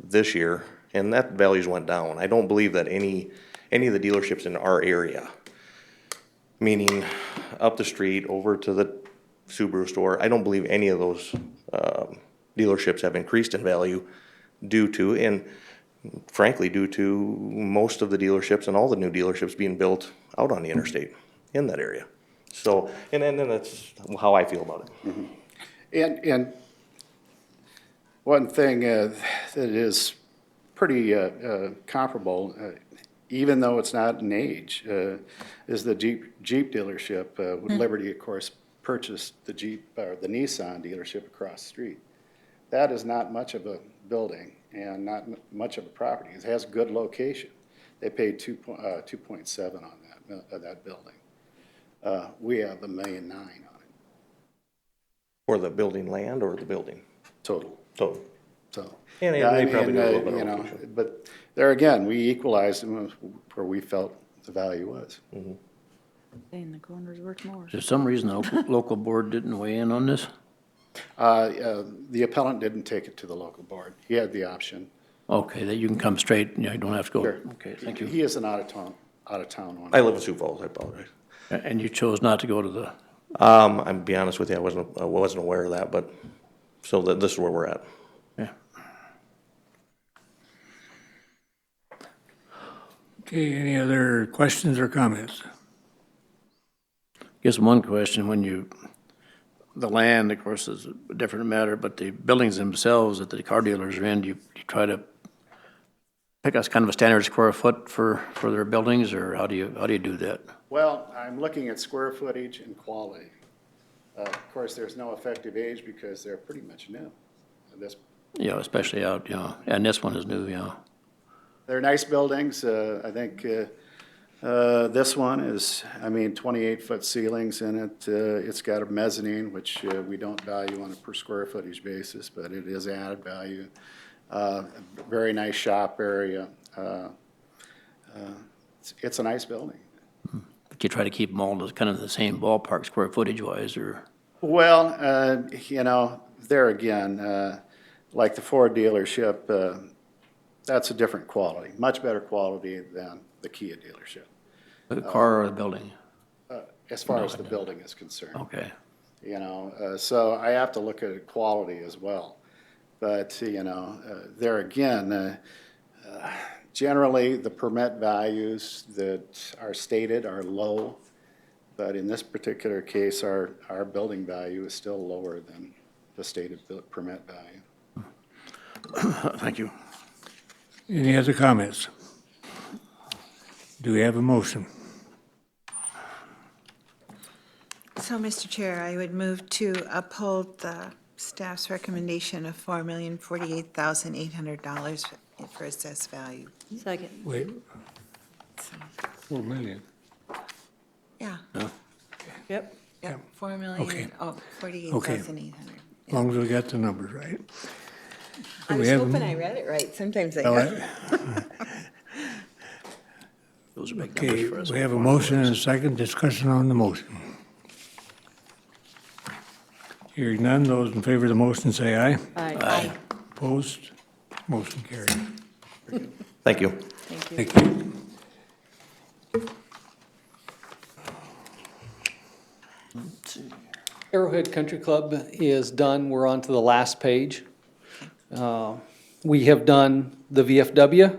this year, and that values went down. I don't believe that any of the dealerships in our area, meaning up the street over to the Subaru store, I don't believe any of those dealerships have increased in value due to, and frankly, due to most of the dealerships and all the new dealerships being built out on the interstate in that area. So, and that's how I feel about it. Mm-hmm. And one thing that is pretty comparable, even though it's not in age, is the Jeep dealership. Liberty, of course, purchased the Jeep, or the Nissan dealership across the street. That is not much of a building and not much of a property. It has good location. They paid 2.7 on that building. We have $1.9 million on it. For the building land or the building? Total. Total. So, And yeah, they probably do a little bit you of know, location. but there again, we equalized them where we felt the value was. Mm-hmm. In the corner's worth more. Is there some reason the local board didn't weigh in on this? The appellant didn't take it to the local board. He had the option. Okay, that you can come straight, you don't have to go. Sure. Okay, thank you. He is an out of town one. I live in Sioux Falls, I apologize. And you chose not to go to the, I'll be honest with you, I wasn't aware of that, but, so this is where we're at. yeah. Okay, any other questions or comments? Guess one question, the land, of course, is a different matter, but the buildings themselves that the car dealers are in, do you try to pick us kind of a standard square foot for their buildings, or how do you do that? Well, I'm looking at square footage and quality. Of course, there's no effective age because they're pretty much new. This, Especially out, and this one is new, they're nice buildings. I think this one is, 28-foot ceilings in it. It's got a mezzanine, which we don't value on a per square footage basis, but it is added value. Very nice shop area. It's a nice building. But you try to keep them all to kind of the same ballpark square footage wise, or? Well, there again, like the Ford dealership, that's a different quality, much better quality than the Kia dealership. The car or the building? As far as the building is concerned. Okay. So I have to look at quality as well. But, there again, generally, the permit values that are stated are low. But in this particular case, our building value is still lower than the stated permit value. Thank you. Any other comments? Do we have a motion? So, Mr. Chair, I would move to uphold the staff's recommendation of $4,048,800 for assessed value. Second. Wait. 4 million. Yeah. Yep. Yep, 4 million, Okay. 48,800. As long as we got the numbers right. I We was have a- hoping I read it right. Sometimes I All don't. right. Those are big Okay, numbers for us. we have a motion and a second discussion on the motion. Hearing none, those in favor of the motion say aye. Aye. Opposed? Motion carried. Thank you. Thank you. Thank you. Arrowhead Country Club is done. We're on to the last page. We have done the VFW.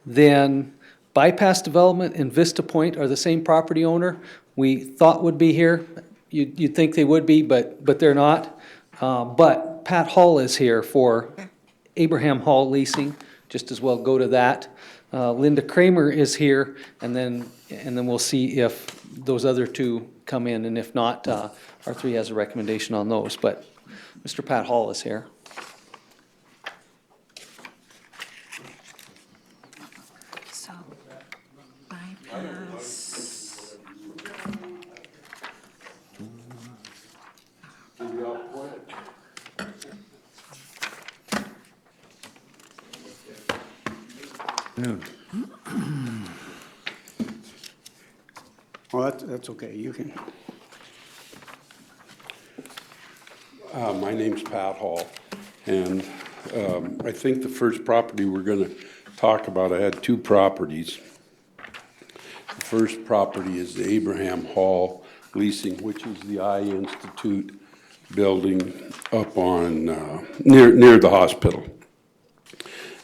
Then Bypass Development and Vista Point are the same property owner. We thought would be here. You'd think they would be, but they're not. But Pat Hall is here for Abraham Hall Leasing. Just as well go to that. Linda Kramer is here, and then we'll see if those other two come in, and if not, R3 has a recommendation on those, but Mr. Pat Hall is here. So, bypass. Noon. Well, that's okay, you can. My name's Pat Hall, and I think the first property we're gonna talk about, I had two properties. The first property is the Abraham Hall Leasing, which is the Eye Institute building up on, near the hospital.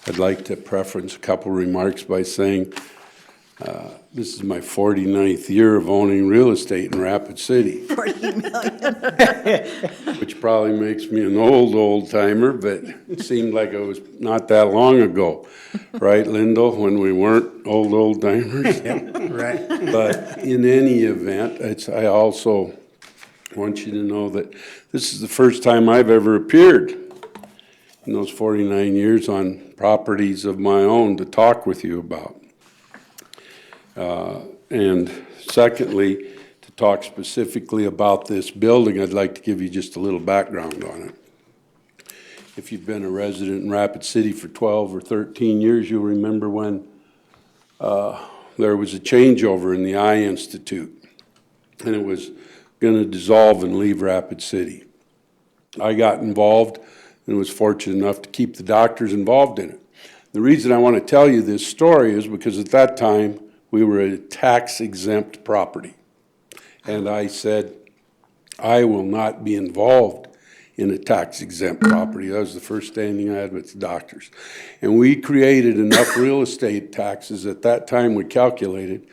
I'd like to preference a couple remarks by saying this is my 49th year of owning real estate in Rapid City. 40 million. Which probably makes me an old timer, but it seemed like it was not that long ago. Right, Lyndall, when we weren't old timers? Right. But in any event, I also want you to know that this is the first time I've ever appeared in those 49 years on properties of my own to talk with you about. And secondly, to talk specifically about this building, I'd like to give you just a little background on it. If you've been a resident in Rapid City for 12 or 13 years, you'll remember when there was a changeover in the Eye Institute, and it was going to dissolve and leave Rapid City. I got involved and was fortunate enough to keep the doctors involved in it. The reason I want to tell you this story is because at that time, we were a tax-exempt property. And I said, I will not be involved in a tax exempt property. That was the first standing I had with the doctors. And we created enough real estate taxes at that time we calculated.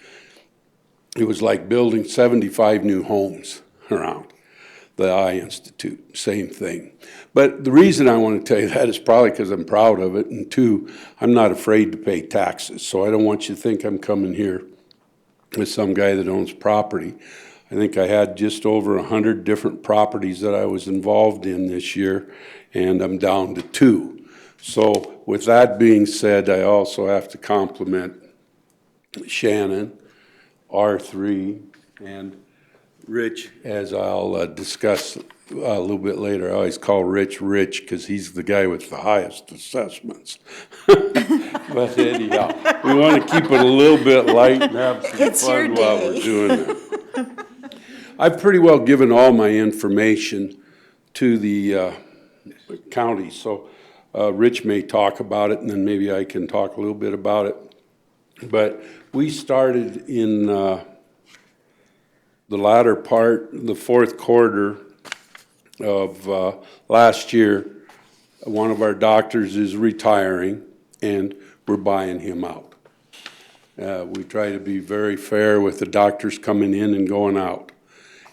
It was like building 75 new homes around the Eye Institute, same thing. But the reason I want to tell you that is probably because I'm proud of it, and two, I'm not afraid to pay taxes. So I don't want you to think I'm coming here with some guy that owns property. I think I had just over 100 different properties that I was involved in this year, and I'm down to 2. So with that being said, I also have to compliment Shannon, R3, and Rich, as I'll discuss a little bit later. I always call Rich because he's the guy with the highest assessments. But anyhow, we want to keep it a little bit light and have some fun while we're doing that. I've pretty well given all my information to the county, so Rich may talk about it, and then maybe I can talk a little bit about it. But we started in the latter part, the fourth quarter of last year. One of our doctors is retiring, and we're buying him out. We try to be very fair with the doctors coming in and going out.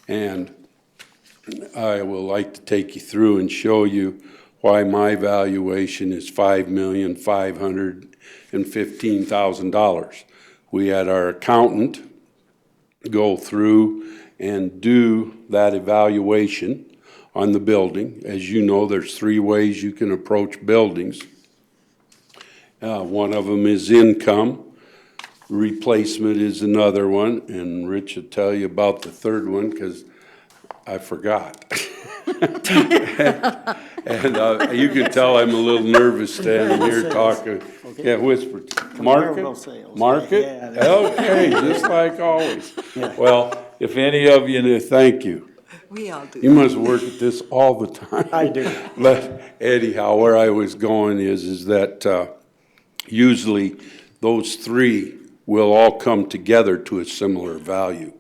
And I will like to take you through and show you why my valuation is $5,515,000. We had our accountant go through and do that evaluation on the building. As you know, there's 3 ways you can approach buildings. One of them is income. Replacement is another one, and Rich will tell you about the third one because I forgot. and you can tell I'm a little nervous standing here talking. Okay. Yeah, whisper. Market? Market? Yeah, okay, just like always. Yeah. Well, if any of you, thank you. We all do. You must work at this all the time. I do. But anyhow, where I was going is that usually those 3 will all come together to a similar value.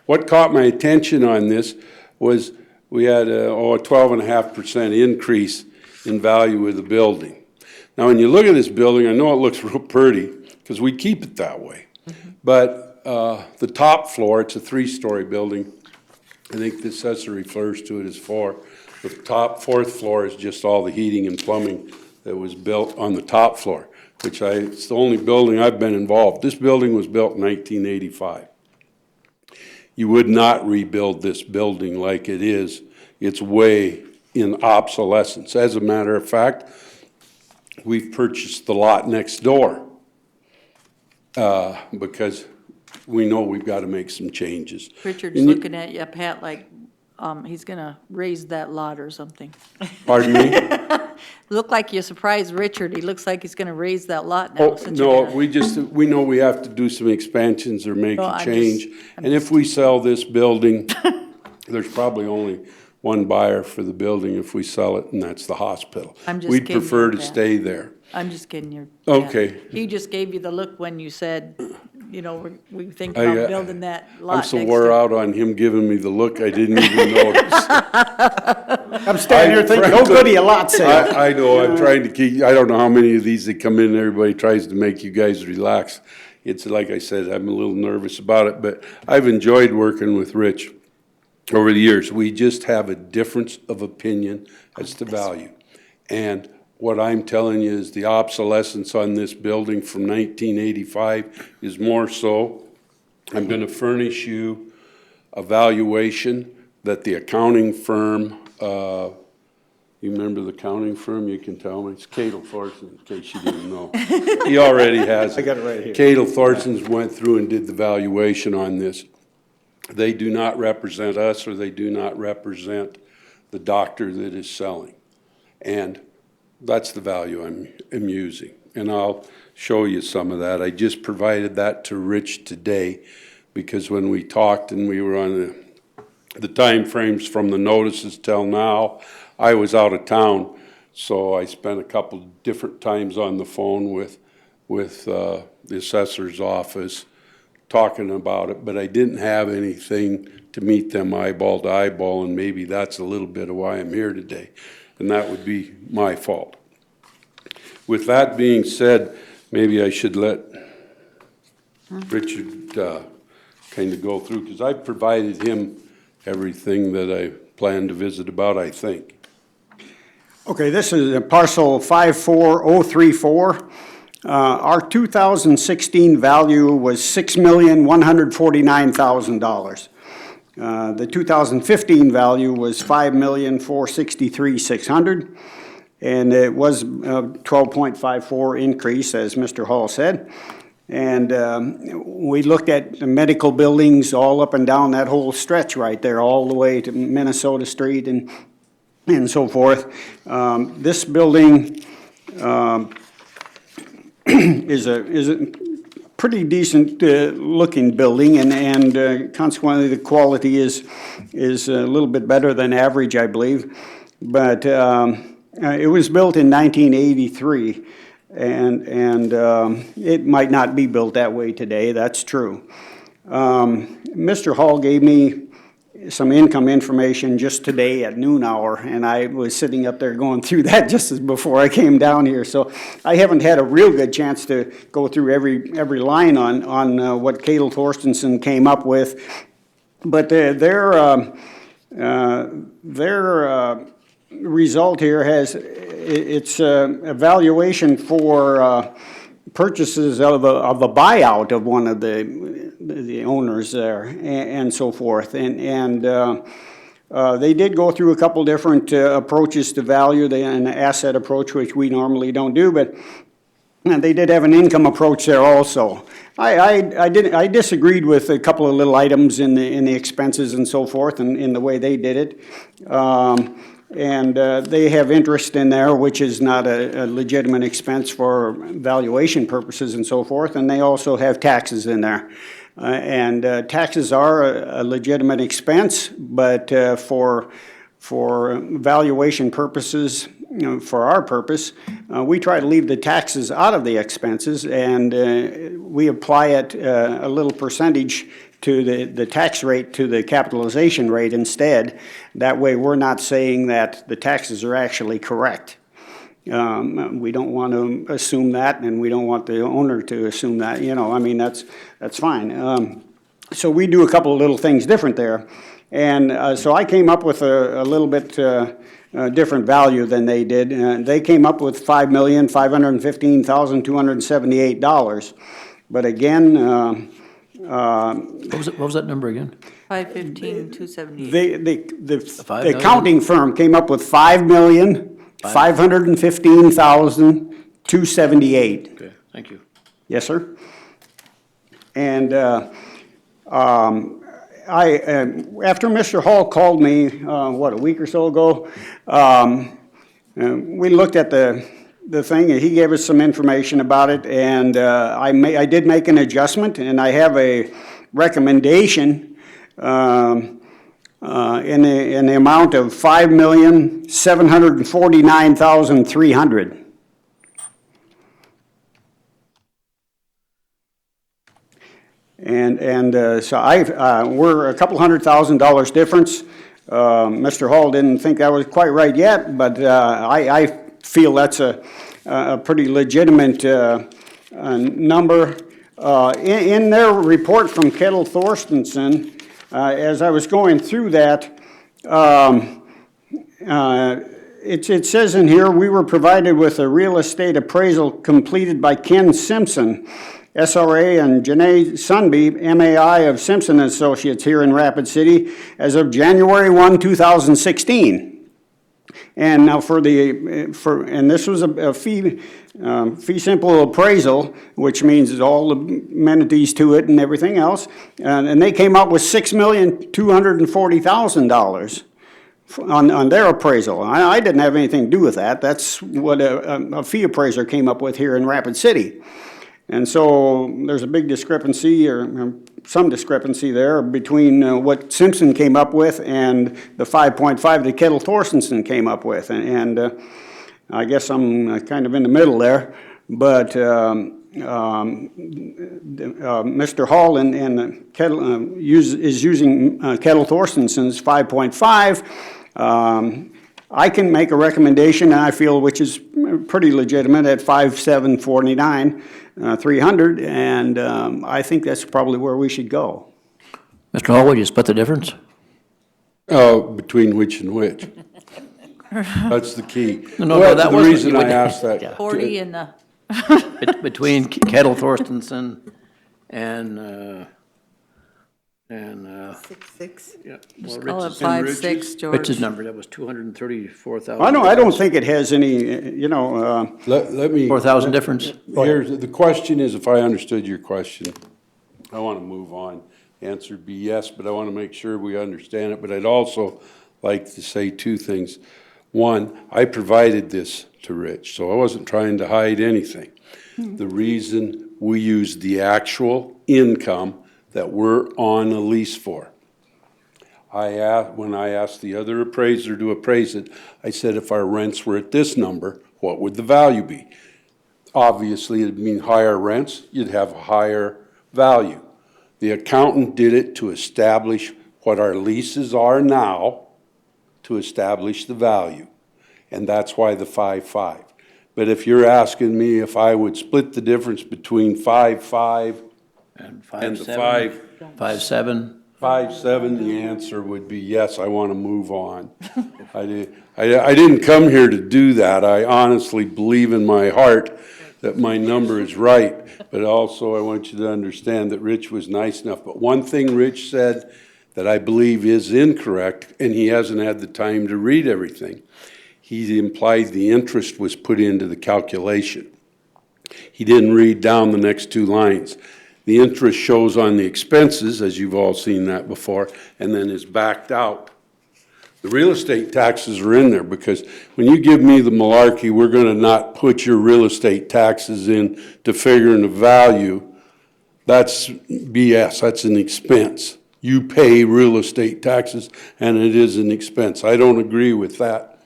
What caught my attention on this was we had a 12.5% increase in value of the building. Now, when you look at this building, I know it looks real pretty because we keep it that way. Mm-hmm. But the top floor, it's a 3-story building. I think the assessor refers to it as 4. The top 4th floor is just all the heating and plumbing that was built on the top floor, which it's the only building I've been involved. This building was built in 1985. You would not rebuild this building like it is. It's way in obsolescence. As a matter of fact, we've purchased the lot next door because we know we've got to make some changes. Richard's looking at you, Pat, like he's going to raise that lot or something. Pardon me? Look like you surprised Richard. He looks like he's going to raise that lot now. Oh, no, we know we have to do some expansions or make a change. And if we sell this building, there's probably only one buyer for the building if we sell it, and that's the hospital. We'd prefer to stay there. I'm just kidding you. Okay. He just gave you the look when you said, you know, we think about building that lot I'm so wore out on him giving me the look, I didn't even notice. I'm standing here thinking, oh goody, a lot sale. I know, I'm trying to keep, I don't know how many of these that come in, everybody tries to make you guys relax. It's like I said, I'm a little nervous about it, but I've enjoyed working with Rich over the years. We just have a difference of opinion as to value. And what I'm telling you is the obsolescence on this building from 1985 is more so. I'm going to furnish you a valuation that the accounting firm, you remember the accounting firm? You can tell me. It's Cadle Thorson, in case you didn't know. He already has it. I got it right here. Cadle Thorson's went through and did the valuation on this. They do not represent us, or they do not represent the doctor that is selling. And that's the value I'm using, and I'll show you some of that. I just provided that to Rich today because when we talked and we were on the time frames from the notices till now, I was out of town, so I spent a couple different times on the phone with the assessor's office talking about it, but I didn't have anything to meet them eyeball to eyeball, and maybe that's a little bit of why I'm here today, and that would be my fault. With that being said, maybe I should let Richard kind of go through, because I've provided him everything that I plan to visit about, I think. Okay, this is a parcel 54034. Our 2016 value was $6,149,000. The 2015 value was $5,463,600, and it was a 12.54 increase, as Mr. Hall said. And we looked at the medical buildings all up and down that whole stretch right there, all the way to Minnesota Street and so forth. This building is a pretty decent looking building, and consequently the quality is a little bit better than average, I believe. But it was built in 1983, and it might not be built that way today, that's true. Mr. Hall gave me some income information just today at noon hour, and I was sitting up there going through that just as before I came down here. So I haven't had a real good chance to go through every line on what Cadel Thorstensen came up with. But their result here has, it's a valuation for purchases of a buyout of one of the owners there and so forth. And they did go through a couple different approaches to value, an asset approach, which we normally don't do, but they did have an income approach there also. I disagreed with a couple of little items in the expenses and so forth, and in the way they did it. And they have interest in there, which is not a legitimate expense for valuation purposes and so forth, and they also have taxes in there. And taxes are a legitimate expense, but for valuation purposes, for our purpose, we try to leave the taxes out of the expenses, and we apply it a little percentage to the tax rate to the capitalization rate instead. That way we're not saying that the taxes are actually correct. We don't want to assume that, and we don't want the owner to assume that, I mean, that's fine. So we do a couple of little things different there. And so I came up with a little bit different value than they did. They came up with $5,515,278. But again, What was that number again? 515,278. the accounting firm came up with $5,515,278. Okay, thank you. Yes, sir. And after Mr. Hall called me, a week or so ago, we looked at the thing, and he gave us some information about it, and I did make an adjustment, and I have a recommendation in the amount of $5,749,300. And so we're a couple $100,000 difference. Mr. Hall didn't think that was quite right yet, but I feel that's a pretty legitimate number. In their report from Cadel Thorstensen, as I was going through that, it says in here, we were provided with a real estate appraisal completed by Ken Simpson, SRA, and Janae Sunby, MAI of Simpson Associates here in Rapid City as of January 1, 2016. And now and this was a fee simple appraisal, which means all the amenities to it and everything else. And they came up with $6,240,000 on their appraisal. I didn't have anything to do with that. That's what a fee appraiser came up with here in Rapid City. And so there's a big discrepancy, or some discrepancy there, between what Simpson came up with and the 5.5 that Cadel Thorstensen came up with. And I guess I'm kind of in the middle there. But Mr. Hall and Kettle, is using Kettle Thorstenson's 5.5. I can make a recommendation, I feel, which is pretty legitimate at 5,749, 300, and I think that's probably where we should go. Mr. Hall, would you split the difference? Oh, between which and which? That's the key. No, Well, that the wasn't- reason I asked that. Yeah. 40 and the, Between Kettle Thorstensen and, Six. yeah. just well, call it Rich's- 5.6, George. Rich's number, that was 234,000. I don't think it has any, you know, Let me. 4,000 difference? Here's, the question is, if I understood your question, I want to move on. The answer would be yes, but I want to make sure we understand it. But I'd also like to say two things. One, I provided this to Rich, so I wasn't trying to hide anything. The reason we use the actual income that we're on a lease for. When I asked the other appraiser to appraise it, I said if our rents were at this number, what would the value be? Obviously, it'd mean higher rents, you'd have a higher value. The accountant did it to establish what our leases are now, to establish the value. And that's why the 5.5. But if you're asking me if I would split the difference between 5.5 And and the 5.7? 5.7? 5.7, the answer would be yes, I want to move on. I didn't come here to do that. I honestly believe in my heart that my number is right, but also I want you to understand that Rich was nice enough. But one thing Rich said that I believe is incorrect, and he hasn't had the time to read everything. He implied the interest was put into the calculation. He didn't read down the next two lines. The interest shows on the expenses, as you've all seen that before, and then is backed out. The real estate taxes are in there because when you give me the malarkey, we're going to not put your real estate taxes in to figuring the value. That's BS. That's an expense. You pay real estate taxes, and it is an expense. I don't agree with that.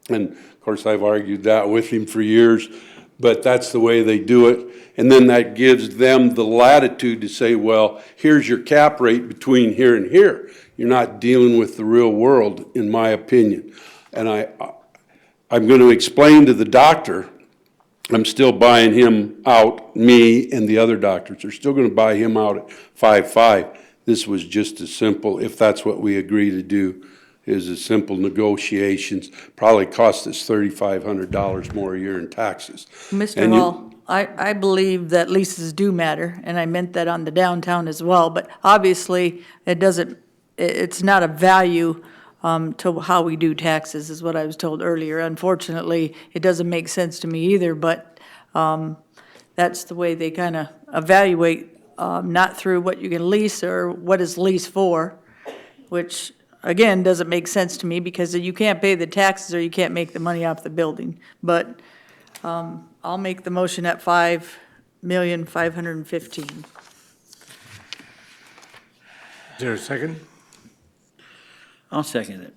And, of course, I've argued that with him for years, but that's the way they do it. And then that gives them the latitude to say, well, here's your cap rate between here and here. You're not dealing with the real world, in my opinion. And I'm going to explain to the doctor, I'm still buying him out, me and the other doctors are still going to buy him out at 5.5. This was just as simple, if that's what we agree to do, is a simple negotiations. Probably cost us $3,500 more a year in taxes. Mr. Hall, I believe that leases do matter, and I meant that on the downtown as well, but obviously, it's not a value to how we do taxes, is what I was told earlier. Unfortunately, it doesn't make sense to me either, but that's the way they kind of evaluate, not through what you can lease or what is lease for, which, again, doesn't make sense to me because you can't pay the taxes or you can't make the money off the building. But I'll make the motion at $5,515,000. Is there a second? I'll second it.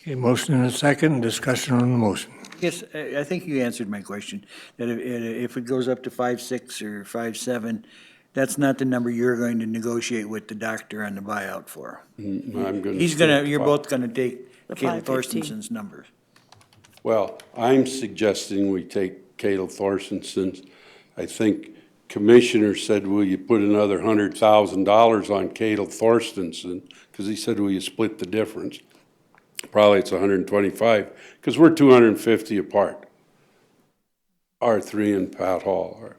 Okay, motion and a second, discussion on the motion. Yes, I think you answered my question, that if it goes up to 5.6 or 5.7, that's not the number you're going to negotiate with the doctor on the buyout for. You're both gonna take Caleb Thorstenson's numbers. Well, I'm suggesting we take Caleb Thorstenson's. I think Commissioner said, will you put another $100,000 on Caleb Thorstenson? Because he said, will you split the difference? Probably it's 125, because we're 250 apart. R3 and Pat Hall are.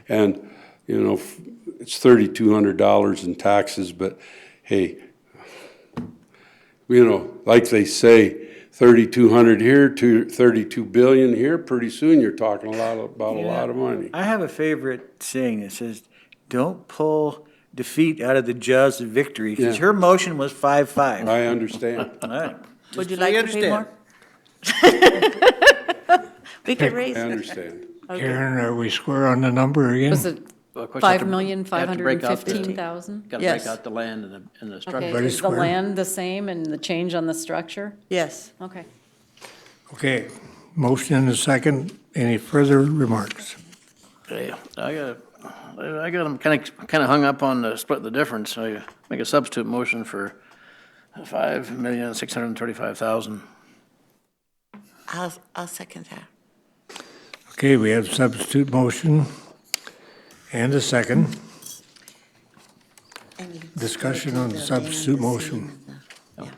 And, you know, it's $3,200 in taxes, but hey, you know, like they say, 3,200 here, 32 billion here, pretty soon you're talking about a lot of money. I have a favorite saying that says, don't pull defeat out of the jaws of victory, because her motion was 5.5. I understand. All right. Would you Just so like to pay understand. more? We could raise I it. understand. Karen, are we square on the number again? Was it $5,515,000? Got to Yes. break out the land and the structure. Okay, is the land the same and the change on the structure? Yes. Okay. Okay, motion and a second. Any further remarks? Okay, I got them kind of hung up on the split the difference. I make a substitute motion for $5,635,000. I'll second that. Okay, we have substitute motion and a second. And you Discussion split on the the substitute land the motion. same as the-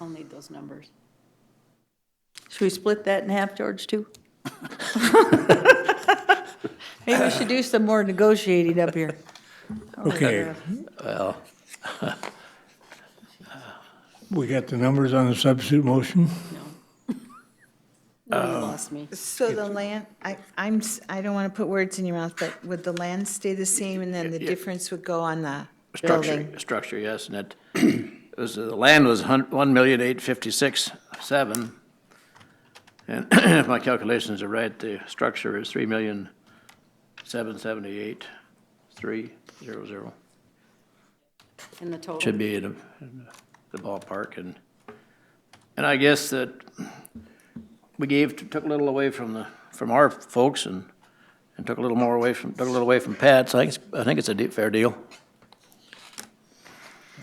I'll need those numbers. Should we split that in half, George, too? Maybe we should do some more negotiating up here. Okay, Well, we got the numbers on the substitute motion? You lost me. So the land, I don't want to put words in your mouth, but would the land stay the same and then the difference would go on the building? Structure, yes, and it was, the land was 1,856,700. And if my calculations are right, the structure is 3,778,300. In the total. Should be in the ballpark, and I guess that we took a little away from our folks and took a little away from Pat's. I think it's a fair deal.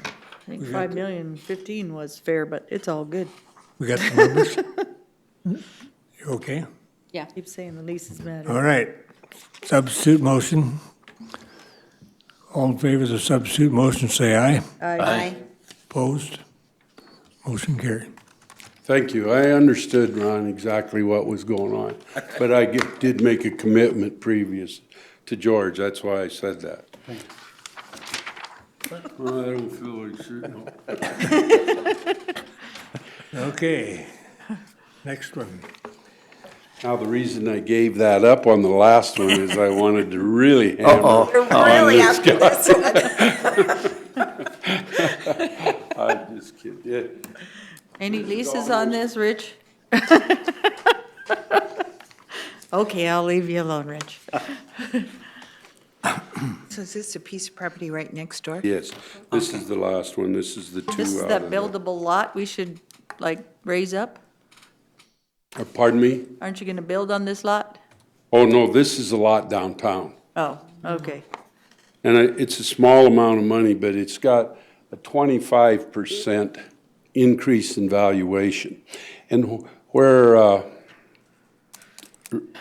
I think 5,015,000 was fair, but it's all good. We got the numbers? You okay? Yeah. Keep saying the leases matter. All right, substitute motion. All in favor of the substitute motion, say aye. Aye. Opposed? Motion carried. Thank you. I understood, Ron, exactly what was going on, but I did make a commitment previous to George. That's why I said that. Well, I don't feel like shooting. Okay, next one. Now, the reason I gave that up on the last one is I wanted to really hammer on Really this after guy. this one. I'm just kidding. Yeah. Any leases on this, Rich? Okay, I'll leave you alone, Rich. So is this a piece of property right next door? Yes, this is the last one. This is the two This is out that of buildable lot we should, like, raise up? Pardon me? Aren't you gonna build on this lot? Oh, no, this is a lot downtown. Oh, okay. And it's a small amount of money, but it's got a 25% increase in valuation. And where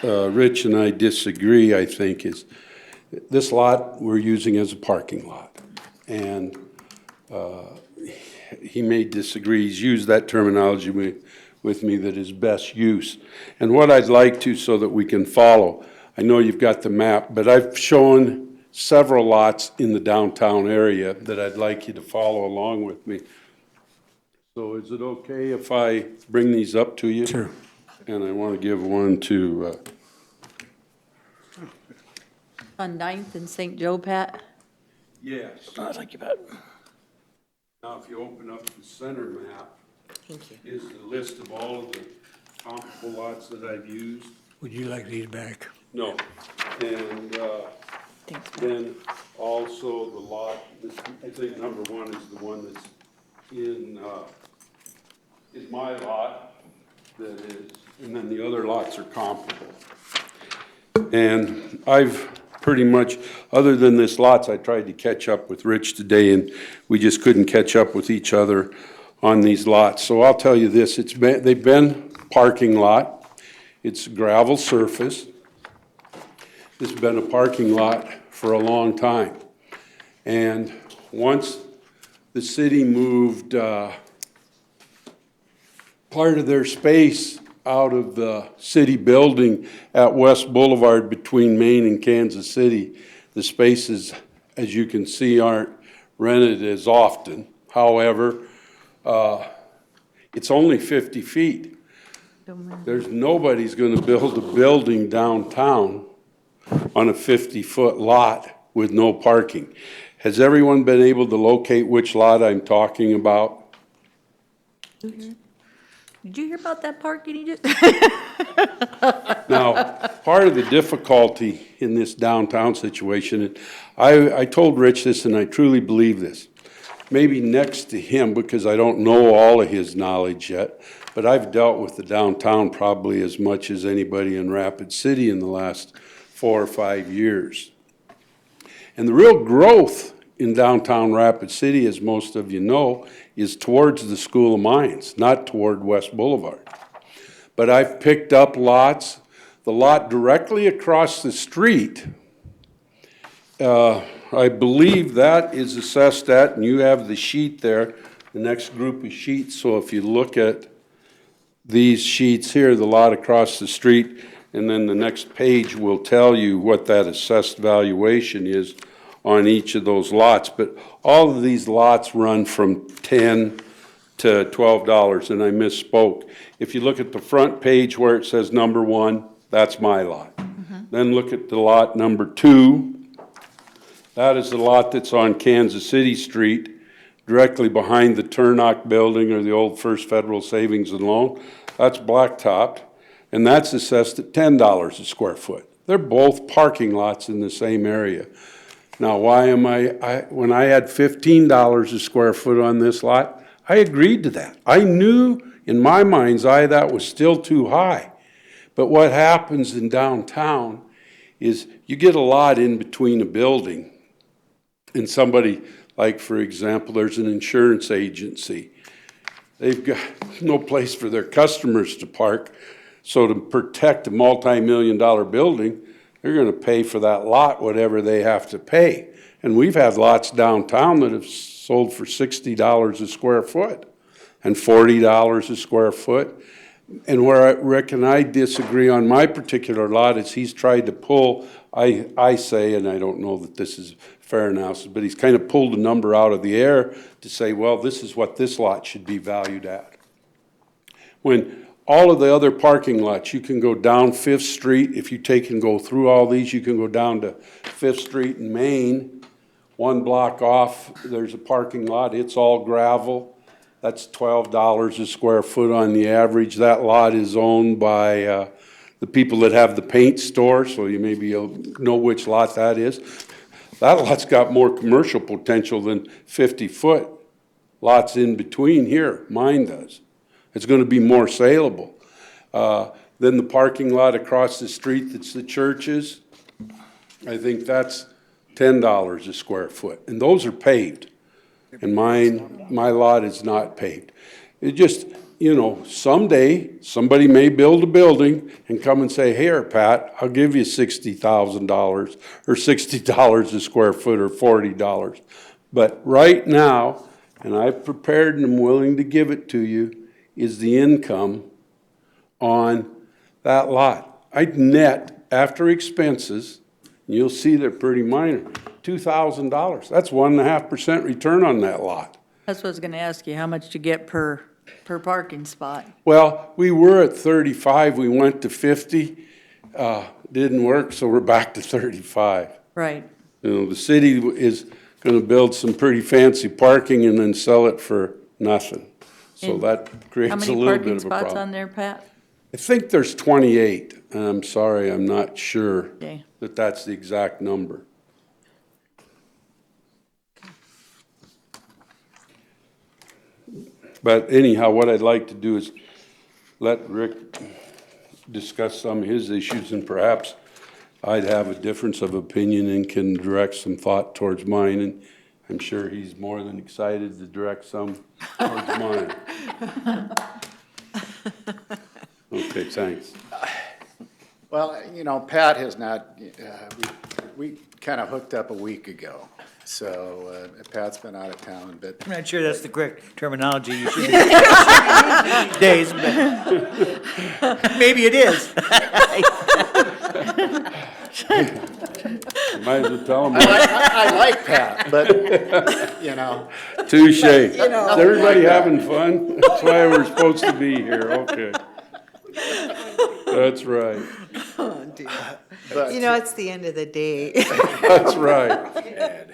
Rich and I disagree, I think, is this lot we're using as a parking lot. And he may disagree. He's used that terminology with me, that is best use. And what I'd like to, so that we can follow, I know you've got the map, but I've shown several lots in the downtown area that I'd like you to follow along with me. So is it okay if I bring these up to you? Sure. And I want to give one to, On 9th and St. Joe, Pat? yes. Thank you, Pat. Now, if you open up the center map, Thank you. is the list of all of the comparable lots that I've used. Would you like these back? No. And then also the lot, I think number one is the one that's is my lot, that is, and then the other lots are comparable. And I've pretty much, other than this lots, I tried to catch up with Rich today, and we just couldn't catch up with each other on these lots. So I'll tell you this, they've been parking lot. It's gravel surface. This has been a parking lot for a long time. And once the city moved part of their space out of the city building at West Boulevard between Maine and Kansas City, the spaces, as you can see, aren't rented as often. However, it's only 50 feet. There's nobody's going to build a building downtown on a 50-foot lot with no parking. Has everyone been able to locate which lot I'm talking about? Did you hear about that parking he just? Now, part of the difficulty in this downtown situation, and I told Rich this and I truly believe this, maybe next to him, because I don't know all of his knowledge yet, but I've dealt with the downtown probably as much as anybody in Rapid City in the last 4 or 5 years. And the real growth in downtown Rapid City, as most of you know, is towards the School of Mines, not toward West Boulevard. But I've picked up lots. The lot directly across the street, I believe that is assessed at, and you have the sheet there, the next group of sheets. So if you look at these sheets here, the lot across the street, and then the next page will tell you what that assessed valuation is on each of those lots. But all of these lots run from $10 to $12, and I misspoke. If you look at the front page where it says number 1, that's my lot. Then look at the lot number 2. That is the lot that's on Kansas City Street, directly behind the Turnock Building or the old First Federal Savings and Loan. That's blacktopped, and that's assessed at $10 a square foot. They're both parking lots in the same area. Now, why am when I had $15 a square foot on this lot, I agreed to that. I knew in my mind's eye that was still too high. But what happens in downtown is you get a lot in between a building, and somebody, like for example, there's an insurance agency. They've got no place for their customers to park, so to protect a multi-million-dollar building, they're going to pay for that lot whatever they have to pay. And we've had lots downtown that have sold for $60 a square foot and $40 a square foot. And where Rick and I disagree on my particular lot is he's tried to pull, I say, and I don't know that this is fair analysis, but he's kind of pulled a number out of the air to say, well, this is what this lot should be valued at. When all of the other parking lots, you can go down 5th Street. If you take and go through all these, you can go down to 5th Street in Maine. 1 block off, there's a parking lot. It's all gravel. That's $12 a square foot on the average. That lot is owned by the people that have the paint store, so you maybe know which lot that is. That lot's got more commercial potential than 50-foot lots in between here. Mine does. It's going to be more saleable. Then the parking lot across the street that's the churches, I think that's $10 a square foot. And those are paved. And my lot is not paved. It just, you know, someday somebody may build a building and come and say, here, Pat, I'll give you $60,000 or $60 a square foot or $40. But right now, and I've prepared and I'm willing to give it to you, is the income on that lot. I'd net, after expenses, and you'll see they're pretty minor, $2,000. That's 1.5% return on that lot. That's what I was gonna ask you, how much you get per parking spot? Well, we were at 35, we went to 50, didn't work, so we're back to 35. Right. You know, the city is gonna build some pretty fancy parking and then sell it for nothing. So And that creates a little bit of a How many parking spots problem. on there, Pat? I think there's 28, and I'm sorry, I'm not sure Okay. that that's the exact number. But anyhow, what I'd like to do is let Rick discuss some of his issues, and perhaps I'd have a difference of opinion and can direct some thought towards mine, and I'm sure he's more than excited to direct some towards mine. Okay, thanks. Well, you know, Pat has not, we kind of hooked up a week ago, so Pat's been out of town, but. I'm not sure that's the correct terminology you should use days, but maybe it is. Might as well tell him. I like Pat, but, you know. Touche. Is You know. everybody having fun? That's why we're supposed to be here, okay. That's right. Oh, dear. But- You know, it's the end of the day. That's right.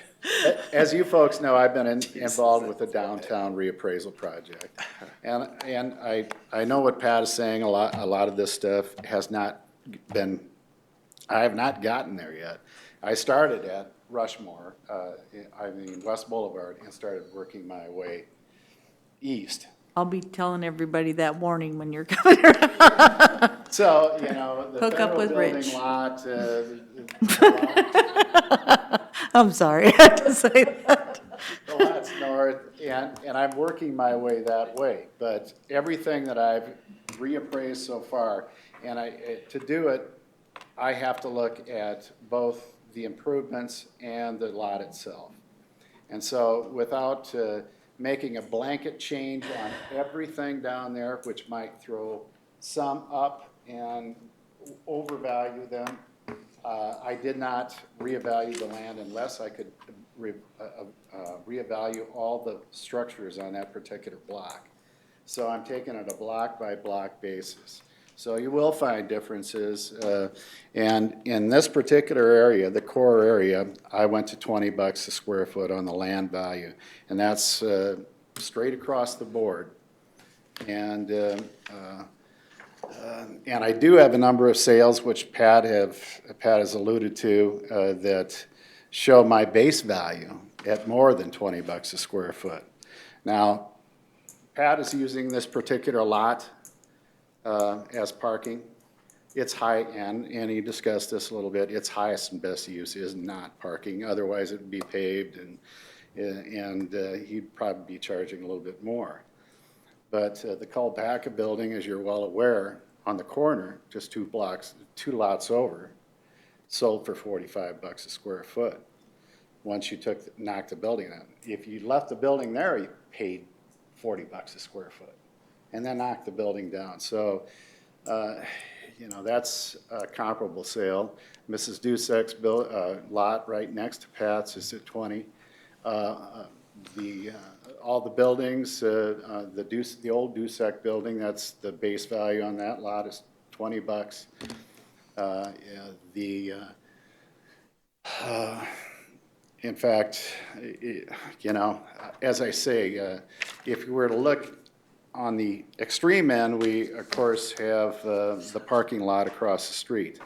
As you folks know, I've been involved with the downtown reappraisal project. And I know what Pat is saying, a lot of this stuff has not been, I have not gotten there yet. I started at Rushmore, West Boulevard, and started working my way east. I'll be telling everybody that warning when you're coming around. So, you know, the Hook up federal with building Rich. lot, I'm sorry, I had to say that. the lot's north, and I'm working my way that way. But everything that I've reappraised so far, and to do it, I have to look at both the improvements and the lot itself. And so without making a blanket change on everything down there, which might throw some up and overvalue them, I did not reevaluate the land unless I could reevaluate all the structures on that particular block. So I'm taking it a block by block basis. So you will find differences, and in this particular area, the core area, I went to $20 a square foot on the land value, and that's straight across the board. And I do have a number of sales, which Pat has alluded to, that show my base value at more than $20 a square foot. Now, Pat is using this particular lot as parking. It's high end, and he discussed this a little bit. Its highest and best use is not parking. Otherwise, it would be paved, and he'd probably be charging a little bit more. But the Culbaca building, as you're well aware, on the corner, just two lots over, sold for $45 a square foot. Once you knocked the building out. If you left the building there, you paid $40 a square foot, and then knocked the building down. So, you know, that's a comparable sale. Mrs. Dusek's lot right next to Pat's is at 20. All the buildings, the old Dusek building, that's the base value on that lot is $20. In fact, you know, as I say, if you were to look on the extreme end, we, of course, have the parking lot across the street.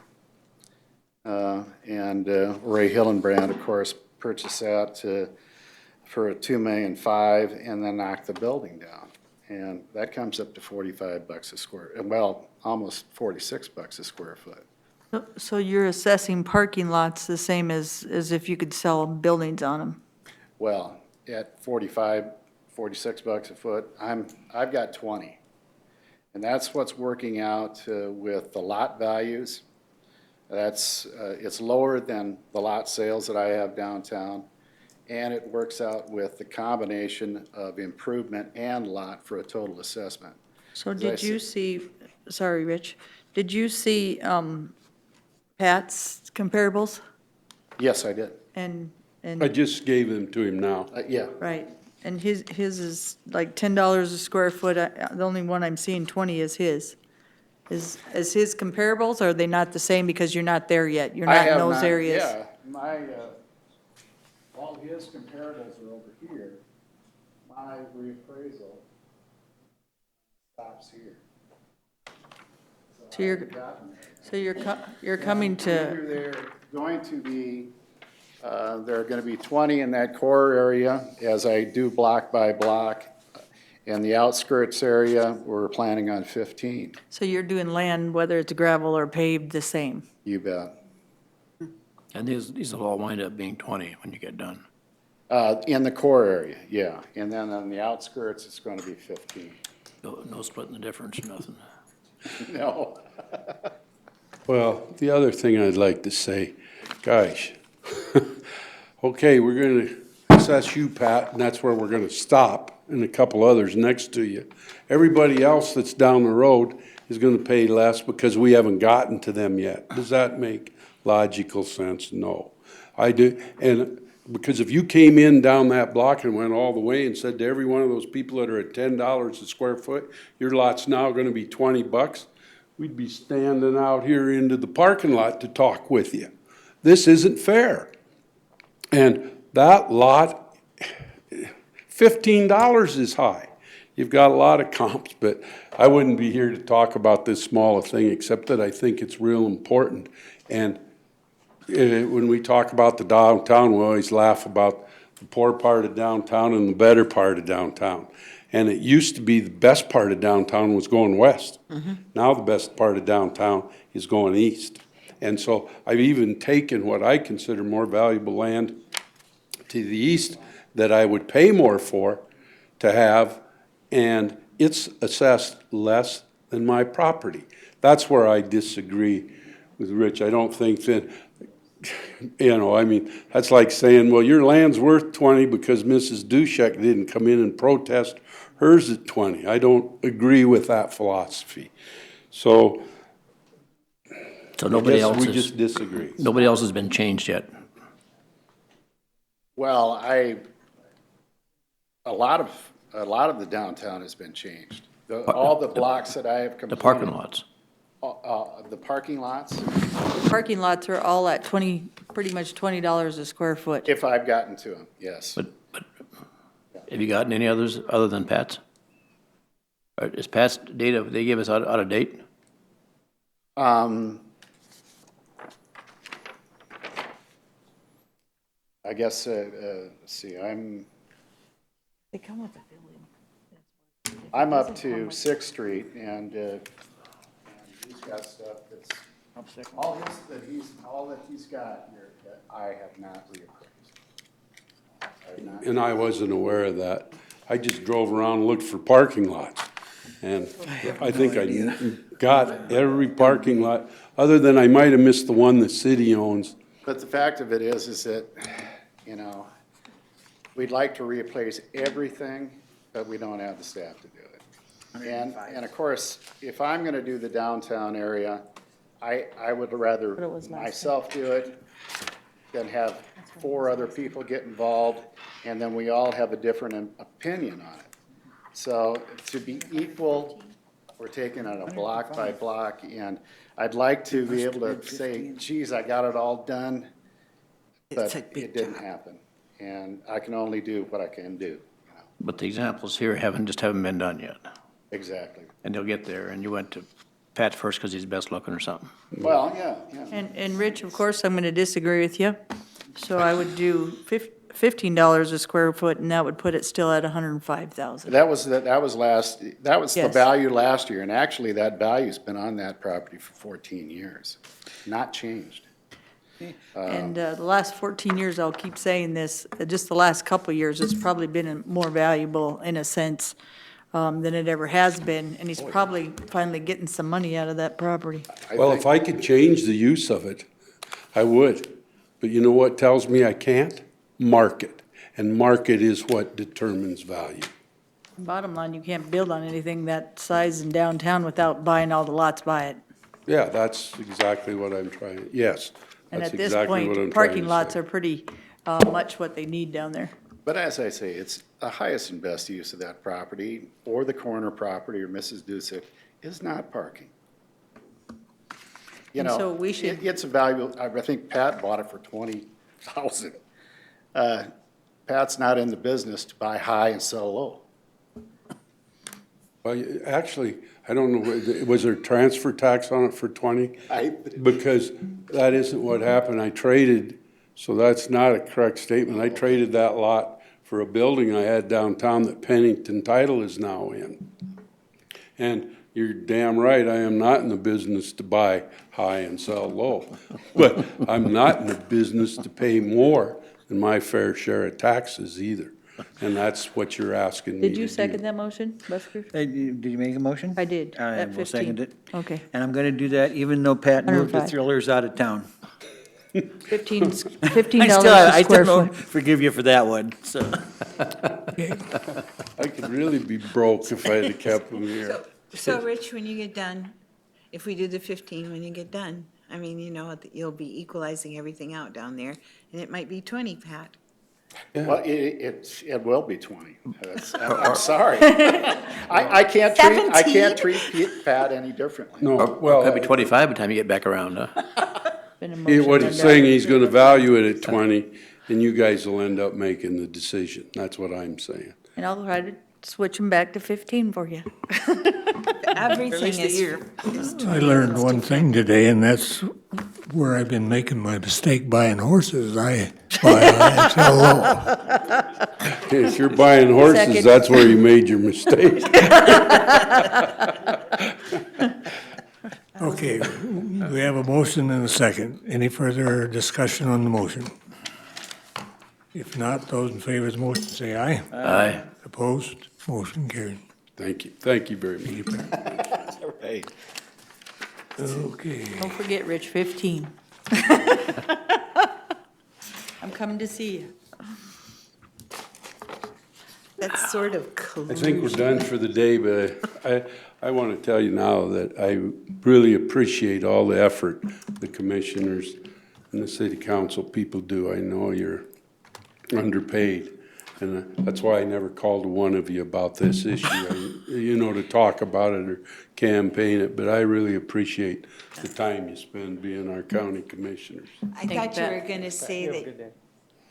And Ray Hillenbrand, of course, purchased that for $2.5 million and then knocked the building down. And that comes up to $45 a square, well, almost $46 a square foot. So you're assessing parking lots the same as if you could sell buildings on them? Well, at $46 a foot, I've got 20. And that's what's working out with the lot values. That's, it's lower than the lot sales that I have downtown. And it works out with the combination of improvement and lot for a total assessment. So did you see, sorry, Rich, did you see Pat's comparables? Yes, I did. And I just gave them to him now. Yeah. right, and his is like $10 a square foot. The only one I'm seeing 20 is his. Is his comparables, or are they not the same because you're not there yet? You're not in those areas? Yeah, all his comparables are over here. My reappraisal stops here. So you're coming to, They're going to be, there are going to be 20 in that core area as I do block by block. In the outskirts area, we're planning on 15. so you're doing land, whether it's gravel or paved, the same? You bet. And these will all wind up being 20 when you get done. In the core area, yeah. And then on the outskirts, it's going to be 15. No splitting the difference, nothing. No. Well, the other thing I'd like to say, gosh, okay, we're going to assess you, Pat, and that's where we're going to stop, and a couple others next to you. Everybody else that's down the road is going to pay less because we haven't gotten to them yet. Does that make logical sense? No. I do, and because if you came in down that block and went all the way and said to every one of those people that are at $10 a square foot, your lot's now going to be $20, we'd be standing out here into the parking lot to talk with you. This isn't fair. And that lot, $15 is high. You've got a lot of comps, but I wouldn't be here to talk about this small a thing except that I think it's real important. And when we talk about the downtown, we always laugh about the poor part of downtown and the better part of downtown. And it used to be the best part of downtown was going west. Now the best part of downtown is going east. And so I've even taken what I consider more valuable land to the east that I would pay more for to have, and it's assessed less than my property. That's where I disagree with Rich. I don't think that, I mean, that's like saying, well, your land's worth 20 because Mrs. Dushek didn't come in and protest hers at 20. I don't agree with that philosophy. So nobody else we is, just disagree. nobody else has been changed yet. Well, a lot of the downtown has been changed. All the blocks that I have completed. The parking lots. The parking lots, Parking lots are all at pretty much $20 a square foot. if I've gotten to them, yes. But have you gotten any others other than Pat's? Or is Pat's data they give us out of date? I guess, let's see, They come with a I'm up to Sixth Street, and he's got stuff that's, all that he's got here, that I have not reappraised. And I wasn't aware of that. I just drove around and looked for parking lots. And I think I got every parking lot, other than I might have missed the one the city owns. But the fact of it is that, we'd like to replace everything, but we don't have the staff to do it. And of course, if I'm gonna do the downtown area, I would rather myself do it than have 4 other people get involved, and then we all have a different opinion on it. So to be equal, we're taking it a block by block, and I'd like to be able to say, geez, I got it all done, but it didn't happen. And I can only do what I can do. But the examples here haven't been done yet. Exactly. And they'll get there, and you went to Pat first because he's best looking or something. Well, yeah. And Rich, of course, I'm going to disagree with you. So I would do $15 a square foot, and that would put it still at $105,000. That was the Yes. value last year, and actually that value's been on that property for 14 years, not changed. And the last 14 years, I'll keep saying this, just the last couple of years, it's probably been more valuable in a sense than it ever has been, and he's probably finally getting some money out of that property. Well, if I could change the use of it, I would. But you know what tells me I can't? Market. And market is what determines value. Bottom line, you can't build on anything that size in downtown without buying all the lots by it. Yeah, that's exactly what I'm trying, yes. And That's at this exactly what I'm point, trying parking to lots say. are pretty much what they need down there. But as I say, it's the highest and best use of that property, or the corner property, or Mrs. Dusick, is not parking. You And know, so we should- it's a valuable, I think Pat bought it for 20,000. Pat's not in the business to buy high and sell low. Well, actually, I don't know, was there transfer tax on it for 20? Because that isn't what happened. I traded, so that's not a correct statement. I traded that lot for a building I had downtown that Pennington Title is now in. And you're damn right, I am not in the business to buy high and sell low. But I'm not in the business to pay more than my fair share of taxes either. And that's what you're asking me to do. Did you second that motion, Busker? Did you make a motion? I did, I at will 15. second it. Okay. And I'm gonna do that even though Pat moved the 105. thrillers out of town. $15 I a square still don't foot. forgive you for that one, so. I could really be broke if I had kept them here. So, Rich, when you get done, if we do the 15 when you get done, I mean, you'll be equalizing everything out down there, and it might be 20, Pat. Well, it will be 20. I'm sorry. I can't treat Pat any differently. No, Well, well, could be 25 by the time you get back around, huh? what he's saying, he's gonna value it at 20, and you guys will end up making the decision. That's what I'm saying. And I'll try to switch them back to 15 for you. Everything least a is. year. I learned one thing today, and that's where I've been making my mistake buying horses. I buy high and sell low. If you're buying horses, Second. that's where you made your mistake. Okay, we have a motion and a second. Any further discussion on the motion? If not, those in favor of the motion say aye. Aye. Opposed? Motion carried. Thank you. Thank you very much. Right. Okay. Don't forget, Rich, 15. I'm coming to see you. That's sort of I collusion. think we're done for the day, but I want to tell you now that I really appreciate all the effort the commissioners and the city council people do. I know you're underpaid, and that's why I never called one of you about this issue, you know, to talk about it or campaign it, but I really appreciate the time you spend being our county commissioners. I thought you were gonna say that,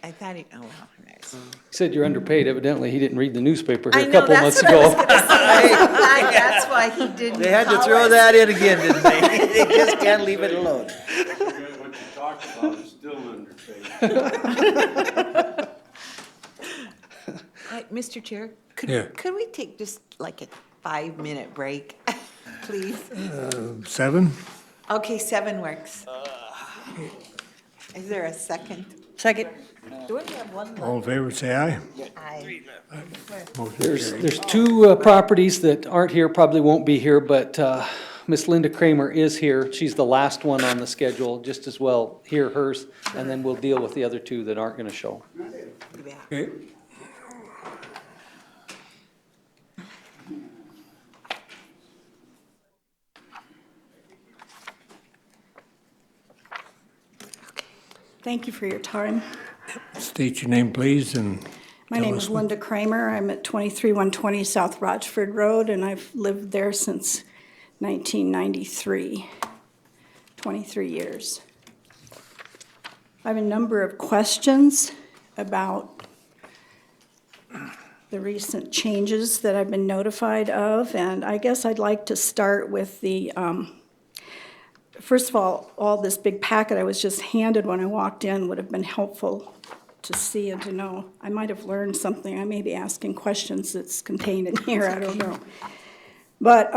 I thought, oh, well, nice. He said you're underpaid. Evidently, he didn't read the newspaper I here a know, couple that's months what I was ago. gonna say. That's why he didn't They had to call throw us. that in again, didn't they? They just can't leave it alone. What you talked about is still underpaid. Mr. Chair, Yeah. could we take just like a 5-minute break, please? 7? Okay, 7 works. Is there a second? Second. Do we have one All in favor, say aye. Aye. Motion There's carried. two properties that aren't here, probably won't be here, but Miss Linda Kramer is here. She's the last one on the schedule, just as well hear hers, and then we'll deal with the other two that aren't gonna show. Okay. Thank you for your time. State your name, please, and My tell name us is what- Linda Kramer. I'm at 23120 South Rochford Road, and I've lived there since 1993, 23 years. I have a number of questions about the recent changes that I've been notified of, and I guess I'd like to start with the, first of all this big packet I was just handed when I walked in would have been helpful to see and to know. I might have learned something. I may be asking questions that's contained in here, I don't know. But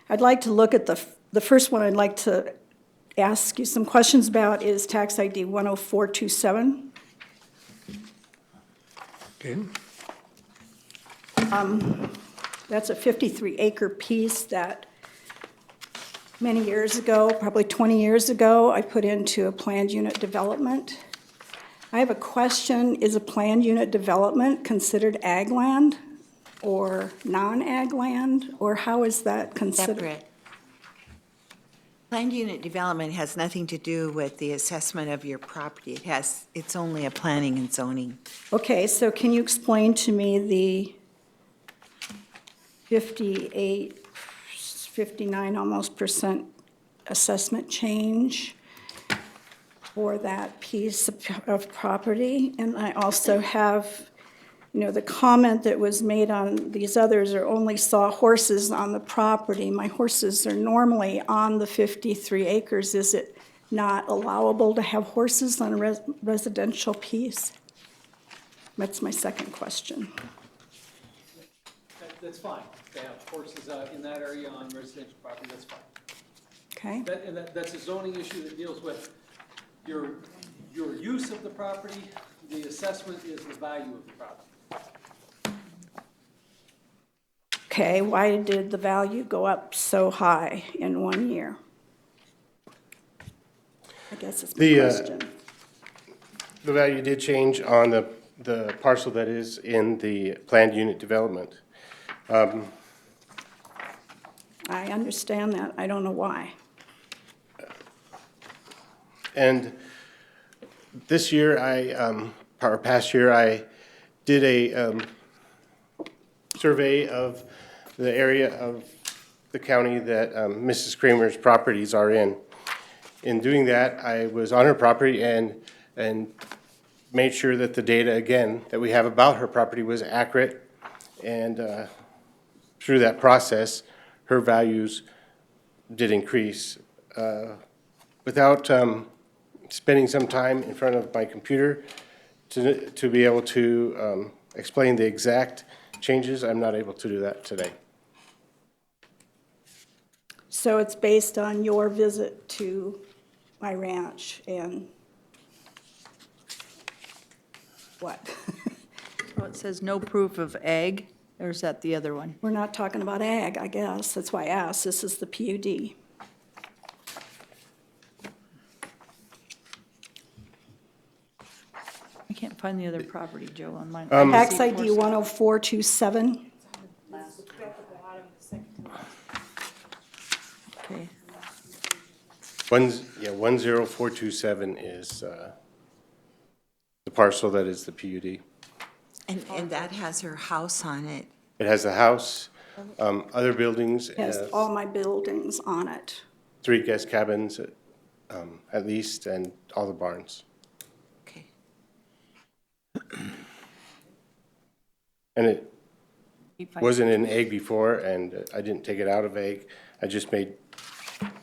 I'd like to look at the first one I'd like to ask you some questions about is tax ID 10427. Okay. That's a 53-acre piece that many years ago, probably 20 years ago, I put into a planned unit development. I have a question, is a planned unit development considered ag land or non-ag land, or how is that considered? Separate. Planned unit development has nothing to do with the assessment of your property. It's only a planning and zoning. Okay, so can you explain to me the 58, 59 almost % assessment change for that piece of property? And I also have, the comment that was made on these others are only saw horses on the property. My horses are normally on the 53 acres. Is it not allowable to have horses on a residential piece? That's my second question. That's fine. They have horses in that area on residential property, that's fine. Okay? That's a zoning issue that deals with your use of the property. The assessment is the value of the property. Okay, why did the value go up so high in 1 year? I guess it's my question. The value did change on the parcel that is in the planned unit development. I understand that. I don't know why. And this year, or past year, I did a survey of the area of the county that Mrs. Kramer's properties are in. In doing that, I was on her property and made sure that the data, again, that we have about her property was accurate. And through that process, her values did increase without spending some time in front of my computer to be able to explain the exact changes, I'm not able to do that today. So it's based on your visit to my ranch and what? Oh, it says no proof of ag, or is that the other one? We're not talking about ag, I guess. That's why I asked. This is the PUD. I can't find the other property, Joe, on mine. Tax ID 10427. Okay. 10427 is the parcel that is the PUD. And that has her house on it. It has a house, other buildings, Has all my buildings on it. 3 guest cabins at least, and all the barns. Okay. And it wasn't in egg before, and I didn't take it out of egg. I just made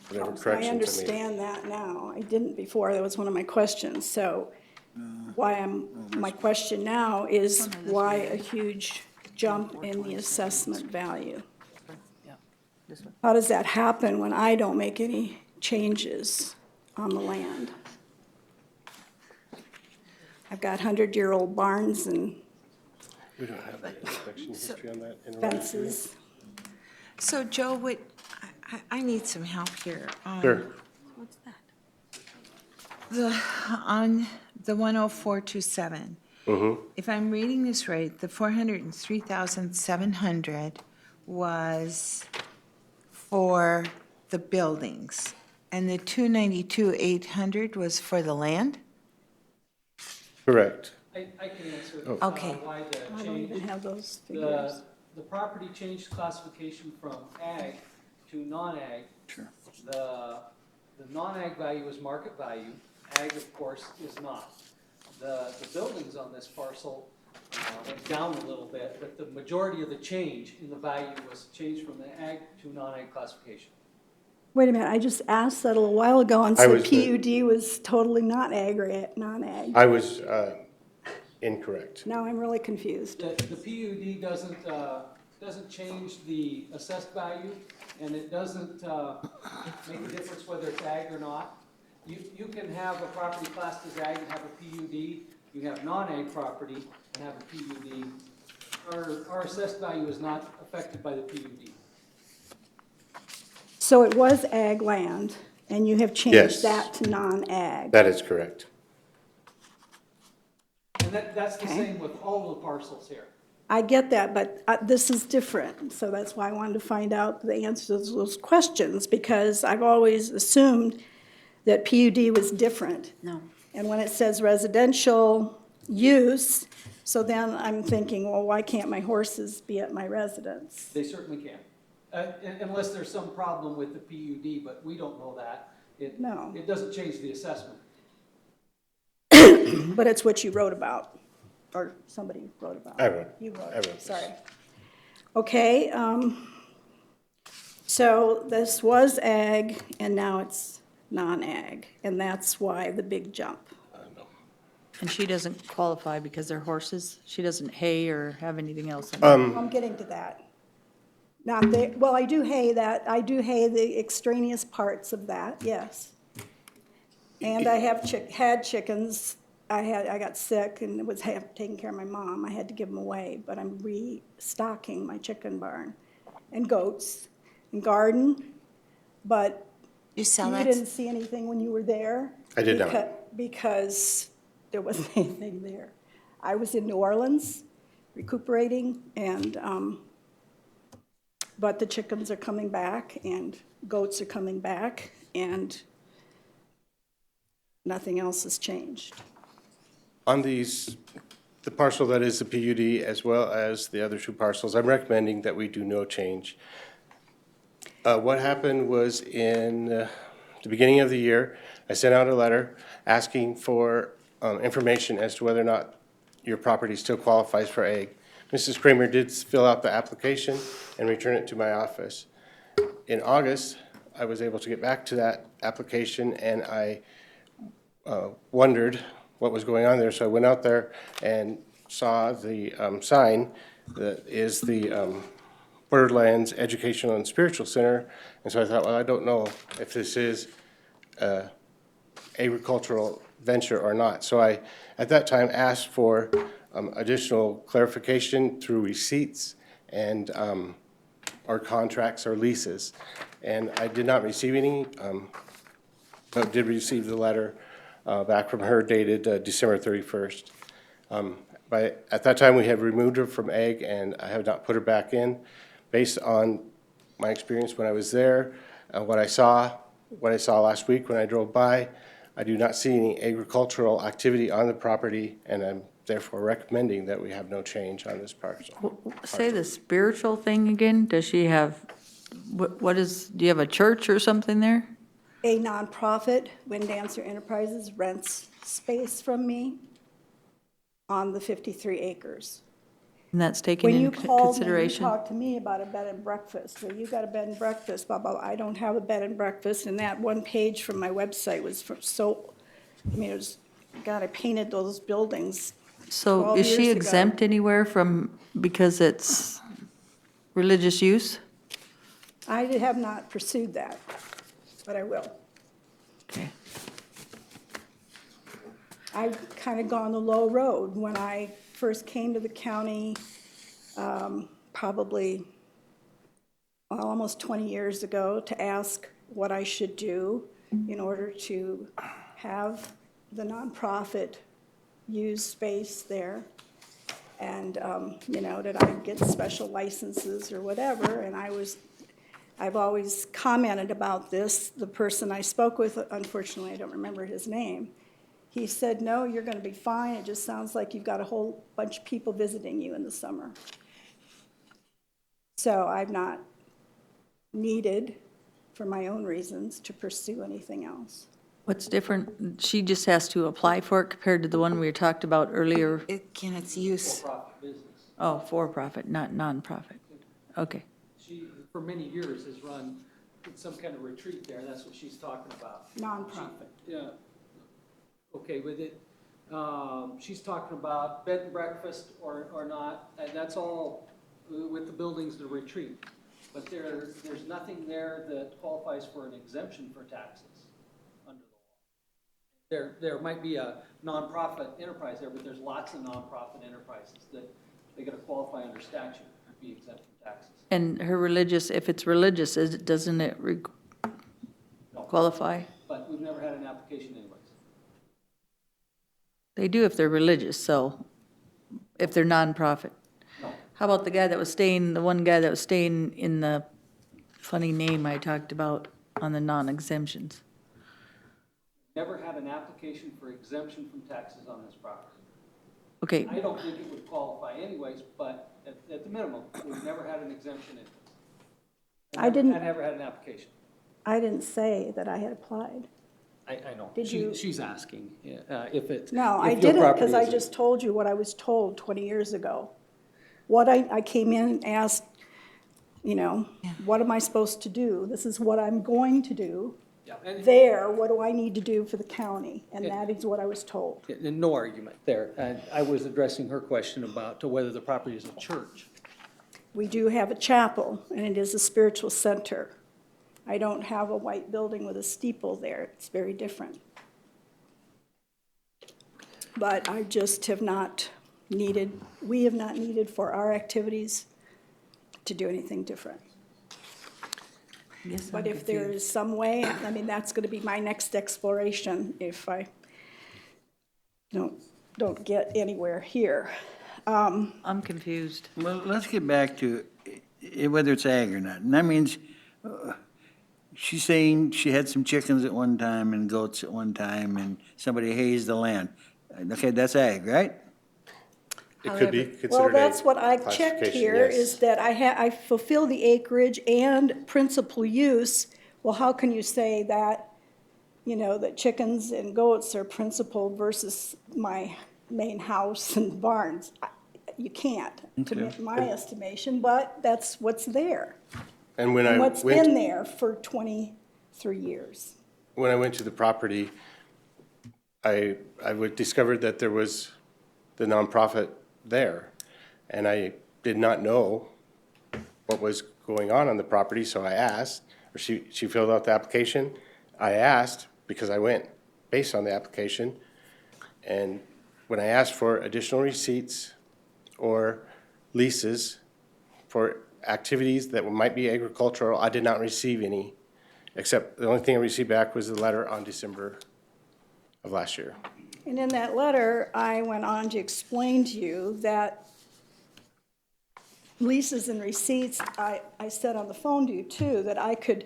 whatever corrections I made. I understand that now. I didn't before. That was one of my questions. So my question now is why a huge jump in the assessment value? How does that happen when I don't make any changes on the land? I've got 100-year-old barns and We don't have the inspection history on that. fences. So Joe, I need some help here. Sure. What's that? On the 10427. If I'm reading this right, the 403,700 was for the buildings, and the 292,800 was for the land? Correct. I can answer Okay. why the I don't even change. have those figures. The property changed classification from ag to non-ag. Sure. The non-ag value is market value, ag, of course, is not. The buildings on this parcel went down a little bit, but the majority of the change in the value was changed from the ag to non-ag classification. Wait a minute, I just asked that a little while ago and I said was the- PUD was totally not non-ag. I was incorrect. Now I'm really confused. The PUD doesn't change the assessed value, and it doesn't make a difference whether it's ag or not. You can have a property classed as ag and have a PUD. You have non-ag property and have a PUD. Our assessed value is not affected by the PUD. So it was ag land, and you have Yes. changed that to non-ag. That is correct. And that's the same with all the parcels here. I get that, but this is different, so that's why I wanted to find out the answers to those questions, because I've always assumed that PUD was different. No. And when it says residential use, so then I'm thinking, well, why can't my horses be at my residence? They certainly can. Unless there's some problem with the PUD, but we don't know that. No. It doesn't change the assessment. But it's what you wrote about, or somebody wrote about. I wrote. You wrote, I wrote this. sorry. Okay, so this was ag, and now it's non-ag, and that's why the big jump. And she doesn't qualify because they're horses? She doesn't hay or have anything else in it? I'm getting to that. Not the, well, I do hay the extraneous parts of that, yes. And I have had chickens. I got sick and was taking care of my mom. I had to give them away, but I'm restocking my chicken barn and goats and garden. But You sell you that? didn't see anything when you were there? I did not. Because there wasn't anything there. I was in New Orleans recuperating, and but the chickens are coming back and goats are coming back, and nothing else has changed. On the parcel that is the PUD as well as the other 2 parcels, I'm recommending that we do no change. What happened was in the beginning of the year, I sent out a letter asking for information as to whether or not your property still qualifies for ag. Mrs. Kramer did fill out the application and return it to my office. In August, I was able to get back to that application, and I wondered what was going on there, so I went out there and saw the sign that is the Borderlands Educational and Spiritual Center, and so I thought, well, I don't know if this is agricultural venture or not. So I, at that time, asked for additional clarification through receipts and or contracts or leases, and I did not receive any, but did receive the letter back from her dated December 31st. But at that time, we had removed her from ag, and I have not put her back in. Based on my experience when I was there, what I saw last week when I drove by, I do not see any agricultural activity on the property, and I'm therefore recommending that we have no change on this parcel. Say the spiritual thing again. Does she have, what is, do you have a church or something there? A nonprofit, Wind Dancer Enterprises, rents space from me on the 53 acres. And that's taken When you into called me, you consideration? talked to me about a bed and breakfast. Well, you got a bed and breakfast, blah, blah, blah. I don't have a bed and breakfast, and that one page from my website was from I mean, it was, God, I painted those buildings So 12 is she years ago. exempt anywhere from, because it's religious use? I have not pursued that, but I will. Okay. I've kind of gone the low road. When I first came to the county, probably almost 20 years ago, to ask what I should do in order to have the nonprofit use space there. And, you know, that I get special licenses or whatever, and I've always commented about this. The person I spoke with, unfortunately, I don't remember his name, he said, no, you're going to be fine. It just sounds like you've got a whole bunch of people visiting you in the summer. So I've not needed, for my own reasons, to pursue anything else. What's different? She just has to apply for it compared to the one we talked about earlier? It's use. Oh, for-profit, not nonprofit. Okay. She, for many years, has run some kind of retreat there, that's what she's talking about. Nonprofit. Yeah. Okay, with it, she's talking about bed and breakfast or not, and that's all with the buildings, the retreat. But there's nothing there that qualifies for an exemption for taxes under the law. There might be a nonprofit enterprise there, but there's lots of nonprofit enterprises that they gotta qualify under statute to be exempt from taxes. And her religious, if it's religious, doesn't it qualify? But we've never had an application anyways. They do if they're religious, so if they're nonprofit. No. How about the guy that was staying, the one guy that was staying in the funny name I talked about on the non-exemptions? Never had an application for exemption from taxes on this property. Okay, I don't think it would qualify anyways, but at the minimum, we've never had an exemption in this. I didn't- I never had an application. I didn't say that I had applied. I know. Did you? She's asking if it's. No, I if your didn't, property because I is- just told you what I was told 20 years ago. What I came in and asked, you know, what am I supposed to do? This is what I'm going to do. Yeah, and- There, what do I need to do for the county? And that is what I was told. And no argument there. And I was addressing her question about to whether the property is a church. We do have a chapel, and it is a spiritual center. I don't have a white building with a steeple there. It's very different. But I just have not needed, we have not needed for our activities to do anything different. Yes, But I'm if there is some way, I mean, that's going to be my next exploration if I don't get anywhere here. I'm confused. Well, let's get back to whether it's ag or not. And that means she's saying she had some chickens at one time and goats at one time and somebody hazed the land. Okay, that's ag, right? It could be Well, considered a that's what I checked classification, here, yes. is that I fulfill the acreage and principal use. Well, how can you say that, you know, that chickens and goats are principal versus my main house and barns? You can't, to my estimation, but that's what's there. And when I And what's went. been there for 20 3 years. When I went to the property, I discovered that there was the nonprofit there, and I did not know what was going on the property, so I asked, or she filled out the application. I asked, because I went based on the application, and when I asked for additional receipts or leases for activities that might be agricultural, I did not receive any, except the only thing I received back was the letter on December of last year. And in that letter, I went on to explain to you that leases and receipts, I said on the phone to you too, that I can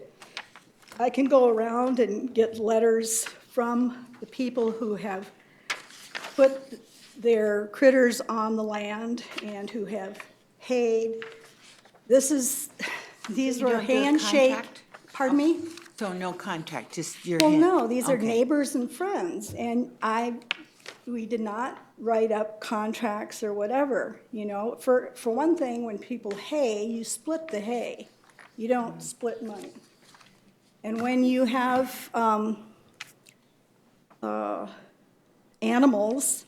go around and get letters from the people who have put their critters on the land and who have hayed. These You were don't do a handshake, contract? pardon me? So no contract, just your Well, hand? no, these are Okay. neighbors and friends, and we did not write up contracts or whatever, you know. For one thing, when people hay, you split the hay. You don't split money. And when you have animals,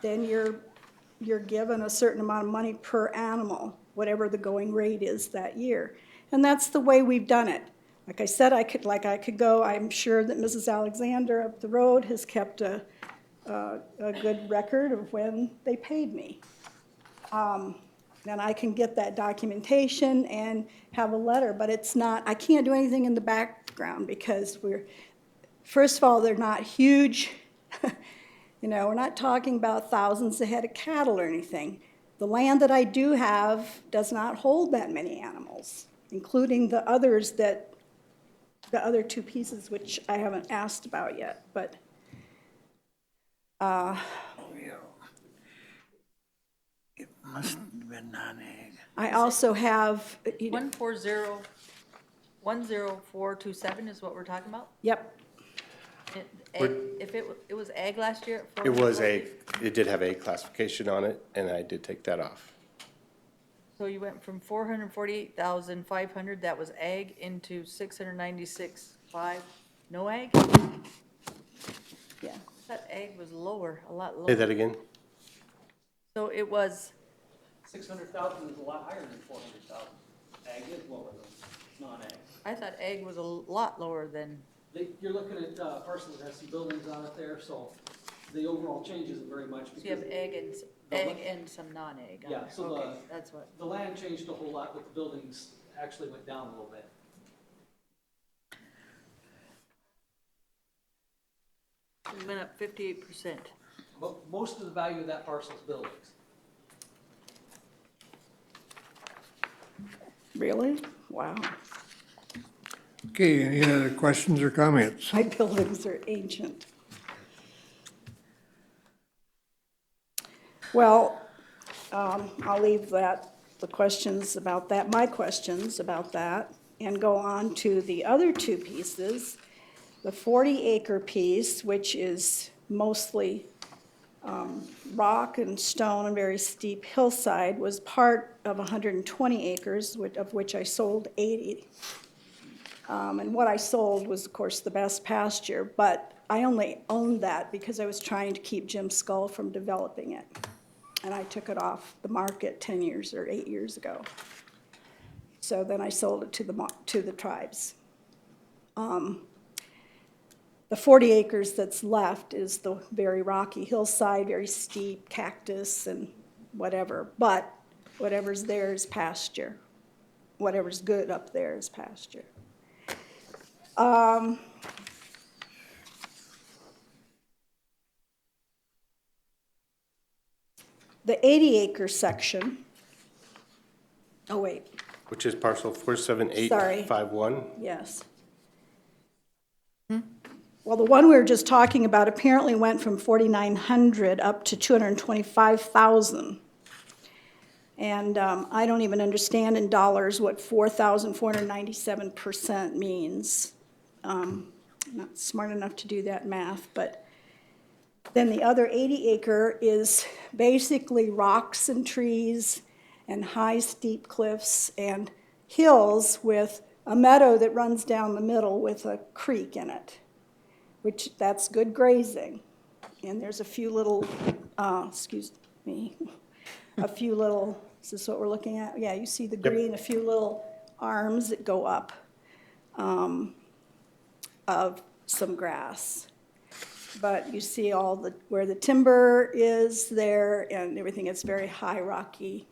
then you're given a certain amount of money per animal, whatever the going rate is that year. And that's the way we've done it. Like I said, I could go, I'm sure that Mrs. Alexander up the road has kept a good record of when they paid me. And I can get that documentation and have a letter, but it's not, I can't do anything in the background because first of all, they're not huge. You know, we're not talking about thousands of head of cattle or anything. The land that I do have does not hold that many animals, including the other two pieces, which I haven't asked about yet, but It must have been non-ag. I also have, 140,10427 is what we're talking about? yep, If it was ag last year? It was it did have a classification on it, and I did take that off. So you went from 448,500, that was ag, into 696,500, no ag? yeah. That ag was lower, a lot lower. Say that again? So it was, 600,000 is a lot higher than 400,000. Ag is lower than non-ag. I thought ag was a lot lower than, You're looking at parcels that have some buildings on it there, so the overall change isn't very much. so you have ag and some non-ag. Yeah, so Okay, that's what. the land changed a whole lot, but the buildings actually went down a little bit. It went up 58%. But most of the value of that parcel is buildings. Really? Wow. Okay, any other questions or comments? My buildings are ancient. Well, I'll leave the questions about that, my questions about that, and go on to the other two pieces. The 40-acre piece, which is mostly rock and stone and very steep hillside, was part of 120 acres, of which I sold 80. And what I sold was, of course, the best pasture, but I only owned that because I was trying to keep Jim Skull from developing it. And I took it off the market 10 years or 8 years ago. So then I sold it to the tribes. The 40 acres that's left is the very rocky hillside, very steep cactus and whatever. But whatever's there is pasture. Whatever's good up there is pasture. The 80-acre section, oh wait, Which is parcel Sorry. 47851. yes. Well, the one we were just talking about apparently went from 4,900 up to 225,000. And I don't even understand in dollars what 4,497% means. I'm not smart enough to do that math, but then the other 80-acre is basically rocks and trees and high steep cliffs and hills with a meadow that runs down the middle with a creek in it, which that's good grazing. And there's a few little, excuse me, a few little, is this what we're looking at? Yeah, you see the green, a few little arms that go up of some grass. But you see all the, where the timber is there and everything, it's very high rocky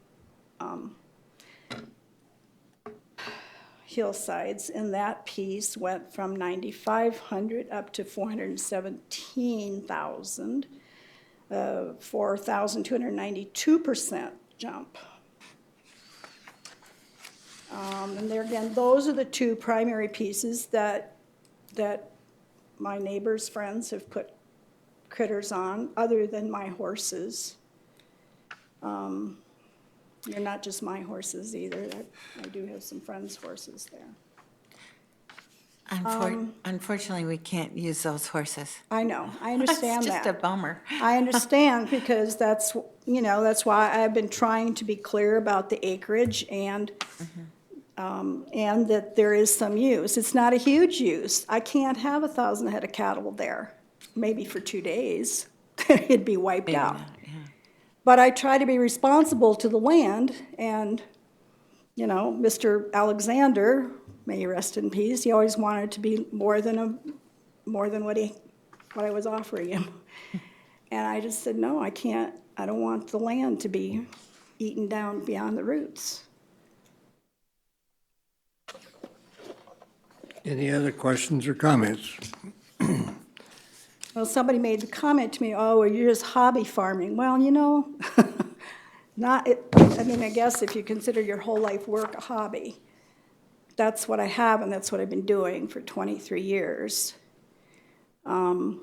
hillsides, and that piece went from 9,500 up to 417,000, 4,292% jump. And there again, those are the two primary pieces that my neighbors' friends have put critters on, other than my horses. They're not just my horses either. I do have some friends' horses there. Unfortunately, we can't use those horses. I know, I understand that. It's just a bummer. I understand, because that's, that's why I've been trying to be clear about the acreage and that there is some use. It's not a huge use. I can't have 1,000 head of cattle there, maybe for 2 days. It'd be wiped out. But I try to be responsible to the land, and, Mr. Alexander, may he rest in peace, he always wanted to be more than what I was offering him. And I just said, no, I can't, I don't want the land to be eaten down beyond the roots. Any other questions or comments? Well, somebody made the comment to me, oh, well, you're just hobby farming. Well, I guess if you consider your whole life work a hobby, that's what I have, and that's what I've been doing for 23 years. And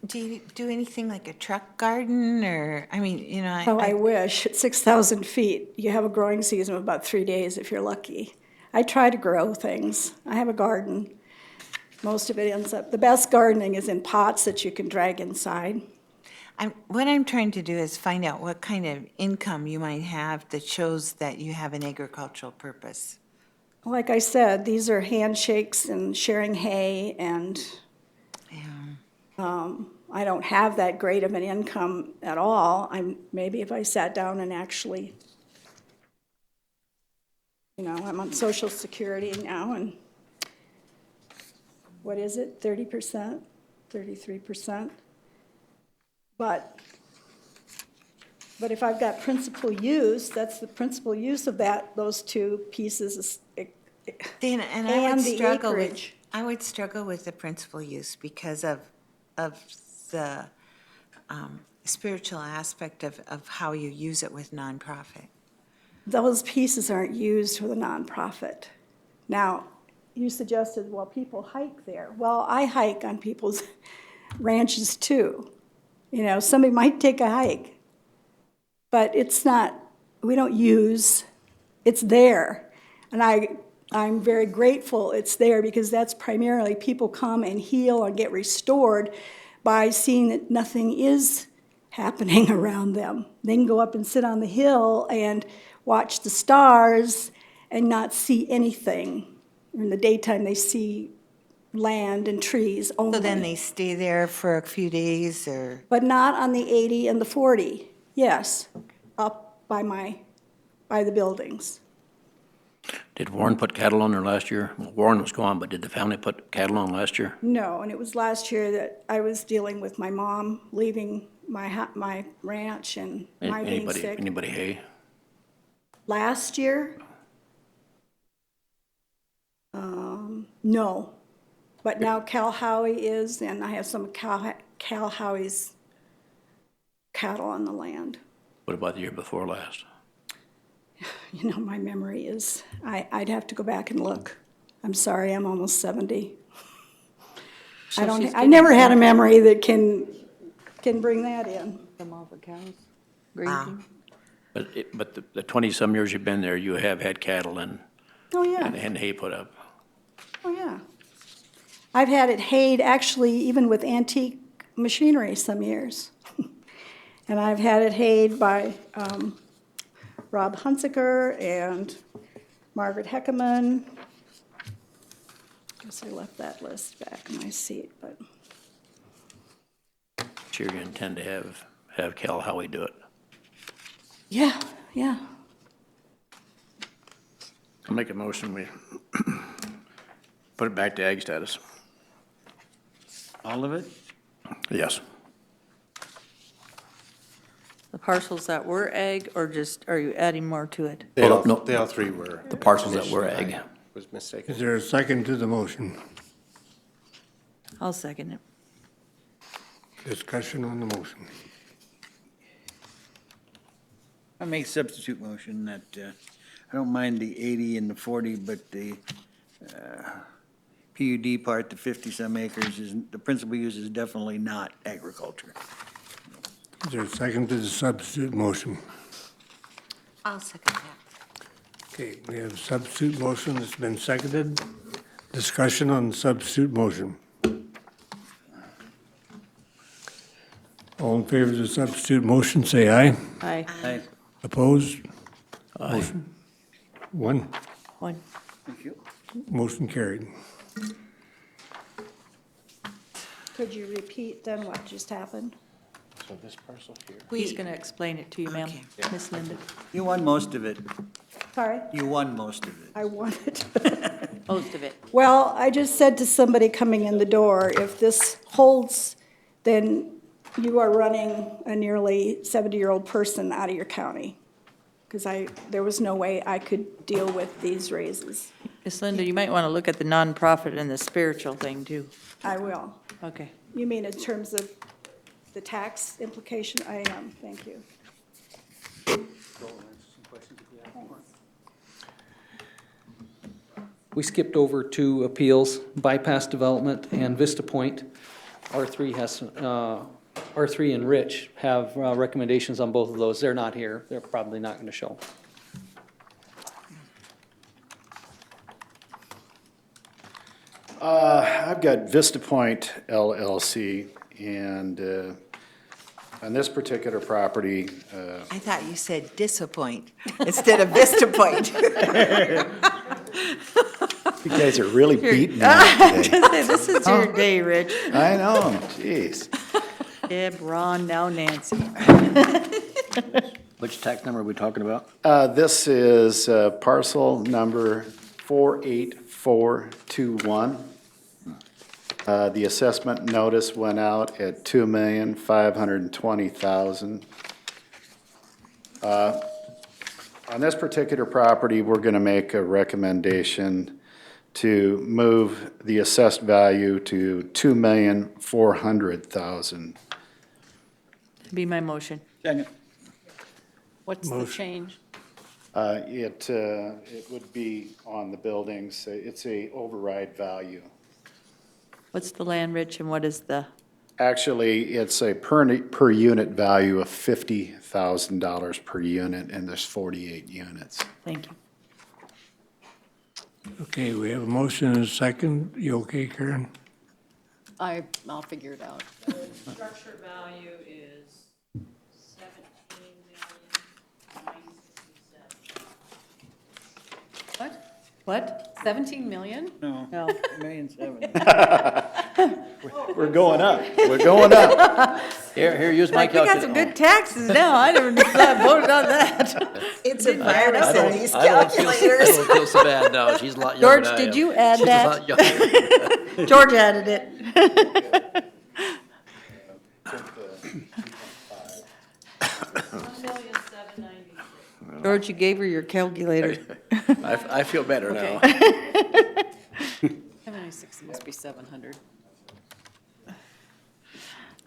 Do you do anything like a truck garden, or, I wish. At 6,000 feet, you have a growing season of about 3 days if you're lucky. I try to grow things. I have a garden. Most of it ends up, the best gardening is in pots that you can drag inside. What I'm trying to do is find out what kind of income you might have that shows that you have an agricultural purpose. Like I said, these are handshakes and sharing hay, and I don't have that great of an income at all. Maybe if I sat down and actually, I'm on Social Security now, and what is it, 30%, 33%? But if I've got principal use, that's the principal use of those two pieces, Dan, and I would the struggle acreage. I would struggle with the principal use because of the spiritual aspect of how you use it with nonprofit. Those pieces aren't used for the nonprofit. Now, you suggested, well, people hike there. Well, I hike on people's ranches too. Somebody might take a hike, but it's not, we don't use, it's there. And I'm very grateful it's there, because that's primarily people come and heal or get restored by seeing that nothing is happening around them. They can go up and sit on the hill and watch the stars and not see anything. In the daytime, they see land and trees only. So then they stay there for a few days, or? But not on the 80 and the 40, yes, up by the buildings. Did Warren put cattle on there last year? Well, Warren was gone, but did the family put cattle on last year? No, and it was last year that I was dealing with my mom leaving my ranch and my being sick. Anybody hay? Last year? No. But now Cal Howie is, and I have some Cal Howie's cattle on the land. What about the year before last? My memory is, I'd have to go back and look. I'm sorry, I'm almost 70. I never had a memory that can bring that in. From all the cows Wow. grazing. But the 20-some years you've been there, you have had cattle and Oh, yeah. and hay put up. Oh, yeah. I've had it hayed, actually, even with antique machinery some years. And I've had it hayed by Rob Hunsaker and Margaret Heckeman. Guess I left that list back in my seat, but. So you're gonna intend to have Cal Howie do it. Yeah, yeah. I'll make a motion, we put it back to ag status. All of it? Yes. The parcels that were ag, or just, are you adding more to it? They all, no. they all three were. The parcels that were ag. I was mistaken. Is there a second to the motion? I'll second it. Discussion on the motion. I make a substitute motion that, I don't mind the 80 and the 40, but the PUD part, the 50-some acres, is, the principal use is definitely not agriculture. Is there a second to the substitute motion? I'll second that. Okay, we have a substitute motion that's been seconded. Discussion on the substitute motion. All in favor of the substitute motion, say aye. Aye. Aye. Opposed? Motion. One. One. Thank you. Motion carried. Could you repeat then what just happened? So this parcel here. He's gonna explain it to you, ma'am, Miss Linda. You won most of it. Sorry? You won most of it. I wanted. Most of it. Well, I just said to somebody coming in the door, if this holds, then you are running a nearly 70-year-old person out of your county. Because there was no way I could deal with these raises. Miss Linda, you might wanna look at the nonprofit and the spiritual thing too. I will. Okay. You mean in terms of the tax implication? I am, thank you. We skipped over to appeals, bypass development and Vista Point. R3 has, R3 and Rich have recommendations on both of those. They're not here. They're probably not gonna show. I've got Vista Point LLC, and on this particular property, I thought you said disappoint instead of Vista Point. you guys are really beating me up today. This is your day, Rich. I know, jeez. Deb, Ron, now Nancy. Which tax number are we talking about? This is parcel number 48421. The assessment notice went out at $2,520,000. On this particular property, we're going to make a recommendation to move the assessed value to $2,400,000. Be my motion. Second. What's the change? It would be on the buildings. It's a override value. What's the land, Rich, and what is the, Actually, it's a per unit value of $50,000 per unit, and there's 48 units. thank you. Okay, we have a motion and a second. You okay, Karen? I'll figure it out. Structure value is 17,967. What? What? 17 million? No. No. $1,700,000. We're going up. We're going up. Here, use my We got calculator. some good taxes now. I never voted on that. It's a virus in these I don't calculators. feel so bad now. She's a lot younger George, than I did am. you add She's a that? lot younger. George added it. George, you gave her your calculator. I feel better now. 796 must be 700.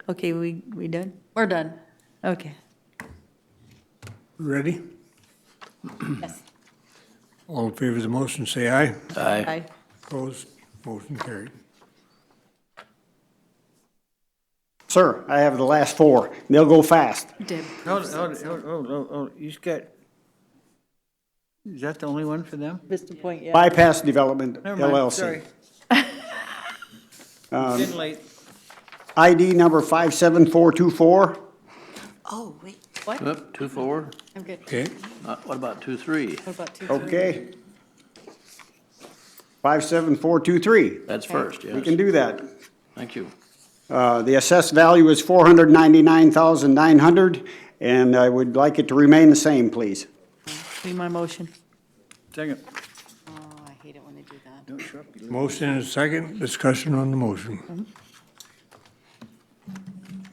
Okay, we done? We're done. Okay. Ready? Yes. All in favor of the motion, say aye. Aye. Aye. Opposed? Motion carried. Sir, I have the last four. They'll go fast. Deb. You just got, is that the only one for them? Vista Point, yeah. Bypass Development Never mind, LLC. sorry. Getting late. ID number 57424. Oh, wait. What? Oop, 2-4. I'm good. Okay, What about 2-3? What about 2, 3? Okay. 57423. That's first, yes. We can do that. Thank you. The assessed value is 499,900, and I would like it to remain the same, please. Be my motion. Second. Oh, I hate it when they do that. Don't show up. You lose. motion and a second, discussion on the motion.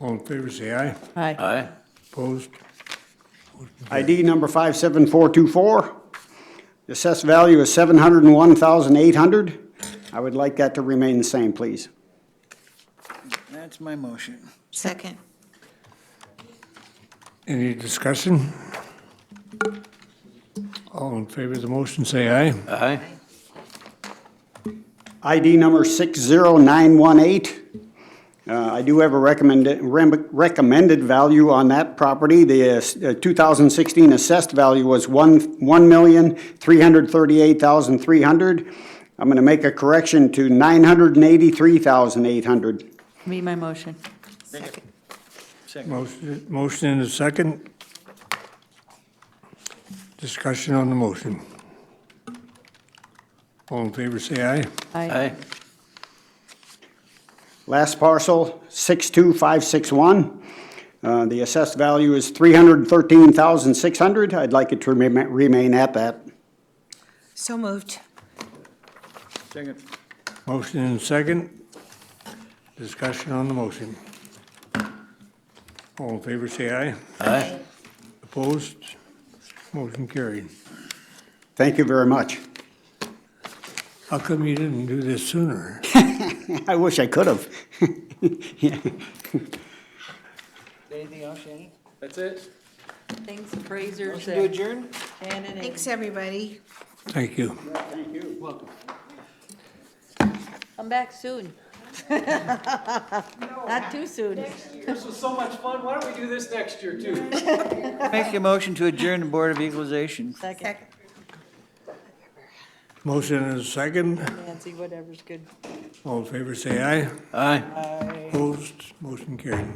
All in favor, say aye. Aye. Aye. Opposed? ID number 57424. The assessed value is 701,800. I would like that to remain the same, please. That's my motion. Second. Any discussion? All in favor of the motion, say aye. Aye. ID number 60918. I do have a recommended value on that property. The 2016 assessed value was $1,338,300. I'm going to make a correction to $983,800. Be my motion. Second. Motion and a second. Discussion on the motion. All in favor, say aye. Aye. Last parcel, 62561. The assessed value is $313,600. I'd like it to remain at that. So moved. Second. Motion and second. Discussion on the motion. All in favor, say aye. Aye. Opposed? Motion carried. Thank you very much. How come you didn't do this sooner? I wish I could have. Anything else, Shannon? That's it? Thanks, appraisers. Motion to adjourn? Thanks, everybody. Thank you. Thank you. Welcome. Come back soon. Not too soon. This was so much fun. Why don't we do this next year too? Make a motion to adjourn the Board of Equalization. Second. Motion and a second. Nancy, whatever's good. All in favor, say aye. Aye. Opposed? Motion carried.